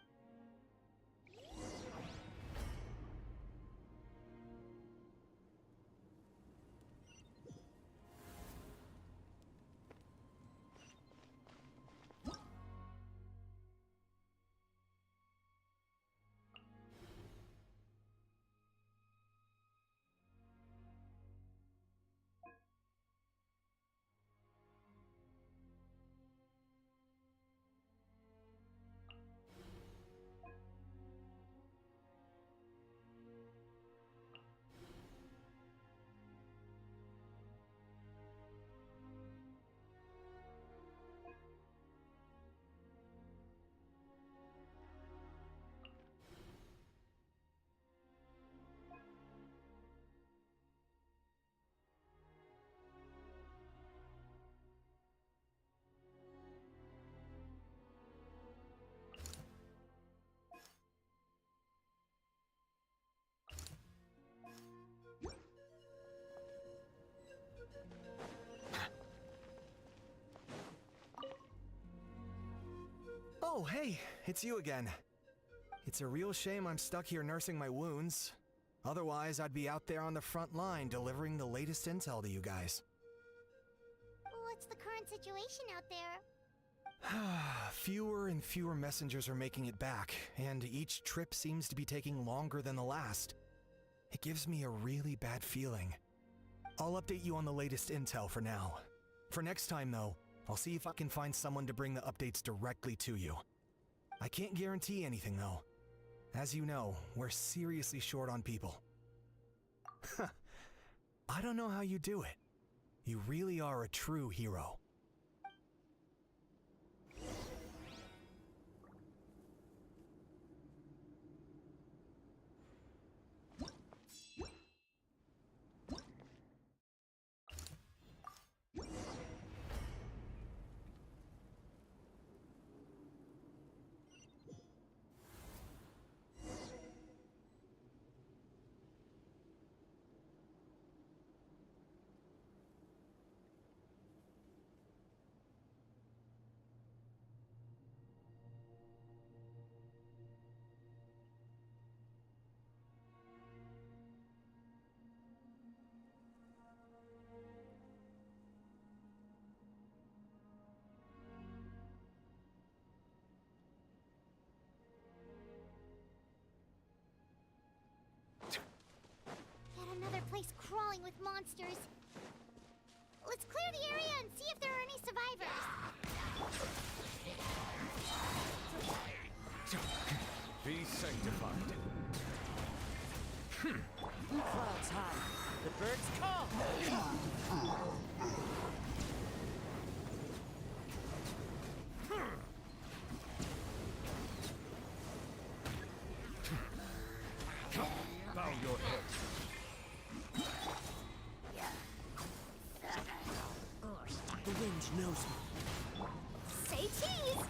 Oh, hey, it's you again. It's a real shame I'm stuck here nursing my wounds. Otherwise, I'd be out there on the front line delivering the latest intel to you guys. What's the current situation out there? Fewer and fewer messengers are making it back, and each trip seems to be taking longer than the last. It gives me a really bad feeling. I'll update you on the latest intel for now. For next time, though, I'll see if I can find someone to bring the updates directly to you. I can't guarantee anything, though. As you know, we're seriously short on people. I don't know how you do it. You really are a true hero. Yet another place crawling with monsters. Let's clear the area and see if there are any survivors. Be sanctified. Clouds high. The birds call. Bow your head. The wind knows me. Say cheese!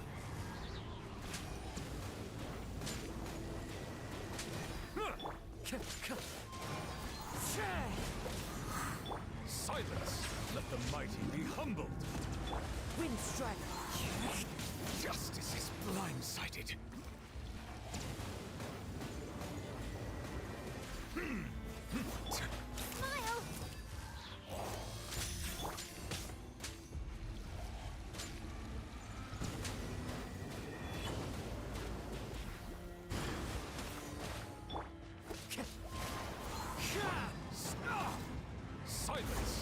Silence! Let the mighty be humbled! Wind strider! Justice is blindsided. Smile! Silence!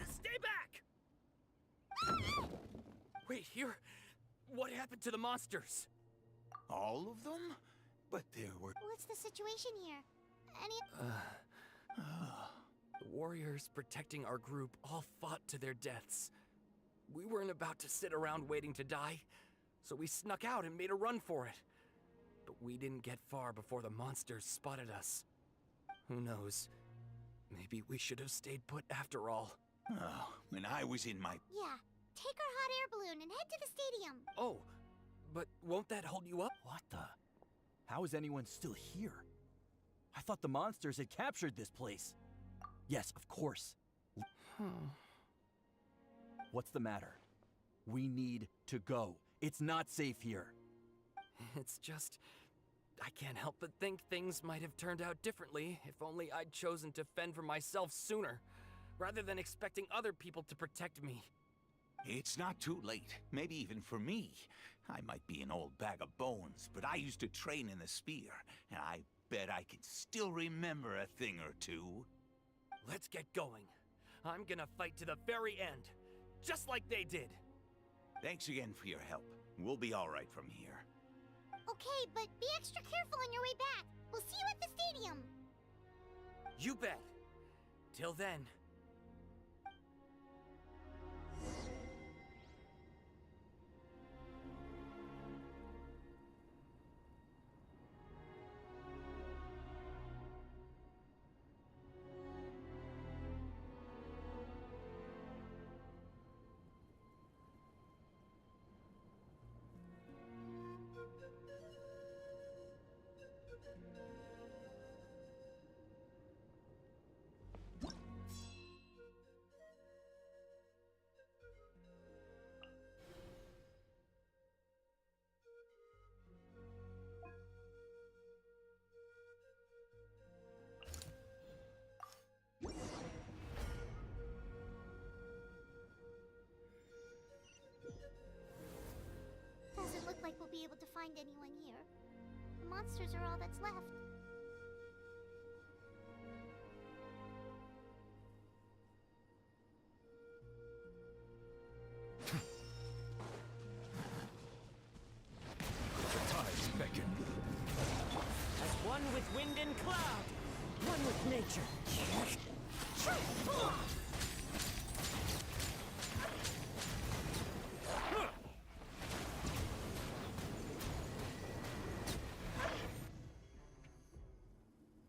Stay back! Wait, here? What happened to the monsters? All of them? But there were... What's the situation here? Any... The warriors protecting our group all fought to their deaths. We weren't about to sit around waiting to die, so we snuck out and made a run for it. But we didn't get far before the monsters spotted us. Who knows? Maybe we should have stayed put after all. Oh, when I was in my... Yeah, take our hot air balloon and head to the stadium. Oh, but won't that hold you up? What the? How is anyone still here? I thought the monsters had captured this place. Yes, of course. What's the matter? We need to go. It's not safe here. It's just... I can't help but think things might have turned out differently if only I'd chosen to fend for myself sooner, rather than expecting other people to protect me. It's not too late. Maybe even for me. I might be an old bag of bones, but I used to train in the spear, and I bet I can still remember a thing or two. Let's get going. I'm gonna fight to the very end, just like they did. Thanks again for your help. We'll be all right from here. Okay, but be extra careful on your way back. We'll see you at the stadium. You bet. Till then. like we'll be able to find anyone here. The monsters are all that's left. The tides beckon. As one with wind and cloud, one with nature.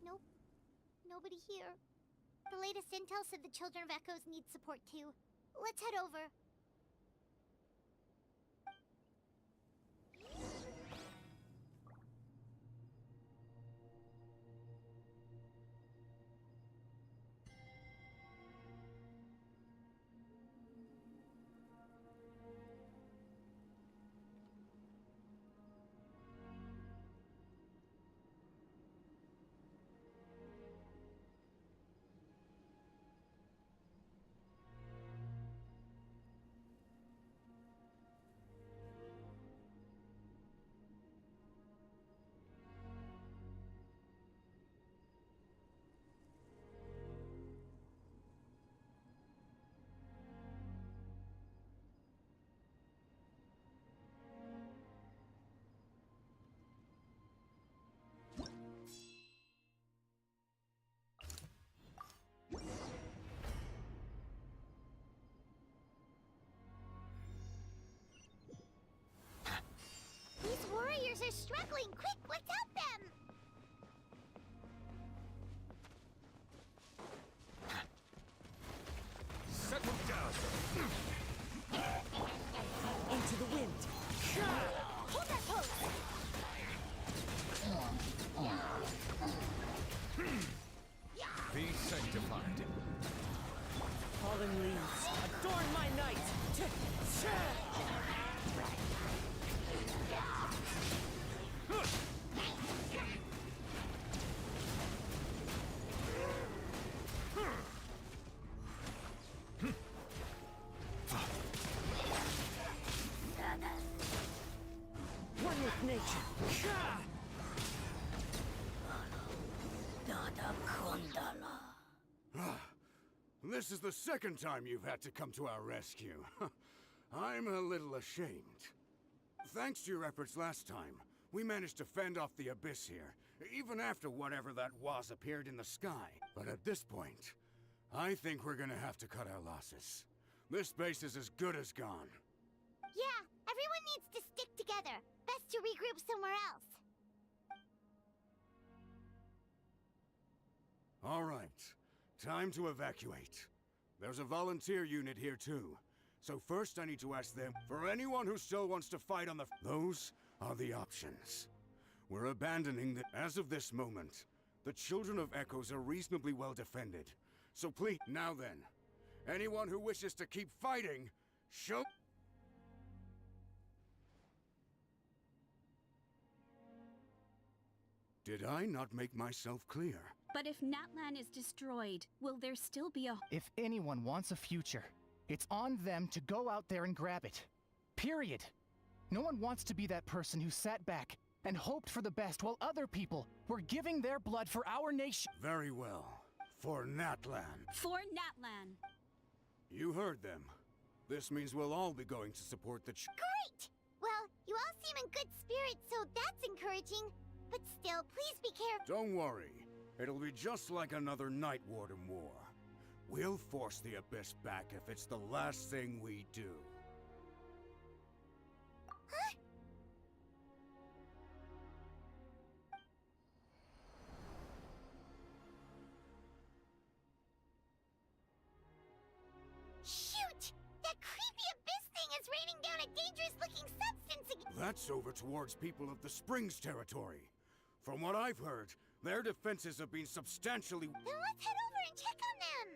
Nope. Nobody here. The latest intel said the Children of Echoes need support too. Let's head over. These warriors are struggling! Quick, let's help them! Settle down. Into the wind. Hold that pose! Be sanctified. Fallen leaves, adorn my night. One with nature. This is the second time you've had to come to our rescue. I'm a little ashamed. Thanks to your efforts last time, we managed to fend off the abyss here, even after whatever that was appeared in the sky. But at this point, I think we're gonna have to cut our losses. This base is as good as gone. Yeah, everyone needs to stick together. Best to regroup somewhere else. All right, time to evacuate. There's a volunteer unit here too. So first I need to ask them, for anyone who still wants to fight on the... Those are the options. We're abandoning the... As of this moment, the Children of Echoes are reasonably well defended. So please, now then, anyone who wishes to keep fighting, show... Did I not make myself clear? But if Natlan is destroyed, will there still be a... If anyone wants a future, it's on them to go out there and grab it. Period. No one wants to be that person who sat back and hoped for the best while other people were giving their blood for our nation. Very well. For Natlan. For Natlan. You heard them. This means we'll all be going to support the Great! Well, you all seem in good spirits, so that's encouraging. But still, please be careful. Don't worry. It'll be just like another Night Warden war. We'll force the Abyss back if it's the last thing we do. Huh? Shoot! That creepy Abyss thing is raining down a dangerous-looking substance again! That's over towards people of the Springs territory. From what I've heard, their defenses have been substantially... Then let's head over and check on them!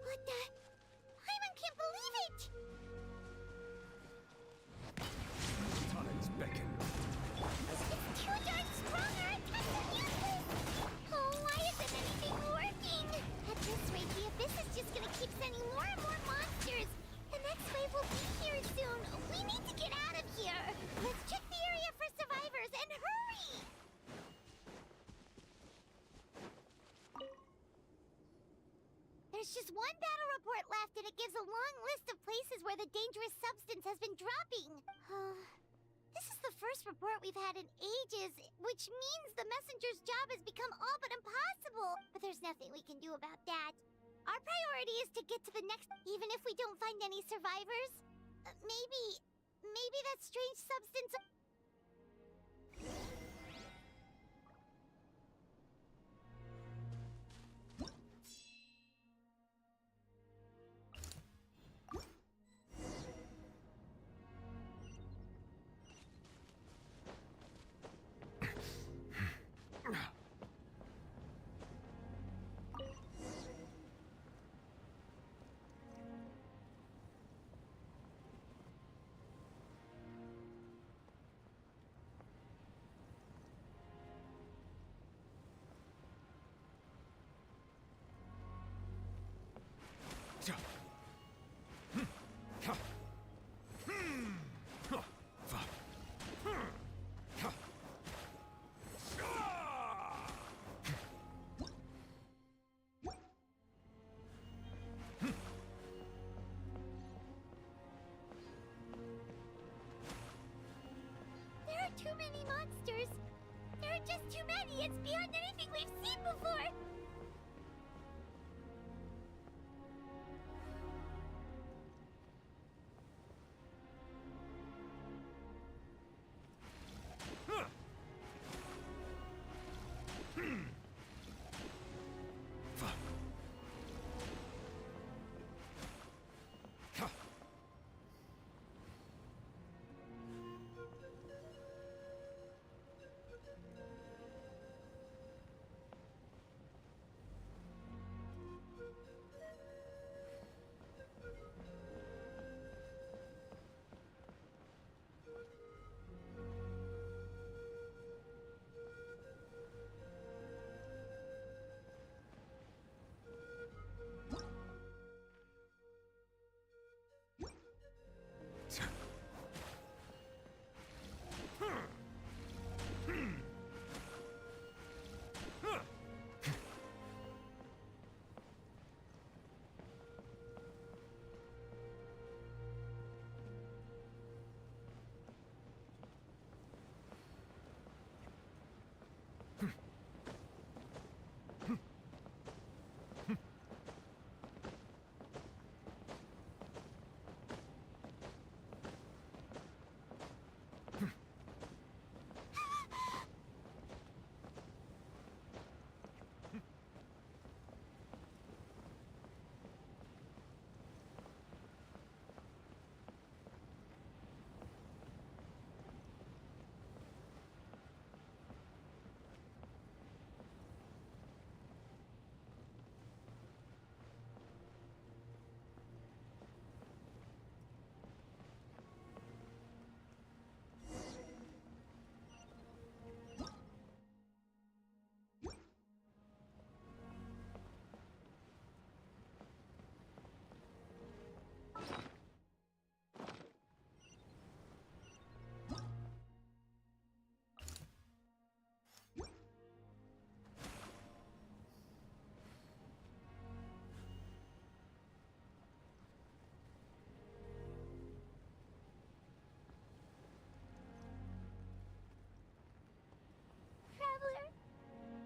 What the... Paimon can't believe it! next wave will be here soon. We need to get out of here. Let's check the area for survivors and hurry! There's just one battle report left, and it gives a long list of places where the dangerous substance has been dropping. This is the first report we've had in ages, which means the messenger's job has become all but impossible. But there's nothing we can do about that. Our priority is to get to the next, even if we don't find any survivors. Maybe that strange substance... Too many monsters! There are just too many! It's beyond anything we've seen before!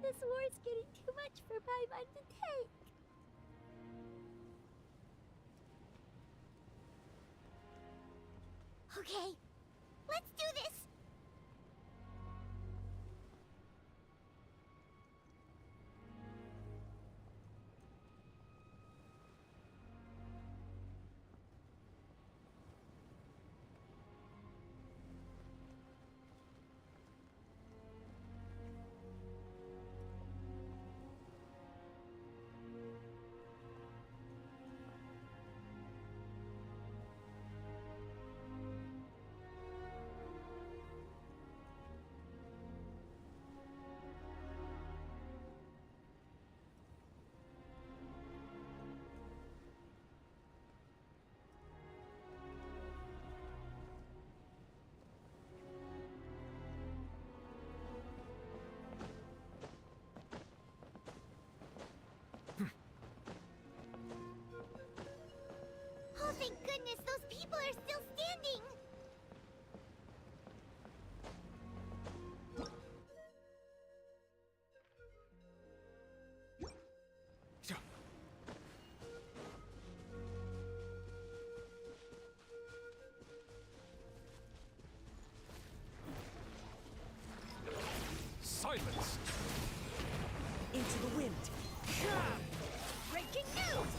This war's getting too much for Paimon to take. Okay, let's do this! Oh, thank goodness, those people are still standing! Silence! Into the wind. Breaking news!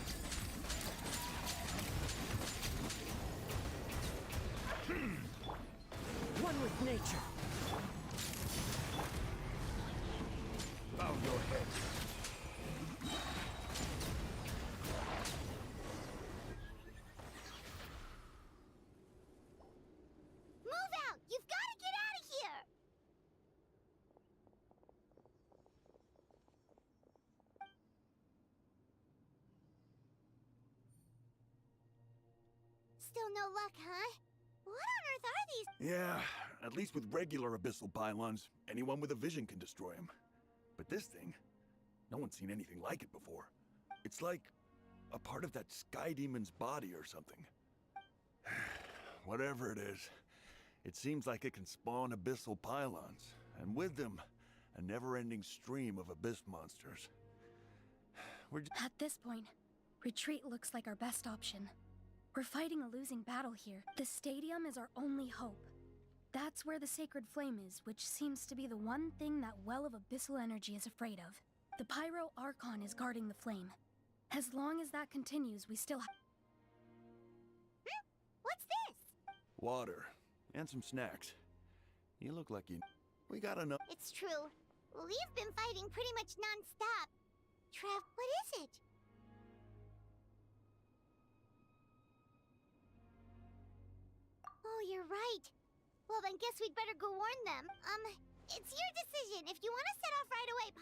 One with nature. Bow your head. Move out! You've got to get out of here! Still no luck, huh? What on earth are these? Yeah, at least with regular abyssal pylons, anyone with a vision can destroy them. But this thing, no one's seen anything like it before. It's like a part of that sky demon's body or something. Whatever it is, it seems like it can spawn abyssal pylons, and with them, a never-ending stream of abyss monsters. At this point, retreat looks like our best option. We're fighting a losing battle here. The stadium is our only hope. That's where the sacred flame is, which seems to be the one thing that well of abyssal energy is afraid of. The Pyro Archon is guarding the flame. As long as that continues, we still have... What's this? Water, and some snacks. You look like you... We got enough... It's true. We've been fighting pretty much non-stop. Trev, what is it? Oh, you're right. Well, then guess we'd better go warn them. It's your decision. If you want to set off right away,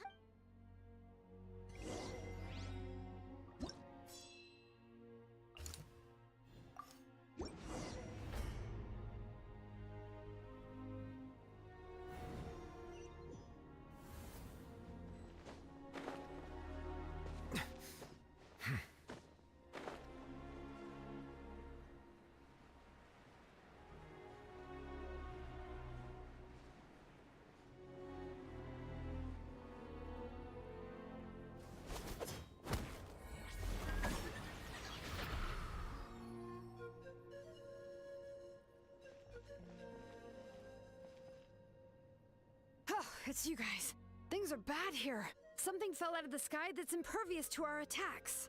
Oh, it's you guys. Things are bad here. Something fell out of the sky that's impervious to our attacks.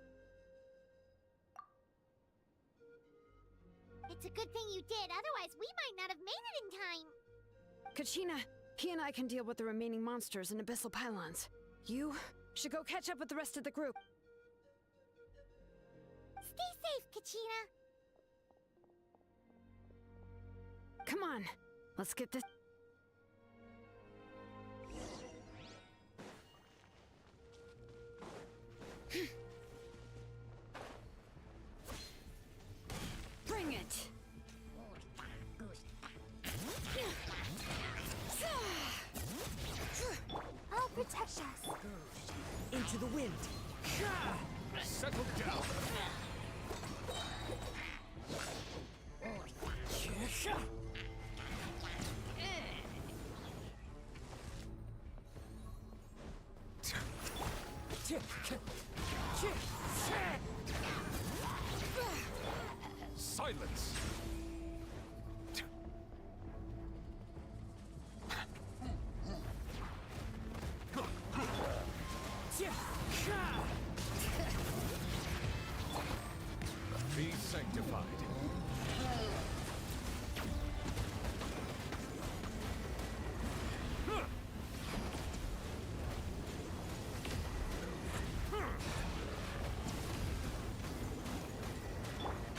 it's a good thing you did. Otherwise, we might not have made it in time. Kachina, he and I can deal with the remaining monsters and abyssal pylons. You should go catch up with the rest of the group. Stay safe, Kachina. Come on, let's get this... Bring it! I'll protect us. Into the wind. Settle down. Silence. Be sanctified.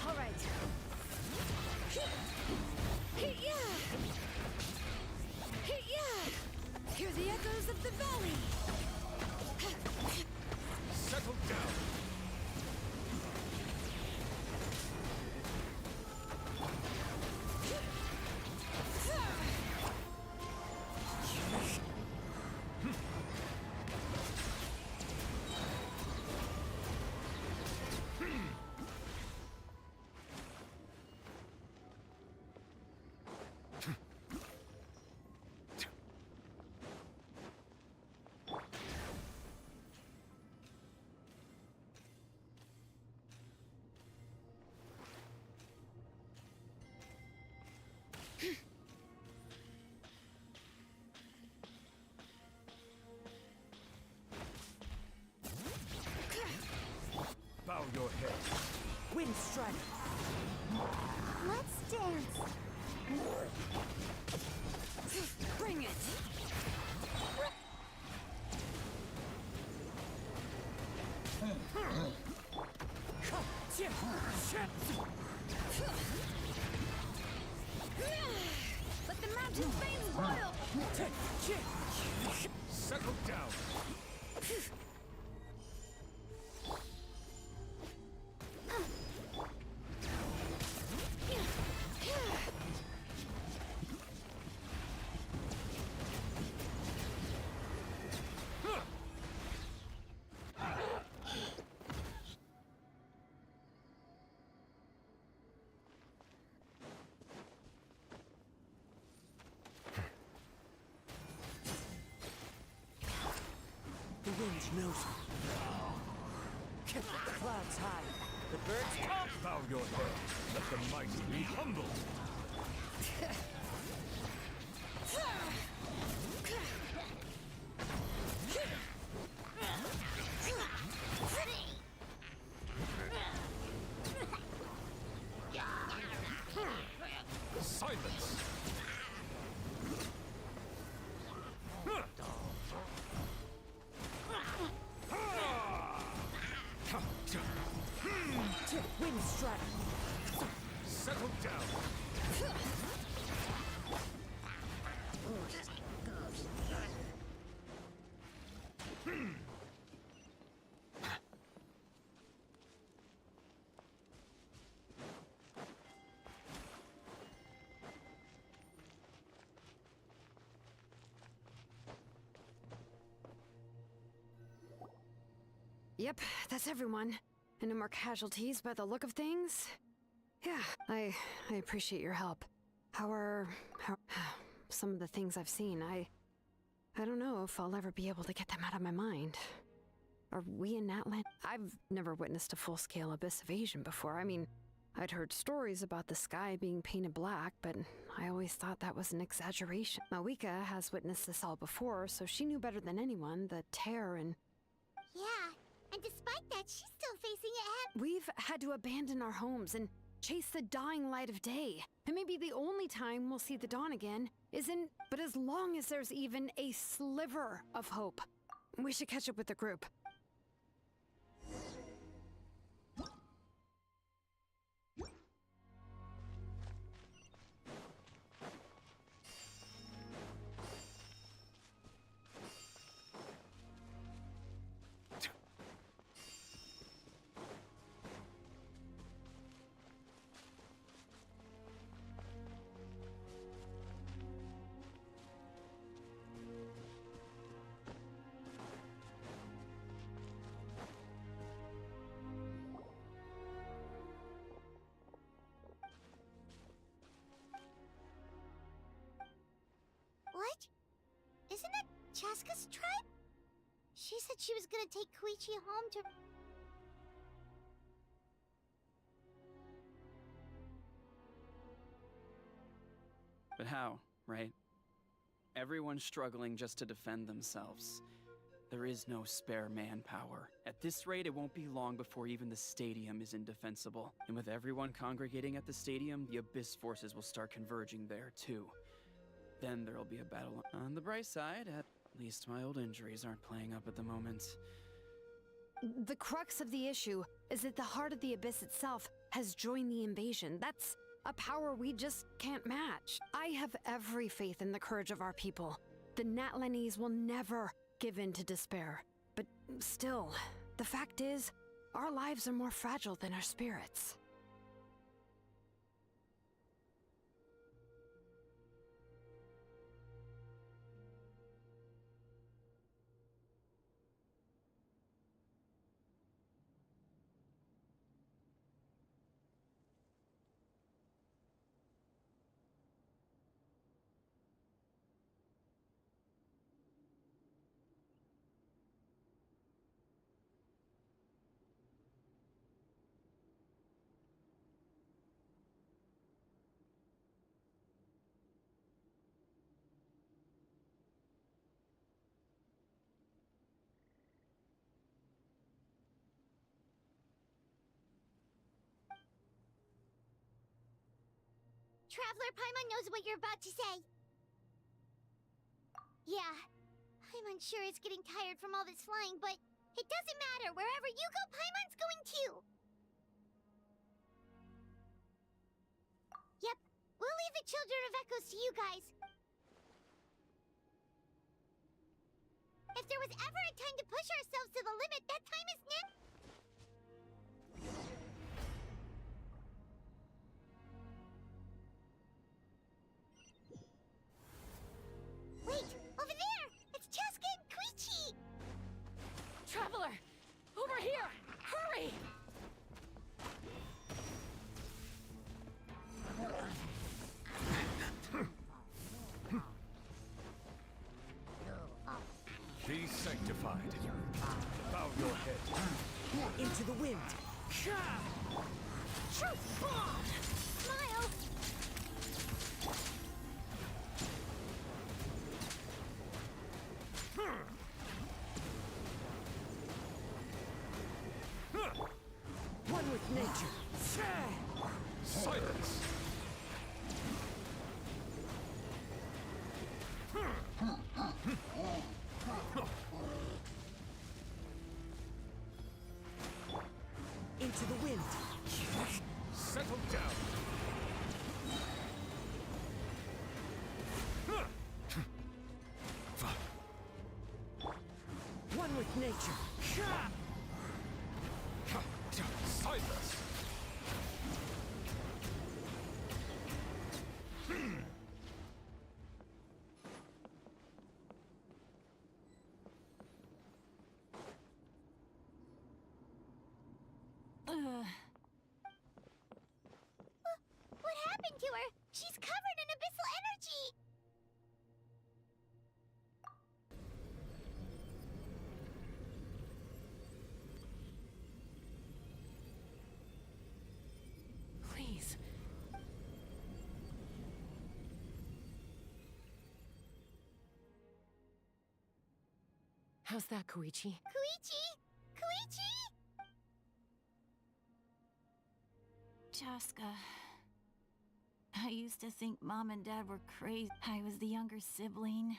All right. Hear the echoes of the valley. Settle down. strider. Let's dance. Bring it! Let the mountain veins boil! Settle down. The wind knows me. Keep the clouds high. The birds come. Bow your head. Let the mighty be humble. Silence. Wind strider. Settle down. Yep, that's everyone. And no more casualties by the look of things. Yeah, I appreciate your help. How some of the things I've seen, I don't know if I'll ever be able to get them out of my mind. Are we in Natlan? I've never witnessed a full-scale abyss invasion before. I mean, I'd heard stories about the sky being painted black, but I always thought that was an exaggeration. Mavuika has witnessed this all before, so she knew better than anyone the terror and... Yeah, and despite that, she's still facing it We've had to abandon our homes and chase the dying light of day. And maybe the only time we'll see the dawn again isn't... But as long as there's even a sliver of hope, we should catch up with the group. What? Isn't that Chaska's tribe? She said she was gonna take Koichi home to... But how, right? Everyone's struggling just to defend themselves. There is no spare manpower. At this rate, it won't be long before even the stadium is indefensible. And with everyone congregating at the stadium, the Abyss forces will start converging there, too. Then there'll be a battle. On the bright side, at least my old injuries aren't playing up at the moment. The crux of the issue is that the heart of the Abyss itself has joined the invasion. That's a power we just can't match. I have every faith in the courage of our people. The Natlanese will never give in to despair. But still, the fact is, our lives are more fragile than our spirits. Traveler Paimon knows what you're about to say. Yeah, I'm unsure it's getting tired from all this flying, but it doesn't matter. Wherever you go, Paimon's going too. Yep, we'll leave the Children of Echoes to you guys. If there was ever a time to push ourselves to the limit, that time is now. Wait, over there! It's Cheska and Koichi! Traveler! Over here! Hurry! Be sanctified. Bow your head. Into the wind. Truth bomb! Smile! One with nature. Silence! Into the wind. Settle down. One with nature. Silence! What happened to her? She's covered in abyssal energy! Please. How's that, Koichi? Koichi? Koichi? Cheska. I used to think Mom and Dad were crazy. I was the younger sibling,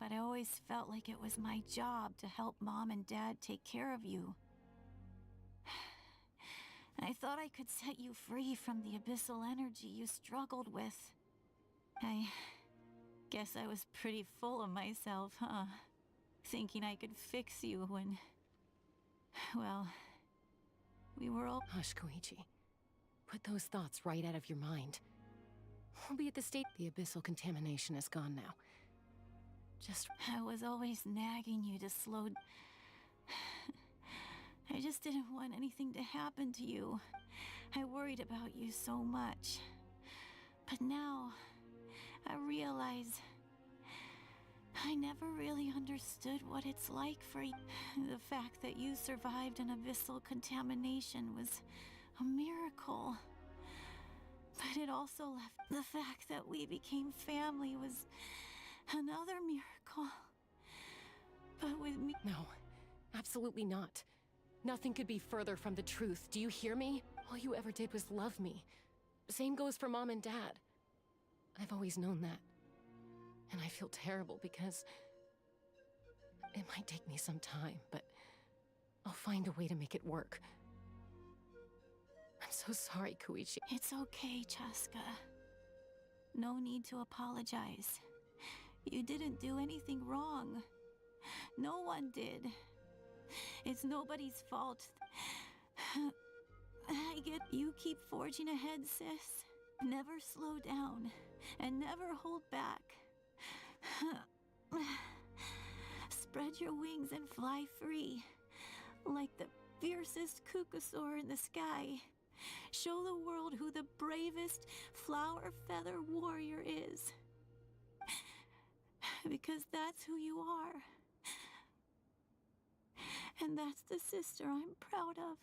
but I always felt like it was my job to help Mom and Dad take care of you. I thought I could set you free from the abyssal energy you struggled with. I guess I was pretty full of myself, huh? Thinking I could fix you when... well, we were all... Hush, Koichi. Put those thoughts right out of your mind. We'll be at the state. The abyssal contamination is gone now. Just... I was always nagging you to slow... I just didn't want anything to happen to you. I worried about you so much. But now, I realize... I never really understood what it's like for you. The fact that you survived an abyssal contamination was a miracle. But it also left... The fact that we became family was another miracle. But with me... No, absolutely not. Nothing could be further from the truth. Do you hear me? All you ever did was love me. Same goes for Mom and Dad. I've always known that. And I feel terrible because... it might take me some time, but I'll find a way to make it work. I'm so sorry, Koichi. It's okay, Cheska. No need to apologize. You didn't do anything wrong. No one did. It's nobody's fault. I get you keep forging ahead, sis. Never slow down, and never hold back. Spread your wings and fly free, like the fiercest kukusaur in the sky. Show the world who the bravest flower feather warrior is. Because that's who you are. And that's the sister I'm proud of.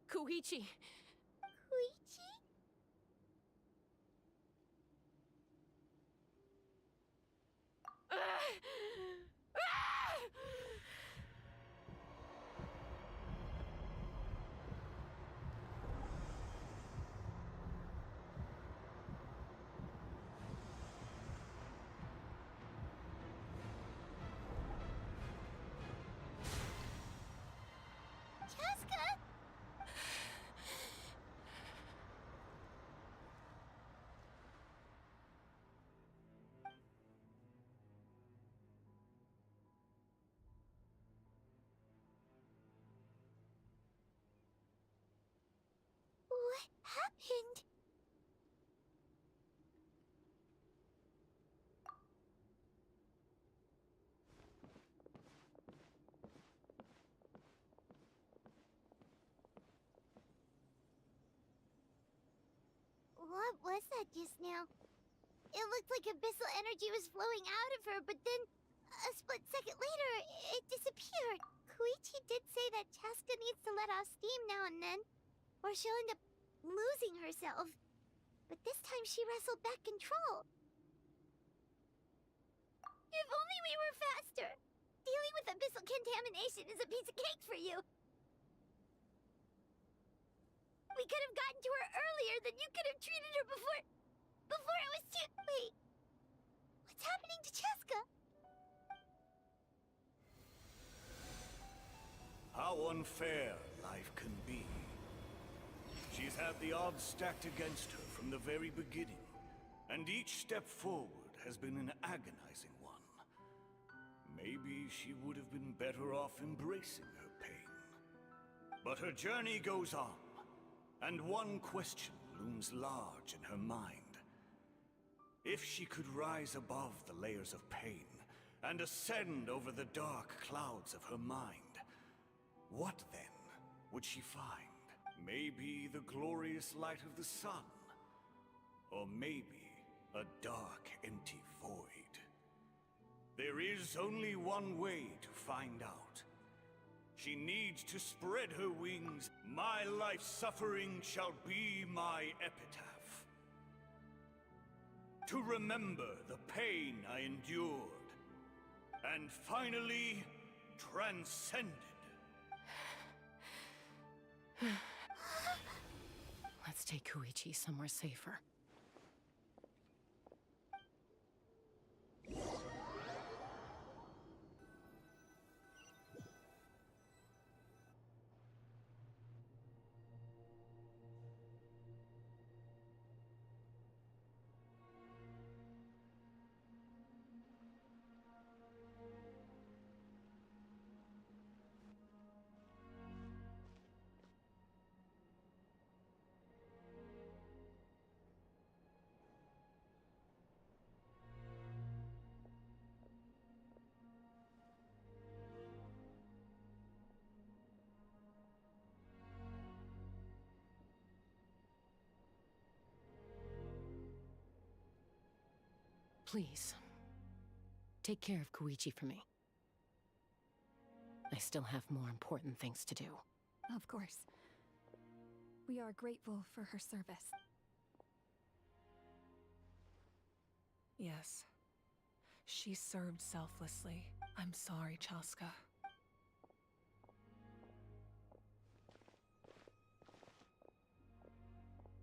Koichi! Koichi? What was that just now? It looked like abyssal energy was flowing out of her, but then a split second later, it disappeared. Koichi did say that Chaska needs to let off steam now and then, or she'll end up losing herself. But this time she wrestled back control. If only we were faster! Dealing with abyssal contamination is a piece of cake for you. We could have gotten to her earlier, then you could have treated her before it was too... Wait. What's happening to Chaska? How unfair life can be. She's had the odds stacked against her from the very beginning, and each step forward has been an agonizing one. Maybe she would have been better off embracing her pain. But her journey goes on, and one question looms large in her mind. If she could rise above the layers of pain and ascend over the dark clouds of her mind, what then would she find? Maybe the glorious light of the sun, or maybe a dark, empty void. There is only one way to find out. She needs to spread her wings. My life's suffering shall be my epitaph. To remember the pain I endured, and finally transcended. Let's take Koichi somewhere safer. Please, take care of Koichi for me. I still have more important things to do. Of course. We are grateful for her service. Yes. She served selflessly. I'm sorry, Chaska.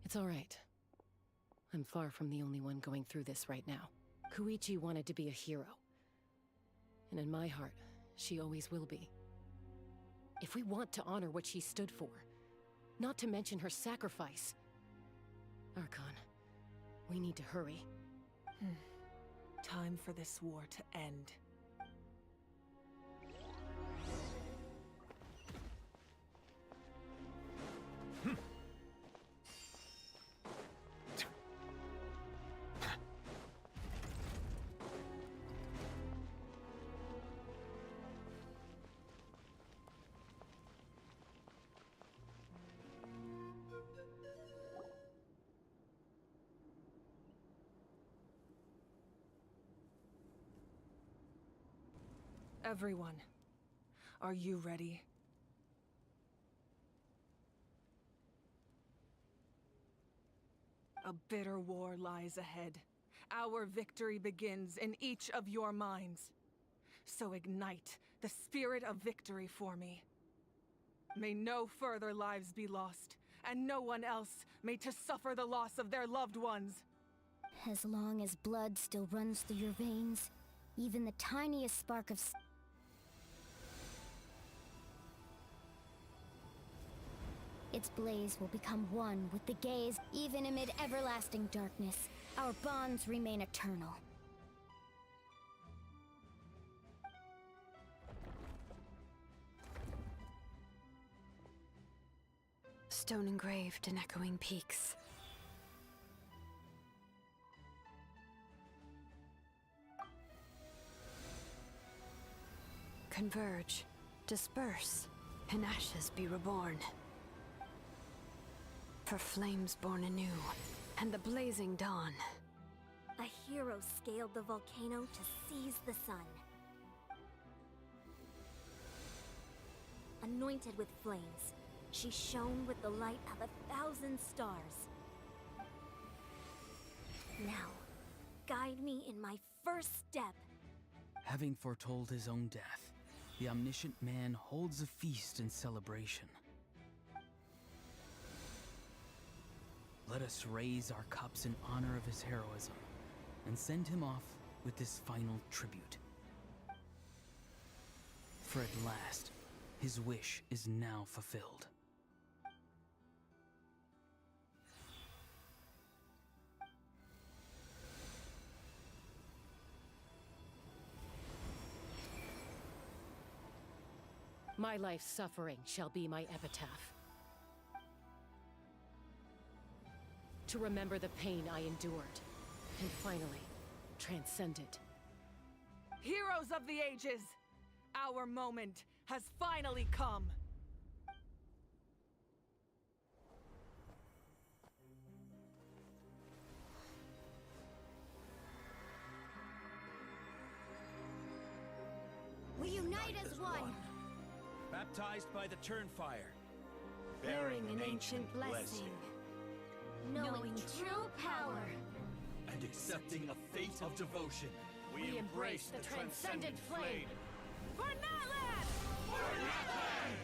It's all right. I'm far from the only one going through this right now. Koichi wanted to be a hero. And in my heart, she always will be. If we want to honor what she stood for, not to mention her sacrifice, Archon, we need to hurry. Time for this war to end. Everyone, are you ready? A bitter war lies ahead. Our victory begins in each of your minds. So ignite the spirit of victory for me. May no further lives be lost, and no one else may to suffer the loss of their loved ones. As long as blood still runs through your veins, even the tiniest spark of... Its blaze will become one with the gaze, even amid everlasting darkness. Our bonds remain eternal. Stone engraved in echoing peaks. Converge, disperse, in ashes be reborn. For flames born anew, and the blazing dawn. A hero scaled the volcano to seize the sun. Anointed with flames, she shone with the light of 1,000 stars. Now, guide me in my first step. Having foretold his own death, the omniscient man holds a feast in celebration. Let us raise our cups in honor of his heroism and send him off with this final tribute. For at last, his wish is now fulfilled. My life's suffering shall be my epitaph. To remember the pain I endured, and finally, transcend it. Heroes of the ages! Our moment has finally come! We unite as one! Baptized by the Turnfire. Bearing an ancient blessing. Knowing true power. And accepting a fate of devotion. We embrace the transcendent flame. For Natlan! For Natlan!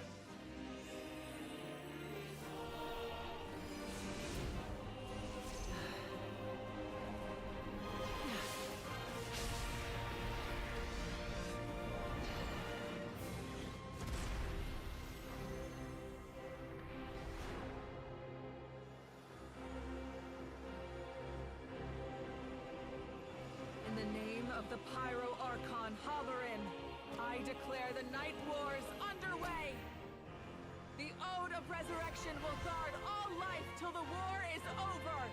In the name of the Pyro Archon Halloran, I declare the Night Wars underway! The Ode of Resurrection will guard all life till the war is over!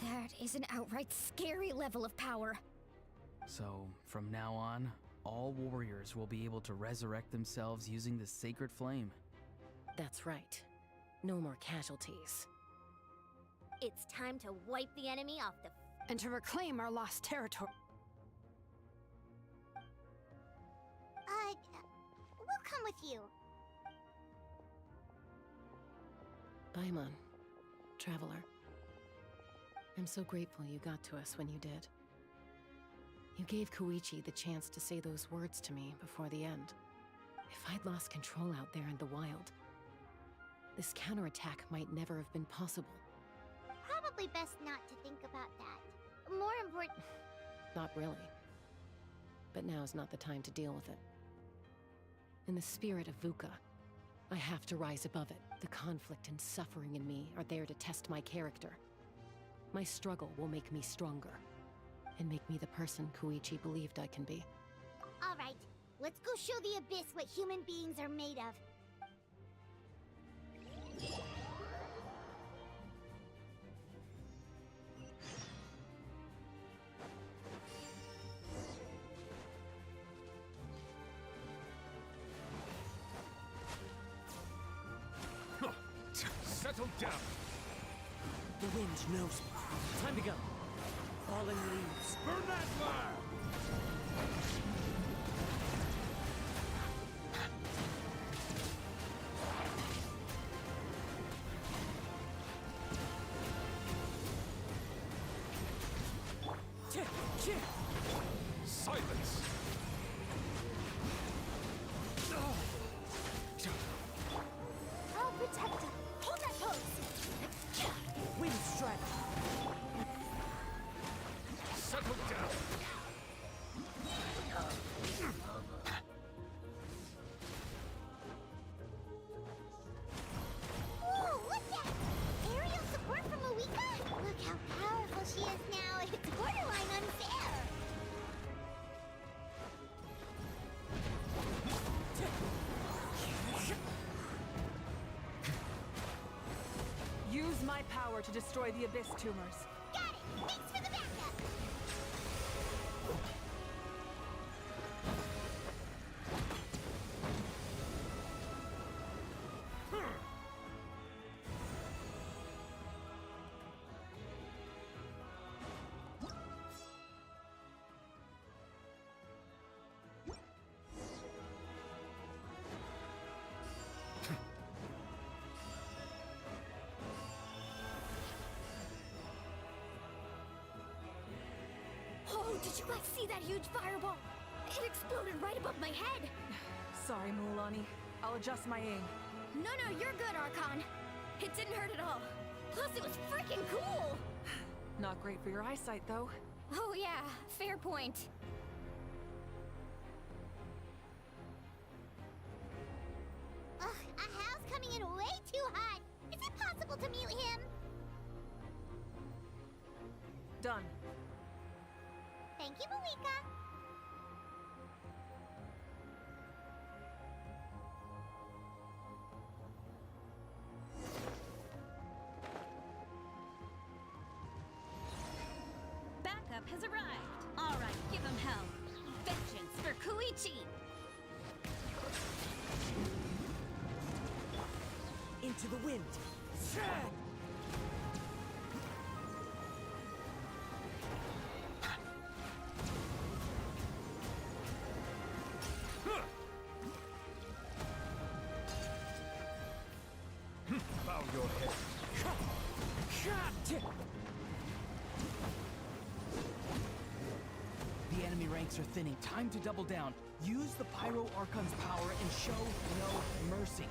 That is an outright scary level of power. So, from now on, all warriors will be able to resurrect themselves using the sacred flame. That's right. No more casualties. It's time to wipe the enemy off the... And to reclaim our lost territory. We'll come with you. Paimon, traveler. I'm so grateful you got to us when you did. You gave Koichi the chance to say those words to me before the end. If I'd lost control out there in the wild, this counterattack might never have been possible. Probably best not to think about that. More important... Not really. But now's not the time to deal with it. In the spirit of Vuka, I have to rise above it. The conflict and suffering in me are there to test my character. My struggle will make me stronger, and make me the person Koichi believed I can be. All right, let's go show the Abyss what human beings are made of. Settle down. The wind knows me. Time to go. Fallen leaves. Burn that fire! Silence! I'll protect him. Hold that pose. Wind strike. Settle down! Whoa, what's that? Aerial support from Mavuika? Look how powerful she is now. It's borderline unfair. power to destroy the Abyss tumors. Got it! Thanks for the backup! Oh, did you guys see that huge fireball? It exploded right above my head. Sorry, Mulan. I'll adjust my aim. No, you're good, Archon. It didn't hurt at all. Plus, it was freaking cool. Not great for your eyesight, though. Oh yeah, fair point. Ugh, Ahal's coming in way too hot. Is it possible to mute him? Done. Thank you, Mavuika. Backup has arrived. All right, give him hell. Vengeance for Koichi. Into the wind. Shag! Bow your head. The enemy ranks are thinning. Time to double down. Use the Pyro Archon's power and show no mercy.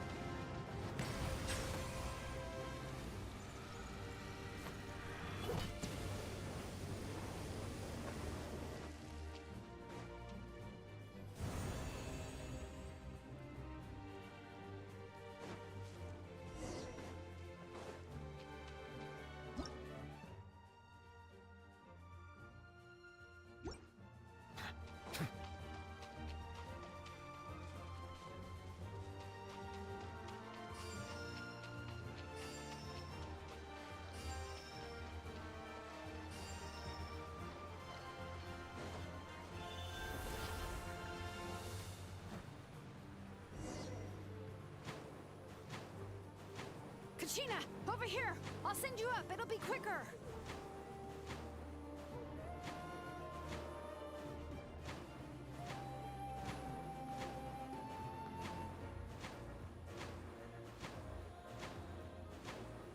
Kachina, over here! I'll send you up, it'll be quicker!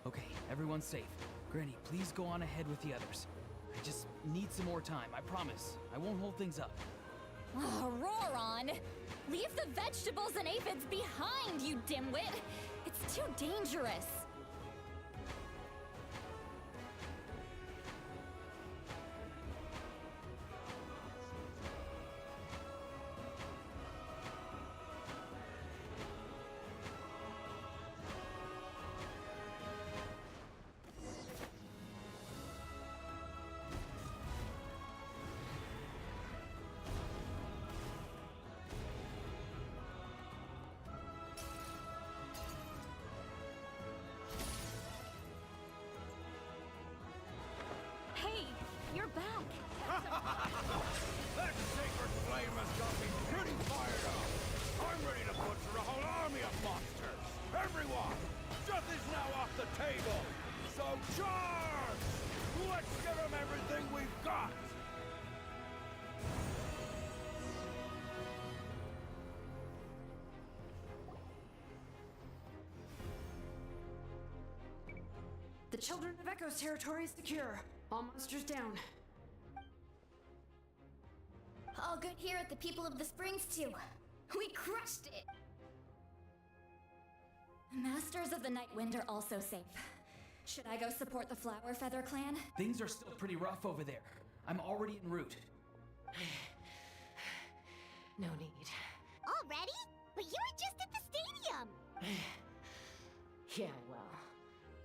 Okay, everyone's safe. Granny, please go on ahead with the others. I just need some more time, I promise. I won't hold things up. Oh, roar on! Leave the vegetables and aphids behind, you dimwit! It's too dangerous! Hey, you're back. That sacred flame has got me pretty fired up. I'm ready to butcher a whole army of monsters. Everyone, death is now off the table. So charge! Let's give them everything we've got. The Children of Echo's territory is secure. All monsters down. All good here at the People of the Springs, too. We crushed it! Masters of the Night Wind are also safe. Should I go support the Flower Feather clan? Things are still pretty rough over there. I'm already en route. No need. Already? But you were just at the stadium! Yeah, well,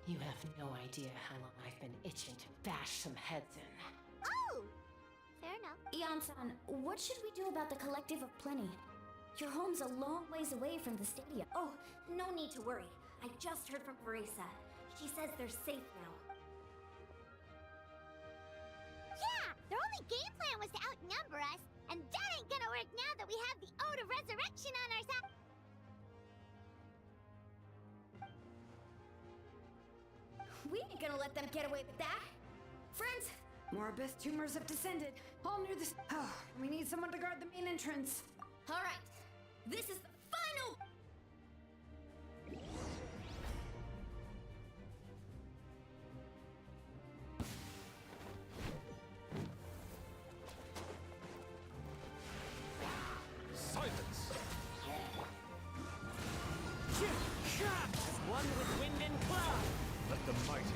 you have no idea how long I've been itching to bash some heads in. Oh! Fair enough. Ian-san, what should we do about the Collective of Plenty? Your home's a long ways away from the stadium. Oh, no need to worry. I just heard from Marisa. She says they're safe now. Yeah! Their only game plan was to outnumber us, and that ain't gonna work now that we have the Ode of Resurrection on our side. We ain't gonna let them get away with that. Friends, More abyss tumors have descended. All near this. Oh, we need someone to guard the main entrance. all right. This is the final. Silence! As one with wind and cloud. Let the mighty...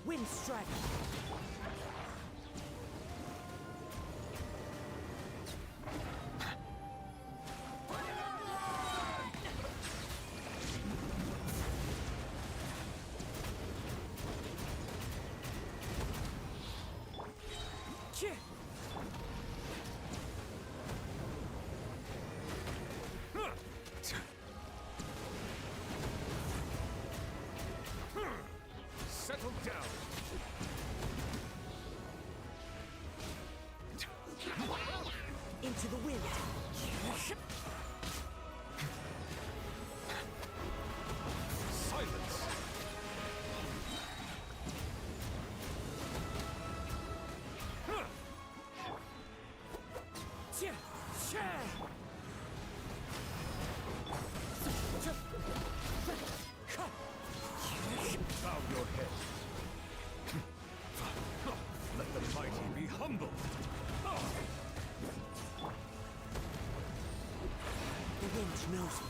Wind strike. Settle down! Into the wind. Silence! Bow your head. Let the mighty be humble. The wind knows it.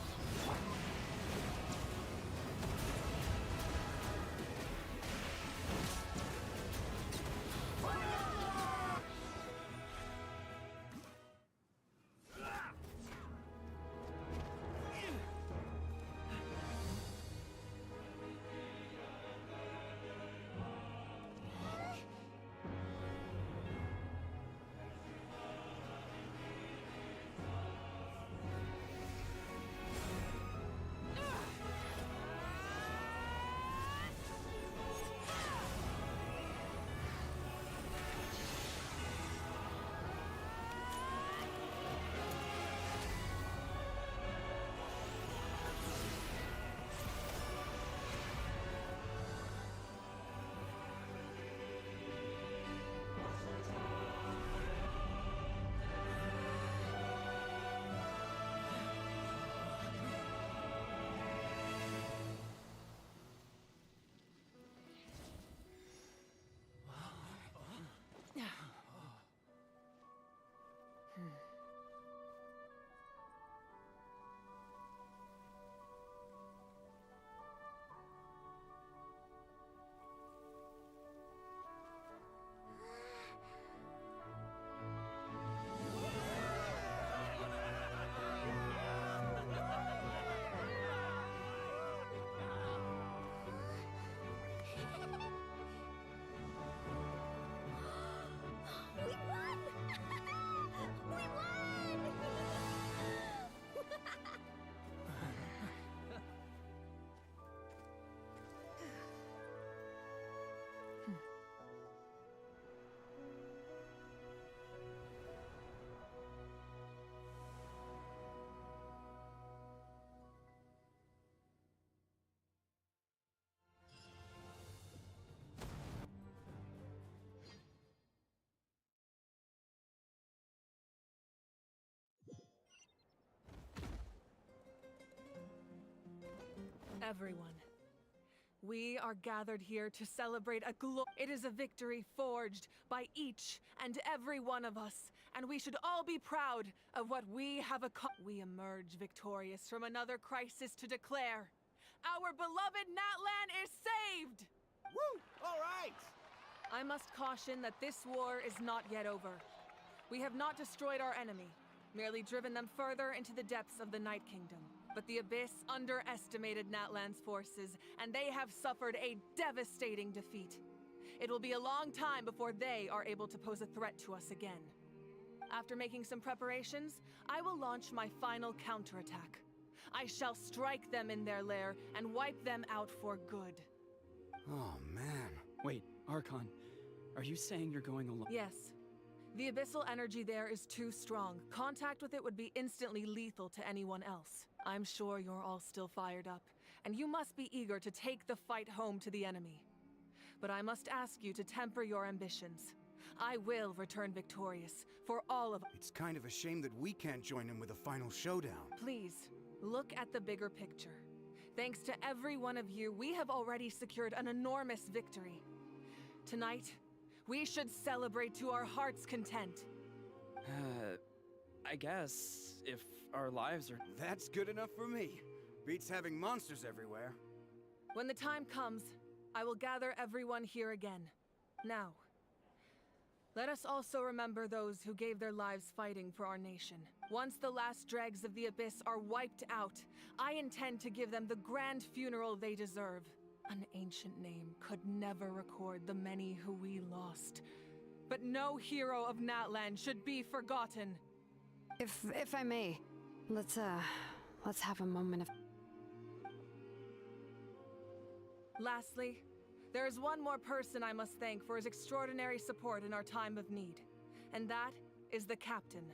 Everyone, we are gathered here to celebrate It is a victory forged by each and every one of us, and we should all be proud of what we have accomplished. We emerge victorious from another crisis to declare, our beloved Natlan is saved! Woo! All right! I must caution that this war is not yet over. We have not destroyed our enemy, merely driven them further into the depths of the Night Kingdom. But the Abyss underestimated Natlan's forces, and they have suffered a devastating defeat. It will be a long time before they are able to pose a threat to us again. After making some preparations, I will launch my final counterattack. I shall strike them in their lair and wipe them out for good. Oh, man. Wait, Archon, are you saying you're going alone? Yes. The abyssal energy there is too strong. Contact with it would be instantly lethal to anyone else. I'm sure you're all still fired up, and you must be eager to take the fight home to the enemy. But I must ask you to temper your ambitions. I will return victorious for all of us. It's kind of a shame that we can't join in with a final showdown. Please, look at the bigger picture. Thanks to every one of you, we have already secured an enormous victory. Tonight, we should celebrate to our heart's content. I guess, if our lives are... That's good enough for me. Beats having monsters everywhere. When the time comes, I will gather everyone here again. Now, let us also remember those who gave their lives fighting for our nation. Once the last dregs of the Abyss are wiped out, I intend to give them the grand funeral they deserve. An ancient name could never record the many who we lost. But no hero of Natlan should be forgotten. If I may, let's have a moment of... Lastly, there is one more person I must thank for his extraordinary support in our time of need, and that is the Captain.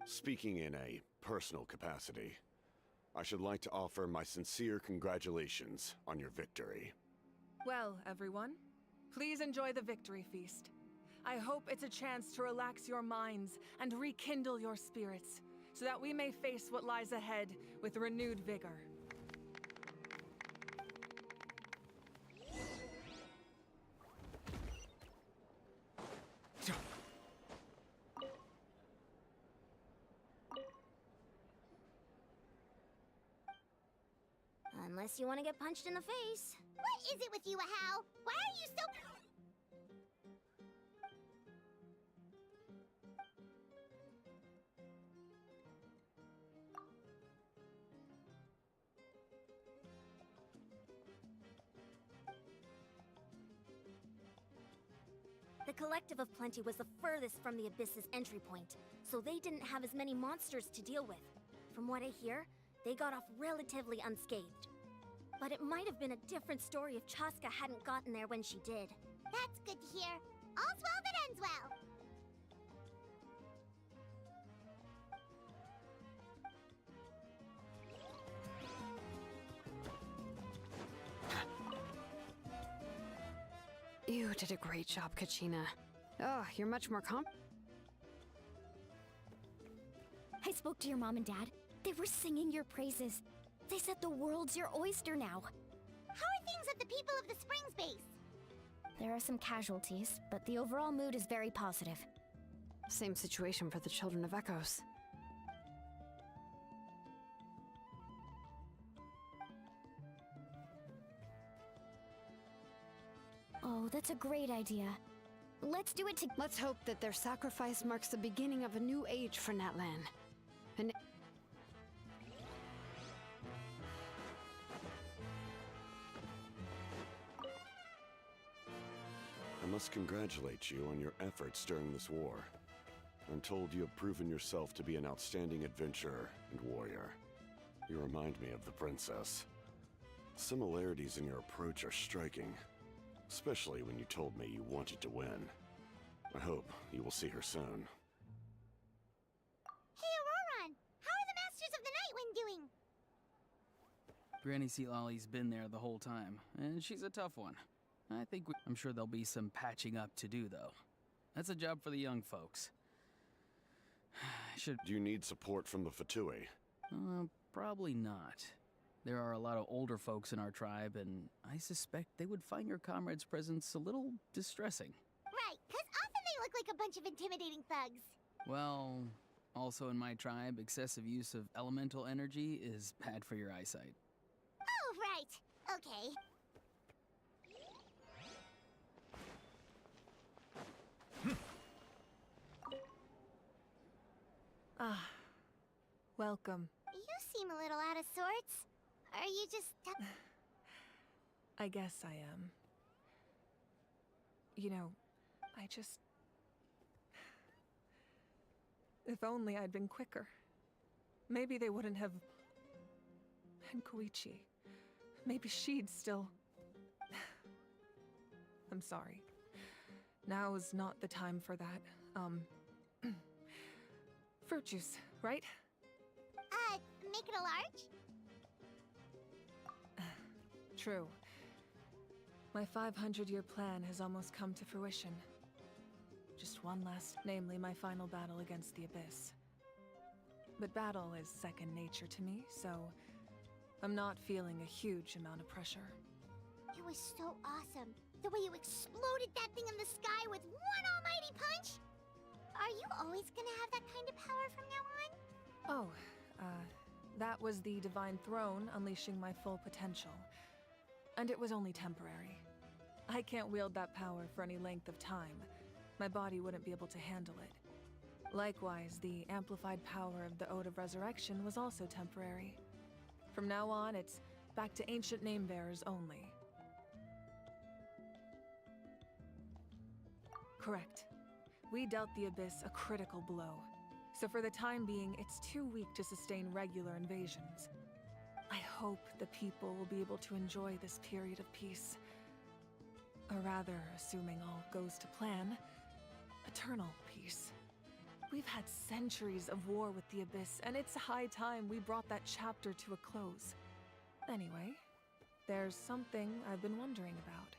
Speaking in a personal capacity, I should like to offer my sincere congratulations on your victory. Well, everyone, please enjoy the victory feast. I hope it's a chance to relax your minds and rekindle your spirits, so that we may face what lies ahead with renewed vigor. Unless you want to get punched in the face. What is it with you, Ahau? Why are you so... The Collective of Plenty was the furthest from the Abyss's entry point, so they didn't have as many monsters to deal with. From what I hear, they got off relatively unscathed. But it might have been a different story if Chaska hadn't gotten there when she did. That's good to hear. All's well that ends well. You did a great job, Kachina. Oh, you're much more I spoke to your mom and dad. They were singing your praises. They said the world's your oyster now. How are things at the People of the Springs base? There are some casualties, but the overall mood is very positive. Same situation for the Children of Echoes. Oh, that's a great idea. Let's do it Let's hope that their sacrifice marks the beginning of a new age for Natlan. An I must congratulate you on your efforts during this war. I'm told you have proven yourself to be an outstanding adventurer and warrior. You remind me of the princess. Similarities in your approach are striking, especially when you told me you wanted to win. I hope you will see her soon. Hey, Auroron! How are the Masters of the Nightwind doing? Granny Sealolly's been there the whole time, and she's a tough one. I'm sure there'll be some patching up to do, though. That's a job for the young folks. Do you need support from the Fatui? Probably not. There are a lot of older folks in our tribe, and I suspect they would find your comrade's presence a little distressing. Right, because often they look like a bunch of intimidating thugs. Well, also in my tribe, excessive use of elemental energy is bad for your eyesight. Oh, right. Okay. Welcome. You seem a little out of sorts. Are you just stuck? I guess I am. You know, I just... If only I'd been quicker. Maybe they wouldn't have... And Koichi. Maybe she'd still... I'm sorry. Now is not the time for that. Fruit juice, right? Make it a large? True. My 500-year plan has almost come to fruition. Just one last, namely my final battle against the Abyss. But battle is second nature to me, so I'm not feeling a huge amount of pressure. It was so awesome. The way you exploded that thing in the sky with one almighty punch! Are you always gonna have that kind of power from now on? Oh, that was the Divine Throne unleashing my full potential. And it was only temporary. I can't wield that power for any length of time. My body wouldn't be able to handle it. Likewise, the amplified power of the Ode of Resurrection was also temporary. From now on, it's back to ancient name-bearers only. Correct. We dealt the Abyss a critical blow. So for the time being, it's too weak to sustain regular invasions. I hope the people will be able to enjoy this period of peace. Or rather, assuming all goes to plan, eternal peace. We've had centuries of war with the Abyss, and it's high time we brought that chapter to a close. Anyway, there's something I've been wondering about.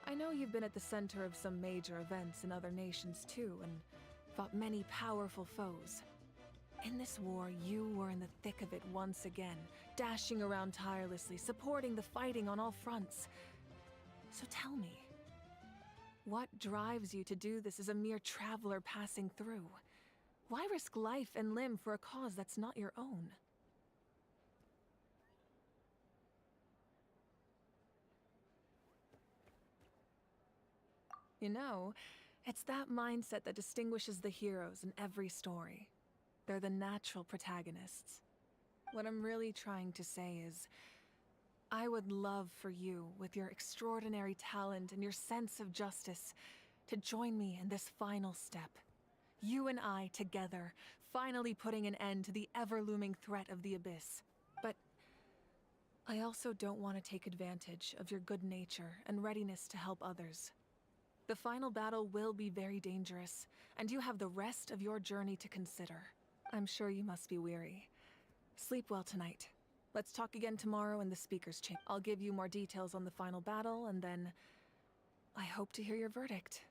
I know you've been at the center of some major events in other nations too, and fought many powerful foes. In this war, you were in the thick of it once again, dashing around tirelessly, supporting the fighting on all fronts. So tell me, what drives you to do this as a mere traveler passing through? Why risk life and limb for a cause that's not your own? You know, it's that mindset that distinguishes the heroes in every story. They're the natural protagonists. What I'm really trying to say is, I would love for you, with your extraordinary talent and your sense of justice, to join me in this final step. You and I together, finally putting an end to the ever-looming threat of the Abyss. But I also don't want to take advantage of your good nature and readiness to help others. The final battle will be very dangerous, and you have the rest of your journey to consider. I'm sure you must be weary. Sleep well tonight. Let's talk again tomorrow in the speaker's chamber. I'll give you more details on the final battle, and then I hope to hear your verdict.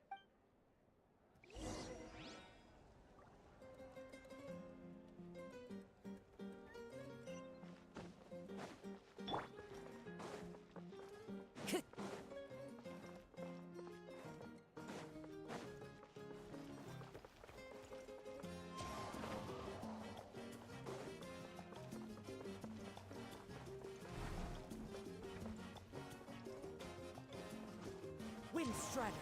Wind Strider!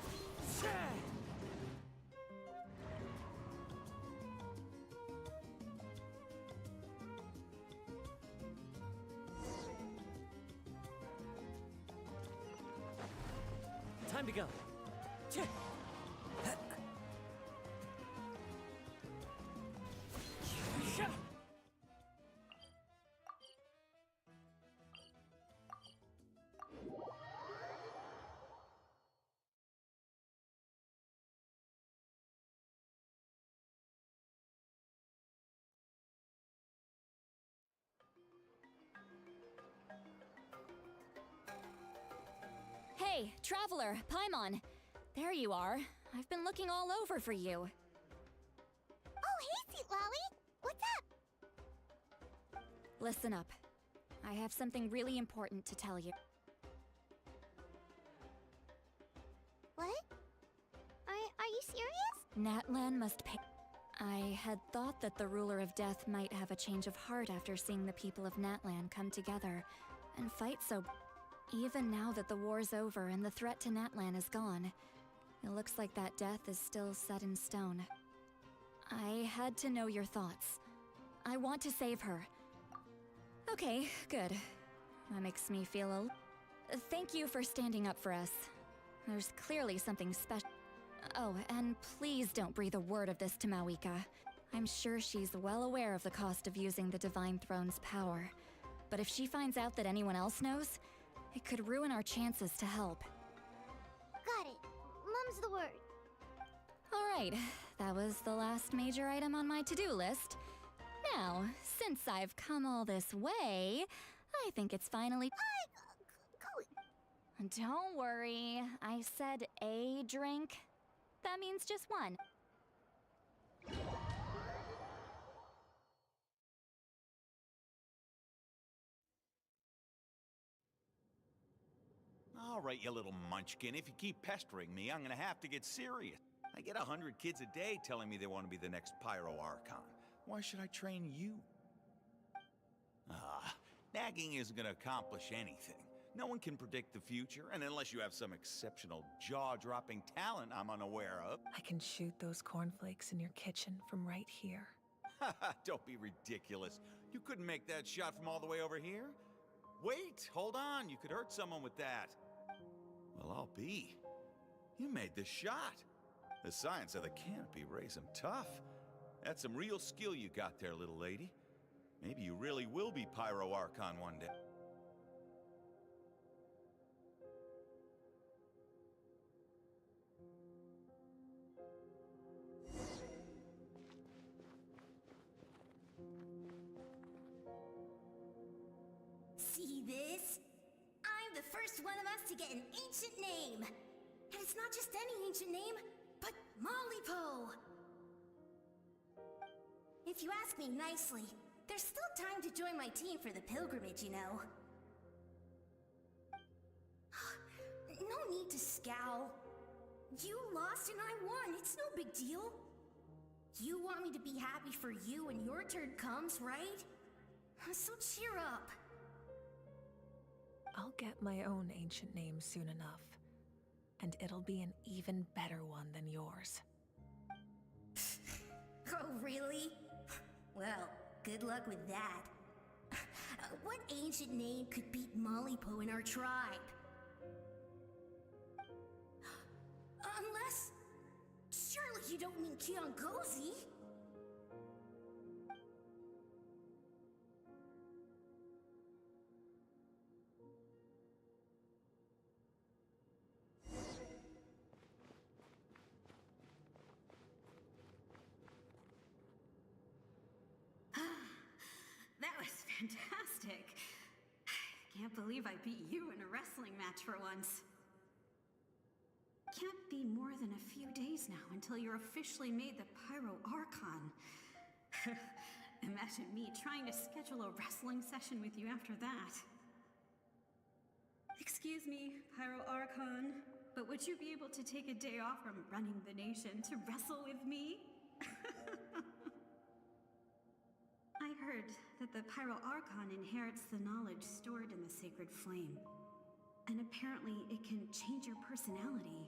Time to go. Hey, Traveler, Paimon. There you are. I've been looking all over for you. Oh, hey, Sweet Lolly! What's up? Listen up. I have something really important to tell you. What? Are you serious? Natlan must pay. I had thought that the Ruler of Death might have a change of heart after seeing the people of Natlan come together and fight so... Even now that the war's over and the threat to Natlan is gone, it looks like that death is still set in stone. I had to know your thoughts. I want to save her. Okay, good. That makes me feel Thank you for standing up for us. There's clearly something special. Oh, and please don't breathe a word of this to Mavuika. I'm sure she's well aware of the cost of using the Divine Throne's power. But if she finds out that anyone else knows, it could ruin our chances to help. Got it. Mum's the word. Alright, that was the last major item on my to-do list. Now, since I've come all this way, I think it's finally... Don't worry, I said a drink. That means just one. All right, you little munchkin. If you keep pestering me, I'm gonna have to get serious. I get 100 kids a day telling me they want to be the next Pyro Archon. Why should I train you? Nagging isn't gonna accomplish anything. No one can predict the future, and unless you have some exceptional jaw-dropping talent I'm unaware of... I can shoot those cornflakes in your kitchen from right here. Don't be ridiculous. You couldn't make that shot from all the way over here? Wait, hold on. You could hurt someone with that. Well, I'll be. You made the shot. The science of the canopy raised him tough. That's some real skill you got there, little lady. Maybe you really will be Pyro Archon one day. See this? I'm the first one of us to get an ancient name. And it's not just any ancient name, but Malipo. If you ask me nicely, there's still time to join my team for the pilgrimage, you know. No need to scowl. You lost and I won, it's no big deal. You want me to be happy for you when your turn comes, right? So cheer up. I'll get my own ancient name soon enough. And it'll be an even better one than yours. Oh, really? Well, good luck with that. What ancient name could beat Malipo in our tribe? Unless... surely you don't mean Kiangozi? That was fantastic. Can't believe I beat you in a wrestling match for once. Can't be more than a few days now until you're officially made the Pyro Archon. Imagine me trying to schedule a wrestling session with you after that. Excuse me, Pyro Archon, but would you be able to take a day off from running the nation to wrestle with me? I heard that the Pyro Archon inherits the knowledge stored in the sacred flame. And apparently it can change your personality.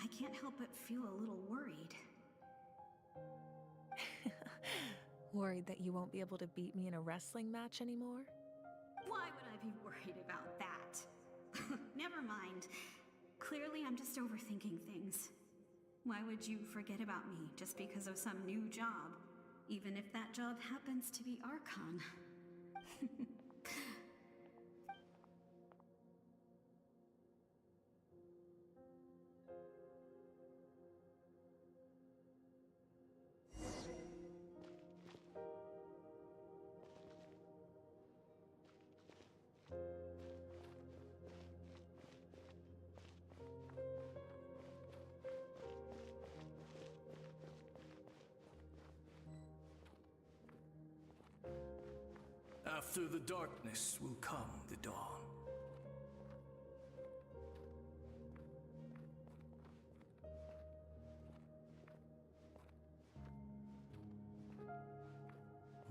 I can't help but feel a little worried. Worried that you won't be able to beat me in a wrestling match anymore? Why would I be worried about that? Never mind. Clearly I'm just overthinking things. Why would you forget about me just because of some new job? Even if that job happens to be Archon. After the darkness will come the dawn.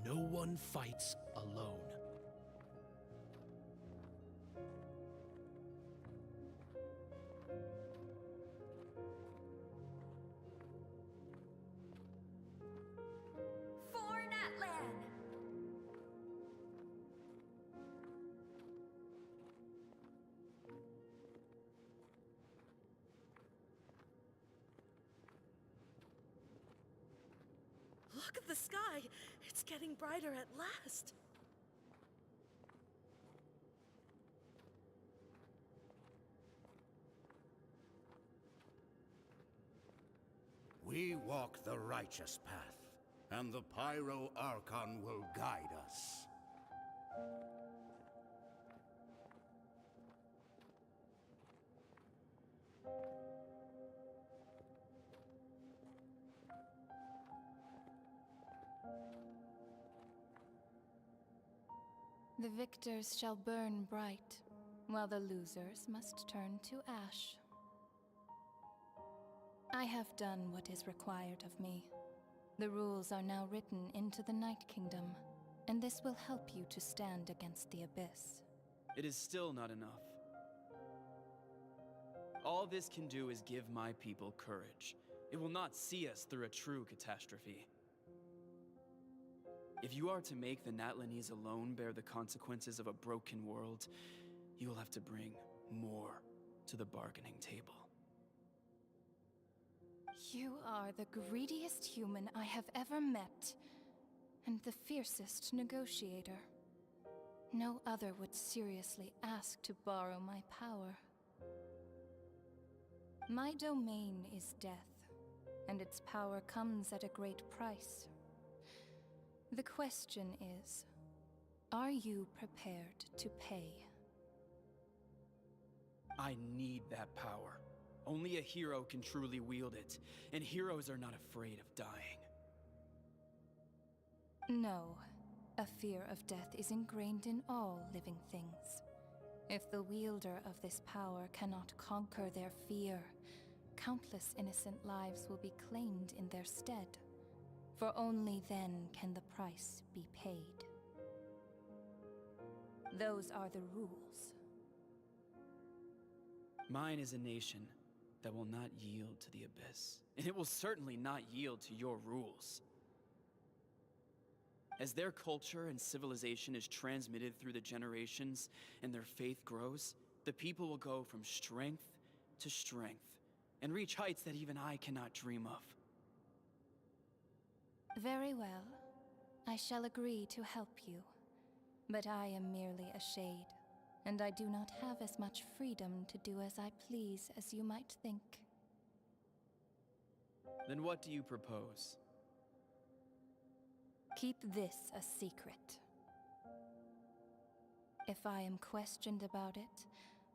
No one fights alone. Look at the sky! It's getting brighter at last! We walk the righteous path, and the Pyro Archon will guide us. The victors shall burn bright, while the losers must turn to ash. I have done what is required of me. The rules are now written into the Night Kingdom, and this will help you to stand against the Abyss. It is still not enough. All this can do is give my people courage. It will not see us through a true catastrophe. If you are to make the Natlanese alone bear the consequences of a broken world, you will have to bring more to the bargaining table. You are the greediest human I have ever met, and the fiercest negotiator. No other would seriously ask to borrow my power. My domain is death, and its power comes at a great price. The question is, are you prepared to pay? I need that power. Only a hero can truly wield it, and heroes are not afraid of dying. No, a fear of death is ingrained in all living things. If the wielder of this power cannot conquer their fear, countless innocent lives will be claimed in their stead. For only then can the price be paid. Those are the rules. Mine is a nation that will not yield to the Abyss, and it will certainly not yield to your rules. As their culture and civilization is transmitted through the generations and their faith grows, the people will go from strength to strength and reach heights that even I cannot dream of. Very well. I shall agree to help you. But I am merely a shade, and I do not have as much freedom to do as I please as you might think. Then what do you propose? Keep this a secret. If I am questioned about it,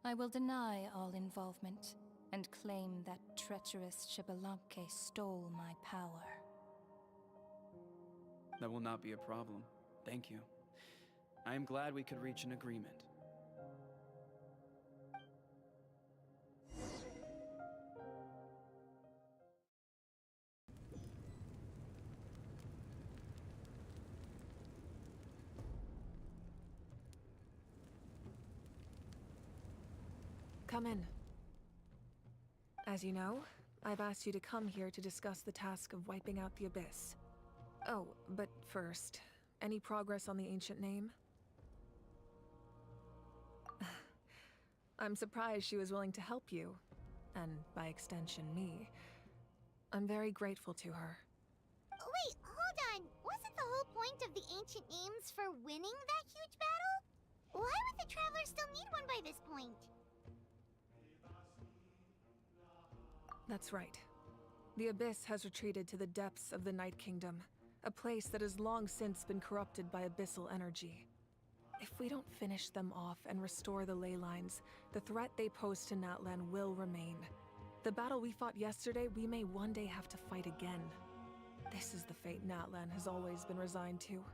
I will deny all involvement and claim that treacherous Xbalanque stole my power. That will not be a problem. Thank you. I am glad we could reach an agreement. Come in. As you know, I've asked you to come here to discuss the task of wiping out the Abyss. Oh, but first, any progress on the ancient name? I'm surprised she was willing to help you, and by extension me. I'm very grateful to her. Wait, hold on. Wasn't the whole point of the ancient names for winning that huge battle? Why would the Travelers still need one by this point? That's right. The Abyss has retreated to the depths of the Night Kingdom, a place that has long since been corrupted by abyssal energy. If we don't finish them off and restore the ley lines, the threat they pose to Natlan will remain. The battle we fought yesterday, we may one day have to fight again. This is the fate Natlan has always been resigned to.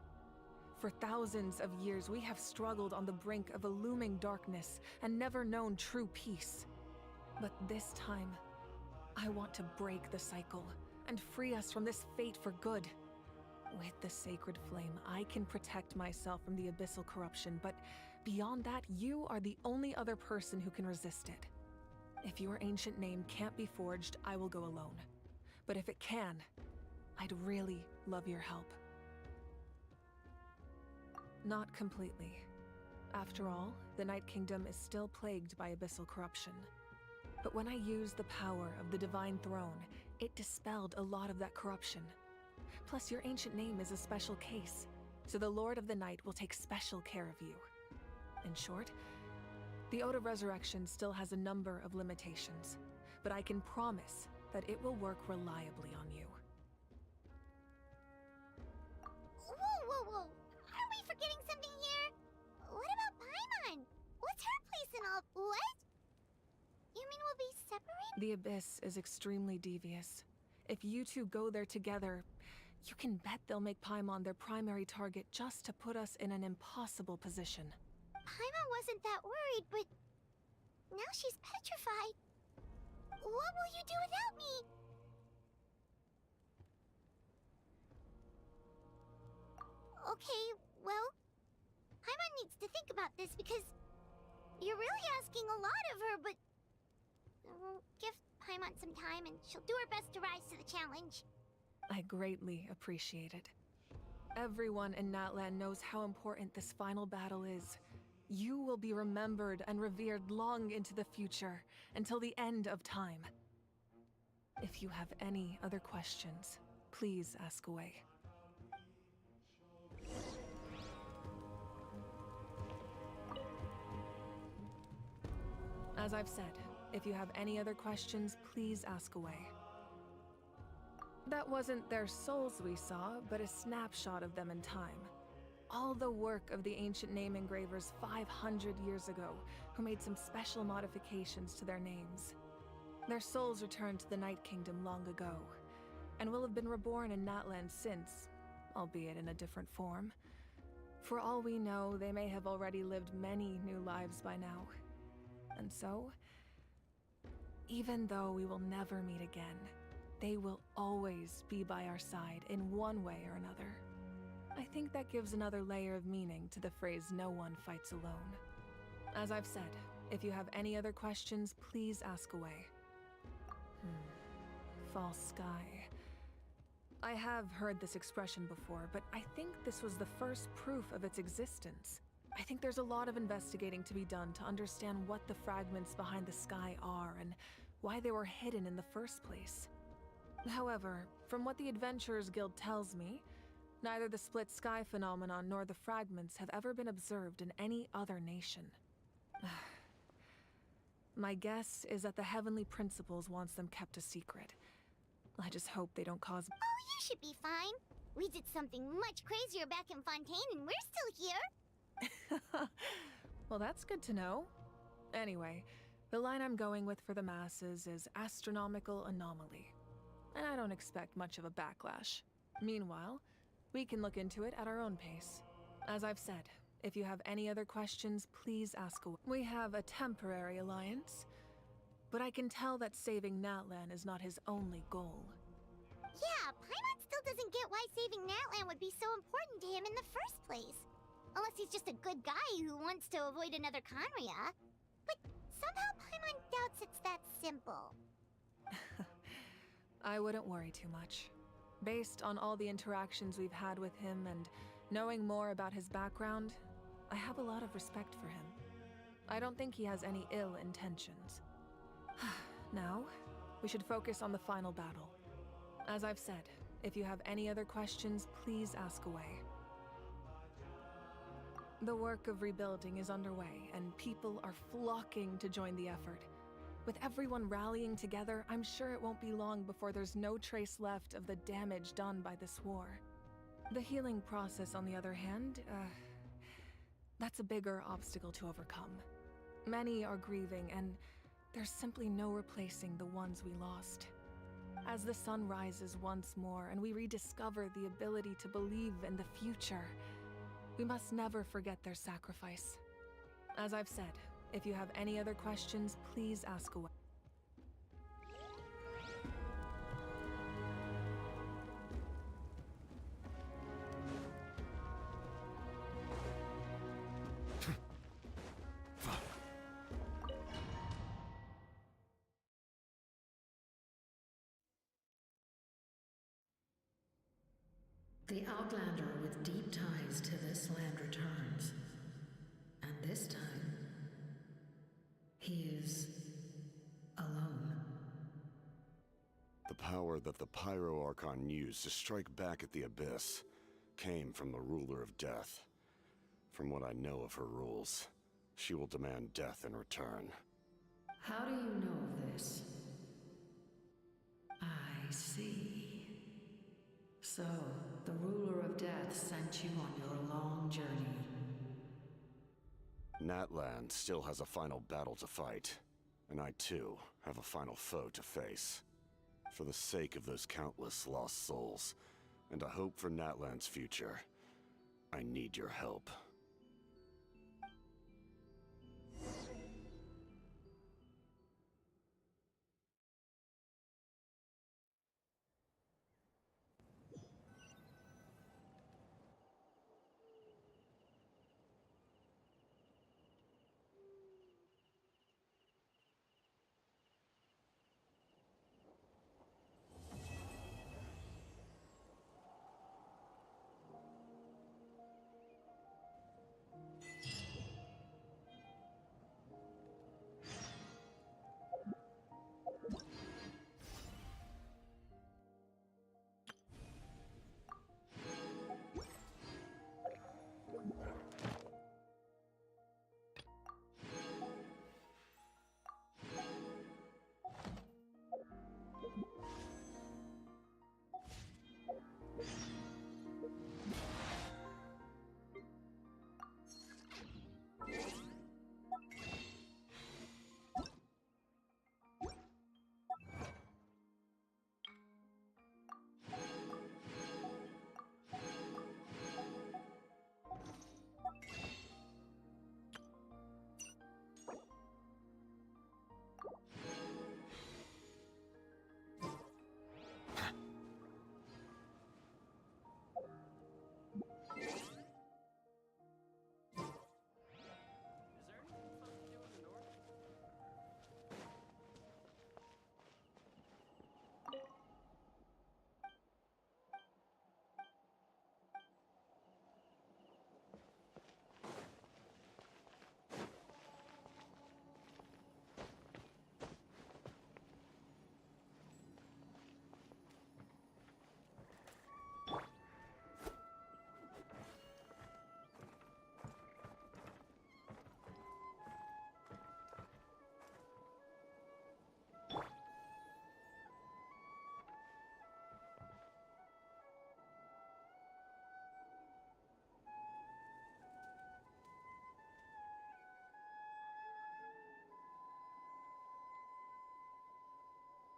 For thousands of years, we have struggled on the brink of a looming darkness and never known true peace. But this time, I want to break the cycle and free us from this fate for good. With the sacred flame, I can protect myself from the abyssal corruption, but beyond that, you are the only other person who can resist it. If your ancient name can't be forged, I will go alone. But if it can, I'd really love your help. Not completely. After all, the Night Kingdom is still plagued by abyssal corruption. But when I used the power of the Divine Throne, it dispelled a lot of that corruption. Plus, your ancient name is a special case, so the Lord of the Night will take special care of you. In short, the Ode of Resurrection still has a number of limitations, but I can promise that it will work reliably on you. Whoa! Are we forgetting something here? What about Paimon? What's her place in all... What? You mean we'll be separated? The Abyss is extremely devious. If you two go there together, you can bet they'll make Paimon their primary target just to put us in an impossible position. Paimon wasn't that worried, but... now she's petrified. What will you do without me? Okay, well... Paimon needs to think about this because... you're really asking a lot of her, but... give Paimon some time and she'll do her best to rise to the challenge. I greatly appreciate it. Everyone in Natlan knows how important this final battle is. You will be remembered and revered long into the future, until the end of time. If you have any other questions, please ask away. As I've said, if you have any other questions, please ask away. That wasn't their souls we saw, but a snapshot of them in time. All the work of the ancient name engravers 500 years ago, who made some special modifications to their names. Their souls returned to the Night Kingdom long ago, and will have been reborn in Natlan since, albeit in a different form. For all we know, they may have already lived many new lives by now. And so, even though we will never meet again, they will always be by our side in one way or another. I think that gives another layer of meaning to the phrase, "No one fights alone." As I've said, if you have any other questions, please ask away. False sky. I have heard this expression before, but I think this was the first proof of its existence. I think there's a lot of investigating to be done to understand what the fragments behind the sky are and why they were hidden in the first place. However, from what the Adventurers Guild tells me, neither the split sky phenomenon nor the fragments have ever been observed in any other nation. My guess is that the Heavenly Principles wants them kept a secret. I just hope they don't cause... Oh, you should be fine. We did something much crazier back in Fontaine and we're still here. Well, that's good to know. Anyway, the line I'm going with for the masses is astronomical anomaly. And I don't expect much of a backlash. Meanwhile, we can look into it at our own pace. As I've said, if you have any other questions, please ask away. We have a temporary alliance, but I can tell that saving Natlan is not his only goal. Yeah, Paimon still doesn't get why saving Natlan would be so important to him in the first place. Unless he's just a good guy who wants to avoid another Conria. But somehow Paimon doubts it's that simple. I wouldn't worry too much. Based on all the interactions we've had with him and knowing more about his background, I have a lot of respect for him. I don't think he has any ill intentions. Now, we should focus on the final battle. As I've said, if you have any other questions, please ask away. The work of rebuilding is underway, and people are flocking to join the effort. With everyone rallying together, I'm sure it won't be long before there's no trace left of the damage done by this war. The healing process, on the other hand, that's a bigger obstacle to overcome. Many are grieving, and there's simply no replacing the ones we lost. As the sun rises once more and we rediscover the ability to believe in the future, we must never forget their sacrifice. As I've said, if you have any other questions, please ask away. The Outlander with deep ties to this land returns. And this time, he is alone. The power that the Pyro Archon used to strike back at the Abyss came from the Ruler of Death. From what I know of her rules, she will demand death in return. How do you know this? I see. So, the Ruler of Death sent you on your long journey. Natlan still has a final battle to fight, and I too have a final foe to face. For the sake of those countless lost souls, and a hope for Natlan's future, I need your help.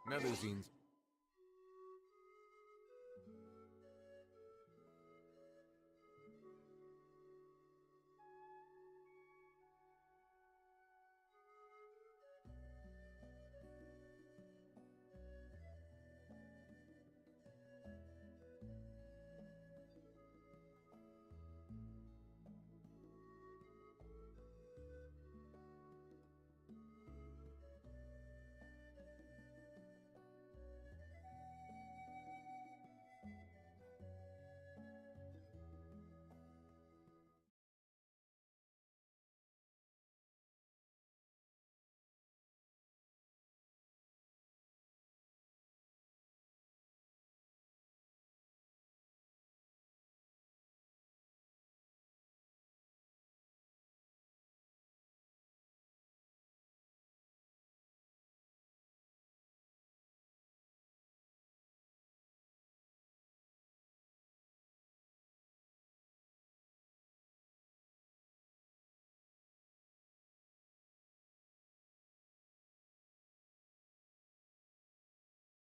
Melusines